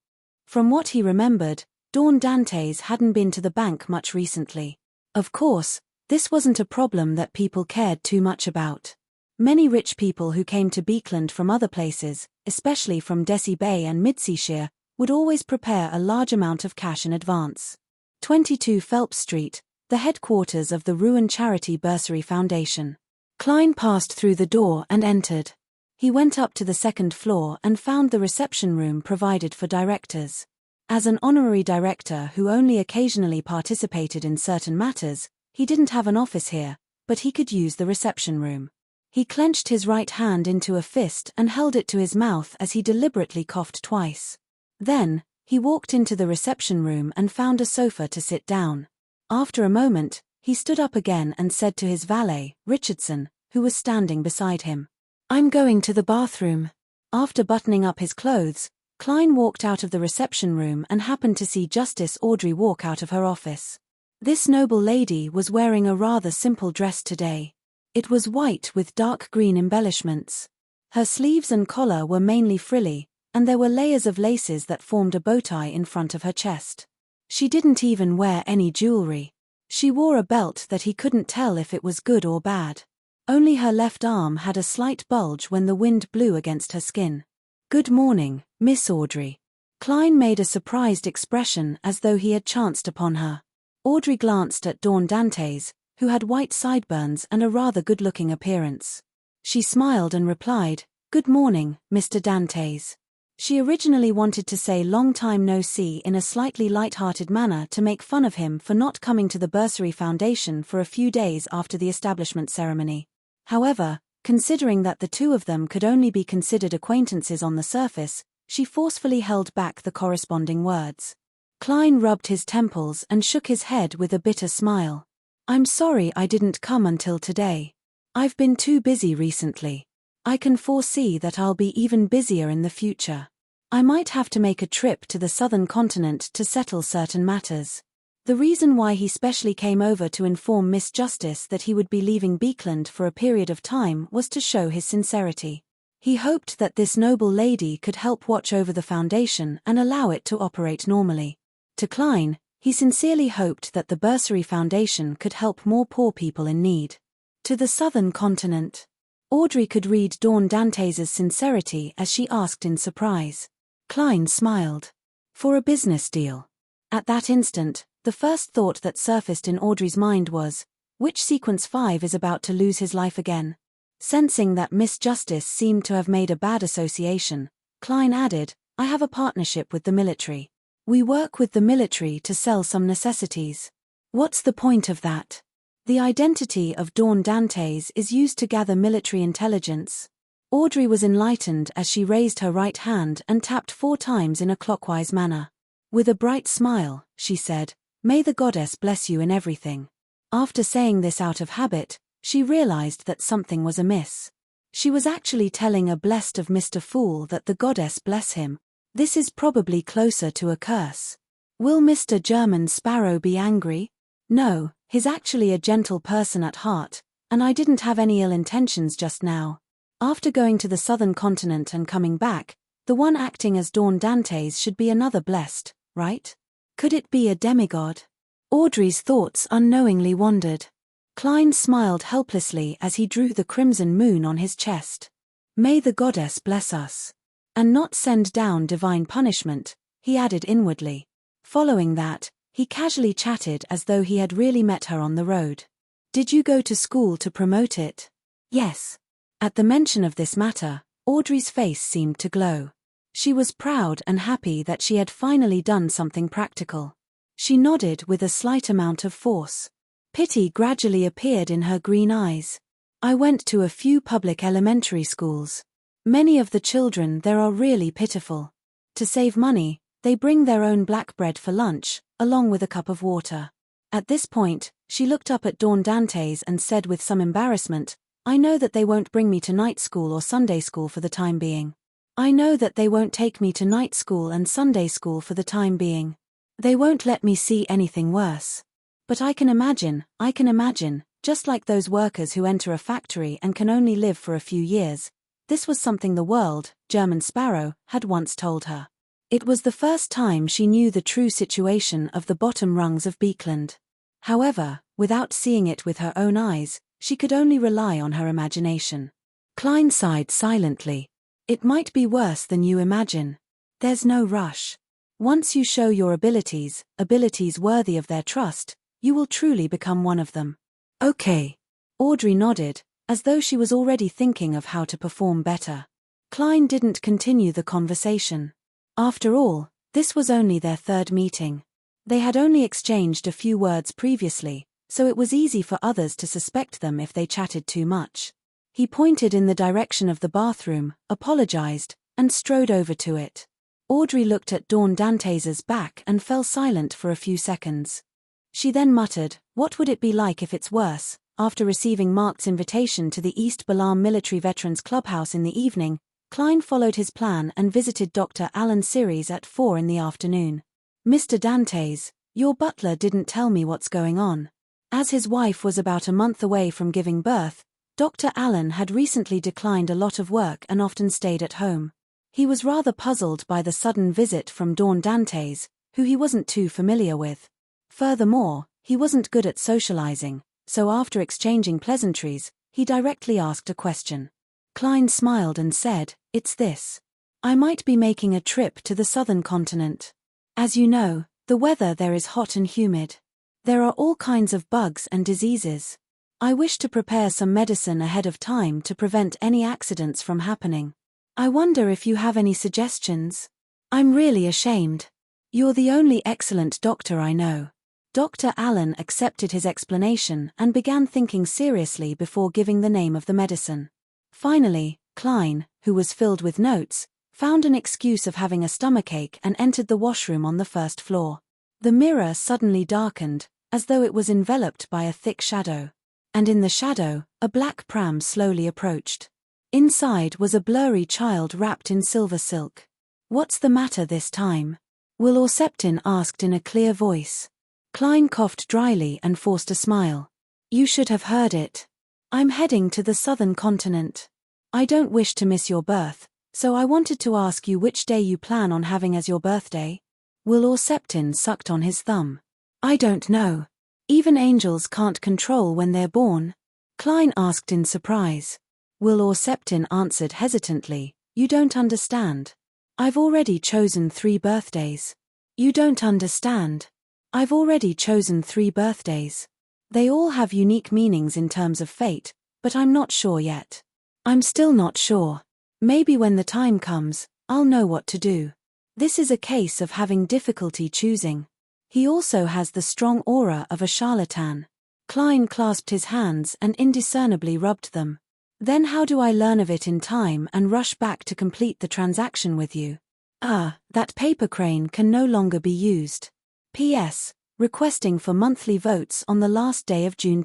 A: From what he remembered, Dawn Dantes hadn't been to the bank much recently. Of course, this wasn't a problem that people cared too much about. Many rich people who came to Beekland from other places, especially from Desi Bay and Midseashire, would always prepare a large amount of cash in advance. 22 Phelps Street, the headquarters of the ruined charity Bursary Foundation. Klein passed through the door and entered. He went up to the 2nd floor and found the reception room provided for directors. As an honorary director who only occasionally participated in certain matters, he didn't have an office here, but he could use the reception room. He clenched his right hand into a fist and held it to his mouth as he deliberately coughed twice. Then, he walked into the reception room and found a sofa to sit down. After a moment, he stood up again and said to his valet, Richardson, who was standing beside him, "I'm going to the bathroom." After buttoning up his clothes, Klein walked out of the reception room and happened to see Justice Audrey walk out of her office. This noble lady was wearing a rather simple dress today. It was white with dark green embellishments. Her sleeves and collar were mainly frilly, and there were layers of laces that formed a bow tie in front of her chest. She didn't even wear any jewelry. She wore a belt that he couldn't tell if it was good or bad. Only her left arm had a slight bulge when the wind blew against her skin. "Good morning, Miss Audrey." Klein made a surprised expression as though he had chanced upon her. Audrey glanced at Dawn Dantes, who had white sideburns and a rather good-looking appearance. She smiled and replied, "Good morning, Mr. Dantes." She originally wanted to say "long time no see" in a slightly light-hearted manner to make fun of him for not coming to the Bursary Foundation for a few days after the establishment ceremony. However, considering that the two of them could only be considered acquaintances on the surface, she forcefully held back the corresponding words. Klein rubbed his temples and shook his head with a bitter smile. "I'm sorry I didn't come until today. I've been too busy recently. I can foresee that I'll be even busier in the future. I might have to make a trip to the southern continent to settle certain matters." The reason why he specially came over to inform Miss Justice that he would be leaving Beekland for a period of time was to show his sincerity. He hoped that this noble lady could help watch over the foundation and allow it to operate normally. To Klein, he sincerely hoped that the Bursary Foundation could help more poor people in need. To the southern continent. Audrey could read Dawn Dantes' sincerity as she asked in surprise. Klein smiled. For a business deal. At that instant, the first thought that surfaced in Audrey's mind was, which Sequence 5 is about to lose his life again? Sensing that Miss Justice seemed to have made a bad association, Klein added, I have a partnership with the military. We work with the military to sell some necessities. What's the point of that? The identity of Dawn Dantes is used to gather military intelligence. Audrey was enlightened as she raised her right hand and tapped 4 times in a clockwise manner. With a bright smile, she said, May the goddess bless you in everything. After saying this out of habit, she realized that something was amiss. She was actually telling a blessed of Mr. Fool that the goddess bless him. This is probably closer to a curse. Will Mr. German Sparrow be angry? No, he's actually a gentle person at heart, and I didn't have any ill intentions just now. After going to the southern continent and coming back, the one acting as Dawn Dantes should be another blessed, right? Could it be a demigod? Audrey's thoughts unknowingly wandered. Klein smiled helplessly as he drew the crimson moon on his chest. May the goddess bless us. And not send down divine punishment, he added inwardly. Following that, he casually chatted as though he had really met her on the road. Did you go to school to promote it? Yes. At the mention of this matter, Audrey's face seemed to glow. She was proud and happy that she had finally done something practical. She nodded with a slight amount of force. Pity gradually appeared in her green eyes. I went to a few public elementary schools. Many of the children there are really pitiful. To save money, they bring their own black bread for lunch, along with a cup of water. At this point, she looked up at Dawn Dantes and said with some embarrassment, I know that they won't bring me to night school or Sunday school for the time being. I know that they won't take me to night school and Sunday school for the time being. They won't let me see anything worse. But I can imagine, just like those workers who enter a factory and can only live for a few years. This was something the world, German Sparrow, had once told her. It was the first time she knew the true situation of the bottom rungs of Beekland. However, without seeing it with her own eyes, she could only rely on her imagination. Klein sighed silently. It might be worse than you imagine. There's no rush. Once you show your abilities worthy of their trust, you will truly become one of them. Okay. Audrey nodded, as though she was already thinking of how to perform better. Klein didn't continue the conversation. After all, this was only their 3rd meeting. They had only exchanged a few words previously, so it was easy for others to suspect them if they chatted too much. He pointed in the direction of the bathroom, apologized, and strode over to it. Audrey looked at Dawn Dantes' back and fell silent for a few seconds. She then muttered, What would it be like if it's worse? After receiving Mark's invitation to the East Balam Military Veterans Clubhouse in the evening, Klein followed his plan and visited Dr. Alan Series at 4 in the afternoon. Mr. Dantes, your butler didn't tell me what's going on. As his wife was about a month away from giving birth, Dr. Allen had recently declined a lot of work and often stayed at home. He was rather puzzled by the sudden visit from Dawn Dantes, who he wasn't too familiar with. Furthermore, he wasn't good at socializing, so after exchanging pleasantries, he directly asked a question. Klein smiled and said, It's this. I might be making a trip to the southern continent. As you know, the weather there is hot and humid. There are all kinds of bugs and diseases. I wish to prepare some medicine ahead of time to prevent any accidents from happening. I wonder if you have any suggestions? I'm really ashamed. You're the only excellent doctor I know. Dr. Allen accepted his explanation and began thinking seriously before giving the name of the medicine. Finally, Klein, who was filled with notes, found an excuse of having a stomachache and entered the washroom on the 1st floor. The mirror suddenly darkened, as though it was enveloped by a thick shadow. And in the shadow, a black pram slowly approached. Inside was a blurry child wrapped in silver silk. What's the matter this time? Will Orseptin asked in a clear voice. Klein coughed dryly and forced a smile. You should have heard it. I'm heading to the southern continent. I don't wish to miss your birth, so I wanted to ask you which day you plan on having as your birthday. Will Orseptin sucked on his thumb. I don't know. Even angels can't control when they're born. Klein asked in surprise. Will or Septin answered hesitantly, "You don't understand. I've already chosen 3 birthdays." "You don't understand. I've already chosen 3 birthdays. They all have unique meanings in terms of fate, but I'm not sure yet. I'm still not sure. Maybe when the time comes, I'll know what to do." This is a case of having difficulty choosing. He also has the strong aura of a charlatan. Klein clasped his hands and indiscernibly rubbed them. "Then how do I learn of it in time and rush back to complete the transaction with you? That paper crane can no longer be used. P.S. Requesting for monthly votes on the last day of June.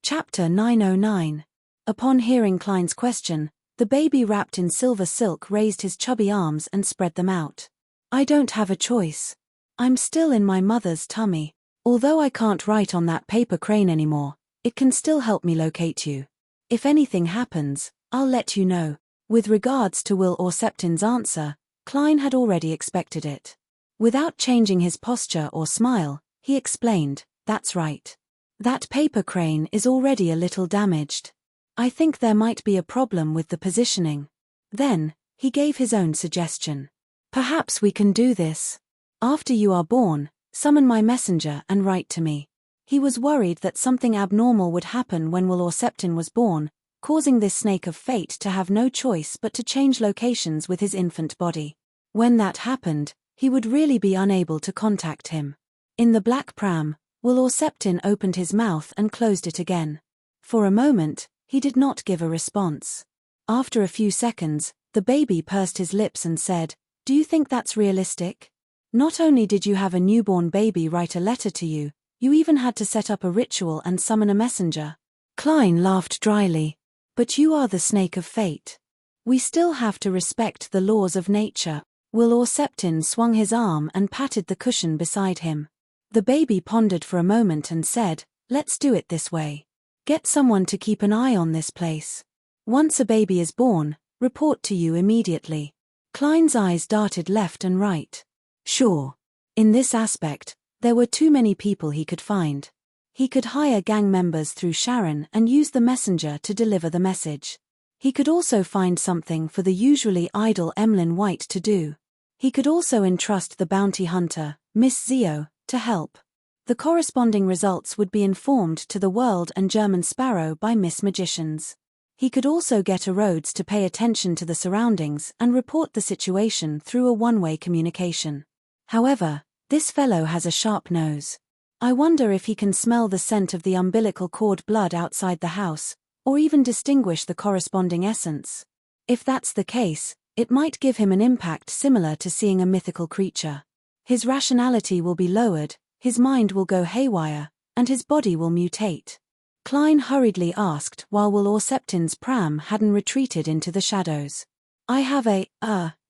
A: Chapter 909. Upon hearing Klein's question, the baby wrapped in silver silk raised his chubby arms and spread them out. "I don't have a choice. I'm still in my mother's tummy. Although I can't write on that paper crane anymore, it can still help me locate you. If anything happens, I'll let you know." With regards to Will or Septin's answer, Klein had already expected it. Without changing his posture or smile, he explained, "That's right. That paper crane is already a little damaged. I think there might be a problem with the positioning." Then, he gave his own suggestion. "Perhaps we can do this. After you are born, summon my messenger and write to me." He was worried that something abnormal would happen when Will or Septin was born, causing this snake of fate to have no choice but to change locations with his infant body. When that happened, he would really be unable to contact him. In the black pram, Will or Septin opened his mouth and closed it again. For a moment, he did not give a response. After a few seconds, the baby pursed his lips and said, "Do you think that's realistic? Not only did you have a newborn baby write a letter to you, you even had to set up a ritual and summon a messenger." Klein laughed dryly. "But you are the snake of fate. We still have to respect the laws of nature." Will or Septin swung his arm and patted the cushion beside him. The baby pondered for a moment and said, "Let's do it this way. Get someone to keep an eye on this place. Once a baby is born, report to you immediately." Klein's eyes darted left and right. Sure. In this aspect, there were too many people he could find. He could hire gang members through Sharon and use the messenger to deliver the message. He could also find something for the usually idle Emlyn White to do. He could also entrust the bounty hunter, Miss Zio, to help. The corresponding results would be informed to the World and German Sparrow by Miss Magicians. He could also get a Rhodes to pay attention to the surroundings and report the situation through a one-way communication. However, this fellow has a sharp nose. I wonder if he can smell the scent of the umbilical cord blood outside the house, or even distinguish the corresponding essence. If that's the case, it might give him an impact similar to seeing a mythical creature. His rationality will be lowered, his mind will go haywire, and his body will mutate. Klein hurriedly asked while Will or Septin's pram hadn't retreated into the shadows. "I have a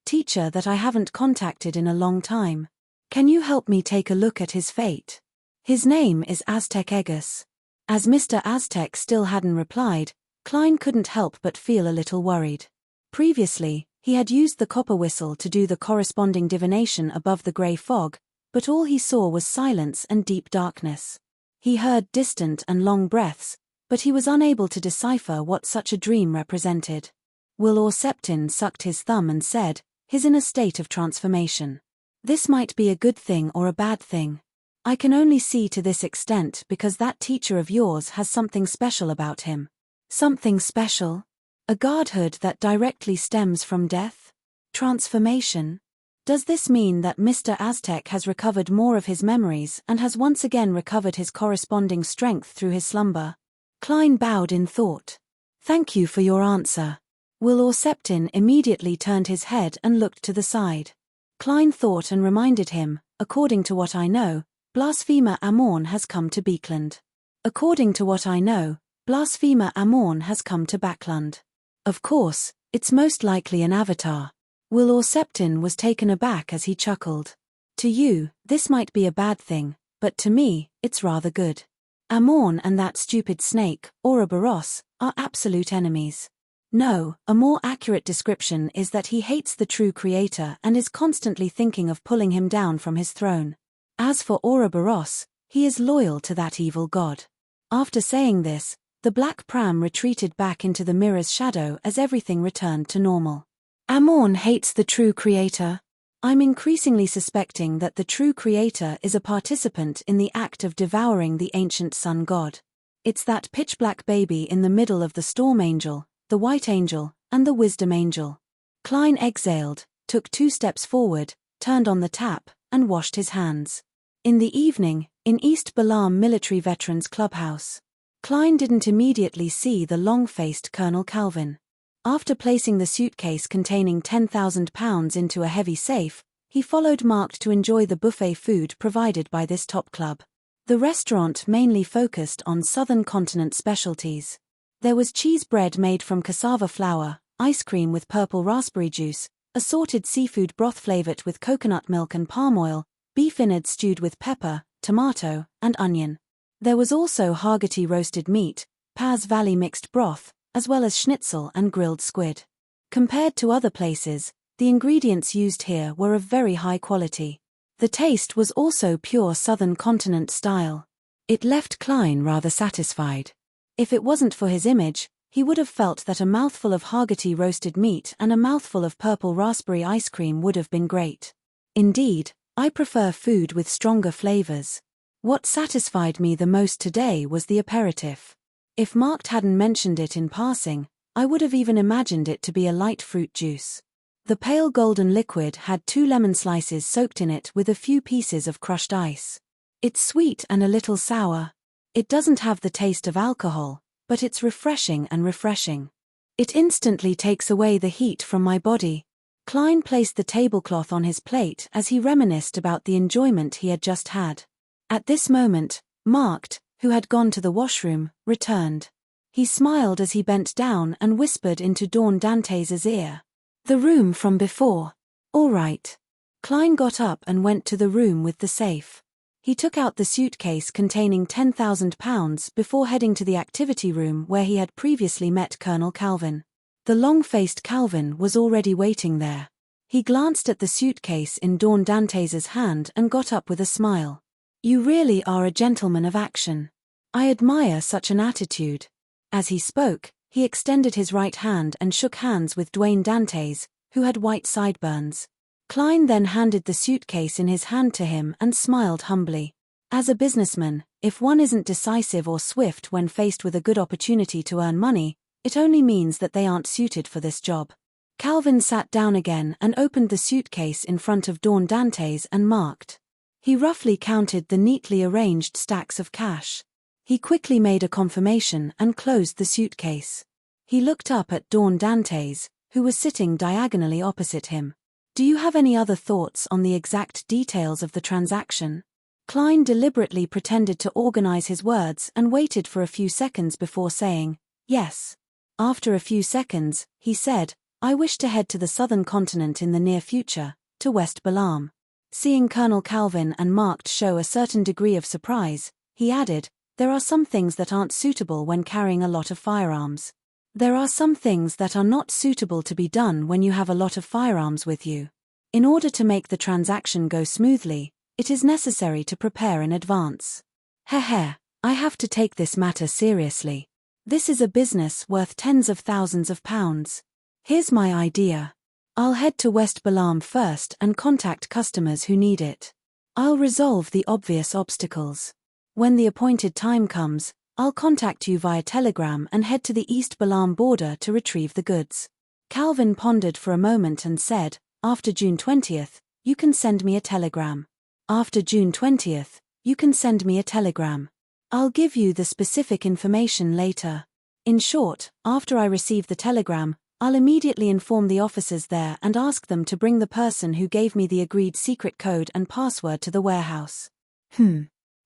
A: teacher that I haven't contacted in a long time. Can you help me take a look at his fate? His name is Aztec Egus." As Mr. Aztec still hadn't replied, Klein couldn't help but feel a little worried. Previously, he had used the copper whistle to do the corresponding divination above the grey fog, but all he saw was silence and deep darkness. He heard distant and long breaths, but he was unable to decipher what such a dream represented. Will or Septin sucked his thumb and said, "He's in a state of transformation. This might be a good thing or a bad thing. I can only see to this extent because that teacher of yours has something special about him." "Something special? A godhood that directly stems from death? Transformation? Does this mean that Mr. Aztec has recovered more of his memories and has once again recovered his corresponding strength through his slumber?" Klein bowed in thought. "Thank you for your answer." Will or Septin immediately turned his head and looked to the side. Klein thought and reminded him, "According to what I know, Blasphemer Amorn has come to Beekland. According to what I know, Blasphemer Amorn has come to Backland. Of course, it's most likely an avatar." Will or Septin was taken aback as he chuckled. "To you, this might be a bad thing, but to me, it's rather good. Amorn and that stupid snake, Ouroboros, are absolute enemies. No, a more accurate description is that he hates the true creator and is constantly thinking of pulling him down from his throne. As for Ouroboros, he is loyal to that evil god." After saying this, The black pram retreated back into the mirror's shadow as everything returned to normal. Amorn hates the true creator. I'm increasingly suspecting that the true creator is a participant in the act of devouring the ancient sun god. It's that pitch-black baby in the middle of the storm angel, the white angel, and the wisdom angel. Klein exhaled, took 2 steps forward, turned on the tap, and washed his hands. In the evening, in East Balaam Military Veterans Clubhouse, Klein didn't immediately see the long-faced Colonel Calvin. After placing the suitcase containing £10,000 into a heavy safe, he followed Mark to enjoy the buffet food provided by this top club. The restaurant mainly focused on Southern Continent specialties. There was cheese bread made from cassava flour, ice cream with purple raspberry juice, assorted seafood broth flavored with coconut milk and palm oil, beef innards stewed with pepper, tomato, and onion. There was also Hargotty roasted meat, Paz Valley mixed broth, as well as schnitzel and grilled squid. Compared to other places, the ingredients used here were of very high quality. The taste was also pure Southern Continent style. It left Klein rather satisfied. If it wasn't for his image, he would have felt that a mouthful of Hargotty roasted meat and a mouthful of purple raspberry ice cream would have been great. Indeed, I prefer food with stronger flavors. What satisfied me the most today was the aperitif. If Mark hadn't mentioned it in passing, I would have even imagined it to be a light fruit juice. The pale golden liquid had 2 lemon slices soaked in it with a few pieces of crushed ice. It's sweet and a little sour. It doesn't have the taste of alcohol, but it's refreshing and refreshing. It instantly takes away the heat from my body. Klein placed the tablecloth on his plate as he reminisced about the enjoyment he had just had. At this moment, Mark, who had gone to the washroom, returned. He smiled as he bent down and whispered into Dawn Dantes' ear. "The room from before." "All right." Klein got up and went to the room with the safe. He took out the suitcase containing £10,000 before heading to the activity room where he had previously met Colonel Calvin. The long-faced Calvin was already waiting there. He glanced at the suitcase in Dawn Dantes' hand and got up with a smile. "You really are a gentleman of action. I admire such an attitude." As he spoke, he extended his right hand and shook hands with Dwayne Dantes, who had white sideburns. Klein then handed the suitcase in his hand to him and smiled humbly. As a businessman, if one isn't decisive or swift when faced with a good opportunity to earn money, it only means that they aren't suited for this job. Calvin sat down again and opened the suitcase in front of Dawn Dantes and marked. He roughly counted the neatly arranged stacks of cash. He quickly made a confirmation and closed the suitcase. He looked up at Dawn Dantes, who was sitting diagonally opposite him. "Do you have any other thoughts on the exact details of the transaction?" Klein deliberately pretended to organize his words and waited for a few seconds before saying, "Yes." After a few seconds, he said, "I wish to head to the Southern Continent in the near future, to West Balaam." Seeing Colonel Calvin and Mark show a certain degree of surprise, he added, "There are some things that aren't suitable when carrying a lot of firearms. There are some things that are not suitable to be done when you have a lot of firearms with you. In order to make the transaction go smoothly, it is necessary to prepare in advance. Heh, I have to take this matter seriously. This is a business worth tens of thousands of pounds. Here's my idea. I'll head to West Balaam first and contact customers who need it. I'll resolve the obvious obstacles. When the appointed time comes, I'll contact you via telegram and head to the East Balaam border to retrieve the goods." Calvin pondered for a moment and said, "After June 20th, you can send me a telegram. After June 20th, you can send me a telegram. I'll give you the specific information later. In short, after I receive the telegram, I'll immediately inform the officers there and ask them to bring the person who gave me the agreed secret code and password to the warehouse."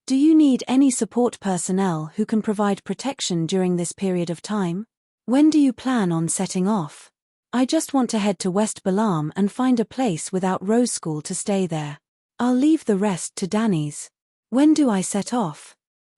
A: Do you need any support personnel who can provide protection during this period of time? When do you plan on setting off? I just want to head to West Balaam and find a place without Rose School to stay there. I'll leave the rest to Danny's. When do I set off?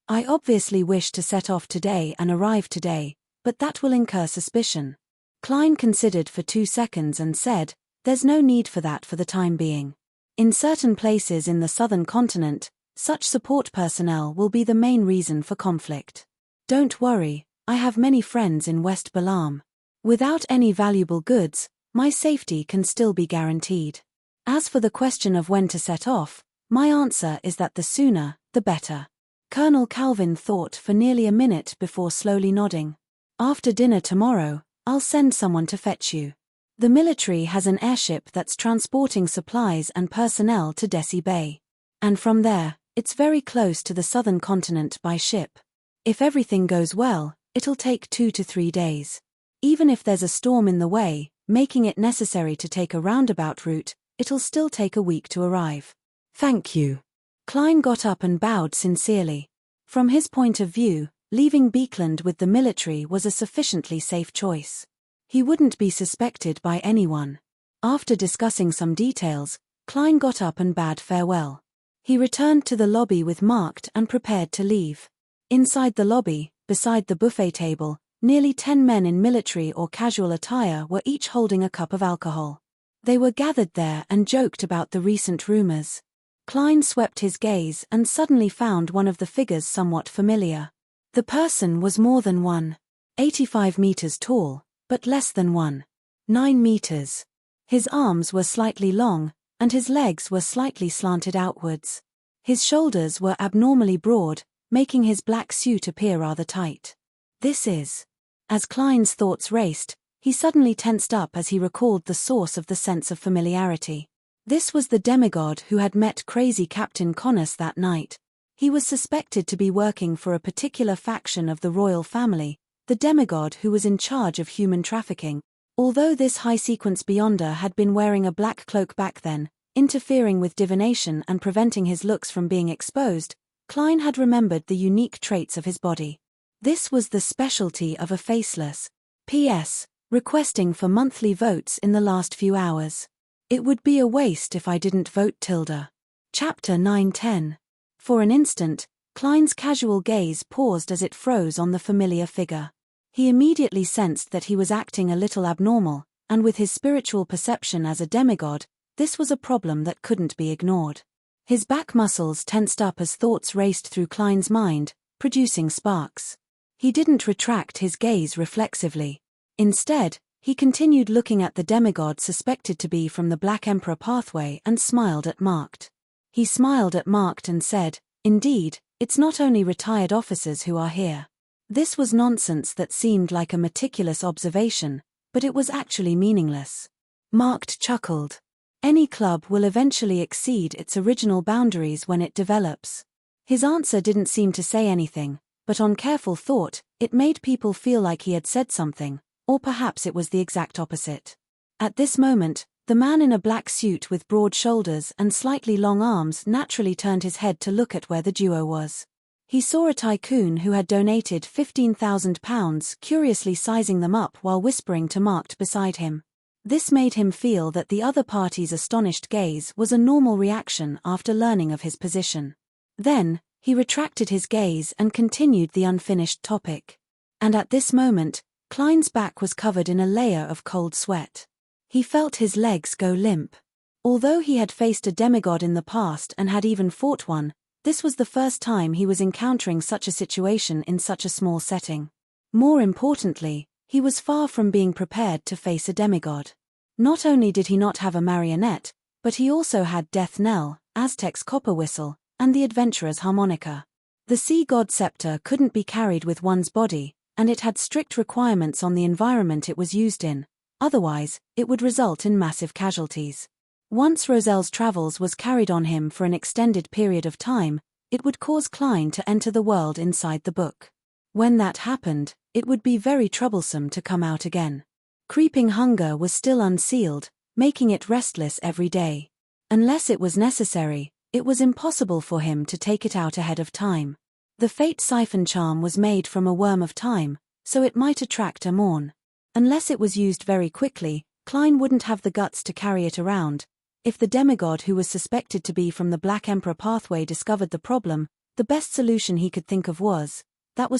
A: I obviously wish to set off today and arrive today, but that will incur suspicion. Klein considered for 2 seconds and said, "There's no need for that for the time being. In certain places in the Southern Continent, such support personnel will be the main reason for conflict. Don't worry, I have many friends in West Balam. Without any valuable goods, my safety can still be guaranteed. As for the question of when to set off, my answer is that the sooner, the better. Colonel Calvin thought for nearly a minute before slowly nodding. After dinner tomorrow, I'll send someone to fetch you. The military has an airship that's transporting supplies and personnel to Desi Bay. And from there, it's very close to the southern continent by ship. If everything goes well, it'll take 2 to 3 days. Even if there's a storm in the way, making it necessary to take a roundabout route, it'll still take a week to arrive. Thank you. Klein got up and bowed sincerely. From his point of view, leaving Beekland with the military was a sufficiently safe choice. He wouldn't be suspected by anyone. After discussing some details, Klein got up and bade farewell. He returned to the lobby with Marked and prepared to leave. Inside the lobby, beside the buffet table, nearly 10 men in military or casual attire were each holding a cup of alcohol. They were gathered there and joked about the recent rumors. Klein swept his gaze and suddenly found one of the figures somewhat familiar. The person was more than 1.85 meters tall, but less than 1.9 meters. His arms were slightly long, and his legs were slightly slanted outwards. His shoulders were abnormally broad, making his black suit appear rather tight. This is. As Klein's thoughts raced, he suddenly tensed up as he recalled the source of the sense of familiarity. This was the demigod who had met crazy Captain Connors that night. He was suspected to be working for a particular faction of the royal family, the demigod who was in charge of human trafficking. Although this high-sequence beyonder had been wearing a black cloak back then, interfering with divination and preventing his looks from being exposed, Klein had remembered the unique traits of his body. This was the specialty of a faceless. P.S. Requesting for monthly votes in the last few hours. It would be a waste if I didn't vote. Chapter 9-10. For an instant, Klein's casual gaze paused as it froze on the familiar figure. He immediately sensed that he was acting a little abnormal, and with his spiritual perception as a demigod, this was a problem that couldn't be ignored. His back muscles tensed up as thoughts raced through Klein's mind, producing sparks. He didn't retract his gaze reflexively. Instead, he continued looking at the demigod suspected to be from the Black Emperor pathway and smiled at Marked. He smiled at Marked and said, "Indeed, it's not only retired officers who are here." This was nonsense that seemed like a meticulous observation, but it was actually meaningless. Marked chuckled. Any club will eventually exceed its original boundaries when it develops. His answer didn't seem to say anything, but on careful thought, it made people feel like he had said something, or perhaps it was the exact opposite. At this moment, the man in a black suit with broad shoulders and slightly long arms naturally turned his head to look at where the duo was. He saw a tycoon who had donated £15,000 curiously sizing them up while whispering to Marked beside him. This made him feel that the other party's astonished gaze was a normal reaction after learning of his position. Then, he retracted his gaze and continued the unfinished topic. And at this moment, Klein's back was covered in a layer of cold sweat. He felt his legs go limp. Although he had faced a demigod in the past and had even fought one, this was the first time he was encountering such a situation in such a small setting. More importantly, he was far from being prepared to face a demigod. Not only did he not have a marionette, but he also had Death Knell, Aztec's copper whistle, and the adventurer's harmonica. The sea god scepter couldn't be carried with one's body, and it had strict requirements on the environment it was used in, otherwise, it would result in massive casualties. Once Roselle's travels was carried on him for an extended period of time, it would cause Klein to enter the world inside the book. When that happened, it would be very troublesome to come out again. Creeping hunger was still unsealed, making it restless every day. Unless it was necessary, it was impossible for him to take it out ahead of time. The Fate Siphon charm was made from a worm of time, so it might attract a mourn. Unless it was used very quickly, Klein wouldn't have the guts to carry it around. If the demigod who was suspected to be from the Black Emperor pathway discovered the problem, the best solution he could think of was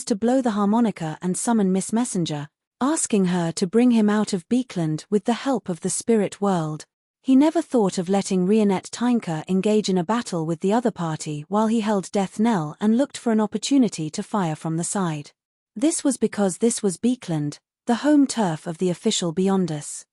A: to blow the harmonica and summon Miss Messenger, asking her to bring him out of Beekland with the help of the spirit world. He never thought of letting Rionette Tynker engage in a battle with the other party while he held Death Knell and looked for an opportunity to fire from the side. This was because this was Beekland, the home turf of the official beyond us.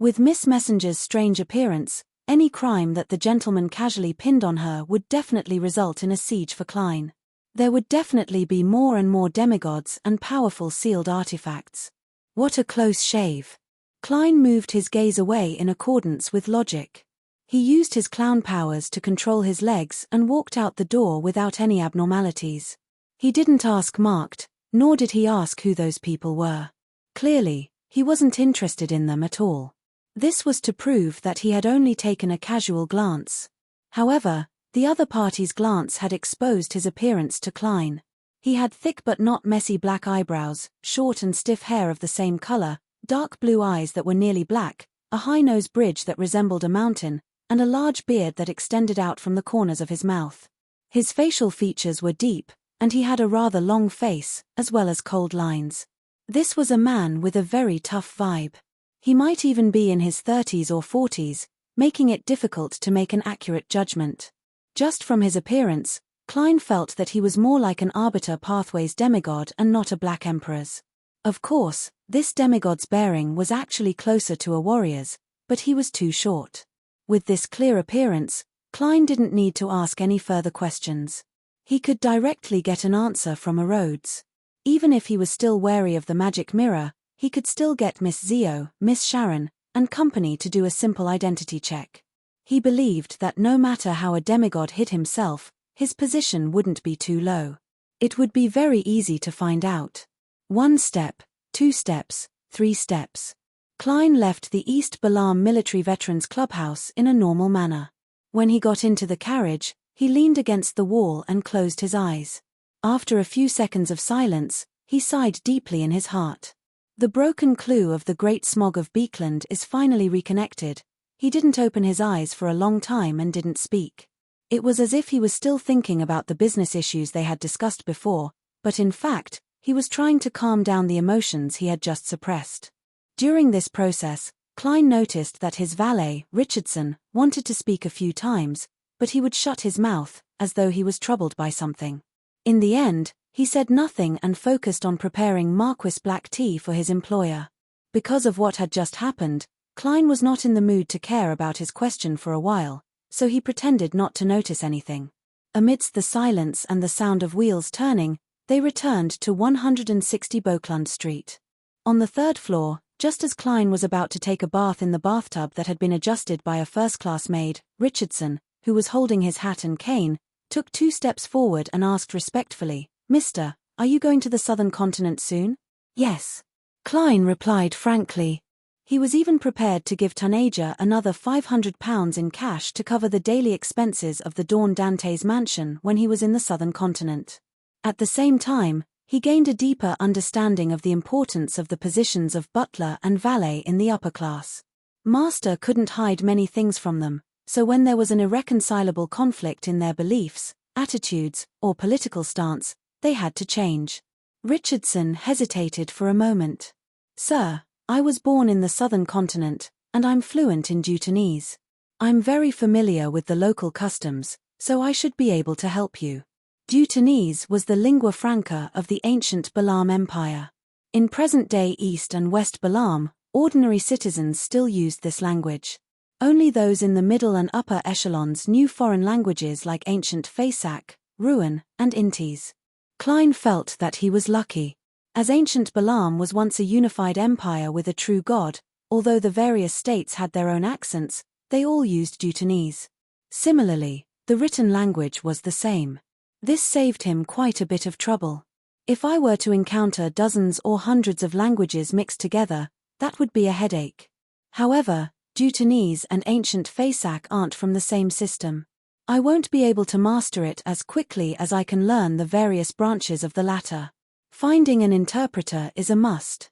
A: With Miss Messenger's strange appearance, any crime that the gentleman casually pinned on her would definitely result in a siege for Klein. There would definitely be more and more demigods and powerful sealed artifacts. What a close shave. Klein moved his gaze away in accordance with logic. He used his clown powers to control his legs and walked out the door without any abnormalities. He didn't ask Marked, nor did he ask who those people were. Clearly, he wasn't interested in them at all. This was to prove that he had only taken a casual glance. However, the other party's glance had exposed his appearance to Klein. He had thick but not messy black eyebrows, short and stiff hair of the same color, dark blue eyes that were nearly black, a high nose bridge that resembled a mountain, and a large beard that extended out from the corners of his mouth. His facial features were deep, and he had a rather long face, as well as cold lines. This was a man with a very tough vibe. He might even be in his 30s or 40s, making it difficult to make an accurate judgment. Just from his appearance, Klein felt that he was more like an Arbiter Pathways demigod and not a Black Emperor's. Of course, this demigod's bearing was actually closer to a warrior's, but he was too short. With this clear appearance, Klein didn't need to ask any further questions. He could directly get an answer from a Rhodes. Even if he was still wary of the magic mirror, he could still get Miss Zio, Miss Sharon, and company to do a simple identity check. He believed that no matter how a demigod hid himself, his position wouldn't be too low. It would be very easy to find out. 1 step, 2 steps, 3 steps. Klein left the East Balaam Military Veterans Clubhouse in a normal manner. When he got into the carriage, he leaned against the wall and closed his eyes. After a few seconds of silence, he sighed deeply in his heart. The broken clue of the Great Smog of Beekland is finally reconnected. He didn't open his eyes for a long time and didn't speak. It was as if he was still thinking about the business issues they had discussed before, but in fact, he was trying to calm down the emotions he had just suppressed. During this process, Klein noticed that his valet, Richardson, wanted to speak a few times, but he would shut his mouth, as though he was troubled by something. In the end, he said nothing and focused on preparing Marquis black tea for his employer. Because of what had just happened, Klein was not in the mood to care about his question for a while, so he pretended not to notice anything. Amidst the silence and the sound of wheels turning, they returned to 160 Beauclund Street. On the 3rd floor, just as Klein was about to take a bath in the bathtub that had been adjusted by a first-class maid, Richardson, who was holding his hat and cane, took 2 steps forward and asked respectfully, "Mister, are you going to the southern continent soon?" "Yes." Klein replied frankly. He was even prepared to give Tanager another £500 in cash to cover the daily expenses of the Dawn Dante's mansion when he was in the southern continent. At the same time, he gained a deeper understanding of the importance of the positions of butler and valet in the upper class. Master couldn't hide many things from them, so when there was an irreconcilable conflict in their beliefs, attitudes, or political stance, they had to change. Richardson hesitated for a moment. "Sir, I was born in the southern continent, and I'm fluent in Deutonese. I'm very familiar with the local customs, so I should be able to help you." Deutonese was the lingua franca of the ancient Balaam Empire. In present-day East and West Balaam, ordinary citizens still used this language. Only those in the middle and upper echelons knew foreign languages like ancient Fasak, Ruan, and Intis. Klein felt that he was lucky. As ancient Balaam was once a unified empire with a true god, although the various states had their own accents, they all used Deutonese. Similarly, the written language was the same. This saved him quite a bit of trouble. If I were to encounter dozens or hundreds of languages mixed together, that would be a headache. However, Deutonese and ancient Fasak aren't from the same system. I won't be able to master it as quickly as I can learn the various branches of the latter. Finding an interpreter is a must.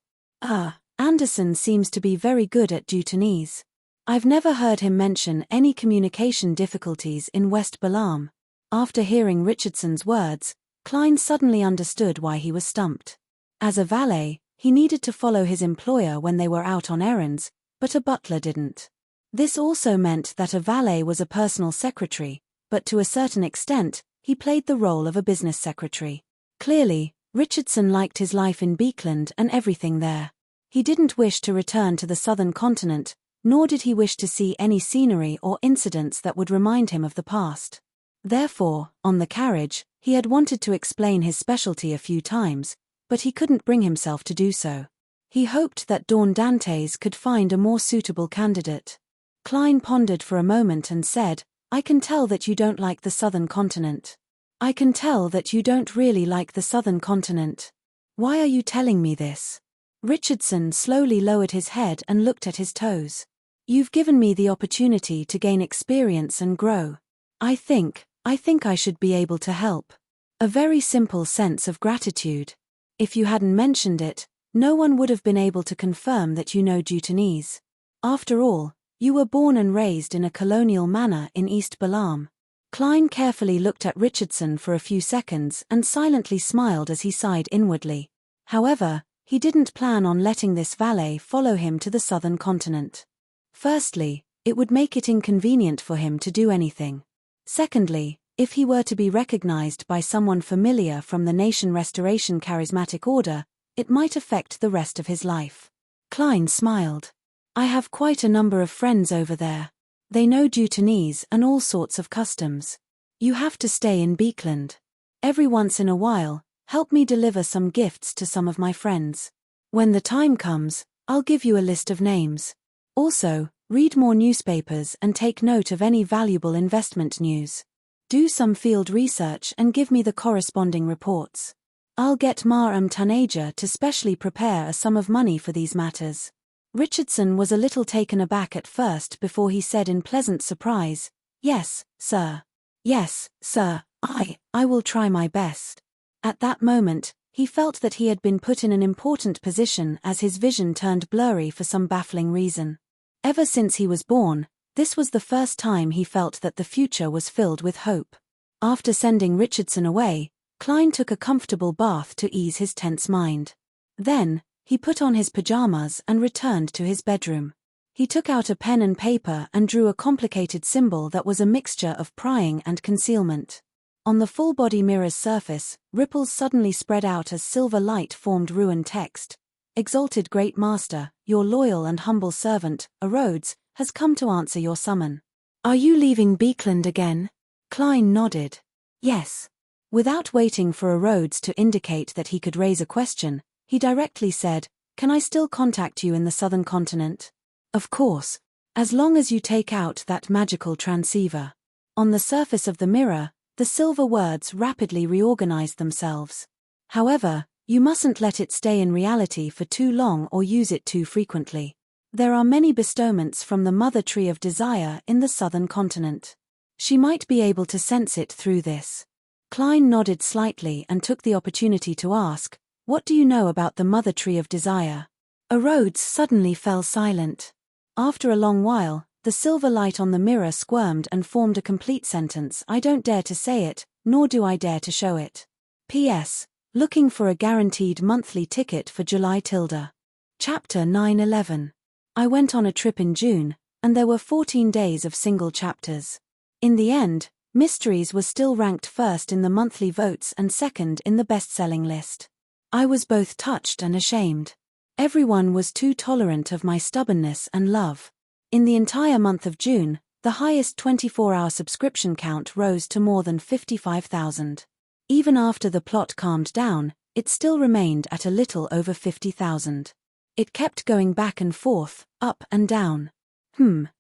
A: Anderson seems to be very good at Deutonese. I've never heard him mention any communication difficulties in West Balaam. After hearing Richardson's words, Klein suddenly understood why he was stumped. As a valet, he needed to follow his employer when they were out on errands, but a butler didn't. This also meant that a valet was a personal secretary, but to a certain extent, he played the role of a business secretary. Clearly, Richardson liked his life in Beekland and everything there. He didn't wish to return to the southern continent, nor did he wish to see any scenery or incidents that would remind him of the past. Therefore, on the carriage, he had wanted to explain his specialty a few times, but he couldn't bring himself to do so. He hoped that Dawn Dantes could find a more suitable candidate. Klein pondered for a moment and said, "I can tell that you don't like the southern continent. I can tell that you don't really like the southern continent. Why are you telling me this?" Richardson slowly lowered his head and looked at his toes. "You've given me the opportunity to gain experience and grow. I think I should be able to help." A very simple sense of gratitude. If you hadn't mentioned it, no one would have been able to confirm that you know Jutanese. After all, you were born and raised in a colonial manor in East Balam. Klein carefully looked at Richardson for a few seconds and silently smiled as he sighed inwardly. However, he didn't plan on letting this valet follow him to the southern continent. Firstly, it would make it inconvenient for him to do anything. Secondly, if he were to be recognized by someone familiar from the Nation Restoration Charismatic Order, it might affect the rest of his life. Klein smiled. "I have quite a number of friends over there. They know Jutanese and all sorts of customs. You have to stay in Beekland. Every once in a while, help me deliver some gifts to some of my friends. When the time comes, I'll give you a list of names. Also, read more newspapers and take note of any valuable investment news. Do some field research and give me the corresponding reports. I'll get Taneja to specially prepare a sum of money for these matters." Richardson was a little taken aback at first before he said in pleasant surprise, "Yes, sir. Yes, sir, I will try my best." At that moment, he felt that he had been put in an important position as his vision turned blurry for some baffling reason. Ever since he was born, this was the first time he felt that the future was filled with hope. After sending Richardson away, Klein took a comfortable bath to ease his tense mind. Then, he put on his pajamas and returned to his bedroom. He took out a pen and paper and drew a complicated symbol that was a mixture of prying and concealment. On the full-body mirror's surface, ripples suddenly spread out as silver light formed ruined text. "Exalted Great Master, your loyal and humble servant, Rhodes, has come to answer your summon." "Are you leaving Beekland again?" Klein nodded. "Yes." Without waiting for Rhodes to indicate that he could raise a question, he directly said, "Can I still contact you in the southern continent?" "Of course, as long as you take out that magical transceiver." On the surface of the mirror, the silver words rapidly reorganized themselves. "However, you mustn't let it stay in reality for too long or use it too frequently. There are many bestowments from the Mother Tree of Desire in the southern continent. She might be able to sense it through this." Klein nodded slightly and took the opportunity to ask, "What do you know about the Mother Tree of Desire?" Rhodes suddenly fell silent. After a long while, the silver light on the mirror squirmed and formed a complete sentence. "I don't dare to say it, nor do I dare to show it. P.S. Looking for a guaranteed monthly ticket for July tilde." Chapter 9-11. I went on a trip in June, and there were 14 days of single chapters. In the end, Mysteries was still ranked first in the monthly votes and second in the best-selling list. I was both touched and ashamed. Everyone was too tolerant of my stubbornness and love. In the entire month of June, the highest 24-hour subscription count rose to more than 55,000. Even after the plot calmed down, it still remained at a little over 50,000. It kept going back and forth, up and down.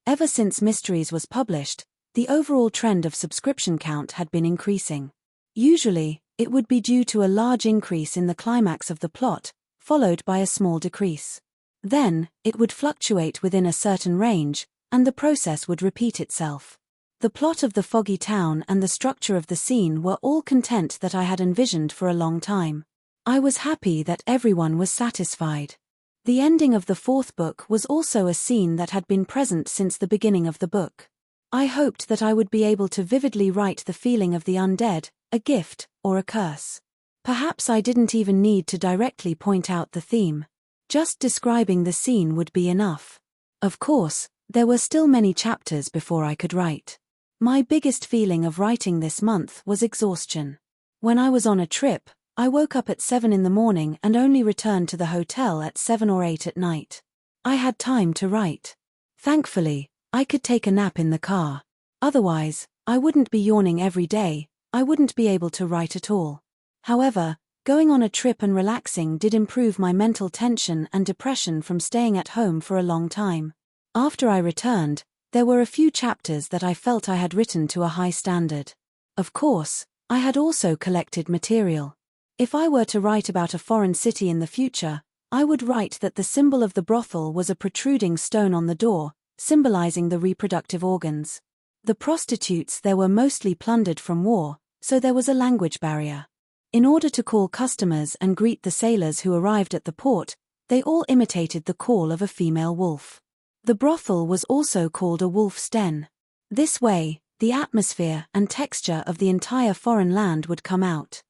A: Ever since Mysteries was published, the overall trend of subscription count had been increasing. Usually, it would be due to a large increase in the climax of the plot, followed by a small decrease. Then, it would fluctuate within a certain range, and the process would repeat itself. The plot of the foggy town and the structure of the scene were all content that I had envisioned for a long time. I was happy that everyone was satisfied. The ending of the fourth book was also a scene that had been present since the beginning of the book. I hoped that I would be able to vividly write the feeling of the undead, a gift, or a curse. Perhaps I didn't even need to directly point out the theme. Just describing the scene would be enough. Of course, there were still many chapters before I could write. My biggest feeling of writing this month was exhaustion. When I was on a trip, I woke up at 7 in the morning and only returned to the hotel at 7 or 8 at night. I had time to write. Thankfully, I could take a nap in the car. Otherwise, I wouldn't be yawning every day, I wouldn't be able to write at all. However, going on a trip and relaxing did improve my mental tension and depression from staying at home for a long time. After I returned, there were a few chapters that I felt I had written to a high standard. Of course, I had also collected material. If I were to write about a foreign city in the future, I would write that the symbol of the brothel was a protruding stone on the door, symbolizing the reproductive organs. The prostitutes there were mostly plundered from war, so there was a language barrier. In order to call customers and greet the sailors who arrived at the port, they all imitated the call of a female wolf. The brothel was also called a wolf's den. This way, the atmosphere and texture of the entire foreign land would come out.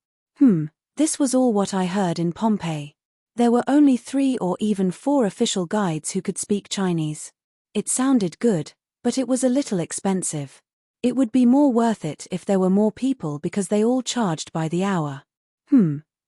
A: This was all what I heard in Pompeii. There were only 3 or even 4 official guides who could speak Chinese. It sounded good, but it was a little expensive. It would be more worth it if there were more people because they all charged by the hour.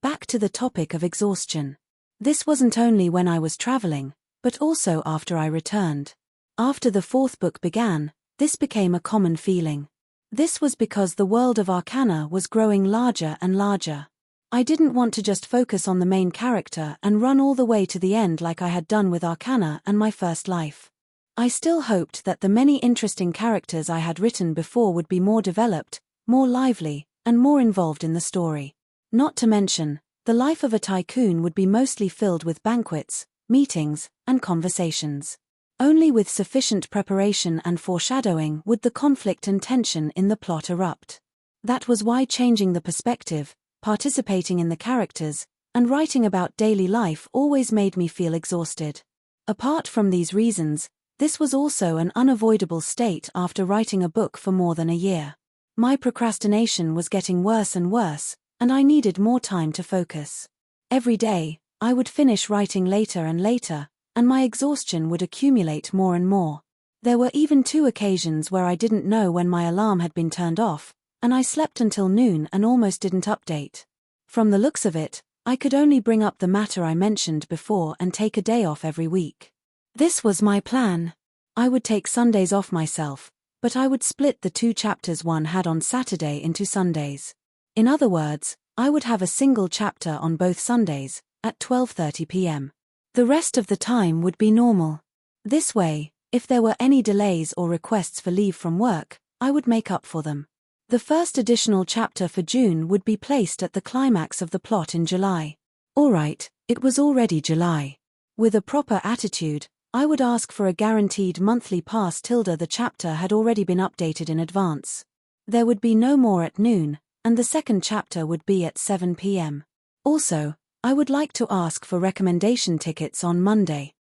A: Back to the topic of exhaustion. This wasn't only when I was traveling, but also after I returned. After the 4th book began, this became a common feeling. This was because the world of Arcana was growing larger and larger. I didn't want to just focus on the main character and run all the way to the end like I had done with Arcana and My First Life. I still hoped that the many interesting characters I had written before would be more developed, more lively, and more involved in the story. Not to mention, the life of a tycoon would be mostly filled with banquets, meetings, and conversations. Only with sufficient preparation and foreshadowing would the conflict and tension in the plot erupt. That was why changing the perspective, participating in the characters, and writing about daily life always made me feel exhausted. Apart from these reasons, this was also an unavoidable state after writing a book for more than a year. My procrastination was getting worse and worse, and I needed more time to focus. Every day, I would finish writing later and later, and my exhaustion would accumulate more and more. There were even 2 occasions where I didn't know when my alarm had been turned off, and I slept until noon and almost didn't update. From the looks of it, I could only bring up the matter I mentioned before and take a day off every week. This was my plan. I would take Sundays off myself, but I would split the 2 chapters one had on Saturday into Sundays. In other words, I would have a single chapter on both Sundays, at 12:30 p.m. The rest of the time would be normal. This way, if there were any delays or requests for leave from work, I would make up for them. The first additional chapter for June would be placed at the climax of the plot in July. Alright, it was already July. With a proper attitude, I would ask for a guaranteed monthly pass till the chapter had already been updated in advance. There would be no more at noon, and the second chapter would be at 7 p.m. Also, I would like to ask for recommendation tickets on Monday.